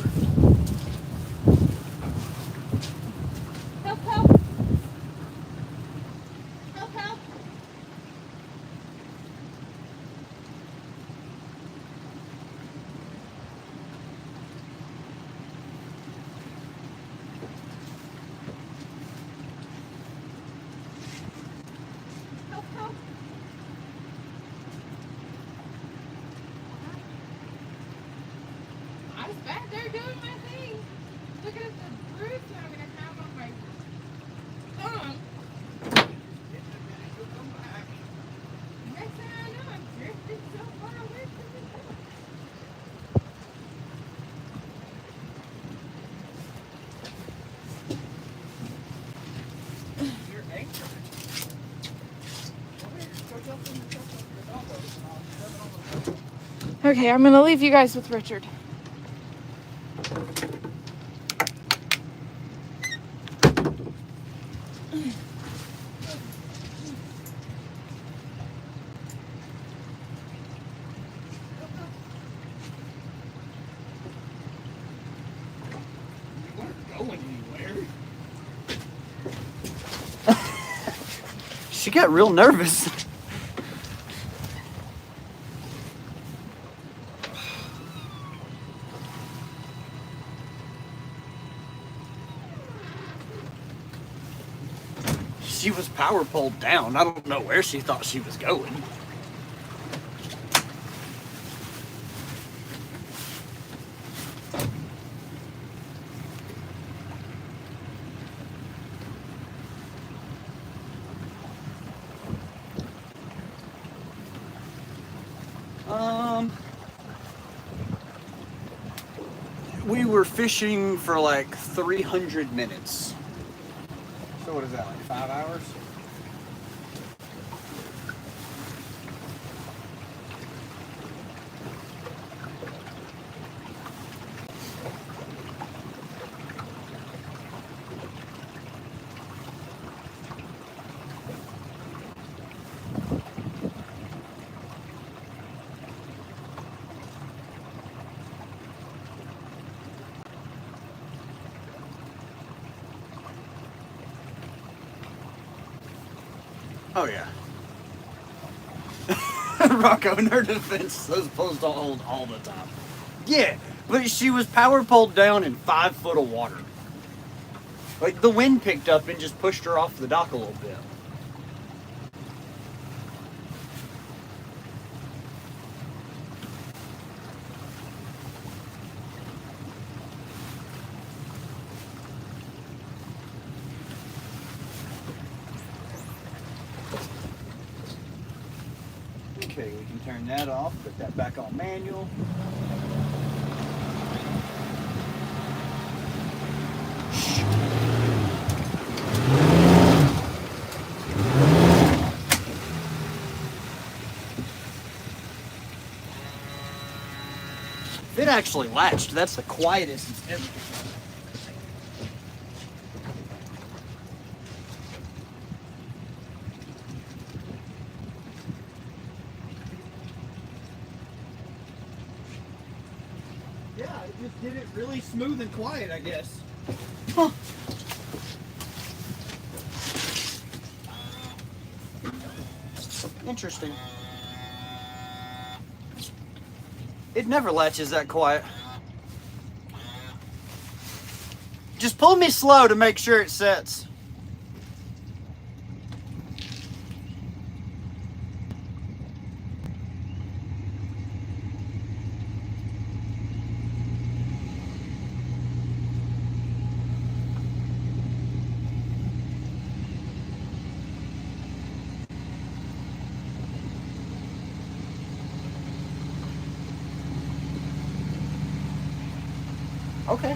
Help, help! Help, help! Help, help! I was back there doing my thing. Looking at the bruise I'm gonna have on my thumb. Next thing I know, I'm drifting so far away from the door. You're anchored. Okay, I'm gonna leave you guys with Richard. You weren't going anywhere. She got real nervous. She was power poled down. I don't know where she thought she was going. We were fishing for like 300 minutes. So what is that, like 5 hours? Oh yeah. Rocco, in her defense, those poles don't hold all the time. Yeah, but she was power poled down in 5 foot of water. Like the wind picked up and just pushed her off the dock a little bit. Okay, we can turn that off, put that back on manual. It actually latched. That's the quietest it's ever been. Yeah, it just did it really smooth and quiet, I guess. Huh. Interesting. It never latches that quiet. Just pull me slow to make sure it sets. Okay.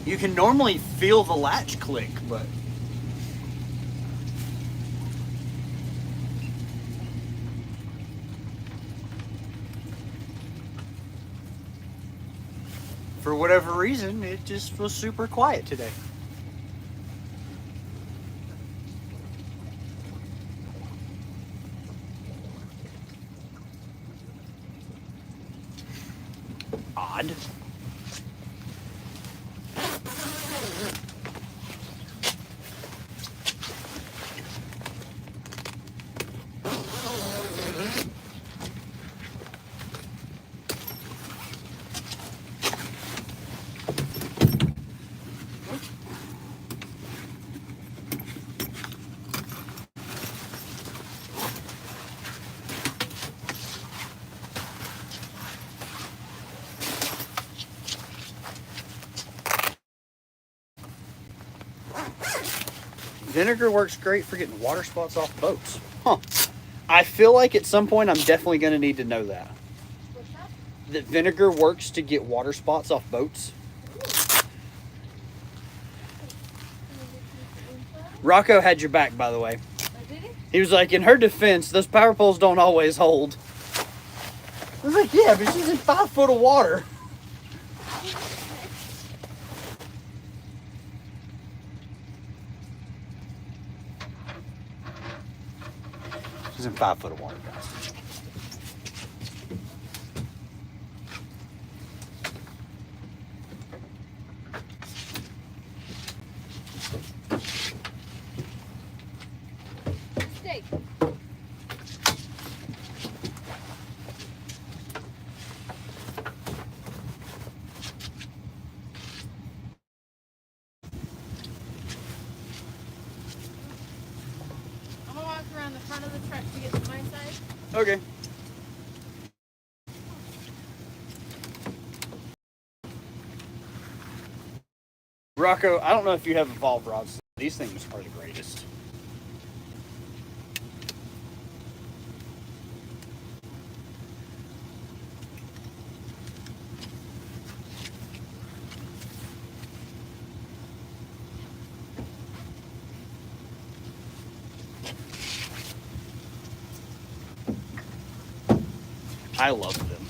You can normally feel the latch click, but For whatever reason, it just was super quiet today. Odd. Vinegar works great for getting water spots off boats. Huh. I feel like at some point I'm definitely going to need to know that. What's that? That vinegar works to get water spots off boats. Rocco had your back, by the way. Oh, did he? He was like, in her defense, those power poles don't always hold. I was like, yeah, but she's in 5 foot of water. She's in 5 foot of water, guys. Steak. I'm gonna walk around the front of the truck to get to my side. Okay. Rocco, I don't know if you have evolved rods. These things are the greatest. I love them.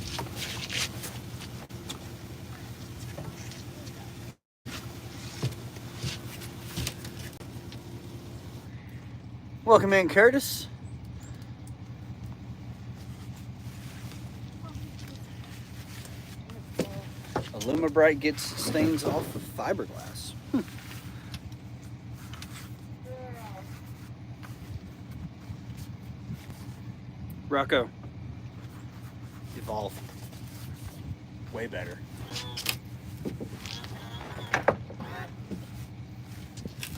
Welcome in, Curtis. Alumabrite gets stains off of fiberglass. Rocco, evolve. Way better.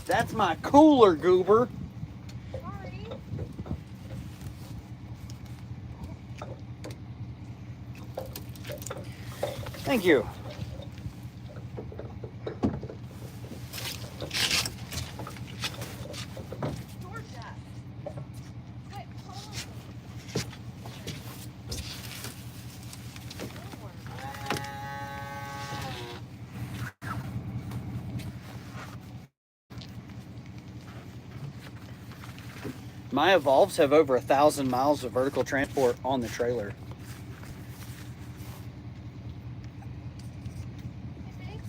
That's my cooler, goober. Sorry. Thank you. Georgia. Wait, hold on. My Evolves have over 1,000 miles of vertical transport on the trailer. Hey, thanks.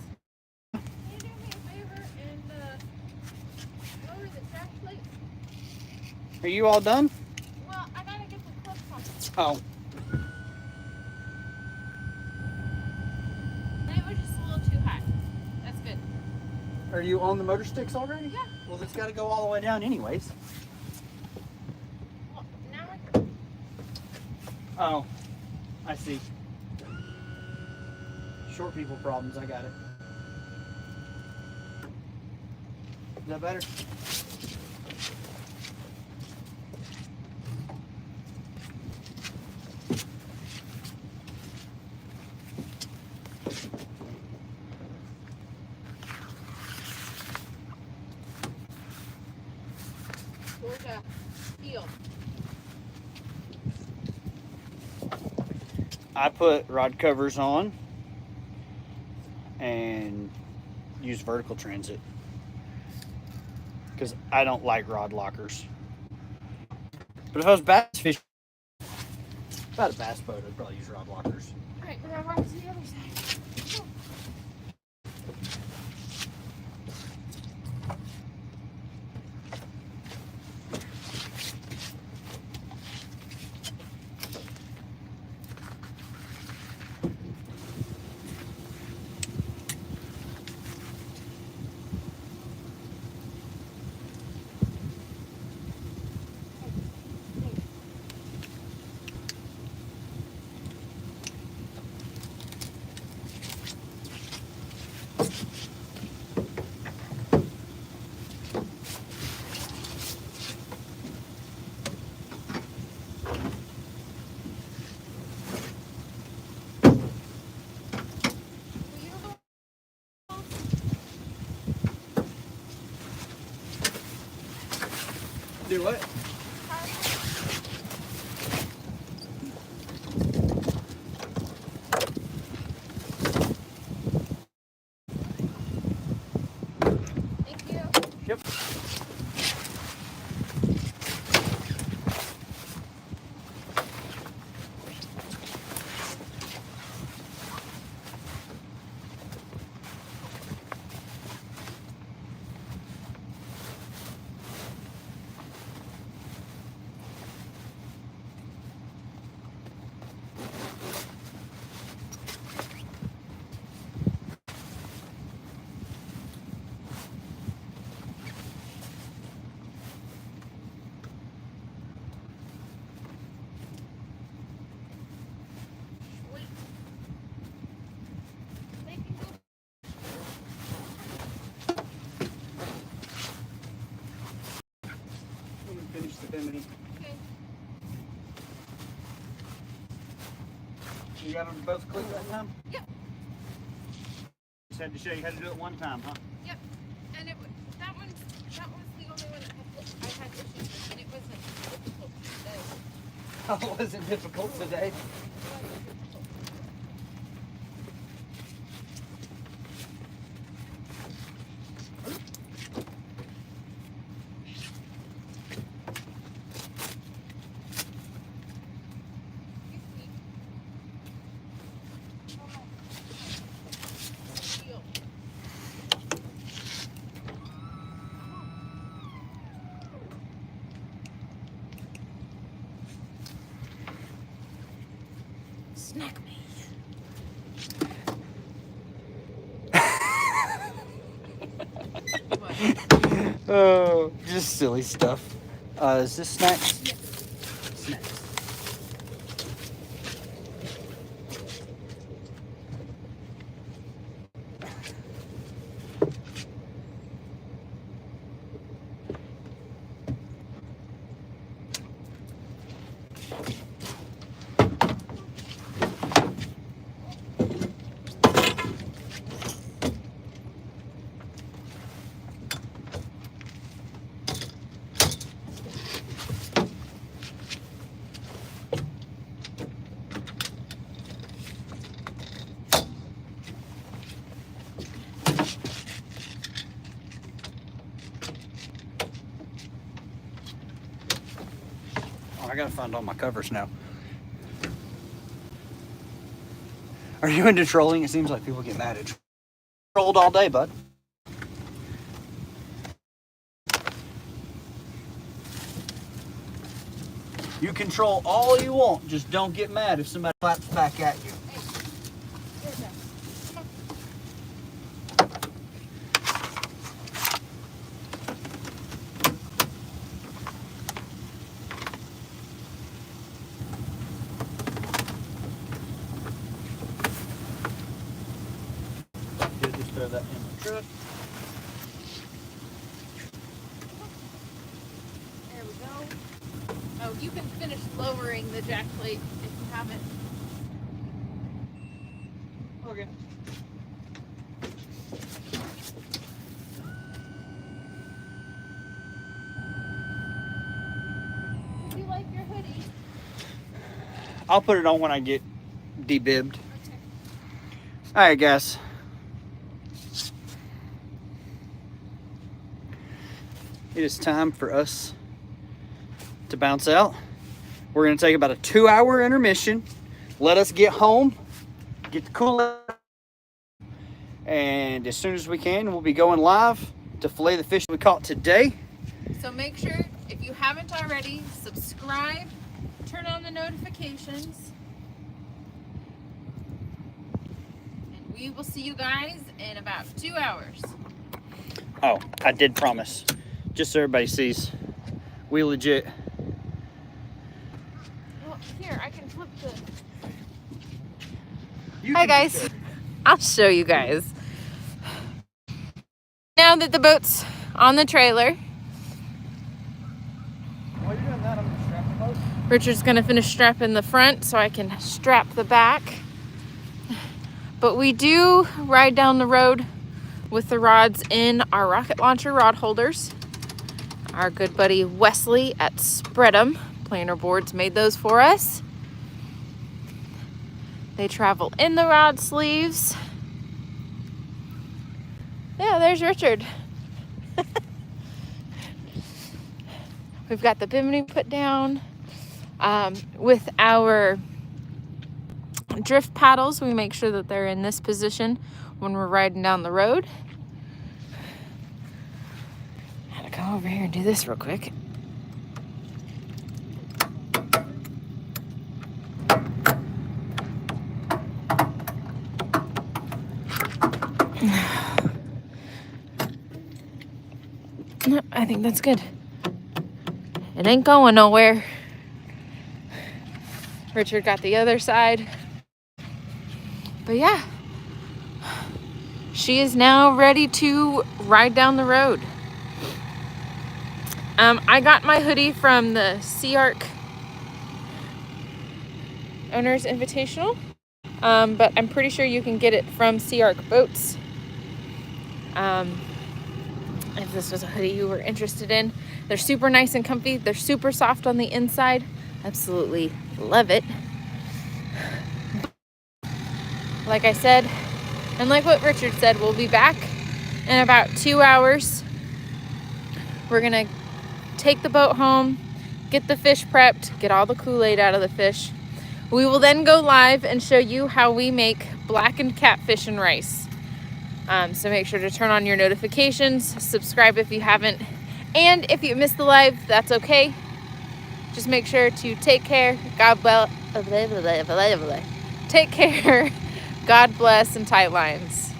Can you do me a favor and lower the track plate? Are you all done? Well, I gotta get the clips on. Oh, It was just a little too high. That's good. are you on the motor sticks already? Yeah. Well, it's got to go all the way down anyways. Well, now Oh, I see. Short people problems, I got it. Is that better? Georgia, heel. I put rod covers on and use vertical transit because I don't like rod lockers. But if I was bass fishing, about a bass boat, I'd probably use rod lockers. Alright, but I walked to the other side. Do what? Thank you. Yep. Sweet. They can go. Let me finish the bimini. Okay. You got them both clicked that time? Yep. Just had to show you how to do it one time, huh? Yep. And that was the only one that I had issues with, and it wasn't difficult today. Oh, it wasn't difficult today. It wasn't difficult. Snack me. What? Oh, just silly stuff. Is this snacks? Yes. Snacks. Oh, I gotta find all my covers now. Are you into trolling? It seems like people get mad at trolled all day, bud. You can troll all you want, just don't get mad if somebody claps back at you. Here's that. Come on. Just throw that in the truck. There we go. Oh, you can finish lowering the jack plate if you haven't. Okay. Would you like your hoodie? I'll put it on when I get debibbed. Okay. Alright, guys. It is time for us to bounce out. We're going to take about a 2-hour intermission. Let us get home, get the cooler, and as soon as we can, we'll be going live to fillet the fish we caught today. So make sure, if you haven't already, subscribe, turn on the notifications, and we will see you guys in about 2 hours. Oh, I did promise. Just so everybody sees, we legit. Well, here, I can flip the... You Hi can guys, just- I'll show you guys. now that the boat's on the trailer, While you're doing that, I'm gonna strap the boat. Richard's gonna finish strapping the front so I can strap the back. But we do ride down the road with the rods in our rocket launcher rod holders. Our good buddy Wesley at Spread'em Planer Boards made those for us. They travel in the rod sleeves. Yeah, there's Richard. We've got the bimini put down. With our drift paddles, we make sure that they're in this position when we're riding down the road. I'm gonna come over here and do this real quick. No, I think that's good. It ain't going nowhere. Richard got the other side. But yeah, she is now ready to ride down the road. I got my hoodie from the Sea Arc Owners Invitational, but I'm pretty sure you can get it from Sea Arc Boats. If this was a hoodie you were interested in. They're super nice and comfy. They're super soft on the inside. Absolutely love it. Like I said, and like what Richard said, we'll be back in about 2 hours. We're gonna take the boat home, get the fish prepped, get all the Kool-Aid out of the fish. We will then go live and show you how we make blackened catfish and rice. So make sure to turn on your notifications, subscribe if you haven't, and if you missed the live, that's okay. Just make sure to take care. Take care. God bless, and tight lines.